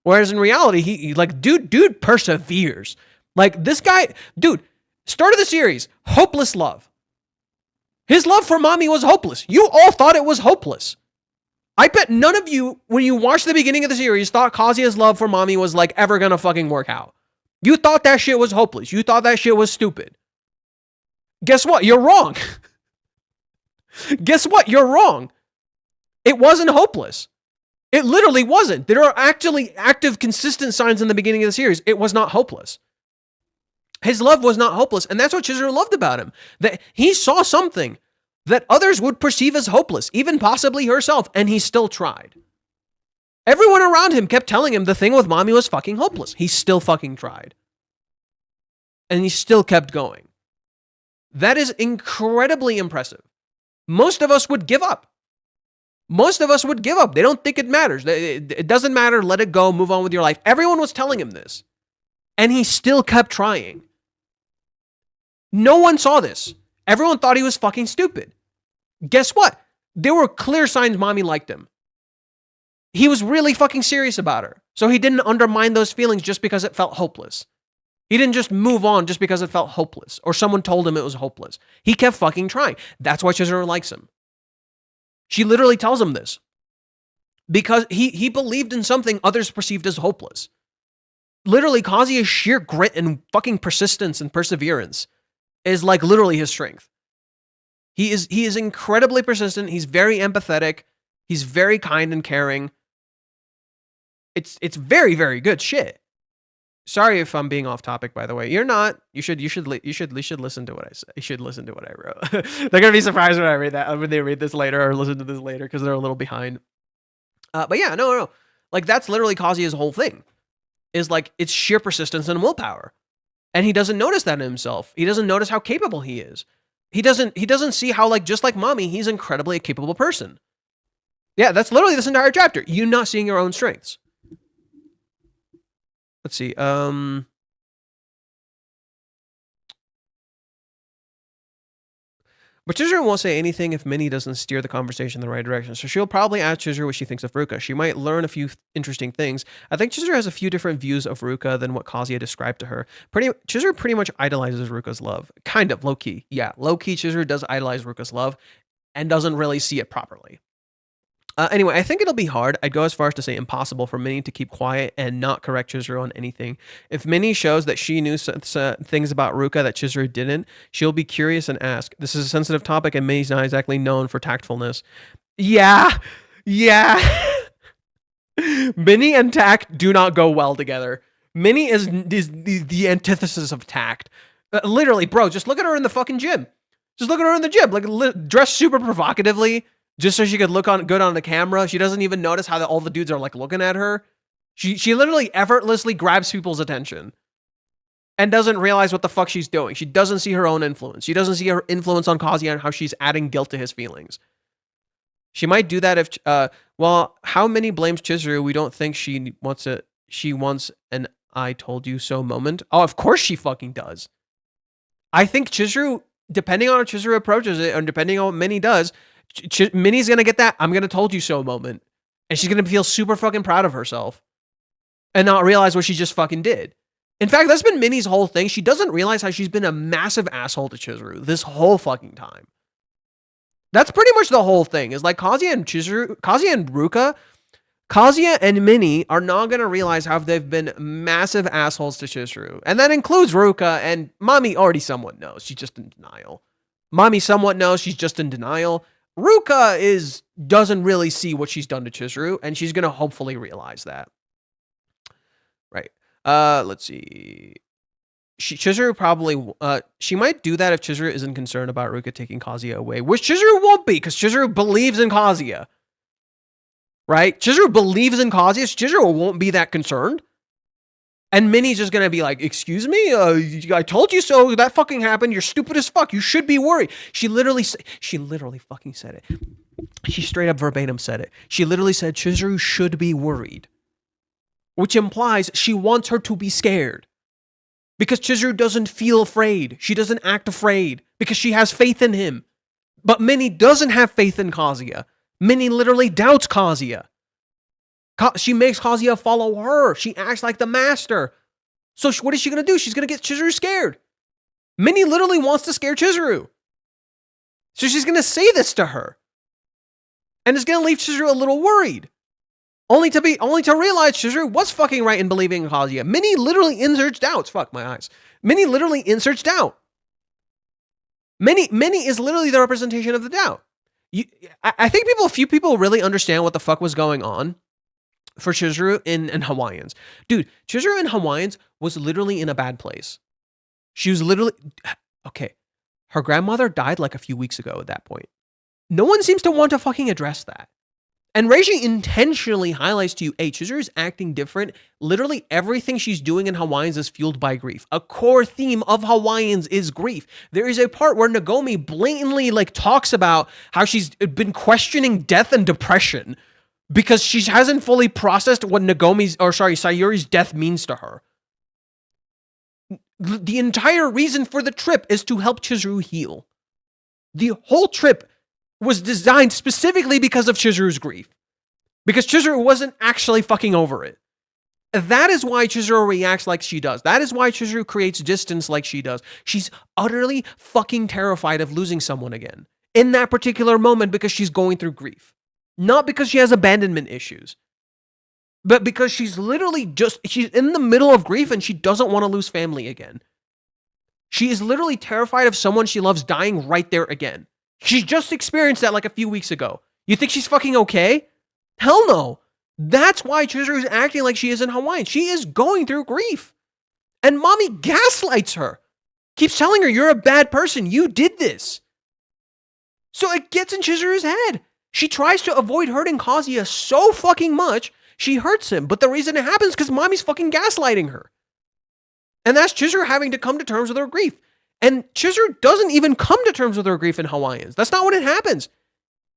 Whereas in reality, he like, dude perseveres. Like, this guy, dude, start of the series, hopeless love. His love for Mami was hopeless. You all thought it was hopeless. I bet none of you, when you watched the beginning of the series, thought Kazuya's love for Mami was like ever gonna fucking work out. You thought that shit was hopeless. You thought that shit was stupid. Guess what? You're wrong. Guess what? You're wrong. It wasn't hopeless. It literally wasn't. There are actually active, consistent signs in the beginning of the series. It was not hopeless. His love was not hopeless, and that's what Chizuru loved about him. That he saw something that others would perceive as hopeless, even possibly herself, and he still tried. Everyone around him kept telling him the thing with Mami was fucking hopeless. He still fucking tried. And he still kept going. That is incredibly impressive. Most of us would give up. Most of us would give up. They don't think it matters. It doesn't matter. Let it go. Move on with your life. Everyone was telling him this. And he still kept trying. No one saw this. Everyone thought he was fucking stupid. Guess what? There were clear signs Mami liked him. He was really fucking serious about her. So he didn't undermine those feelings just because it felt hopeless. He didn't just move on just because it felt hopeless or someone told him it was hopeless. He kept fucking trying. That's why Chizuru likes him. She literally tells him this. Because he believed in something others perceived as hopeless. Literally, Kazuya's sheer grit and fucking persistence and perseverance is like literally his strength. He is incredibly persistent. He's very empathetic. He's very kind and caring. It's very, very good shit. Sorry if I'm being off topic, by the way. You're not. You should listen to what I say. You should listen to what I wrote. They're gonna be surprised when I read that, when they read this later or listen to this later, because they're a little behind. But yeah, no. Like, that's literally Kazuya's whole thing. Is like, it's sheer persistence and willpower. And he doesn't notice that in himself. He doesn't notice how capable he is. He doesn't see how, like, just like Mami, he's incredibly a capable person. Yeah, that's literally this entire chapter. You not seeing your own strengths. Let's see. But Chizuru won't say anything if Minnie doesn't steer the conversation in the right direction. So she'll probably ask Chizuru what she thinks of Ruka. She might learn a few interesting things. I think Chizuru has a few different views of Ruka than what Kazuya described to her. Chizuru pretty much idolizes Ruka's love. Kind of, low-key. Yeah, low-key Chizuru does idolize Ruka's love and doesn't really see it properly. Anyway, I think it'll be hard. I'd go as far as to say impossible for Minnie to keep quiet and not correct Chizuru on anything. If Minnie shows that she knew things about Ruka that Chizuru didn't, she'll be curious and ask. This is a sensitive topic and Minnie's not exactly known for tactfulness. Yeah. Minnie and tact do not go well together. Minnie is the antithesis of tact. Literally, bro, just look at her in the fucking gym. Just look at her in the gym. Like, dressed super provocatively. Just so she could look good on the camera. She doesn't even notice how all the dudes are like looking at her. She literally effortlessly grabs people's attention and doesn't realize what the fuck she's doing. She doesn't see her own influence. She doesn't see her influence on Kazuya and how she's adding guilt to his feelings. She might do that if, how Minnie blames Chizuru, we don't think she wants an I told you so moment. Oh, of course she fucking does. I think Chizuru, depending on how Chizuru approaches it and depending on what Minnie does, Minnie's gonna get that I'm gonna told you so moment. And she's gonna feel super fucking proud of herself. And not realize what she just fucking did. In fact, that's been Minnie's whole thing. She doesn't realize how she's been a massive asshole to Chizuru this whole fucking time. That's pretty much the whole thing. Is like Kazuya and Ruka, Kazuya and Minnie are not gonna realize how they've been massive assholes to Chizuru. And that includes Ruka, and Mami already somewhat knows. She's just in denial. Mami somewhat knows, she's just in denial. Ruka doesn't really see what she's done to Chizuru, and she's gonna hopefully realize that. Right. Let's see. Chizuru probably she might do that if Chizuru isn't concerned about Ruka taking Kazuya away, which Chizuru won't be, because Chizuru believes in Kazuya. Right? Chizuru believes in Kazuya. Chizuru won't be that concerned. And Minnie's just gonna be like, excuse me? I told you so. That fucking happened. You're stupid as fuck. You should be worried. She literally fucking said it. She straight up verbatim said it. She literally said Chizuru should be worried. Which implies she wants her to be scared. Because Chizuru doesn't feel afraid. She doesn't act afraid. Because she has faith in him. But Minnie doesn't have faith in Kazuya. Minnie literally doubts Kazuya. She makes Kazuya follow her. She acts like the master. So what is she going to do? She's going to get Chizuru scared. Mini literally wants to scare Chizuru. So she's going to say this to her. And it's going to leave Chizuru a little worried. Only to realize Chizuru was fucking right in believing in Kazuya. Mini literally inserts doubts. Fuck my eyes. Mini literally inserts doubt. Mini is literally the representation of the doubt. I think few people really understand what the fuck was going on for Chizuru and Hawaiians. Dude, Chizuru and Hawaiians was literally in a bad place. She was literally... Okay. Her grandmother died like a few weeks ago at that point. No one seems to want to fucking address that. And Reiji intentionally highlights to you, hey, Chizuru is acting different. Literally everything she's doing in Hawaiians is fueled by grief. A core theme of Hawaiians is grief. There is a part where Nagomi blatantly talks about how she's been questioning death and depression because she hasn't fully processed what Sayuri's death means to her. The entire reason for the trip is to help Chizuru heal. The whole trip was designed specifically because of Chizuru's grief. Because Chizuru wasn't actually fucking over it. That is why Chizuru reacts like she does. That is why Chizuru creates distance like she does. She's utterly fucking terrified of losing someone again. In that particular moment because she's going through grief. Not because she has abandonment issues. But because she's literally she's in the middle of grief and she doesn't want to lose family again. She is literally terrified of someone she loves dying right there again. She just experienced that like a few weeks ago. You think she's fucking okay? Hell no. That's why Chizuru is acting like she is in Hawaii. She is going through grief. And Mami gaslights her. Keeps telling her, you're a bad person. You did this. So it gets in Chizuru's head. She tries to avoid hurting Kazuya so fucking much, she hurts him. But the reason it happens is because Mami's fucking gaslighting her. And that's Chizuru having to come to terms with her grief. And Chizuru doesn't even come to terms with her grief in Hawaiians. That's not when it happens.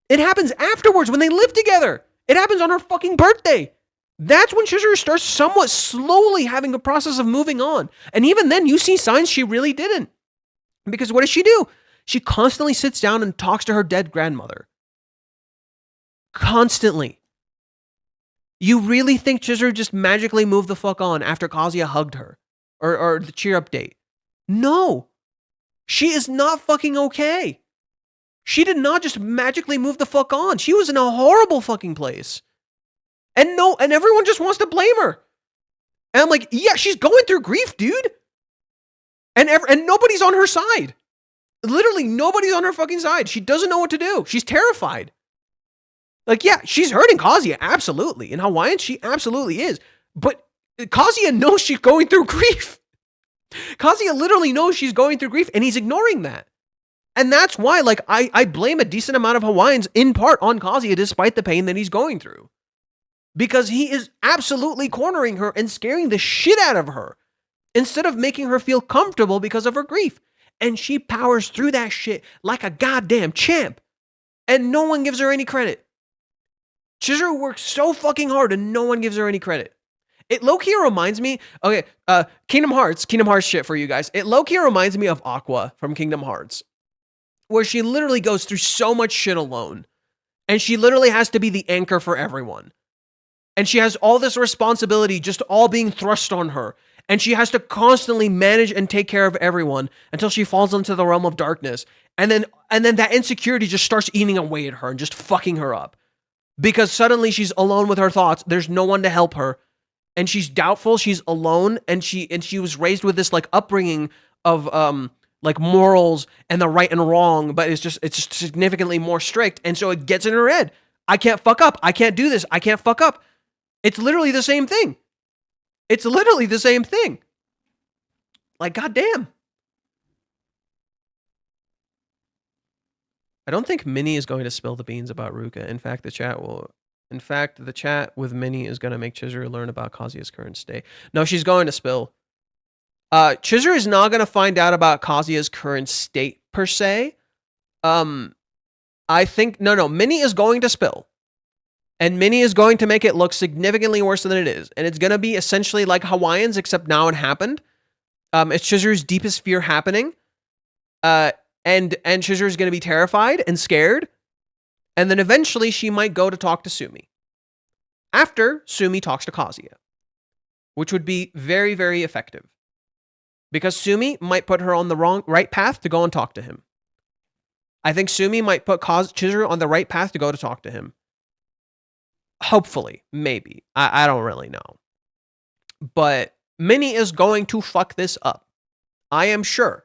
It happens afterwards when they live together. It happens on her fucking birthday. That's when Chizuru starts somewhat slowly having a process of moving on. And even then, you see signs she really didn't. Because what does she do? She constantly sits down and talks to her dead grandmother. Constantly. You really think Chizuru just magically moved the fuck on after Kazuya hugged her? Or the cheer up date? No. She is not fucking okay. She did not just magically move the fuck on. She was in a horrible fucking place. And everyone just wants to blame her. And I'm like, yeah, she's going through grief, dude. And nobody's on her side. Literally, nobody's on her fucking side. She doesn't know what to do. She's terrified. Like, yeah, she's hurting Kazuya, absolutely. In Hawaiian, she absolutely is. But Kazuya knows she's going through grief. Kazuya literally knows she's going through grief, and he's ignoring that. And that's why, I blame a decent amount of Hawaiians in part on Kazuya despite the pain that he's going through. Because he is absolutely cornering her and scaring the shit out of her instead of making her feel comfortable because of her grief. And she powers through that shit like a goddamn champ. And no one gives her any credit. Chizuru works so fucking hard and no one gives her any credit. It low-key reminds me, Kingdom Hearts shit for you guys. It low-key reminds me of Aqua from Kingdom Hearts, where she literally goes through so much shit alone. And she literally has to be the anchor for everyone. And she has all this responsibility just all being thrust on her. And she has to constantly manage and take care of everyone until she falls into the realm of darkness. And then that insecurity just starts eating away at her and just fucking her up. Because suddenly she's alone with her thoughts. There's no one to help her. And she's doubtful, she's alone, and she was raised with this upbringing of morals and the right and wrong, but it's just significantly more strict, and so it gets in her head. I can't fuck up. I can't do this. I can't fuck up. It's literally the same thing. It's literally the same thing. Like, goddamn. I don't think Minnie is going to spill the beans about Ruka. In fact, the chat with Minnie is going to make Chizuru learn about Kazuya's current state. No, she's going to spill. Chizuru is not going to find out about Kazuya's current state, per se. I think... No. Minnie is going to spill. And Minnie is going to make it look significantly worse than it is. And it's going to be essentially like Hawaiians, except now it happened. It's Chizuru's deepest fear happening. And Chizuru's going to be terrified and scared. And then eventually she might go to talk to Sumi. after Sumi talks to Kazuya, which would be very, very effective. Because Sumi might put her on the right path to go and talk to him. I think Sumi might put Chizuru on the right path to go to talk to him. Hopefully, maybe. I don't really know. But Minnie is going to fuck this up. I am sure.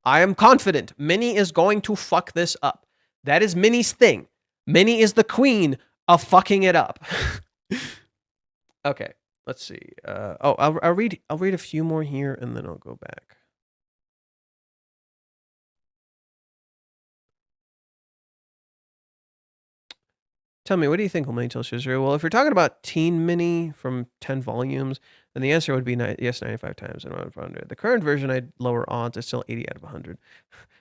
I am confident Minnie is going to fuck this up. That is Minnie's thing. Minnie is the queen of fucking it up. Okay, let's see. I'll read a few more here and then I'll go back. Tell me, what do you think, Minnie tells Chizuru? Well, if you're talking about teen Minnie from 10 volumes, then the answer would be yes 95 times and 100. The current version, I'd lower odds. It's still 80 out of 100.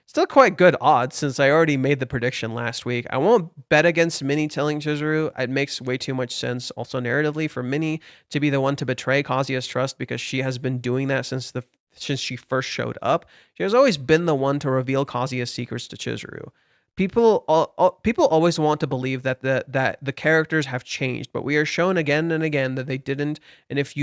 Still quite good odds since I already made the prediction last week. I won't bet against Minnie telling Chizuru. It makes way too much sense also narratively for Minnie to be the one to betray Kazuya's trust because she has been doing that since she first showed up. She has always been the one to reveal Kazuya's secrets to Chizuru. People always want to believe that the characters have changed, but we are shown again and again that they didn't. And if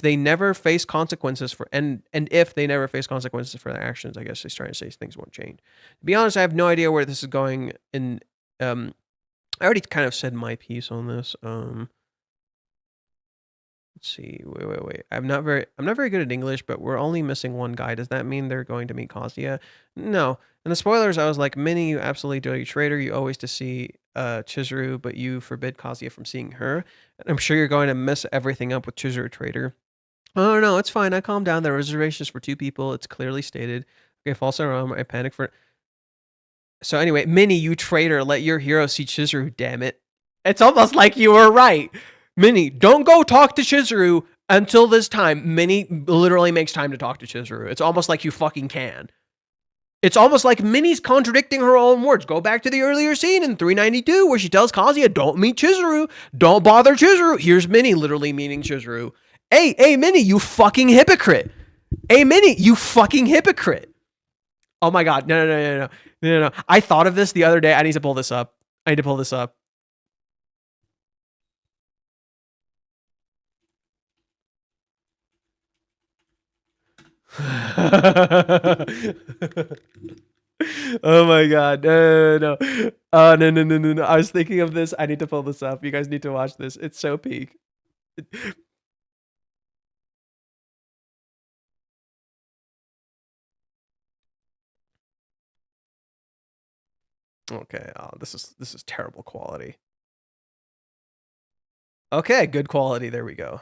they never face consequences for if they never face consequences for their actions, I guess he's trying to say things won't change. To be honest, I have no idea where this is going. I already kind of said my piece on this. Let's see. Wait. I'm not very good at English, but we're only missing one guy. Does that mean they're going to meet Kazuya? No. In the spoilers, I was like, Minnie, you absolutely dirty traitor. You always to see Chizuru, but you forbid Kazuya from seeing her. And I'm sure you're going to mess everything up with Chizuru traitor. Oh, no, it's fine. I calmed down. The reservation is for 2 people. It's clearly stated. Okay, false alarm. I panic for... So anyway, Minnie, you traitor. Let your hero see Chizuru, damn it. It's almost like you were right. Minnie, don't go talk to Chizuru until this time. Minnie literally makes time to talk to Chizuru. It's almost like you fucking can. It's almost like Minnie's contradicting her own words. Go back to the earlier scene in 392 where she tells Kazuya, don't meet Chizuru. Don't bother Chizuru. Here's Minnie literally meaning Chizuru. Hey, Minnie, you fucking hypocrite. Hey, Minnie, you fucking hypocrite. Oh my God. No. I thought of this the other day. I need to pull this up. Oh my God. No. No. I was thinking of this. I need to pull this up. You guys need to watch this. It's so peak. Okay. Oh, this is terrible quality. Okay, good quality. There we go.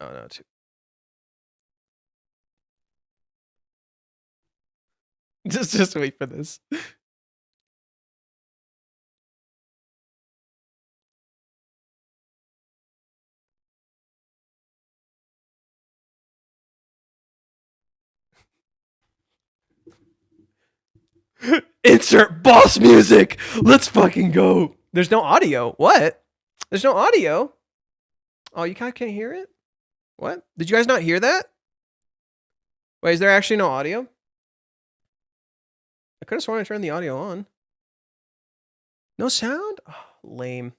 Oh no, just wait for this. Insert boss music. Let's fucking go. There's no audio. What? There's no audio. Oh, you can't hear it? What? Did you guys not hear that? Wait, is there actually no audio? I could have sworn I turned the audio on. No sound? Oh, lame.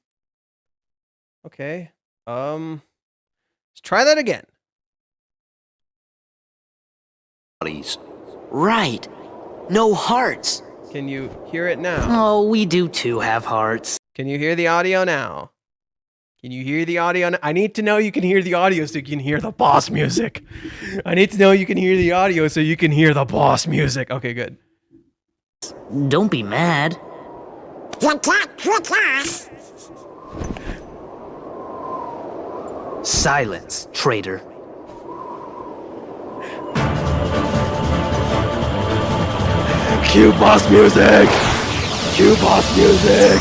Okay. Let's try that again. Right. No hearts. Can you hear it now? Oh, we do too have hearts. Can you hear the audio now? Can you hear the audio? I need to know you can hear the audio so you can hear the boss music. I need to know you can hear the audio so you can hear the boss music. Okay, good. Don't be mad. Silence, traitor. Cue boss music! Cue boss music!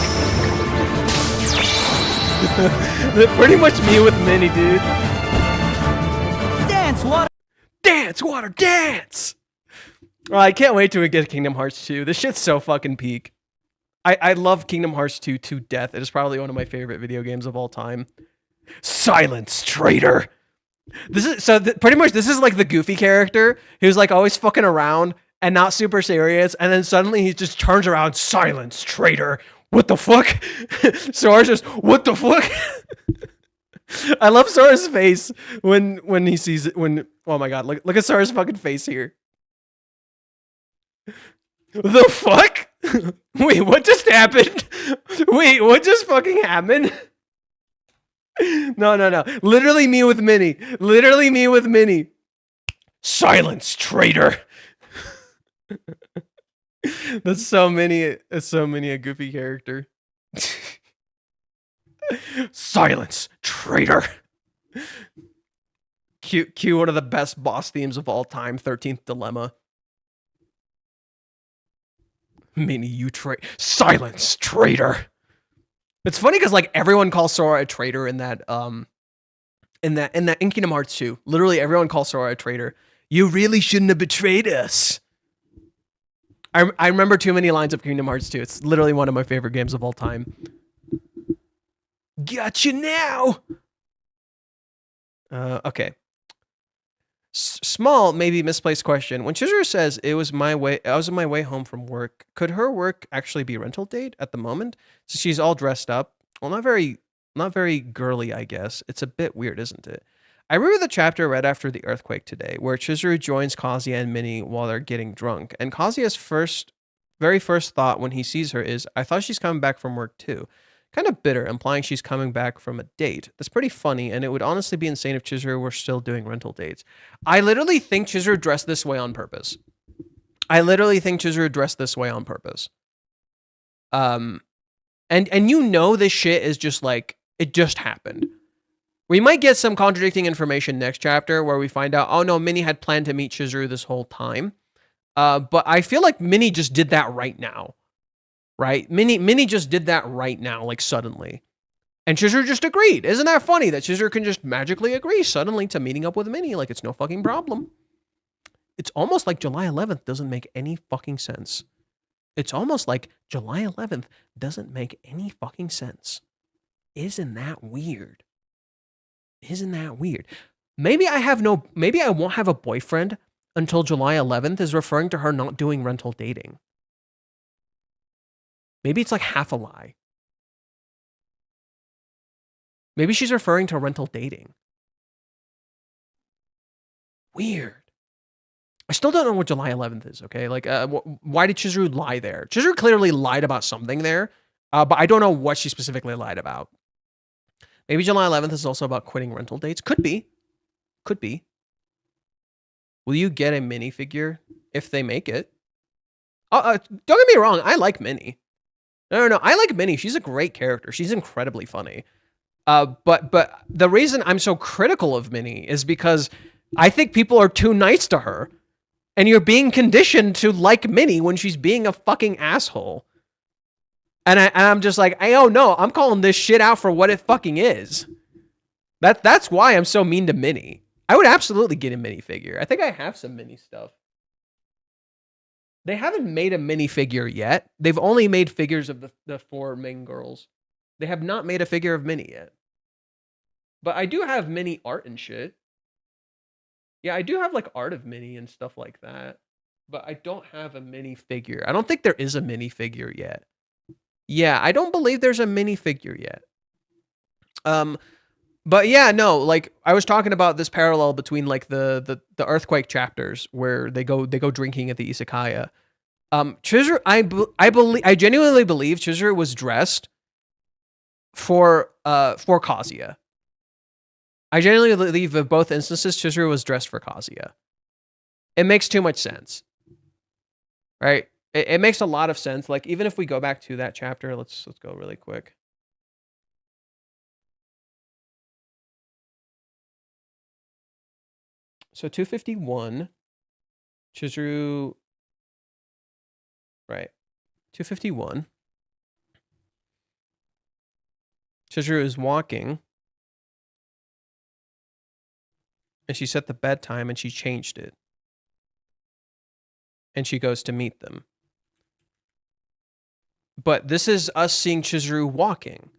Pretty much me with Minnie, dude. Dance, water! Dance, water, dance! Oh, I can't wait to get Kingdom Hearts 2. This shit's so fucking peak. I love Kingdom Hearts 2 to death. It is probably one of my favorite video games of all time. Silence, traitor! This is pretty much this is like the goofy character who's like always fucking around and not super serious, and then suddenly he just turns around, silence, traitor. what the fuck? Sora's just, what the fuck? I love Sora's face when he sees it. Oh my god, look at Sora's fucking face here. The fuck? Wait, what just happened? Wait, what just fucking happened? No. Literally me with Minnie. Literally me with Minnie. Silence, traitor. That's so many a goofy character. Silence, traitor. Cue one of the best boss themes of all time, 13th Dilemma. Minnie, you silence, traitor. It's funny because like everyone calls Sora a traitor in Kingdom Hearts 2. Literally everyone calls Sora a traitor. You really shouldn't have betrayed us. I remember too many lines of Kingdom Hearts 2. It's literally one of my favorite games of all time. Gotcha now. Okay. Small, maybe misplaced question. When Chizuru says I was on my way home from work, could her work actually be rental date at the moment? So she's all dressed up. Well, not very girly, I guess. It's a bit weird, isn't it? I remember the chapter right after the earthquake today, where Chizuru joins Kazuya and Minnie while they're getting drunk, and Kazuya's very first thought when he sees her is, I thought she's coming back from work too. Kind of bitter, implying she's coming back from a date. That's pretty funny, and it would honestly be insane if Chizuru were still doing rental dates. I literally think Chizuru dressed this way on purpose. And you know this shit is just like, it just happened. We might get some contradicting information next chapter where we find out, oh no, Minnie had planned to meet Chizuru this whole time. But I feel like Minnie just did that right now. Right? Minnie just did that right now, like suddenly. And Chizuru just agreed. Isn't that funny that Chizuru can just magically agree suddenly to meeting up with Minnie like it's no fucking problem? It's almost like July 11th doesn't make any fucking sense. It's almost like July 11th doesn't make any fucking sense. Isn't that weird? Isn't that weird? Maybe I won't have a boyfriend until July 11th is referring to her not doing rental dating. Maybe it's like half a lie. Maybe she's referring to rental dating. Weird. I still don't know what July 11th is, okay? Like, why did Chizuru lie there? Chizuru clearly lied about something there, but I don't know what she specifically lied about. Maybe July 11th is also about quitting rental dates. Could be. Could be. Will you get a minifigure if they make it? Don't get me wrong. I like Minnie. No. I like Minnie. She's a great character. She's incredibly funny. But the reason I'm so critical of Minnie is because I think people are too nice to her. And you're being conditioned to like Minnie when she's being a fucking asshole. And I'm just like, oh no, I'm calling this shit out for what it fucking is. That's why I'm so mean to Minnie. I would absolutely get a minifigure. I think I have some Minnie stuff. They haven't made a minifigure yet. They've only made figures of the four main girls. They have not made a figure of Minnie yet. But I do have Minnie art and shit. Yeah, I do have like art of Minnie and stuff like that. But I don't have a minifigure. I don't think there is a minifigure yet. Yeah, I don't believe there's a minifigure yet. But yeah, no, like I was talking about this parallel between like the earthquake chapters where they go drinking at the izakaya. Chizuru, I genuinely believe Chizuru was dressed for Kazuya. I genuinely believe in both instances Chizuru was dressed for Kazuya. It makes too much sense. Right? It makes a lot of sense. Like even if we go back to that chapter, let's go really quick. So 251, Chizuru, right, 251, Chizuru is walking, and she set the bedtime, and she changed it, and she goes to meet them. But this is us seeing Chizuru walking.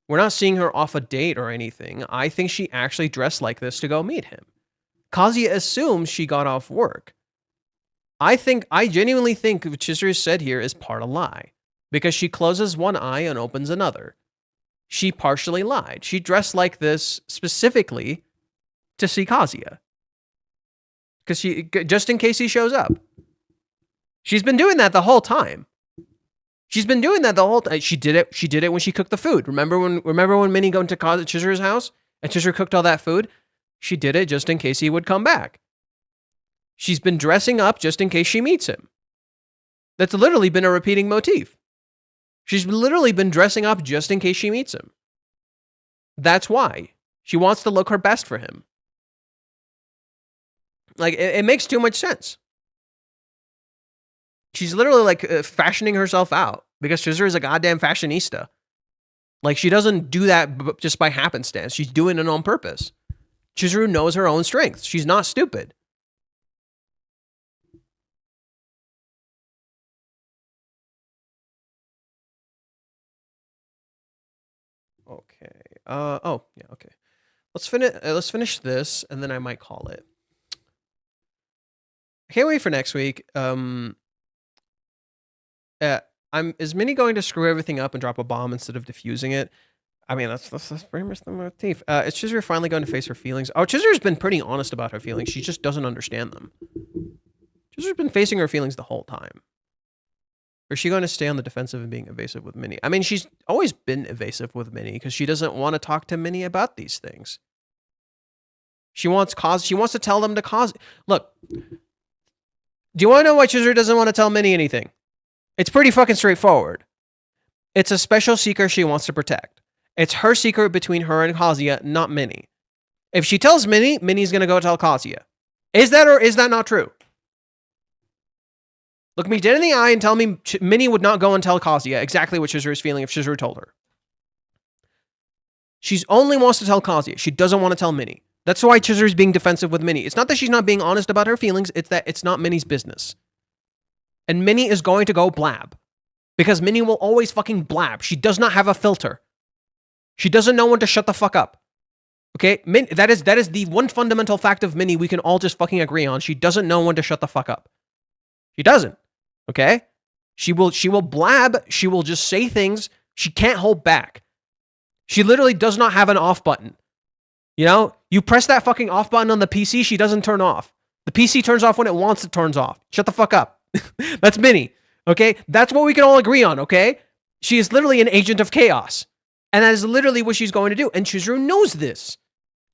We're not seeing her off a date or anything. I think she actually dressed like this to go meet him. Kazuya assumes she got off work. I genuinely think what Chizuru said here is part of lie. because she closes one eye and opens another. She partially lied. She dressed like this specifically to see Kazuya. Just in case he shows up. She's been doing that the whole time. She did it when she cooked the food. Remember when Minnie went to Chizuru's house and Chizuru cooked all that food? She did it just in case he would come back. She's been dressing up just in case she meets him. That's literally been a repeating motif. She's literally been dressing up just in case she meets him. That's why. She wants to look her best for him. Like, it makes too much sense. She's literally like fashioning herself out because Chizuru is a goddamn fashionista. Like, she doesn't do that just by happenstance. She's doing it on purpose. Chizuru knows her own strengths. She's not stupid. Okay. Oh, yeah, okay. Let's finish this, and then I might call it. I can't wait for next week. Is Minnie going to screw everything up and drop a bomb instead of diffusing it? I mean, that's pretty much the motif. Is Chizuru finally going to face her feelings? Oh, Chizuru's been pretty honest about her feelings. She just doesn't understand them. Chizuru's been facing her feelings the whole time. Or is she going to stay on the defensive and being evasive with Minnie? I mean, she's always been evasive with Minnie because she doesn't want to talk to Minnie about these things. She wants to tell them to cause. Look, do you want to know why Chizuru doesn't want to tell Minnie anything? It's pretty fucking straightforward. It's a special secret she wants to protect. It's her secret between her and Kazuya, not Minnie. If she tells Minnie, Minnie's going to go tell Kazuya. Is that or is that not true? Look me dead in the eye and tell me Minnie would not go and tell Kazuya exactly what Chizuru is feeling if Chizuru told her. She only wants to tell Kazuya. She doesn't want to tell Minnie. That's why Chizuru's being defensive with Minnie. It's not that she's not being honest about her feelings. It's that it's not Minnie's business. And Minnie is going to go blab. Because Minnie will always fucking blab. She does not have a filter. She doesn't know when to shut the fuck up. Okay? That is the one fundamental fact of Minnie we can all just fucking agree on. She doesn't know when to shut the fuck up. She doesn't. Okay? She will blab. She will just say things. She can't hold back. She literally does not have an off button. You know? You press that fucking off button on the PC, she doesn't turn off. The PC turns off when it wants it turns off. Shut the fuck up. That's Minnie. Okay? That's what we can all agree on, okay? She is literally an agent of chaos. And that is literally what she's going to do. And Chizuru knows this.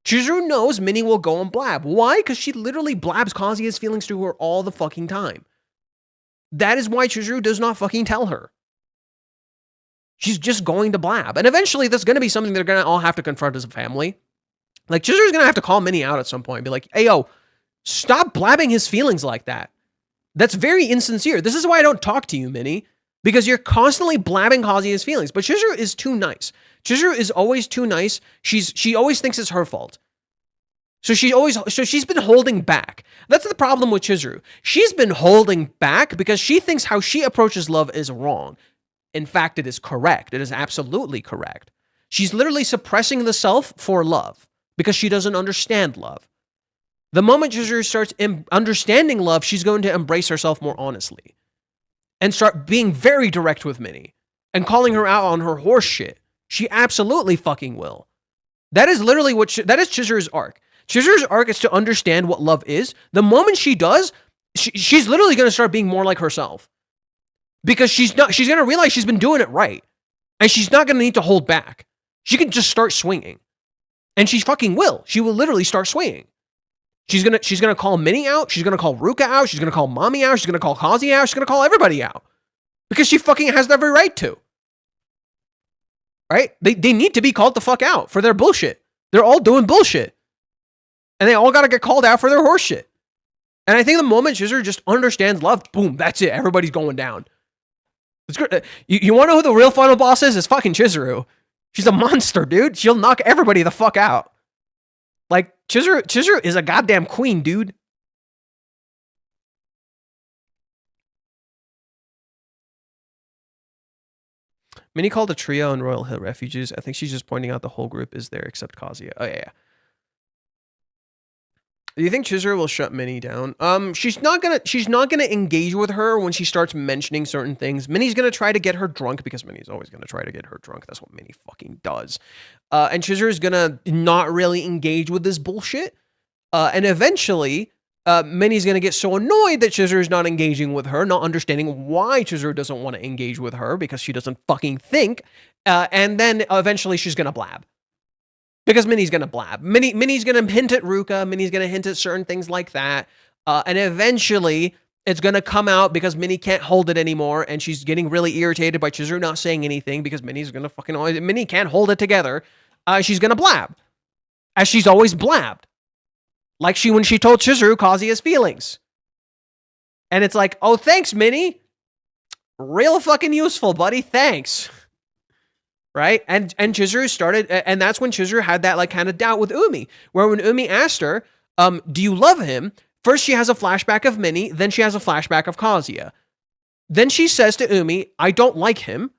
Chizuru knows Minnie will go and blab. Why? Because she literally blabs Kazuya's feelings to her all the fucking time. That is why Chizuru does not fucking tell her. She's just going to blab. And eventually, that's going to be something they're going to all have to confront as a family. Like, Chizuru's going to have to call Minnie out at some point and be like, hey, yo, stop blabbing his feelings like that. That's very insincere. This is why I don't talk to you, Minnie, because you're constantly blabbing Kazuya's feelings. But Chizuru is too nice. Chizuru is always too nice. She always thinks it's her fault. So she's been holding back. That's the problem with Chizuru. She's been holding back because she thinks how she approaches love is wrong. In fact, it is correct. It is absolutely correct. She's literally suppressing the self for love because she doesn't understand love. The moment Chizuru starts understanding love, she's going to embrace herself more honestly and start being very direct with Minnie and calling her out on her horse shit. She absolutely fucking will. That is literally that is Chizuru's arc. Chizuru's arc is to understand what love is. The moment she does, she's literally going to start being more like herself because she's going to realize she's been doing it right and she's not going to need to hold back. She can just start swinging and she fucking will. She will literally start swinging. She's gonna call Minnie out. She's gonna call Ruka out. She's gonna call Mami out. She's gonna call Kazuya out. She's gonna call everybody out because she fucking has every right to. Right? They need to be called the fuck out for their bullshit. They're all doing bullshit, and they all gotta get called out for their horse shit. And I think the moment Chizuru just understands love, boom, that's it. Everybody's going down. It's good. You want to know who the real final boss is? It's fucking Chizuru. She's a monster, dude. She'll knock everybody the fuck out. Like, Chizuru is a goddamn queen, dude. Minnie called a trio in Royal Hill Refuges. I think she's just pointing out the whole group is there except Kazuya. Oh, yeah. Do you think Chizuru will shut Minnie down? She's not gonna engage with her when she starts mentioning certain things. Minnie's gonna try to get her drunk because Minnie's always gonna try to get her drunk. That's what Minnie fucking does. And Chizuru's gonna not really engage with this bullshit. And eventually, Minnie's gonna get so annoyed that Chizuru's not engaging with her, not understanding why Chizuru doesn't want to engage with her because she doesn't fucking think. And then eventually she's gonna blab. Because Minnie's gonna blab. Minnie's gonna hint at Ruka. Minnie's gonna hint at certain things like that. And eventually, it's gonna come out because Minnie can't hold it anymore, and she's getting really irritated by Chizuru not saying anything because Minnie's gonna fucking always. Minnie can't hold it together. She's gonna blab, as she's always blabbed, like when she told Chizuru Kazuya's feelings. And it's like, oh, thanks, Minnie. Real fucking useful, buddy. Thanks. Right? And Chizuru started, and that's when Chizuru had that like kind of doubt with Umi, where when Umi asked her, do you love him? First she has a flashback of Minnie, then she has a flashback of Kazuya. Then she says to Umi, I don't like him,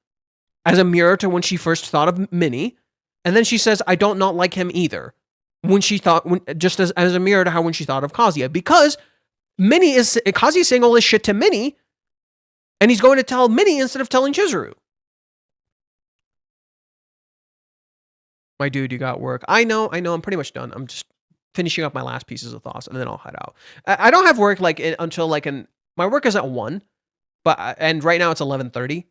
as a mirror to when she first thought of Minnie. And then she says, I don't not like him either, when she thought, just as a mirror to how when she thought of Kazuya. Because Kazuya's saying all this shit to Minnie, and he's going to tell Minnie instead of telling Chizuru. My dude, you got work. I know, I'm pretty much done. I'm just finishing up my last pieces of thoughts, and then I'll head out. I don't have work until my work is at 1, and right now it's 11:30.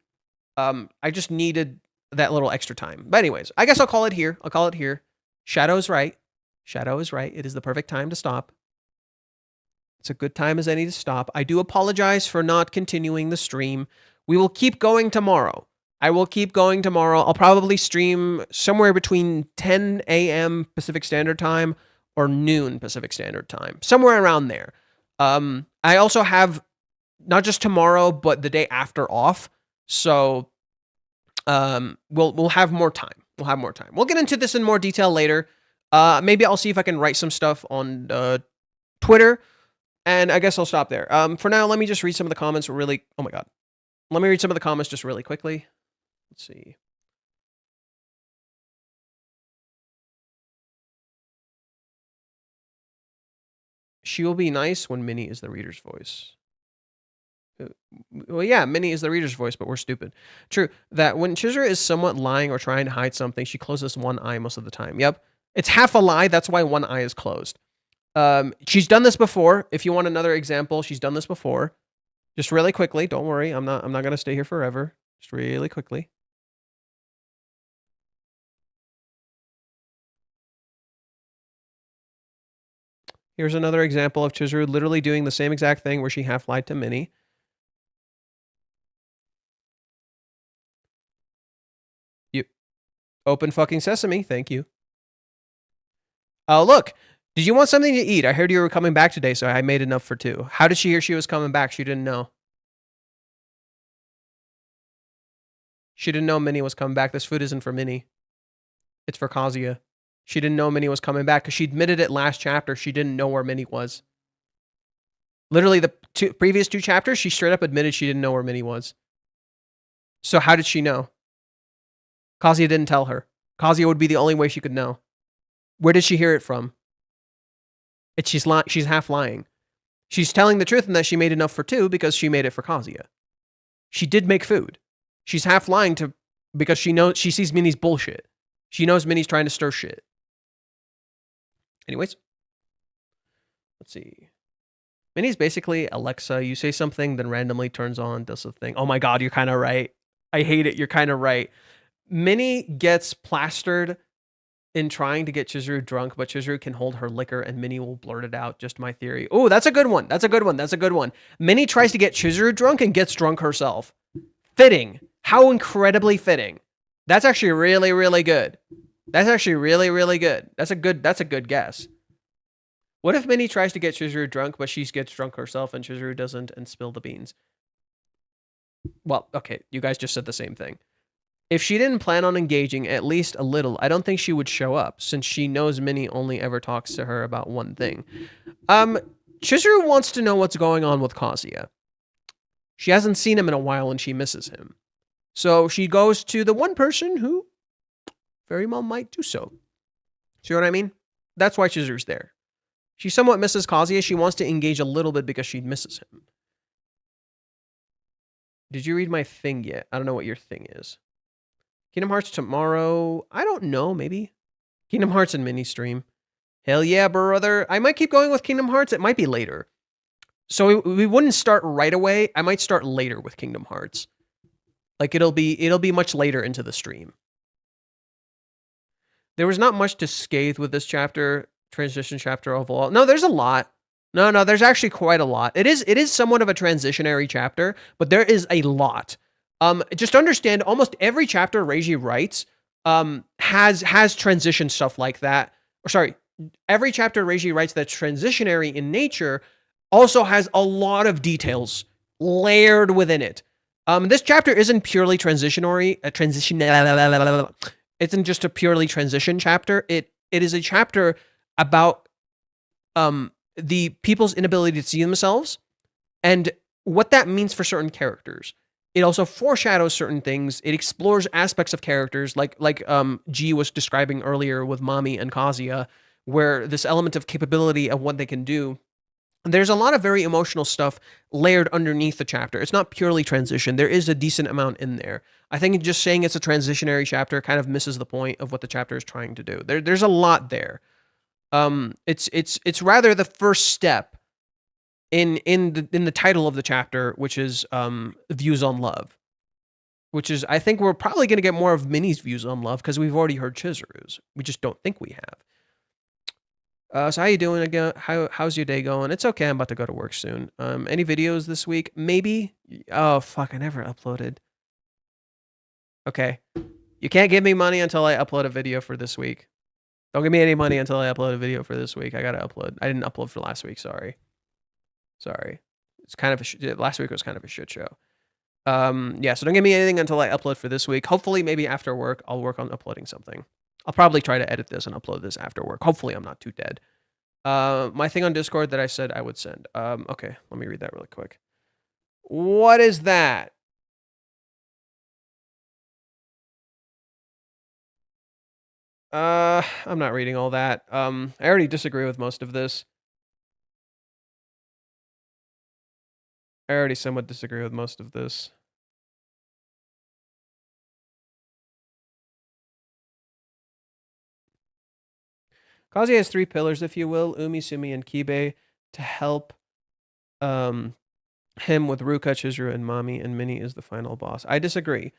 I just needed that little extra time. But anyways, I guess I'll call it here. Shadow is right. It is the perfect time to stop. It's a good time as any to stop. I do apologize for not continuing the stream. We will keep going tomorrow. I will keep going tomorrow. I'll probably stream somewhere between 10 a.m. Pacific Standard Time or noon Pacific Standard Time. Somewhere around there. I also have not just tomorrow, but the day after off. So we'll have more time. We'll get into this in more detail later. Maybe I'll see if I can write some stuff on Twitter. And I guess I'll stop there. For now, let me just read some of the comments really... Oh my God. Let me read some of the comments just really quickly. Let's see. She will be nice when Minnie is the reader's voice. Well, yeah, Minnie is the reader's voice, but we're stupid. True, that when Chizuru is somewhat lying or trying to hide something, she closes one eye most of the time. Yep. It's half a lie, that's why one eye is closed. She's done this before. If you want another example, she's done this before. Just really quickly, don't worry, I'm not gonna stay here forever. Just really quickly. Here's another example of Chizuru literally doing the same exact thing where she half lied to Minnie. You open fucking sesame, thank you. Oh, look, did you want something to eat? I heard you were coming back today, so I made enough for 2. How did she hear she was coming back? She didn't know. She didn't know Minnie was coming back. This food isn't for Minnie. It's for Kazuya. She didn't know Minnie was coming back because she admitted it last chapter. She didn't know where Minnie was. Literally, the previous 2 chapters, she straight up admitted she didn't know where Minnie was. So how did she know? Kazuya didn't tell her. Kazuya would be the only way she could know. Where did she hear it from? She's half lying. She's telling the truth in that she made enough for 2 because she made it for Kazuya. She did make food. She's half lying because she sees Minnie's bullshit. She knows Minnie's trying to stir shit. Anyways, let's see. Minnie's basically Alexa. You say something, then randomly turns on, does the thing. Oh my God, you're kind of right. I hate it. You're kind of right. Minnie gets plastered in trying to get Chizuru drunk, but Chizuru can hold her liquor and Minnie will blurt it out. Just my theory. Oh, that's a good one. That's a good one. Minnie tries to get Chizuru drunk and gets drunk herself. Fitting. How incredibly fitting. That's actually really, really good. That's actually really, really good. That's a good guess. What if Minnie tries to get Chizuru drunk, but she gets drunk herself and Chizuru doesn't and spill the beans? Well, okay, you guys just said the same thing. If she didn't plan on engaging at least a little, I don't think she would show up, since she knows Minnie only ever talks to her about one thing. Chizuru wants to know what's going on with Kazuya. She hasn't seen him in a while and she misses him. So she goes to the one person who very well might do so. See what I mean? That's why Chizuru's there. She somewhat misses Kazuya. She wants to engage a little bit because she misses him. Did you read my thing yet? I don't know what your thing is. Kingdom Hearts tomorrow. I don't know, maybe. Kingdom Hearts and mini stream. Hell yeah, brother. I might keep going with Kingdom Hearts. It might be later. So we wouldn't start right away. I might start later with Kingdom Hearts. Like it'll be much later into the stream. There was not much to scathe with this chapter, transition chapter overall. No, there's a lot. No, there's actually quite a lot. It is somewhat of a transitionary chapter, but there is a lot. Just understand, almost every chapter Reiji writes has transition stuff like that. Or sorry, every chapter Reiji writes that's transitionary in nature also has a lot of details layered within it. This chapter isn't purely transitionary. Isn't just a purely transition chapter. It is a chapter about the people's inability to see themselves and what that means for certain characters. It also foreshadows certain things. It explores aspects of characters like G was describing earlier with Mami and Kazuya, where this element of capability of what they can do. There's a lot of very emotional stuff layered underneath the chapter. It's not purely transition. There is a decent amount in there. I think just saying it's a transitionary chapter kind of misses the point of what the chapter is trying to do. There's a lot there. It's rather the first step in the title of the chapter, which is views on love, which is, I think we're probably going to get more of Minnie's views on love because we've already heard Chizuru's. We just don't think we have. So how you doing again? How's your day going? It's okay. I'm about to go to work soon. Any videos this week? Maybe. Oh fuck! I never uploaded. Okay, you can't give me money until I upload a video for this week. Don't give me any money until I upload a video for this week. I gotta upload. I didn't upload for last week. Sorry. It's kind of last week was kind of a shit show. Yeah. So don't give me anything until I upload for this week. Hopefully, maybe after work, I'll work on uploading something. I'll probably try to edit this and upload this after work. Hopefully I'm not too dead. My thing on Discord that I said I would send. Okay, let me read that really quick. What is that? I'm not reading all that. I already disagree with most of this. I already somewhat disagree with most of this. Kazuya has three pillars, if you will, Umi, Sumi, and Kibe, to help him with Ruka, Chizuru, and Mami, and Minnie is the final boss. I disagree.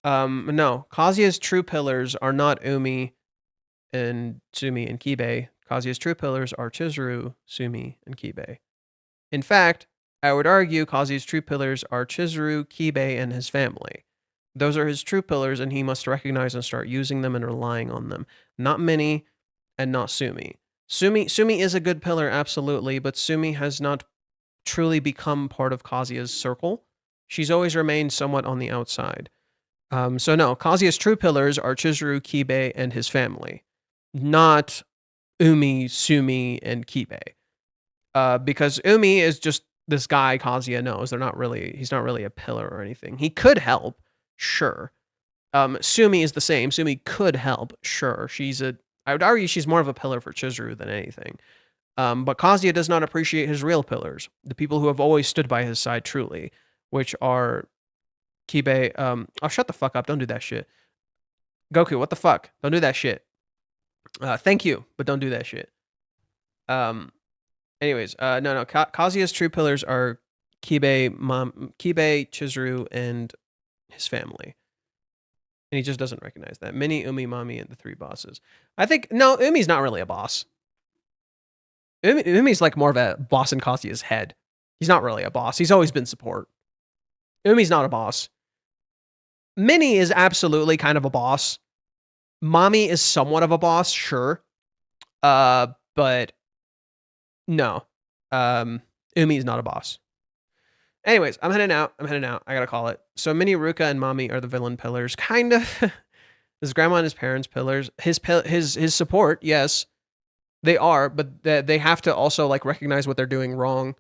No, Kazuya's true pillars are not Umi and Sumi and Kibe. Kazuya's true pillars are Chizuru, Sumi, and Kibe. In fact, I would argue Kazuya's true pillars are Chizuru, Kibe, and his family. Those are his true pillars, and he must recognize and start using them and relying on them. Not Minnie, and not Sumi. Sumi is a good pillar, absolutely, but Sumi has not truly become part of Kazuya's circle. She's always remained somewhat on the outside. So no, Kazuya's true pillars are Chizuru, Kibe, and his family, not Umi, Sumi, and Kibe. Because Umi is just this guy Kazuya knows. He's not really a pillar or anything. He could help, sure. Sumi is the same. Sumi could help, sure. I would argue she's more of a pillar for Chizuru than anything. But Kazuya does not appreciate his real pillars, the people who have always stood by his side truly, which are Kibe. Oh, shut the fuck up. Don't do that shit. Goku, what the fuck? Don't do that shit. Thank you, but don't do that shit. Anyways, no. Kazuya's true pillars are Kibe, Chizuru, and his family. And he just doesn't recognize that. Minnie, Umi, Mami, and the three bosses. I think, no, Umi's not really a boss. Umi's like more of a boss in Kazuya's head. He's not really a boss. He's always been support. Umi's not a boss. Minnie is absolutely kind of a boss. Mami is somewhat of a boss, sure. But no. Umi's not a boss. Anyways, I'm heading out. I gotta call it. So Minnie, Ruka, and Mami are the villain pillars. Kind of. His grandma and his parents' pillars. His support, yes. They are, but they have to also like recognize what they're doing wrong.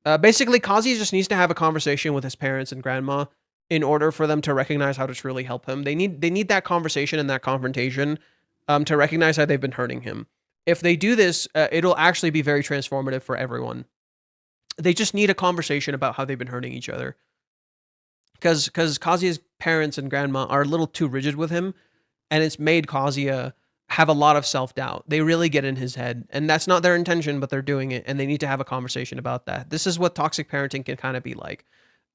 Basically, Kazuya just needs to have a conversation with his parents and grandma in order for them to recognize how to truly help him. They need that conversation and that confrontation to recognize how they've been hurting him. if they do this, it'll actually be very transformative for everyone. They just need a conversation about how they've been hurting each other. Because Kazuya's parents and grandma are a little too rigid with him, and it's made Kazuya have a lot of self-doubt. They really get in his head, and that's not their intention, but they're doing it, and they need to have a conversation about that. This is what toxic parenting can kind of be like.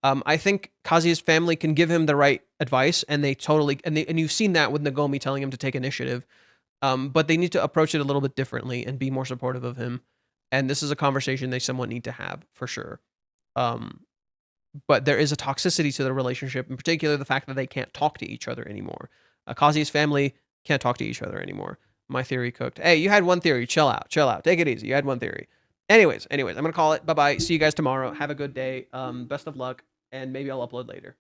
I think Kazuya's family can give him the right advice, and they totally, and you've seen that with Nagomi telling him to take initiative, but they need to approach it a little bit differently and be more supportive of him. And this is a conversation they somewhat need to have, for sure. But there is a toxicity to the relationship, in particular the fact that they can't talk to each other anymore. Kazuya's family can't talk to each other anymore. My theory cooked. Hey, you had one theory. Chill out. Take it easy. You had one theory. Anyways, I'm going to call it. Bye-bye. See you guys tomorrow. Have a good day. Best of luck, and maybe I'll upload later.